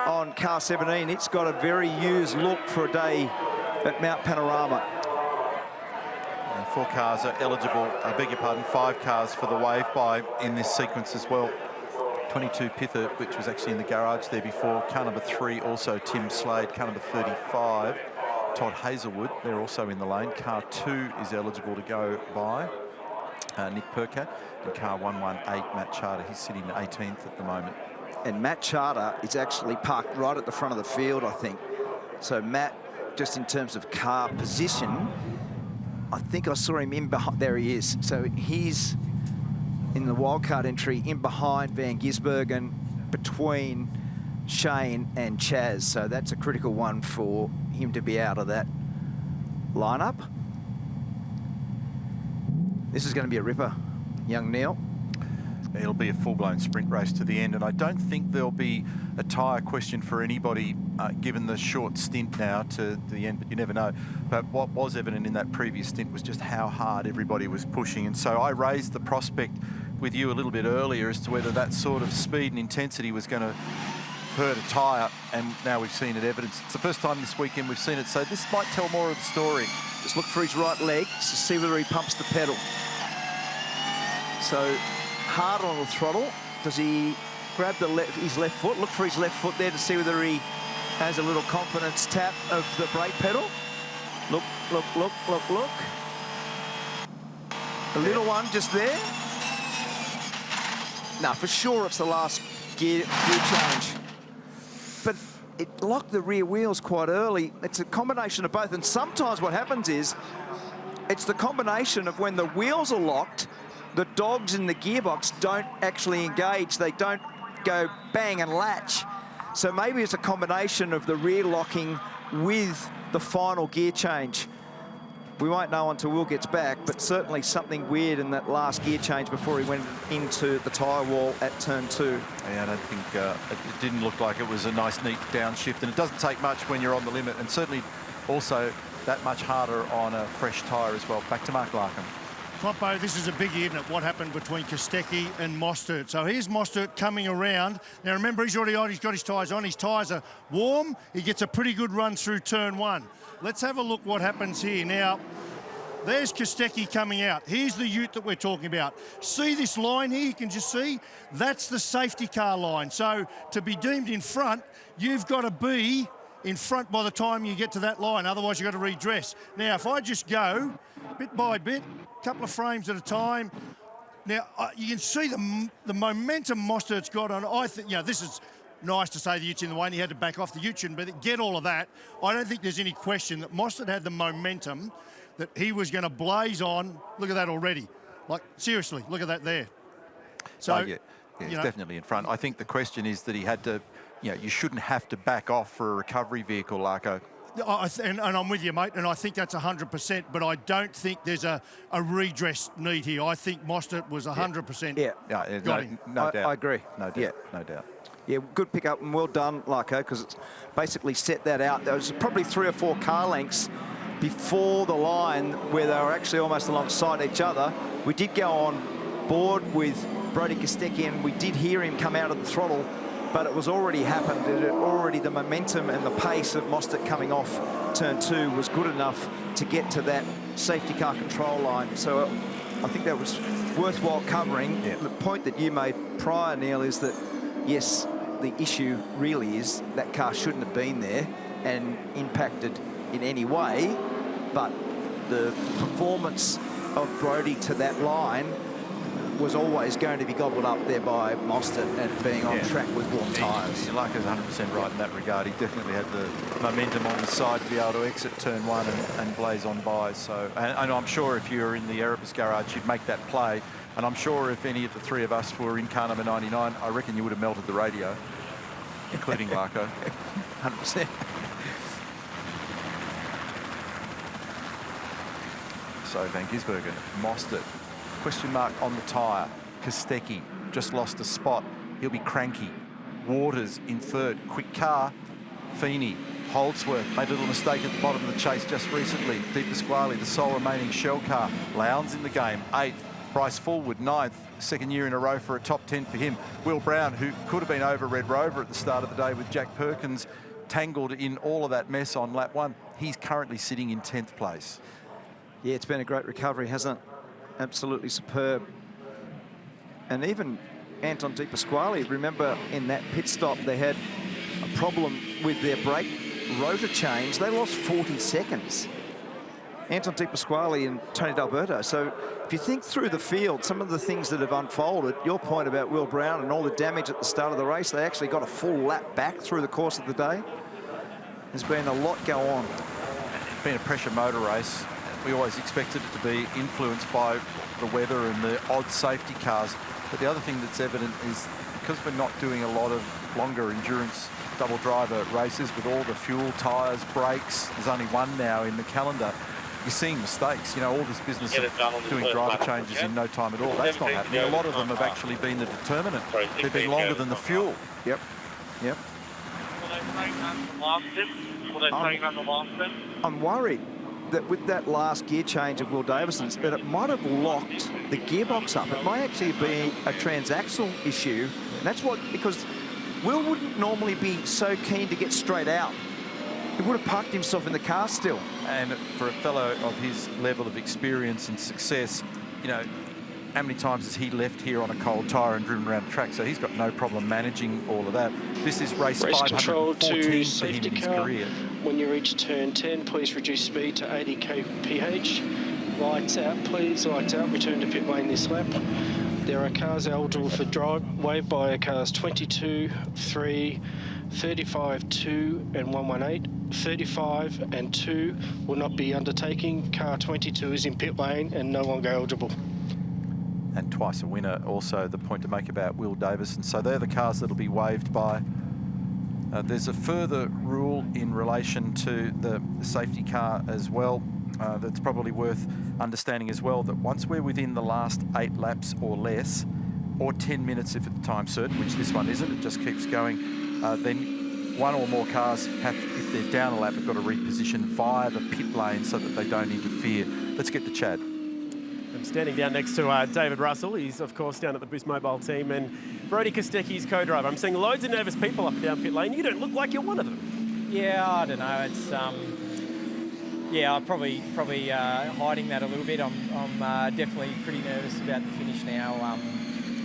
on car 17. It's got a very used look for a day at Mount Panorama. And 4 cars are eligible, I beg your pardon, 5 cars for the wave by in this sequence as well. 22 Pither, which was actually in the garage there before. Car number 3, also Tim Slade. Car number 35, Todd Hazelwood. They're also in the lane. Car 2 is eligible to go by Nick Percat. And car 118, Matt Charter. He's sitting 18th at the moment. And Matt Charter is actually parked right at the front of the field, I think. So Matt, just in terms of car position, I think I saw him in behind. There he is. So he's in the wildcard entry in behind Van Gisbergen, between Shane and Chaz. So that's a critical one for him to be out of that lineup. This is going to be a ripper, young Neil. It'll be a full-blown sprint race to the end, and I don't think there'll be a tyre question for anybody given the short stint now to the end, but you never know. But what was evident in that previous stint was just how hard everybody was pushing, and so I raised the prospect with you a little bit earlier as to whether that sort of speed and intensity was going to hurt a tyre, and now we've seen it evidenced. It's the first time this weekend we've seen it, so this might tell more of the story. Just look for his right leg to see whether he pumps the pedal. So hard on the throttle. Does he grab his left foot? Look for his left foot there to see whether he has a little confidence tap of the brake pedal. Look, look, look, look, look. A little one just there. No, for sure it's the last gear change. But it locked the rear wheels quite early. It's a combination of both. And sometimes what happens is it's the combination of when the wheels are locked, the dogs in the gearbox don't actually engage. They don't go bang and latch. So maybe it's a combination of the rear locking with the final gear change. We won't know until Will gets back, but certainly something weird in that last gear change before he went into the tyre wall at turn 2. Yeah, I don't think it didn't look like it was a nice, neat downshift, and it doesn't take much when you're on the limit, and certainly also that much harder on a fresh tyre as well. Back to Mark Larkham. Kloppo, this is a biggie, isn't it, what happened between Kostecki and Mostert. So here's Mostert coming around. Now remember, he's already on, he's got his tyres on. His tyres are warm. He gets a pretty good run through turn 1. Let's have a look what happens here. Now, there's Kostecki coming out. Here's the ute that we're talking about. See this line here? You can just see. That's the safety car line. So to be deemed in front, you've got to be in front by the time you get to that line. Otherwise, you've got to redress. Now, if I just go bit by bit, a couple of frames at a time. Now, you can see the momentum Mostert's got on. I think, you know, this is nice to say the ute's in the way and he had to back off the ute, but get all of that. I don't think there's any question that Mostert had the momentum that he was going to blaze on. Look at that already. Like, seriously, look at that there. So, yeah, he's definitely in front. I think the question is that he had to, you know, you shouldn't have to back off for a recovery vehicle, Larko. And I'm with you, mate, and I think that's 100%, but I don't think there's a redress need here. I think Mostert was 100%. No doubt. I agree. No doubt, yeah. No doubt. Yeah, good pick-up and well done, Larko, because it's basically set that out. There was probably 3 or 4 car lengths before the line where they were actually almost alongside each other. We did go on board with Brodie Kostecki and we did hear him come out of the throttle, but it was already happened. The momentum and the pace of Mostert coming off turn 2 was good enough to get to that safety car control line. So I think that was worthwhile covering. Yeah. The point that you made prior, Neil, is that, yes, the issue really is that car shouldn't have been there and impacted in any way, but the performance of Brodie to that line was always going to be gobbled up there by Mostert and being on track with warm tyres. Larko's 100% right in that regard. He definitely had the momentum on the side to be able to exit turn 1 and blaze on by. So, and I'm sure if you were in the Erebus garage, you'd make that play. And I'm sure if any of the 3 of us were in car number 99, I reckon you would have melted the radio, including Larko. 100%. So Van Gisbergen, Mostert, question mark on the tyre. Kostecki just lost a spot. He'll be cranky. Waters in 3rd. Quick car. Feeney. Holdsworth made a little mistake at the bottom of the chase just recently. Di Pasquale, the sole remaining shell car. Lowndes in the game, 8th. Bryce Fullwood, 9th. 2nd year in a row for a top 10 for him. Will Brown, who could have been over Red Rover at the start of the day with Jack Perkins, tangled in all of that mess on lap 1. He's currently sitting in 10th place. Yeah, it's been a great recovery, hasn't it? Absolutely superb. And even Anton Di Pasquale, remember in that pit stop, they had a problem with their brake rotor change. They lost 40 seconds. Anton Di Pasquale and Tony D'Alberto. So if you think through the field, some of the things that have unfolded, your point about Will Brown and all the damage at the start of the race, they actually got a full lap back through the course of the day. There's been a lot go on. It's been a pressure motor race. We always expected it to be influenced by the weather and the odd safety cars. But the other thing that's evident is because we're not doing a lot of longer endurance double driver races with all the fuel, tyres, brakes, there's only one now in the calendar. you're seeing mistakes. You know, all this business Get it done on of the doing first driver lap, changes yeah? in no time at all. That's not 17 happening. A lot of them have goes actually been the determinant. Sorry, They've 16 been longer goes than the on fuel. Yep. Yep. I'm worried that with that last gear change of Will Davison's, that it might have locked the gearbox up. It might actually be a transaxle issue. And that's what, because Will wouldn't normally be so keen to get straight out. He would have parked himself in the car still. And for a fellow of his level of experience and success, you know, how many times has he left here on a cold tyre and driven around the track? So he's got no problem managing all of that. This is race control 514 to for him safety in his car. career. When you reach turn 10, please reduce speed to 80 kph. Lights out, please. Lights out. Return to pit lane this lap. There are cars eligible for drive. Wave by cars 22, 3, 35, 2 and 118. 35 and 2 will not be undertaking. Car 22 is in pit lane and no longer eligible. And twice a winner, also the point to make about Will Davison. So they're the cars that'll be waived by. There's a further rule in relation to the safety car as well. That's probably worth understanding as well, that once we're within the last 8 laps or less, or 10 minutes if at time certain, which this one isn't, it just keeps going, then one or more cars have, if they're down a lap, have got to reposition via the pit lane so that they don't interfere. Let's get to Chad. I'm standing down next to David Russell. He's, of course, down at the Boost Mobile team, and Brodie Kostecki's co-driver. I'm seeing loads of nervous people up and down pit lane. You don't look like you're one of them. Yeah, I don't know. It's yeah, I'm probably hiding that a little bit. I'm definitely pretty nervous about the finish now.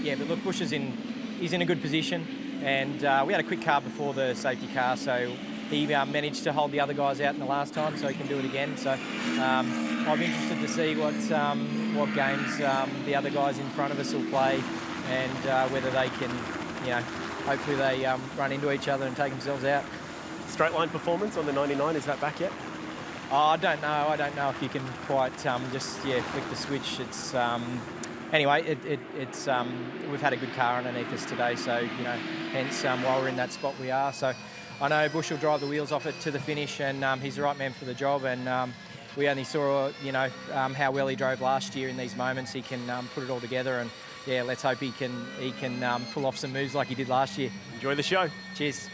Yeah, but look, Bush is he's in a good position, and we had a quick car before the safety car, so he managed to hold the other guys out in the last time, so he can do it again. So I'm interested to see what games the other guys in front of us will play, and whether they can, you know, hopefully they run into each other and take themselves out. Straight line performance on the 99, is that back yet? Oh, I don't know. I don't know if you can quite just flick the switch. It's anyway. It's we've had a good car underneath us today, so you know, hence while we're in that spot we are. So I know Bush will drive the wheels off it to the finish, and he's the right man for the job. And we only saw, you know, how well he drove last year in these moments. He can put it all together, and yeah, let's hope he can pull off some moves like he did last year. Enjoy the show. Cheers.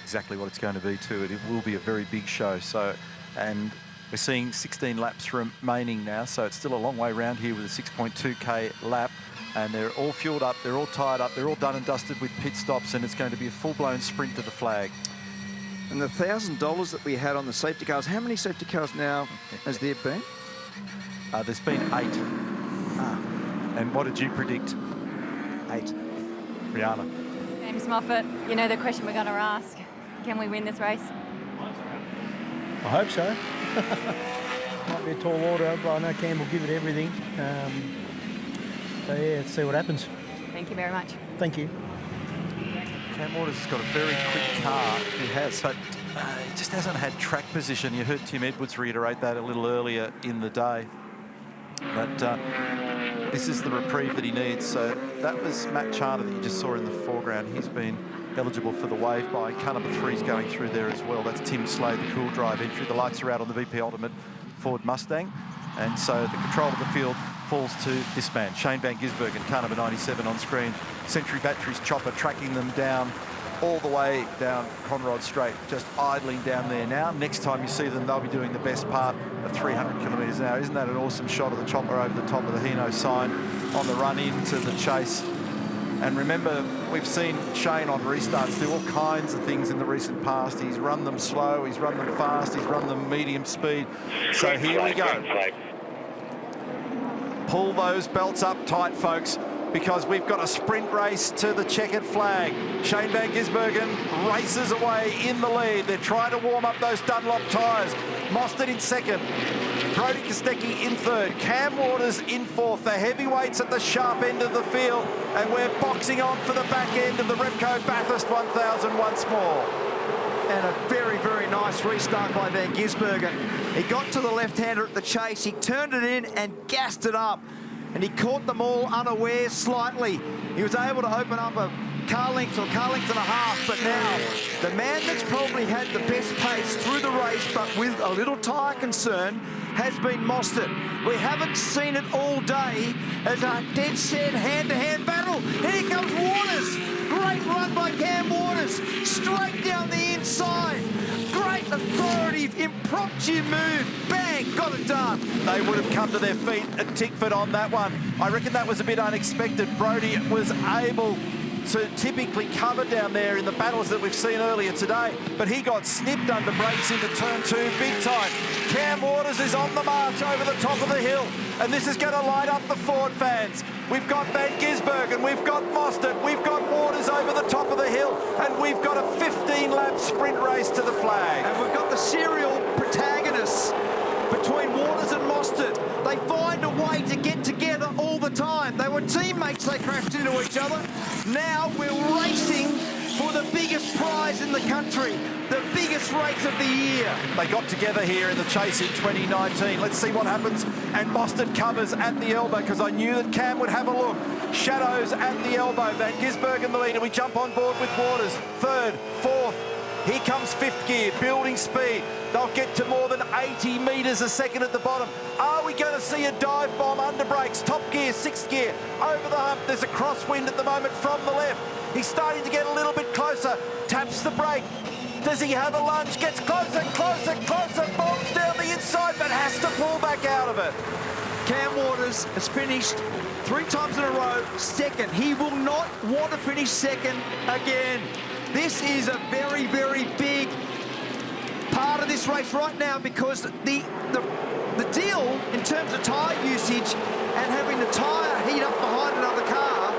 Exactly what it's going to be too. It will be a very big show. So, and we're seeing 16 laps remaining now, so it's still a long way around here with a 6.2k lap, and they're all fueled up, they're all tied up, they're all done and dusted with pit stops, and it's going to be a full-blown sprint to the flag. And the $1,000 that we had on the safety cars, how many safety cars now has there been? There's been 8. And what did you predict? 8. Rihanna. James Moffat, you know the question we're going to ask. Can we win this race? I hope so. Might be a tall order, but I know Cam will give it everything. So yeah, let's see what happens. Thank you very much. Thank you. Cam Waters has got a very quick car. He has, but he just hasn't had track position. You heard Tim Edwards reiterate that a little earlier in the day. But this is the reprieve that he needs. So that was Matt Charter that you just saw in the foreground. He's been eligible for the wave by car number 3's going through there as well. That's Tim Slade, the cool drive entry. The lights are out on the VP Ultimate Ford Mustang. And so the control of the field falls to this man, Shane Van Gisbergen, car number 97 on screen. Century Batteries chopper tracking them down all the way down Conrod Straight, just idling down there now. Next time you see them, they'll be doing the best part of 300 kilometres an hour. Isn't that an awesome shot of the chopper over the top of the Hino sign on the run into the chase? And remember, we've seen Shane on restarts do all kinds of things in the recent past. He's run them slow, he's run them fast, he's run them medium speed. So here we go. Pull those belts up tight, folks, because we've got a sprint race to the checkered flag. Shane Van Gisbergen races away in the lead. They're trying to warm up those Dunlop tyres. Mostert in second. Brodie Kostecki in third. Cam Waters in fourth. The heavyweights at the sharp end of the field. And we're boxing on for the back end of the Repco Bathurst 1000 once more. And a very, very nice restart by Van Gisbergen. He got to the left-hander at the chase. He turned it in and gassed it up. and he caught them all unaware slightly. He was able to open up a car length or car length and a half, but now the man that's probably had the best pace through the race, but with a little tyre concern, has been Mostert. We haven't seen it all day as a dead set hand-to-hand battle. Here comes Waters. Great run by Cam Waters. Straight down the inside. Great authoritative, impromptu move. Bang, got it done. They would have come to their feet at Tickford on that one. I reckon that was a bit unexpected. Brodie was able to typically cover down there in the battles that we've seen earlier today, but he got snipped under brakes into turn 2 big time. Cam Waters is on the march over the top of the hill, and this is going to light up the Ford fans. We've got Van Gisbergen, we've got Mostert, we've got Waters over the top of the hill, and we've got a 15-lap sprint race to the flag. And we've got the serial protagonists between Waters and Mostert. They find a way to get together all the time. They were teammates, they crashed into each other. Now we're racing for the biggest prize in the country, the biggest race of the year. They got together here in the chase in 2019. Let's see what happens. And Mostert covers at the elbow, because I knew that Cam would have a look. Shadows at the elbow. Van Gisbergen the leader. We jump on board with Waters. Third, fourth. Here comes fifth gear, building speed. They'll get to more than 80 metres a second at the bottom. Are we going to see a dive bomb under brakes? Top gear, sixth gear, over the hump. There's a crosswind at the moment from the left. He's starting to get a little bit closer. Taps the brake. Does he have a lunge? Gets closer, closer, closer. Bombs down the inside, but has to pull back out of it. Cam Waters has finished 3 times in a row second. He will not want to finish second again. This is a very, very big part of this race right now, because the deal in terms of tyre usage and having the tyre heat up behind another car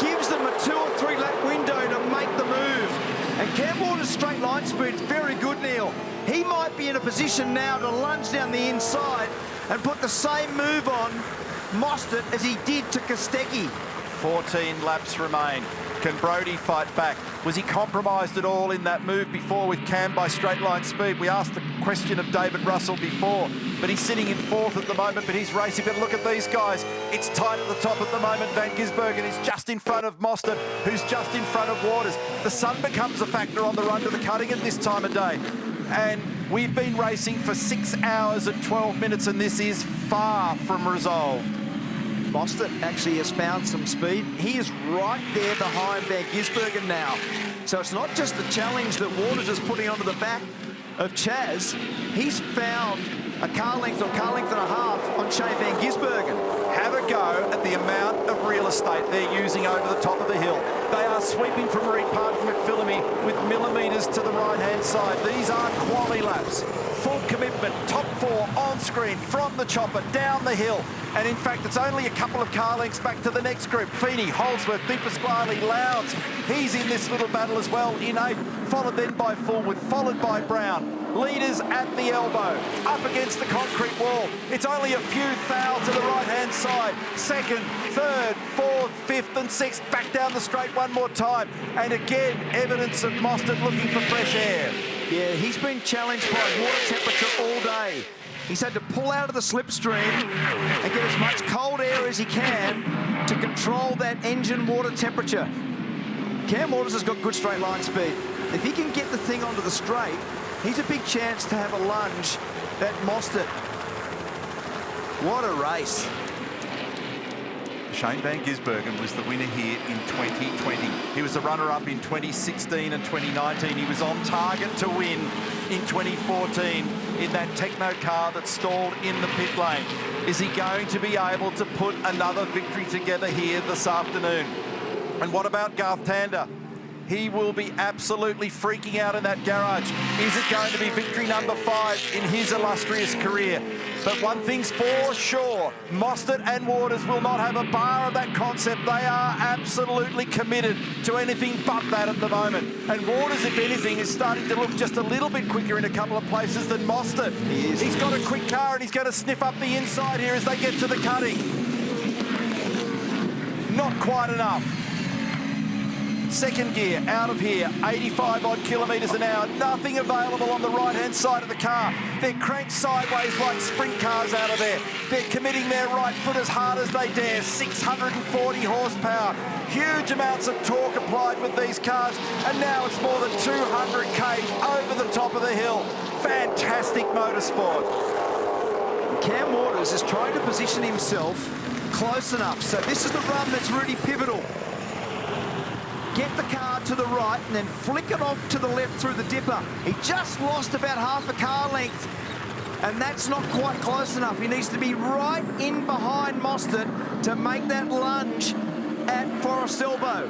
gives them a 2 or 3 lap window to make the move. And Cam Waters' straight line speed is very good, Neil. He might be in a position now to lunge down the inside and put the same move on Mostert as he did to Kostecki. 14 laps remain. Can Brodie fight back? Was he compromised at all in that move before with Cam by straight line speed? We asked the question of David Russell before, but he's sitting in 4th at the moment, but he's racing. But look at these guys. It's tight at the top at the moment. Van Gisbergen is just in front of Mostert, who's just in front of Waters. The sun becomes a factor on the run to the cutting at this time of day. And we've been racing for 6 hours and 12 minutes, and this is far from resolved. Mostert actually has found some speed. He is right there behind Van Gisbergen now. So it's not just the challenge that Waters is putting onto the back of Chaz. He's found a car length or car length and a half on Shane Van Gisbergen. Have a go at the amount of real estate they're using over the top of the hill. They are sweeping from Reed Park to McPhillamy with millimetres to the right-hand side. These are quali laps. Full commitment, top 4 on screen from the chopper down the hill. And in fact, it's only a couple of car lengths back to the next group. Feeney, Holdsworth, Di Pasquale, Lowndes. He's in this little battle as well in 8th, followed then by Fullwood, followed by Brown. Leaders at the elbow, up against the concrete wall. It's only a few thou to the right-hand side. 2nd, 3rd, 4th, 5th and 6th. Back down the straight one more time. And again, evidence of Mostert looking for fresh air. Yeah, he's been challenged by water temperature all day. He's had to pull out of the slipstream and get as much cold air as he can to control that engine water temperature. Cam Waters has got good straight line speed. If he can get the thing onto the straight, he's a big chance to have a lunge at Mostert. What a race. Shane Van Gisbergen was the winner here in 2020. He was the runner-up in 2016 and 2019. He was on target to win in 2014 in that techno car that stalled in the pit lane. Is he going to be able to put another victory together here this afternoon? And what about Garth Tander? He will be absolutely freaking out in that garage. Is it going to be victory number 5 in his illustrious career? But one thing's for sure, Mostert and Waters will not have a bar of that concept. They are absolutely committed to anything but that at the moment. And Waters, if anything, is starting to look just a little bit quicker in a couple of places than Mostert. He's got a quick car and he's going to sniff up the inside here as they get to the cutting. Not quite enough. Second gear, out of here, 85 odd kilometres an hour. Nothing available on the right-hand side of the car. They're cranked sideways like sprint cars out of there. They're committing their right foot as hard as they dare. 640 horsepower. Huge amounts of torque applied with these cars. And now it's more than 200 k's over the top of the hill. Fantastic motorsport. Cam Waters is trying to position himself close enough. So this is the run that's really pivotal. Get the car to the right and then flick it off to the left through the dipper. He just lost about half a car length, and that's not quite close enough. He needs to be right in behind Mostert to make that lunge at Forest Elbow.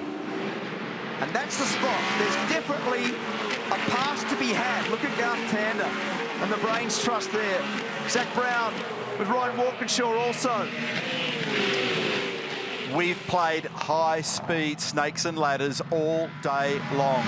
And that's the spot. There's definitely a pass to be had. Look at Garth Tander and the brains trust there. Zach Brown with Ryan Walkinshaw also. We've played high-speed snakes and ladders all day long.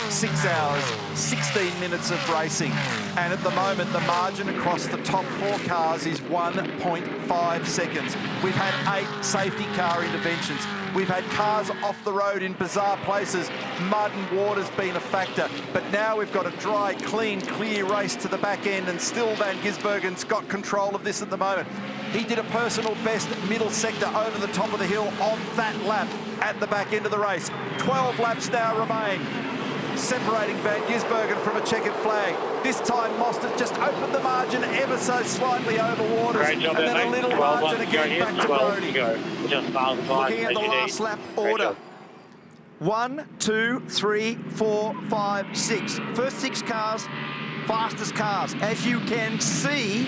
6 hours, 16 minutes of racing. And at the moment, the margin across the top 4 cars is 1.5 seconds. We've had 8 safety car interventions. We've had cars off the road in bizarre places. Mud and water's been a factor. But now we've got a dry, clean, clear race to the back end, and still Van Gisbergen's got control of this at the moment. He did a personal best middle sector over the top of the hill on that lap at the back end of the race. 12 laps now remain, separating Van Gisbergen from a checkered flag. This time Mostert just opened the margin ever so slightly over Waters. Great job and then there, a mate. little 12 margin again back to 12 Brody. to go. Just miles behind. Looking at the last lap order. 1, 2, 3, 4, 5, 6. First 6 cars, fastest cars. As you can see,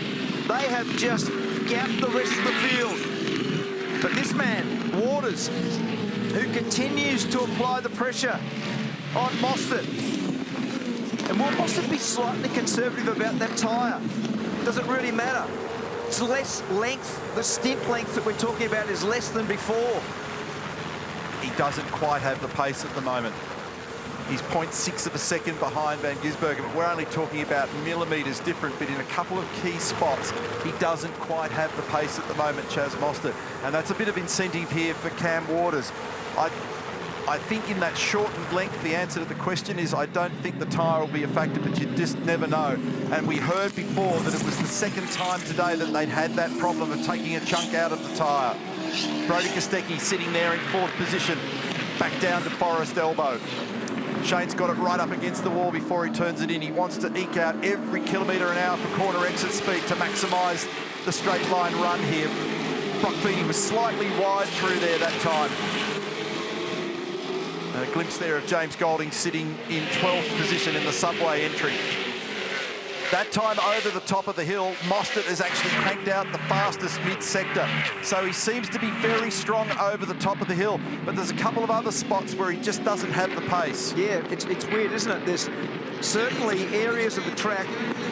they have just gapped the rest of the field. But this man, Waters, who continues to apply the pressure on Mostert. And will Mostert be slightly conservative about that tyre? Does it really matter? It's less length. The stint length that we're talking about is less than before. He doesn't quite have the pace at the moment. He's 0.6 of a second behind Van Gisbergen. We're only talking about millimetres different, but in a couple of key spots, he doesn't quite have the pace at the moment, Chaz Mostert. And that's a bit of incentive here for Cam Waters. I think in that shortened length, the answer to the question is I don't think the tyre will be a factor, but you just never know. And we heard before that it was the second time today that they'd had that problem of taking a chunk out of the tyre. Brody Kostecki sitting there in 4th position, back down to Forest Elbow. Shane's got it right up against the wall before he turns it in. He wants to eke out every kilometre an hour for corner exit speed to maximise the straight line run here. Brock Feeny was slightly wide through there that time. A glimpse there of James Golding sitting in 12th position in the subway entry. That time over the top of the hill, Mostert has actually cranked out the fastest mid-sector. So he seems to be very strong over the top of the hill, but there's a couple of other spots where he just doesn't have the pace. Yeah, it's weird, isn't it? There's certainly areas of the track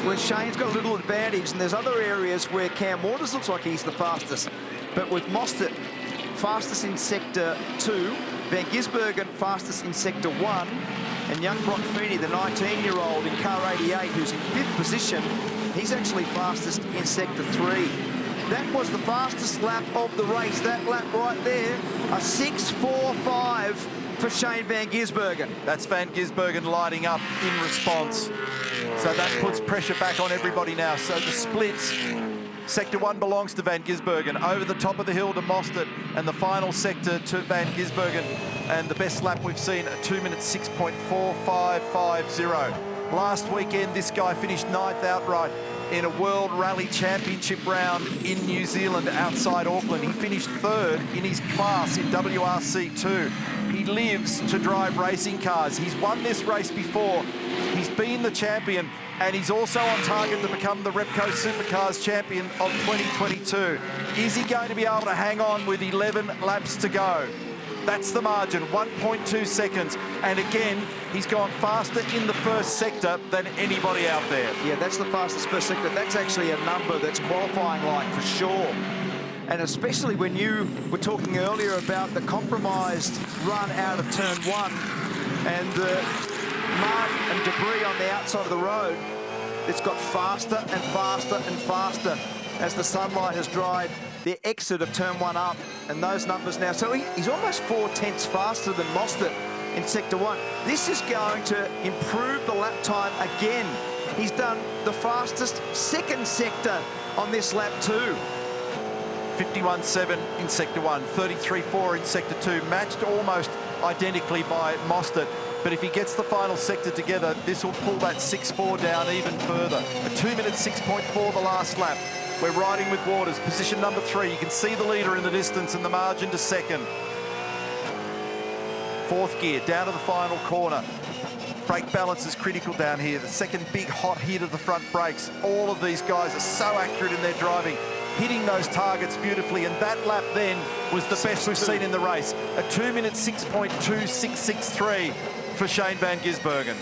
where Shane's got a little advantage, and there's other areas where Cam Waters looks like he's the fastest. But with Mostert fastest in Sector 2, Van Gisbergen fastest in Sector 1, and young Brock Feeny, the 19-year-old in car 88, who's in 5th position, he's actually fastest in Sector 3. That was the fastest lap of the race. That lap right there, a 6.45 for Shane Van Gisbergen. That's Van Gisbergen lighting up in response. So that puts pressure back on everybody now. So the splits, Sector 1 belongs to Van Gisbergen, over the top of the hill to Mostert, and the final sector to Van Gisbergen. And the best lap we've seen, a 2 minutes 6.4550. Last weekend, this guy finished 9th outright in a World Rally Championship round in New Zealand outside Auckland. He finished 3rd in his class in WRC2. He lives to drive racing cars. He's won this race before. He's been the champion, and he's also on target to become the Repco Supercars Champion of 2022. Is he going to be able to hang on with 11 laps to go? That's the margin, 1.2 seconds. And again, he's gone faster in the first sector than anybody out there. Yeah, that's the fastest first sector. That's actually a number that's qualifying like for sure. And especially when you were talking earlier about the compromised run out of turn 1 and the mud and debris on the outside of the road, it's got faster and faster and faster as the sunlight has dried the exit of turn 1 up, and those numbers now. So he's almost 4 tenths faster than Mostert in Sector 1. This is going to improve the lap time again. He's done the fastest second sector on this lap too. 51.7 in Sector 1, 33.4 in Sector 2, matched almost identically by Mostert. But if he gets the final sector together, this will pull that 6.4 down even further. A 2 minute 6.4 the last lap. We're riding with Waters, position number 3. You can see the leader in the distance and the margin to second. Fourth gear, down to the final corner. Brake balance is critical down here. The second big hot hit of the front brakes. All of these guys are so accurate in their driving, hitting those targets beautifully, and that lap then was the best we've seen in the race. A 2 minute 6.2663 for Shane Van Gisbergen.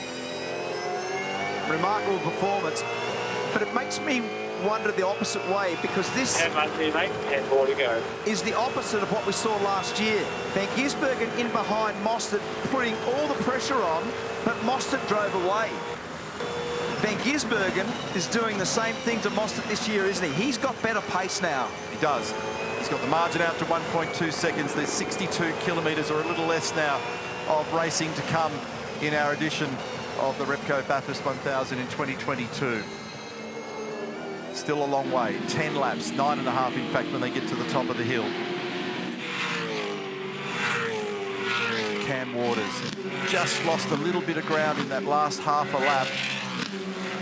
Remarkable performance, but it makes me wonder the opposite way, because this 10 laps here, mate. 10 more to go. Is the opposite of what we saw last year. Van Gisbergen in behind Mostert, putting all the pressure on, but Mostert drove away. Van Gisbergen is doing the same thing to Mostert this year, isn't he? He's got better pace now. He does. He's got the margin out to 1.2 seconds. There's 62 kilometres or a little less now of racing to come in our edition of the Repco Bathurst 1000 in 2022. Still a long way, 10 laps, 9.5 in fact when they get to the top of the hill. Cam Waters just lost a little bit of ground in that last half a lap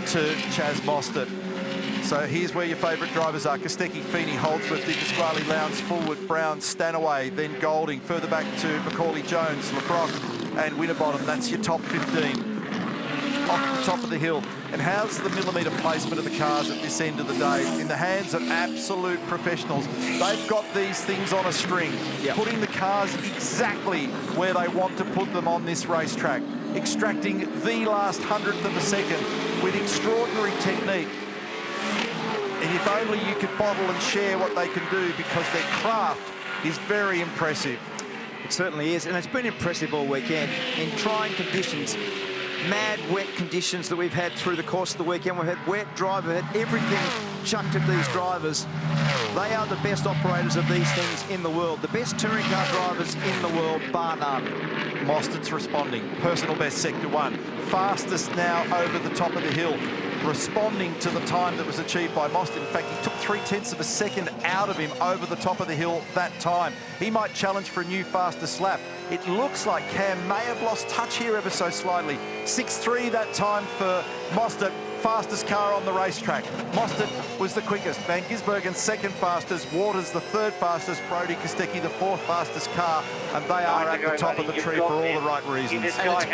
to Chaz Mostert. So here's where your favourite drivers are. Kostecki, Feeney, Holdsworth, Di Pasquale, Lowndes, Fullwood, Brown, Stanaway, then Golding, further back to Macaulay Jones, LeBrock and Winterbottom. That's your top 15. Off the top of the hill. And how's the millimetre placement of the cars at this end of the day? In the hands of absolute professionals. They've got these things on a string, putting the cars exactly where they want to put them on this racetrack, extracting the last 100th of a second with extraordinary technique. And if only you could bottle and share what they can do, because their craft is very impressive. It certainly is, and it's been impressive all weekend in trying conditions. Mad wet conditions that we've had through the course of the weekend. We've had wet drive, we've had everything chucked at these drivers. They are the best operators of these things in the world. The best touring car drivers in the world, bar none. Mostert's responding. Personal best Sector 1. Fastest now over the top of the hill. Responding to the time that was achieved by Mostert. In fact, he took 0.3 of a second out of him over the top of the hill that time. He might challenge for a new fastest lap. It looks like Cam may have lost touch here ever so slightly. 6.3 that time for Mostert, fastest car on the racetrack. Mostert was the quickest. Van Gisbergen second fastest. Waters the third fastest. Brody Kostecki the fourth fastest car. And they are at the top of the tree for all the right reasons. And it's back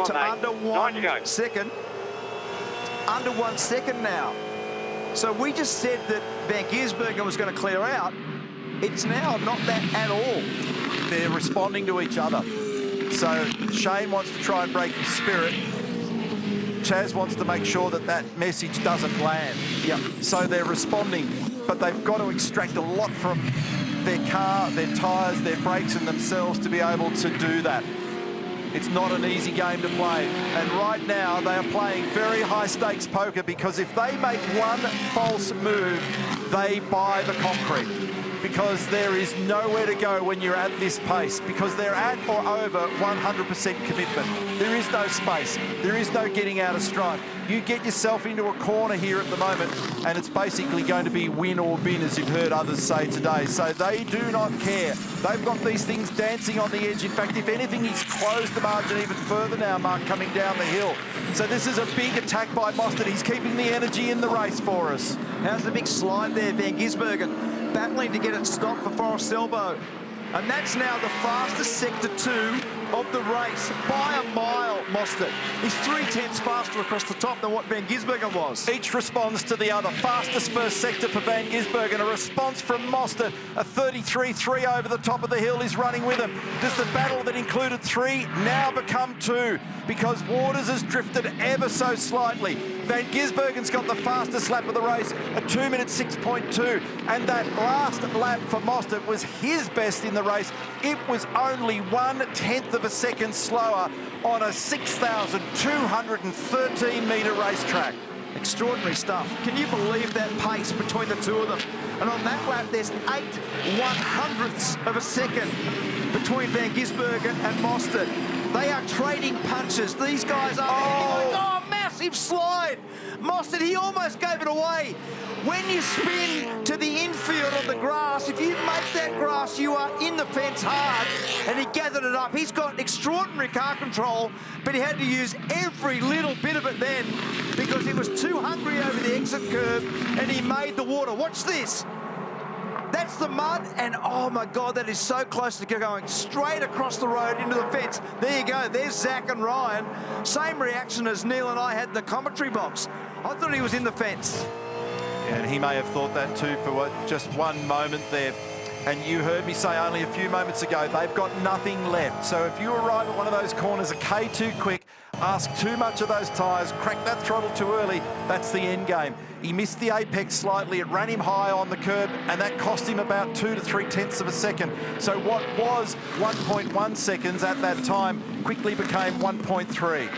to under 1 second. Under 1 second now. So we just said that Van Gisbergen was going to clear out. It's now not that at all. They're responding to each other. So Shane wants to try and break his spirit. Chaz wants to make sure that that message doesn't land. So they're responding, but they've got to extract a lot from their car, their tyres, their brakes and themselves to be able to do that. It's not an easy game to play. And right now, they are playing very high-stakes poker, because if they make one false move, they buy the concrete. Because there is nowhere to go when you're at this pace, because they're at or over 100% commitment. There is no space. There is no getting out of stride. You get yourself into a corner here at the moment, and it's basically going to be win or bin, as you've heard others say today. So they do not care. They've got these things dancing on the edge. In fact, if anything, he's closed the margin even further now, Mark, coming down the hill. So this is a big attack by Mostert. He's keeping the energy in the race for us. How's the big slide there, Van Gisbergen? Battling to get it stopped for Forrest Elbow. And that's now the fastest Sector 2 of the race by a mile, Mostert. He's 0.3 faster across the top than what Van Gisbergen was. Each responds to the other. Fastest first sector for Van Gisbergen. A response from Mostert. A 33.3 over the top of the hill is running with him. Does the battle that included 3 now become 2? Because Waters has drifted ever so slightly. Van Gisbergen's got the fastest lap of the race, a 2 minute 6.2. And that last lap for Mostert was his best in the race. It was only 1/10 of a second slower on a 6,213 metre racetrack. Extraordinary stuff. Can you believe that pace between the two of them? And on that lap, there's 8/100ths of a second between Van Gisbergen and Mostert. They are trading punches. These guys are... Oh, massive slide. Mostert, he almost gave it away. When you spin to the infield of the grass, if you make that grass, you are in the fence hard, and he gathered it up. He's got extraordinary car control, but he had to use every little bit of it then because he was too hungry over the exit curve, and he made the water. Watch this. That's the mud, and oh my God, that is so close to going straight across the road into the fence. There you go, there's Zach and Ryan. Same reaction as Neil and I had in the commentary box. I thought he was in the fence. Yeah, and he may have thought that too for just one moment there. And you heard me say only a few moments ago, they've got nothing left. So if you arrive at one of those corners a K too quick, ask too much of those tyres, crack that throttle too early, that's the end game. He missed the apex slightly, it ran him high on the curb, and that cost him about 2 to 3/10 of a second. So what was 1.1 seconds at that time quickly became 1.3.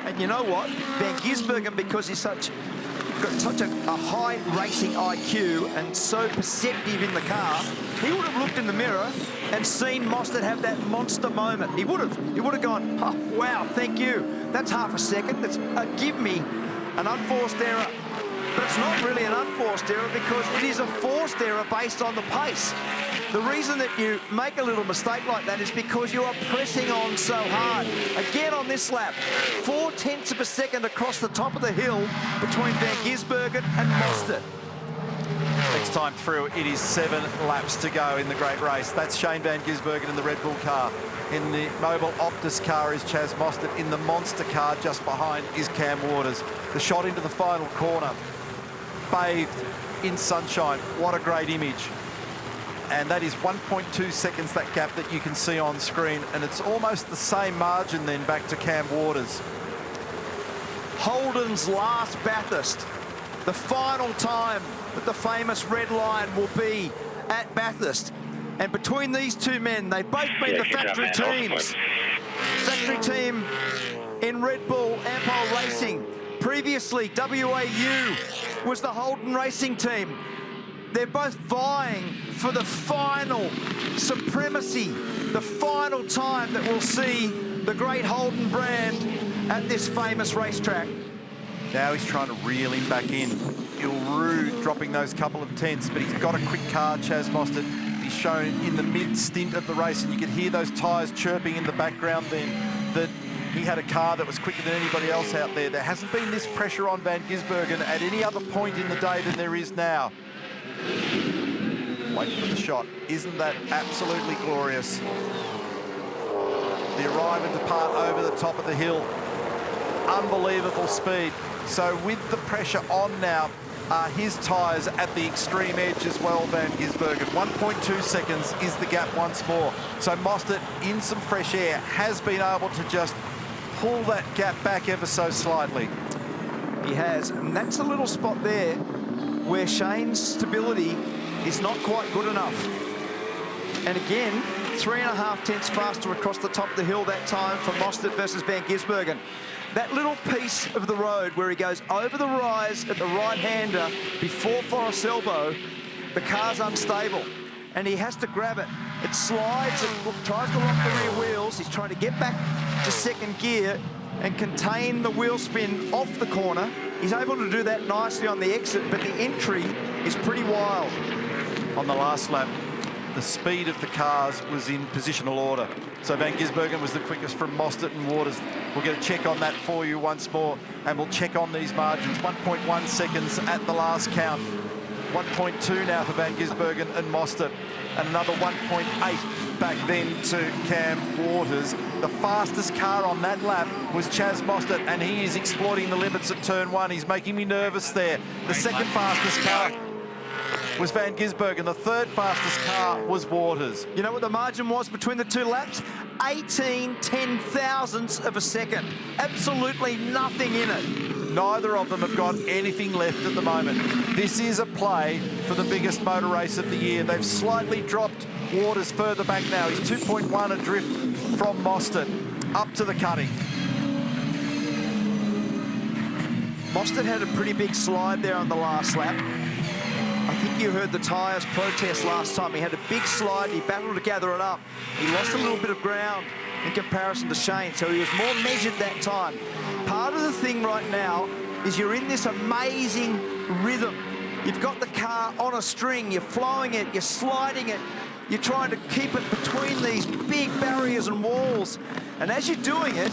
And you know what? Van Gisbergen, because he's got such a high racing IQ and so perceptive in the car, he would have looked in the mirror and seen Mostert have that monster moment. He would have gone, oh, wow, thank you. That's half a second. That's give me an unforced error. But it's not really an unforced error because it is a forced error based on the pace. The reason that you make a little mistake like that is because you are pressing on so hard. Again on this lap, 0.4 of a second across the top of the hill between Van Gisbergen and Mostert. Next time through, it is 7 laps to go in the great race. That's Shane Van Gisbergen in the Red Bull car. In the Mobile Optus car is Chaz Mostert. In the Monster car just behind is Cam Waters. The shot into the final corner, bathed in sunshine. What a great image. And that is 1.2 seconds, that gap that you can see on screen. And it's almost the same margin then back to Cam Waters. Holden's last Bathurst. The final time that the famous red line will be at Bathurst. And between these two men, they've both been the factory teams. Factory team in Red Bull Ampol Racing. Previously, WAU was the Holden racing team. They're both vying for the final supremacy, the final time that we'll see the great Holden brand at this famous racetrack. Now he's trying to reel him back in. Ilru dropping those couple of tenths, but he's got a quick car, Chaz Mostert. He's shown in the mid-stint of the race, and you could hear those tyres chirping in the background then, that he had a car that was quicker than anybody else out there. There hasn't been this pressure on Van Gisbergen at any other point in the day than there is now. Wait for the shot. Isn't that absolutely glorious? The arrive and depart over the top of the hill. Unbelievable speed. So with the pressure on now, are his tyres at the extreme edge as well, Van Gisbergen. 1.2 seconds is the gap once more. So Mostert, in some fresh air, has been able to just pull that gap back ever so slightly. He has, and that's a little spot there where Shane's stability is not quite good enough. And again, 3.5 tenths faster across the top of the hill that time for Mostert versus Van Gisbergen. That little piece of the road where he goes over the rise at the right-hander before Forest Elbow, the car's unstable, and he has to grab it. It slides and tries to lock the rear wheels. He's trying to get back to second gear and contain the wheel spin off the corner. He's able to do that nicely on the exit, but the entry is pretty wild. On the last lap, the speed of the cars was in positional order. So Van Gisbergen was the quickest from Mostert and Waters. We'll get a check on that for you once more, and we'll check on these margins. 1.1 seconds at the last count. 1.2 now for Van Gisbergen and Mostert, and another 1.8 back then to Cam Waters. The fastest car on that lap was Chaz Mostert, and he is exploiting the limits at turn 1. He's making me nervous there. The second fastest car was Van Gisbergen. The third fastest car was Waters. You know what the margin was between the two laps? 18 ten-thousandths of a second. Absolutely nothing in it. Neither of them have got anything left at the moment. This is a play for the biggest motor race of the year. They've slightly dropped Waters further back now. He's 2.1 adrift from Mostert up to the cutting. Mostert had a pretty big slide there on the last lap. I think you heard the tyres protest last time. He had a big slide, he battled to gather it up. He lost a little bit of ground in comparison to Shane, so he was more measured that time. Part of the thing right now is you're in this amazing rhythm. You've got the car on a string, you're flowing it, you're sliding it, you're trying to keep it between these big barriers and walls. And as you're doing it,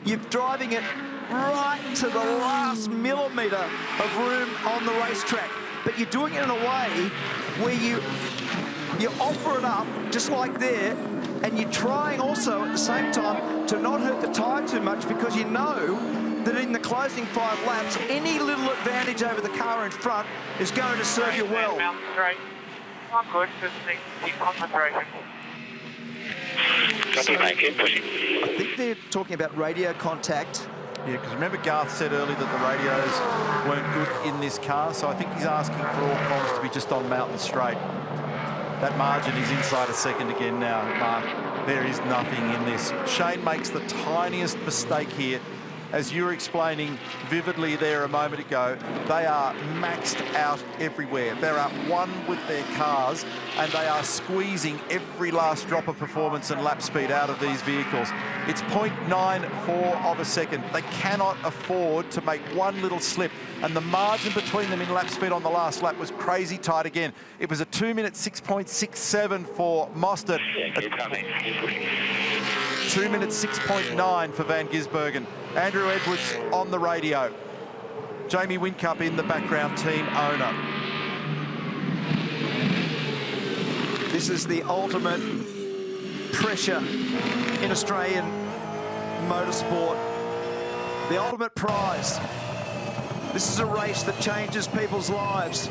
you're driving it right to the last millimetre of room on the racetrack. But you're doing it in a way where you offer it up, just like there, and you're trying also at the same time to not hurt the tyre too much, because you know that in the closing 5 laps, any little advantage over the car in front is going to serve you well. Mountain straight. I'm good, just keep concentration. So, I think they're talking about radio contact. Yeah, because remember Garth said earlier that the radios weren't good in this car, so I think he's asking for all comms to be just on Mountain Straight. That margin is inside a second again now, Mark. There is nothing in this. Shane makes the tiniest mistake here. As you were explaining vividly there a moment ago, they are maxed out everywhere. They're at one with their cars, and they are squeezing every last drop of performance and lap speed out of these vehicles. It's 0.94 of a second. They cannot afford to make one little slip, and the margin between them in lap speed on the last lap was crazy tight again. It was a 2 minute 6.67 for Mostert. 2 minutes 6.9 for Van Gisbergen. Andrew Edwards on the radio. Jamie Whincup in the background, team owner. This is the ultimate pressure in Australian motorsport. The ultimate prize. This is a race that changes people's lives.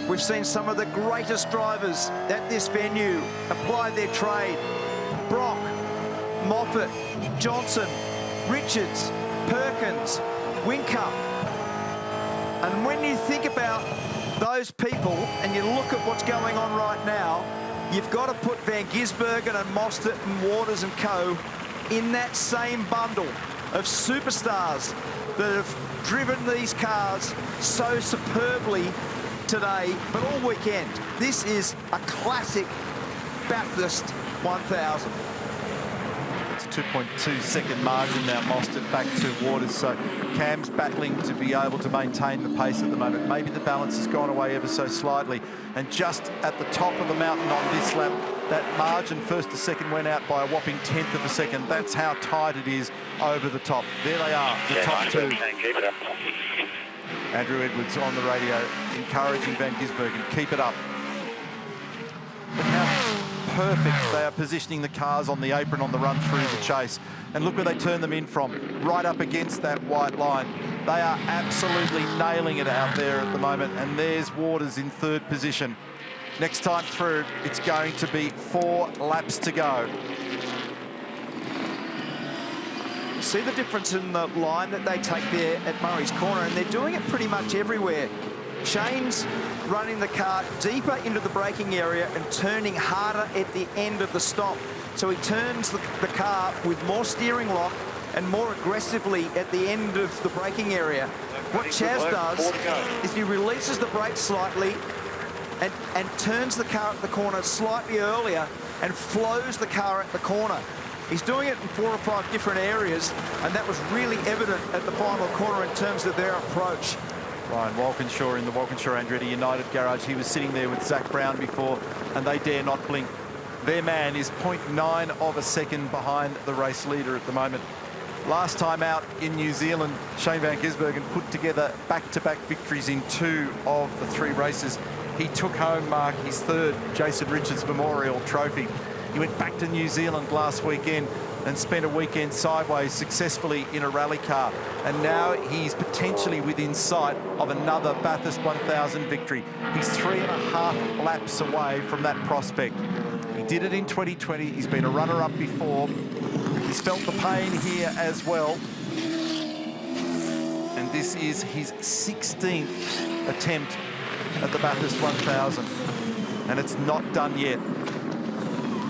We've seen some of the greatest drivers at this venue apply their trade. Brock, Moffat, Johnson, Richards, Perkins, Whincup. And when you think about those people and you look at what's going on right now, you've got to put Van Gisbergen and Mostert and Waters and co in that same bundle of superstars that have driven these cars so superbly today, but all weekend. This is a classic Bathurst 1000. It's a 2.2 second margin now, Mostert back to Waters, so Cam's battling to be able to maintain the pace at the moment. Maybe the balance has gone away ever so slightly, and just at the top of the mountain on this lap, that margin first to second went out by a whopping 1/10 of a second. That's how tight it is over the top. There they are, the top two. Andrew Edwards on the radio, encouraging Van Gisbergen, keep it up. Look how perfect they are positioning the cars on the apron on the run through the chase. And look where they turn them in from, right up against that white line. They are absolutely nailing it out there at the moment. And there's Waters in 3rd position. Next time through, it's going to be 4 laps to go. See the difference in the line that they take there at Murray's Corner, and they're doing it pretty much everywhere. Shane's running the car deeper into the braking area and turning harder at the end of the stop. So he turns the car with more steering lock and more aggressively at the end of the braking area. What Chaz does is he releases the brakes slightly and turns the car at the corner slightly earlier and flows the car at the corner. He's doing it in 4 or 5 different areas, and that was really evident at the final corner in terms of their approach. Ryan Walkinshaw in the Walkinshaw Andretti United garage. He was sitting there with Zach Brown before, and they dare not blink. Their man is 0.9 of a second behind the race leader at the moment. Last time out in New Zealand, Shane Van Gisbergen put together back-to-back victories in 2 of the 3 races. He took home, Mark, his 3rd Jason Richards Memorial Trophy. He went back to New Zealand last weekend and spent a weekend sideways successfully in a rally car. And now he's potentially within sight of another Bathurst 1000 victory. He's 3.5 laps away from that prospect. He did it in 2020. He's been a runner-up before. He's felt the pain here as well. And this is his 16th attempt at the Bathurst 1000. And it's not done yet.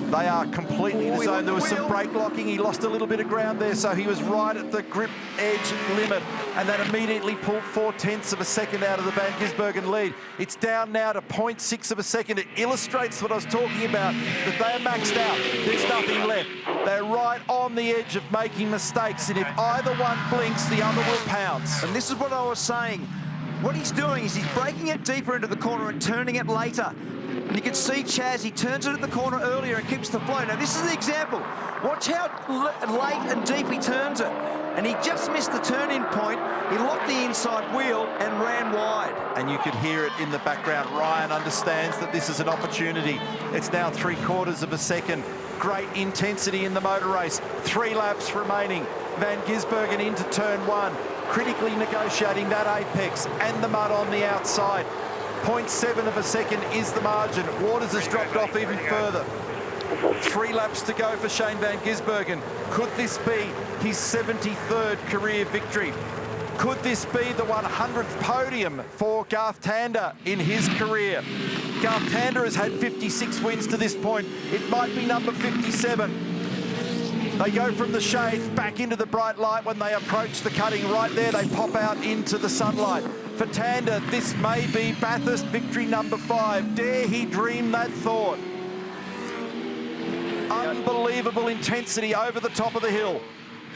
They are completely in the zone. There was some brake locking. He lost a little bit of ground there, so he was right at the grip edge limit, and that immediately pulled 0.4 of a second out of the Van Gisbergen lead. It's down now to 0.6 of a second. It illustrates what I was talking about, that they are maxed out. There's nothing left. They're right on the edge of making mistakes, and if either one blinks, the other will pounce. And this is what I was saying. What he's doing is he's breaking it deeper into the corner and turning it later. And you can see Chaz, he turns it at the corner earlier and keeps the flow. Now, this is the example. Watch how late and deep he turns it. And he just missed the turn-in point. He locked the inside wheel and ran wide. And you could hear it in the background. Ryan understands that this is an opportunity. It's now 3/4 of a second. Great intensity in the motor race. 3 laps remaining. Van Gisbergen into turn 1, critically negotiating that apex and the mud on the outside. 0.7 of a second is the margin. Waters has dropped off even further. 3 laps to go for Shane Van Gisbergen. Could this be his 73rd career victory? Could this be the 100th podium for Garth Tander in his career? Garth Tander has had 56 wins to this point. It might be number 57. They go from the shade back into the bright light when they approach the cutting. Right there, they pop out into the sunlight. For Tander, this may be Bathurst victory number 5. Dare he dream that thought? Unbelievable intensity over the top of the hill.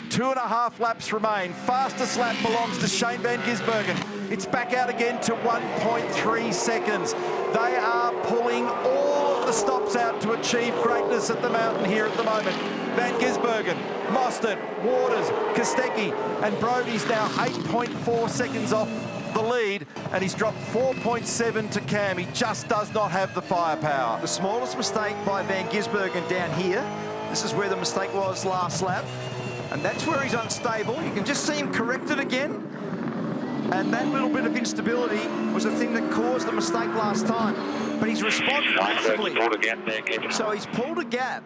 2.5 laps remain. Fastest lap belongs to Shane Van Gisbergen. It's back out again to 1.3 seconds. They are pulling all of the stops out to achieve greatness at the mountain here at the moment. Van Gisbergen, Mostert, Waters, Kostecki, and Brody's now 8.4 seconds off the lead, and he's dropped 4.7 to Cam. He just does not have the firepower. The smallest mistake by Van Gisbergen down here. This is where the mistake was last lap. And that's where he's unstable. You can just see him correct it again. And that little bit of instability was the thing that caused the mistake last time. But he's responded massively. So he's pulled a gap.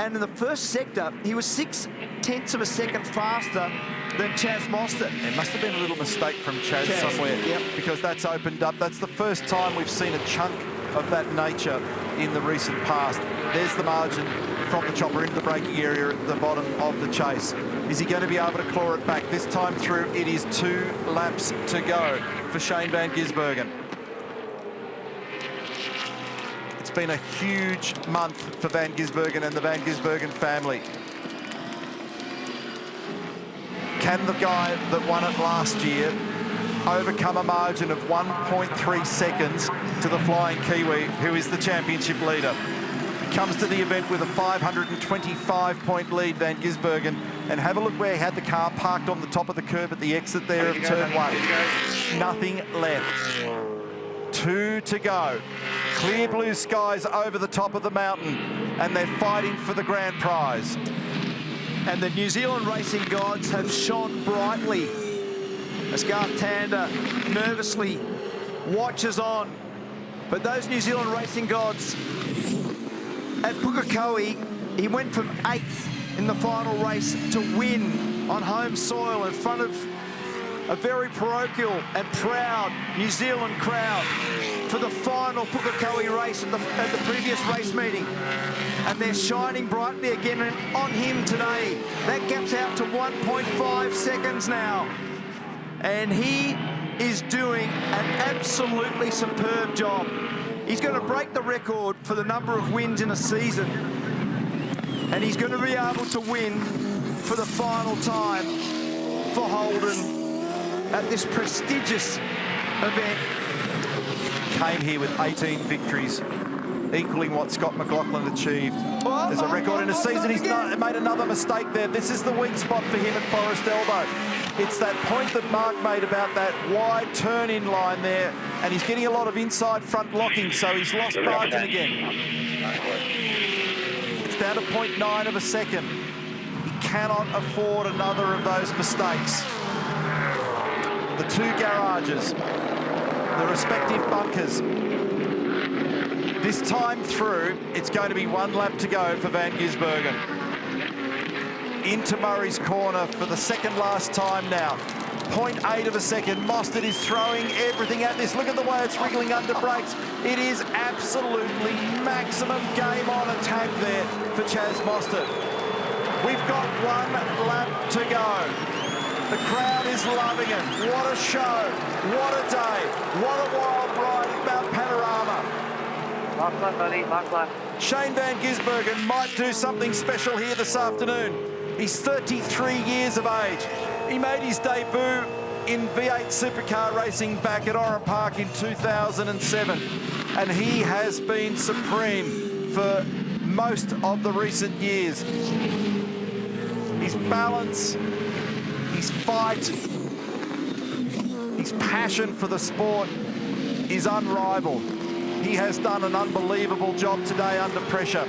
And in the first sector, he was 0.6 of a second faster than Chaz Mostert. There must have been a little mistake from Chaz somewhere, because that's opened up. That's the first time we've seen a chunk of that nature in the recent past. There's the margin from the chopper into the braking area at the bottom of the chase. Is he going to be able to claw it back? This time through, it is 2 laps to go for Shane Van Gisbergen. It's been a huge month for Van Gisbergen and the Van Gisbergen family. Can the guy that won it last year overcome a margin of 1.3 seconds to the Flying Kiwi, who is the championship leader? He comes to the event with a 525-point lead, Van Gisbergen, and have a look where he had the car parked on the top of the curb at the exit there of turn 1. Nothing left. 2 to go. Clear blue skies over the top of the mountain, and they're fighting for the grand prize. And the New Zealand racing gods have shone brightly as Garth Tander nervously watches on. But those New Zealand racing gods at Pukekohe, he went from 8th in the final race to win on home soil in front of a very parochial and proud New Zealand crowd for the final Pukekohe race at the previous race meeting. And they're shining brightly again on him today. That gap's out to 1.5 seconds now. And he is doing an absolutely superb job. He's going to break the record for the number of wins in a season. And he's going to be able to win for the final time for Holden at this prestigious event. Came here with 18 victories, equaling what Scott McLaughlin achieved as a record in a season. He's made another mistake there. This is the weak spot for him at Forest Elbow. It's that point that Mark made about that wide turn-in line there, and he's getting a lot of inside front locking, so he's lost margin again. It's down to 0.9 of a second. He cannot afford another of those mistakes. The 2 garages, the respective bunkers. This time through, it's going to be 1 lap to go for Van Gisbergen. Into Murray's corner for the second last time now. 0.8 of a second. Mostert is throwing everything at this. Look at the way it's wriggling under brakes. It is absolutely maximum game on attack there for Chaz Mostert. We've got 1 lap to go. The crowd is loving it. What a show. What a day. What a wild ride at Mount Panorama. Last lap, buddy. Last lap. Shane Van Gisbergen might do something special here this afternoon. He's 33 years of age. He made his debut in V8 supercar racing back at Oran Park in 2007. And he has been supreme for most of the recent years. His balance, his fight, his passion for the sport is unrivaled. He has done an unbelievable job today under pressure.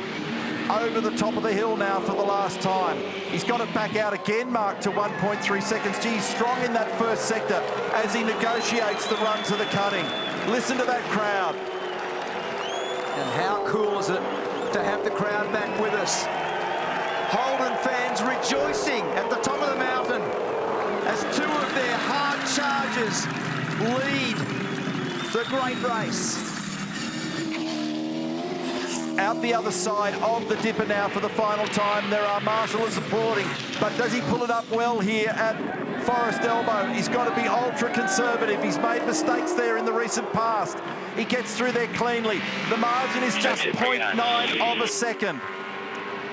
Over the top of the hill now for the last time. He's got it back out again, marked to 1.3 seconds. Gee, he's strong in that first sector as he negotiates the run to the cutting. Listen to that crowd. And how cool is it to have the crowd back with us? Holden fans rejoicing at the top of the mountain as 2 of their hard chargers lead the great race. Out the other side of the dipper now for the final time. There are marshallers applauding, but does he pull it up well here at Forest Elbow? He's got to be ultra conservative. He's made mistakes there in the recent past. He gets through there cleanly. The margin is just 0.9 of a second.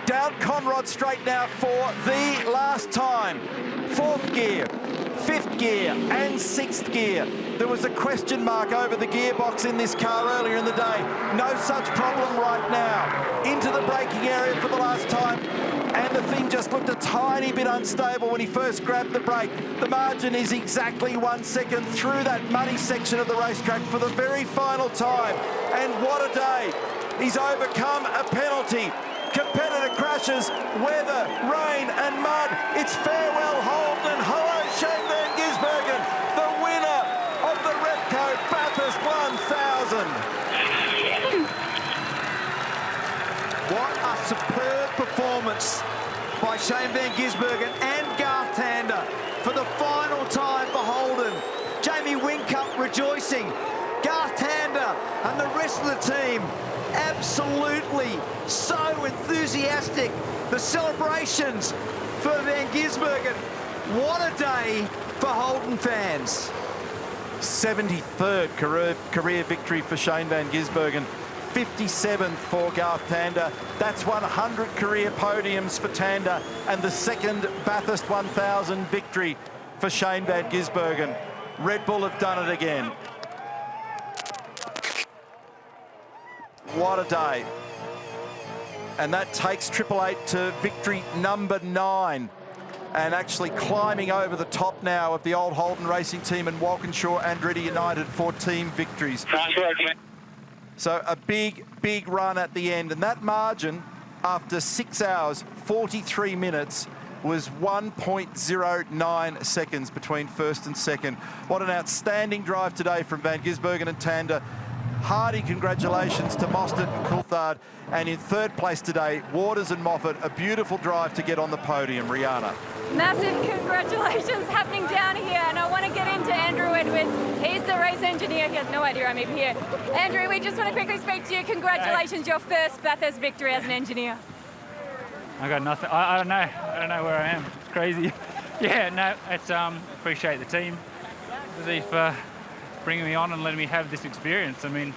Down Conrod Straight now for the last time. 4th gear, 5th gear and 6th gear. There was a question mark over the gearbox in this car earlier in the day. No such problem right now. Into the braking area for the last time. And the thing just looked a tiny bit unstable when he first grabbed the brake. The margin is exactly 1 second through that muddy section of the racetrack for the very final time. And what a day. He's overcome a penalty. Competitor crashes, weather, rain and mud. It's farewell Holden. Hello Shane Van Gisbergen, the winner of the Repco Bathurst 1000. What a superb performance by Shane Van Gisbergen and Garth Tander for the final time for Holden. Jamie Whincup rejoicing. Garth Tander and the rest of the team absolutely so enthusiastic. The celebrations for Van Gisbergen. What a day for Holden fans. 73rd career victory for Shane Van Gisbergen. 57th for Garth Tander. That's 100 career podiums for Tander and the 2nd Bathurst 1000 victory for Shane Van Gisbergen. Red Bull have done it again. What a day. And that takes Triple Eight to victory number 9. And actually climbing over the top now of the old Holden racing team and Walkinshaw Andretti United for team victories. So a big, big run at the end. And that margin, after 6 hours, 43 minutes, was 1.09 seconds between first and second. What an outstanding drive today from Van Gisbergen and Tander. Hearty congratulations to Mostert and Coulthard. And in 3rd place today, Waters and Moffat, a beautiful drive to get on the podium. Rihanna. Massive congratulations happening down here, and I want to get into Andrew Edwards. He's the race engineer. He has no idea I'm even here. Andrew, we just want to quickly speak to you. Congratulations, your first Bathurst victory as an engineer. I got nothing. I don't know. I don't know where I am. It's crazy. Yeah, no, it's appreciate the team for bringing me on and letting me have this experience. I mean,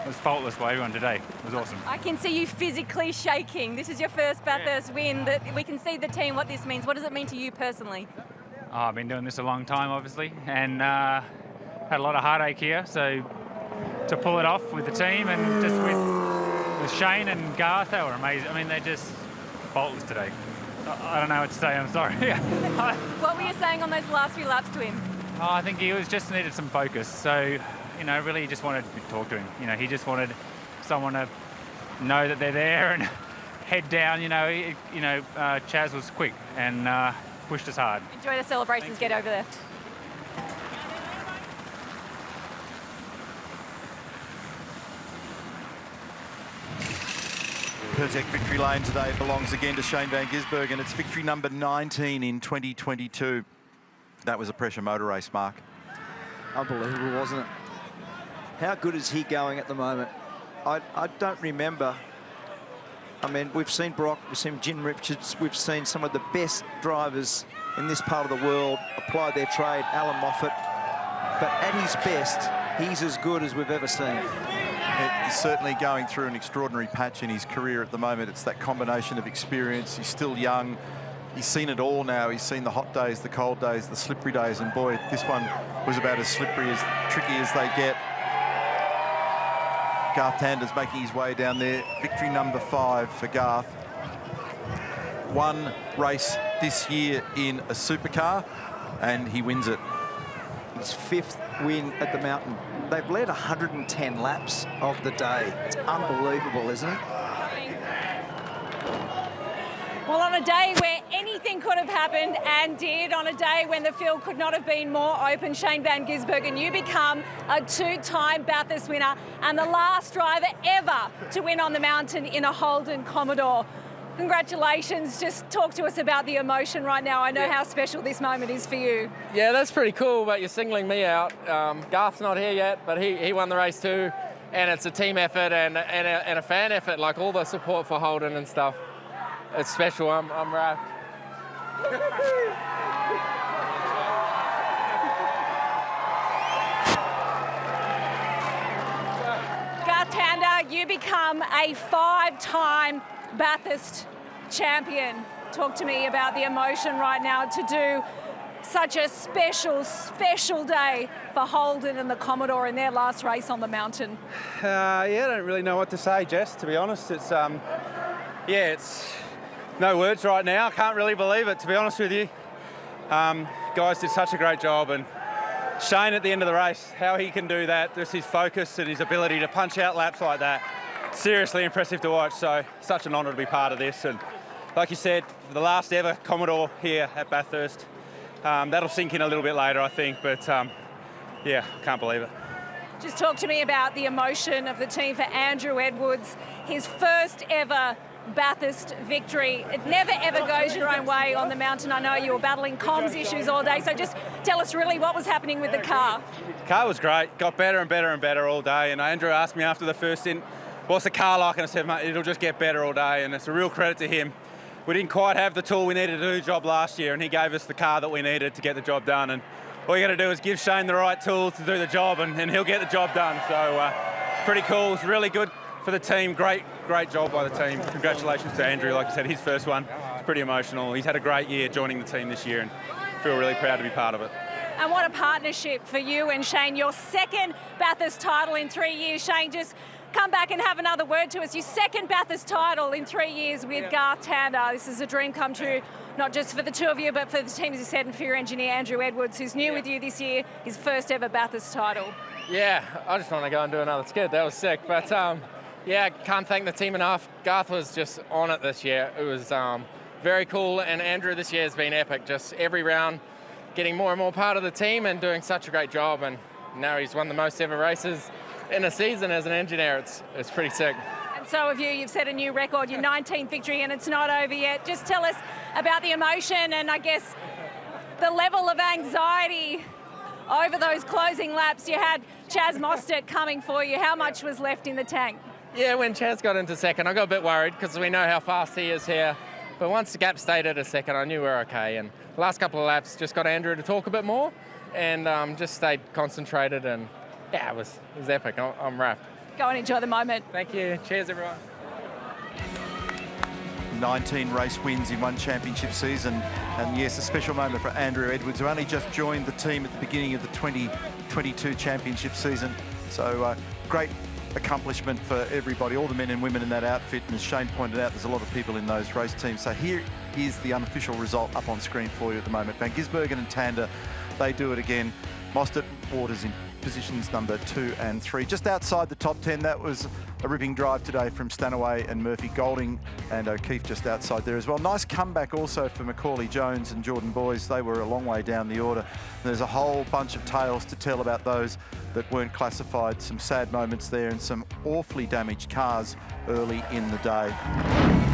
it was faultless by everyone today. It was awesome. I can see you physically shaking. This is your first Bathurst win. That we can see the team, what this means. What does it mean to you personally? Oh, I've been doing this a long time, obviously, and had a lot of heartache here. So to pull it off with the team and just with Shane and Garth, they were amazing. I mean, they're just faultless today. I don't know what to say. I'm sorry. What were you saying on those last few laps to him? Oh, I think he was just needed some focus. So, you know, really just wanted to talk to him. You know, he just wanted someone to know that they're there and head down. Chaz was quick and pushed us hard. Enjoy the celebrations. Get over there. Pertec victory lane today belongs again to Shane Van Gisbergen. It's victory number 19 in 2022. That was a pressure motor race, Mark. Unbelievable, wasn't it? How good is he going at the moment? I don't remember. I mean, we've seen Brock, we've seen Jim Richards, we've seen some of the best drivers in this part of the world apply their trade, Alan Moffat. But at his best, he's as good as we've ever seen. He's certainly going through an extraordinary patch in his career at the moment. It's that combination of experience. He's still young. He's seen it all now. He's seen the hot days, the cold days, the slippery days, and boy, this one was about as slippery, as tricky as they get. Garth Tander's making his way down there. Victory number 5 for Garth. One race this year in a supercar, and he wins it. His 5th win at the mountain. They've led 110 laps of the day. It's unbelievable, isn't it? Well, on a day where anything could have happened and did, on a day when the field could not have been more open, Shane Van Gisbergen, you become a 2-time Bathurst winner and the last driver ever to win on the mountain in a Holden Commodore. Congratulations. Just talk to us about the emotion right now. I know how special this moment is for you. Yeah, that's pretty cool, but you're singling me out. Garth's not here yet, but he won the race too, and it's a team effort and a fan effort, like all the support for Holden and stuff. It's special. I'm wrapped. Garth Tander, you become a 5-time Bathurst champion. Talk to me about the emotion right now to do such a special, special day for Holden and the Commodore in their last race on the mountain. Yeah, I don't really know what to say, Jess, to be honest. It's no words right now. I can't really believe it, to be honest with you. Guys did such a great job, and Shane at the end of the race, how he can do that, just his focus and his ability to punch out laps like that, seriously impressive to watch. So such an honour to be part of this, and like you said, the last ever Commodore here at Bathurst. That'll sink in a little bit later, I think, but yeah, can't believe it. Just talk to me about the emotion of the team for Andrew Edwards, his first ever Bathurst victory. It never ever goes your own way on the mountain. I know you were battling comms issues all day, so just tell us really what was happening with the car. Car was great, got better and better and better all day, and Andrew asked me after the first stint, what's the car like? And I said, mate, it'll just get better all day, and it's a real credit to him. We didn't quite have the tool we needed to do the job last year, and he gave us the car that we needed to get the job done, and all you got to do is give Shane the right tools to do the job, and he'll get the job done. So pretty cool. It's really good for the team. Great job by the team. Congratulations to Andrew. Like I said, his first one. It's pretty emotional. He's had a great year joining the team this year, and feel really proud to be part of it. And what a partnership for you and Shane. Your second Bathurst title in 3 years. Shane, just come back and have another word to us. Your second Bathurst title in 3 years with Garth Tander. This is a dream come true, not just for the two of you, but for the team, as you said, and for your engineer, Andrew Edwards, who's new with you this year, his first ever Bathurst title. Yeah, I just want to go and do another skid. That was sick. But yeah, can't thank the team enough. Garth was just on it this year. It was very cool, and Andrew this year has been epic. Just every round getting more and more part of the team and doing such a great job, and now he's won the most ever races in a season as an engineer. It's pretty sick. And so have you. You've set a new record, your 19th victory, and it's not over yet. Just tell us about the emotion and I guess the level of anxiety over those closing laps. You had Chaz Mostert coming for you. How much was left in the tank? Yeah, when Chaz got into second, I got a bit worried because we know how fast he is here. But once the gap stayed at a second, I knew we were okay. And the last couple of laps just got Andrew to talk a bit more and just stayed concentrated. And yeah, it was epic. I'm wrapped. Go and enjoy the moment. Thank you. Cheers, everyone. 19 race wins in one championship season, and yes, a special moment for Andrew Edwards, who only just joined the team at the beginning of the 2022 championship season. So great accomplishment for everybody, all the men and women in that outfit, and as Shane pointed out, there's a lot of people in those race teams. So here is the unofficial result up on screen for you at the moment. Van Gisbergen and Tander, they do it again. Mostert, Waters in positions number 2 and 3. Just outside the top 10, that was a ripping drive today from Stanaway and Murphy. Golding and O'Keefe just outside there as well. Nice comeback also for Macaulay Jones and Jordan Boys. They were a long way down the order. There's a whole bunch of tales to tell about those that weren't classified. Some sad moments there and some awfully damaged cars early in the day.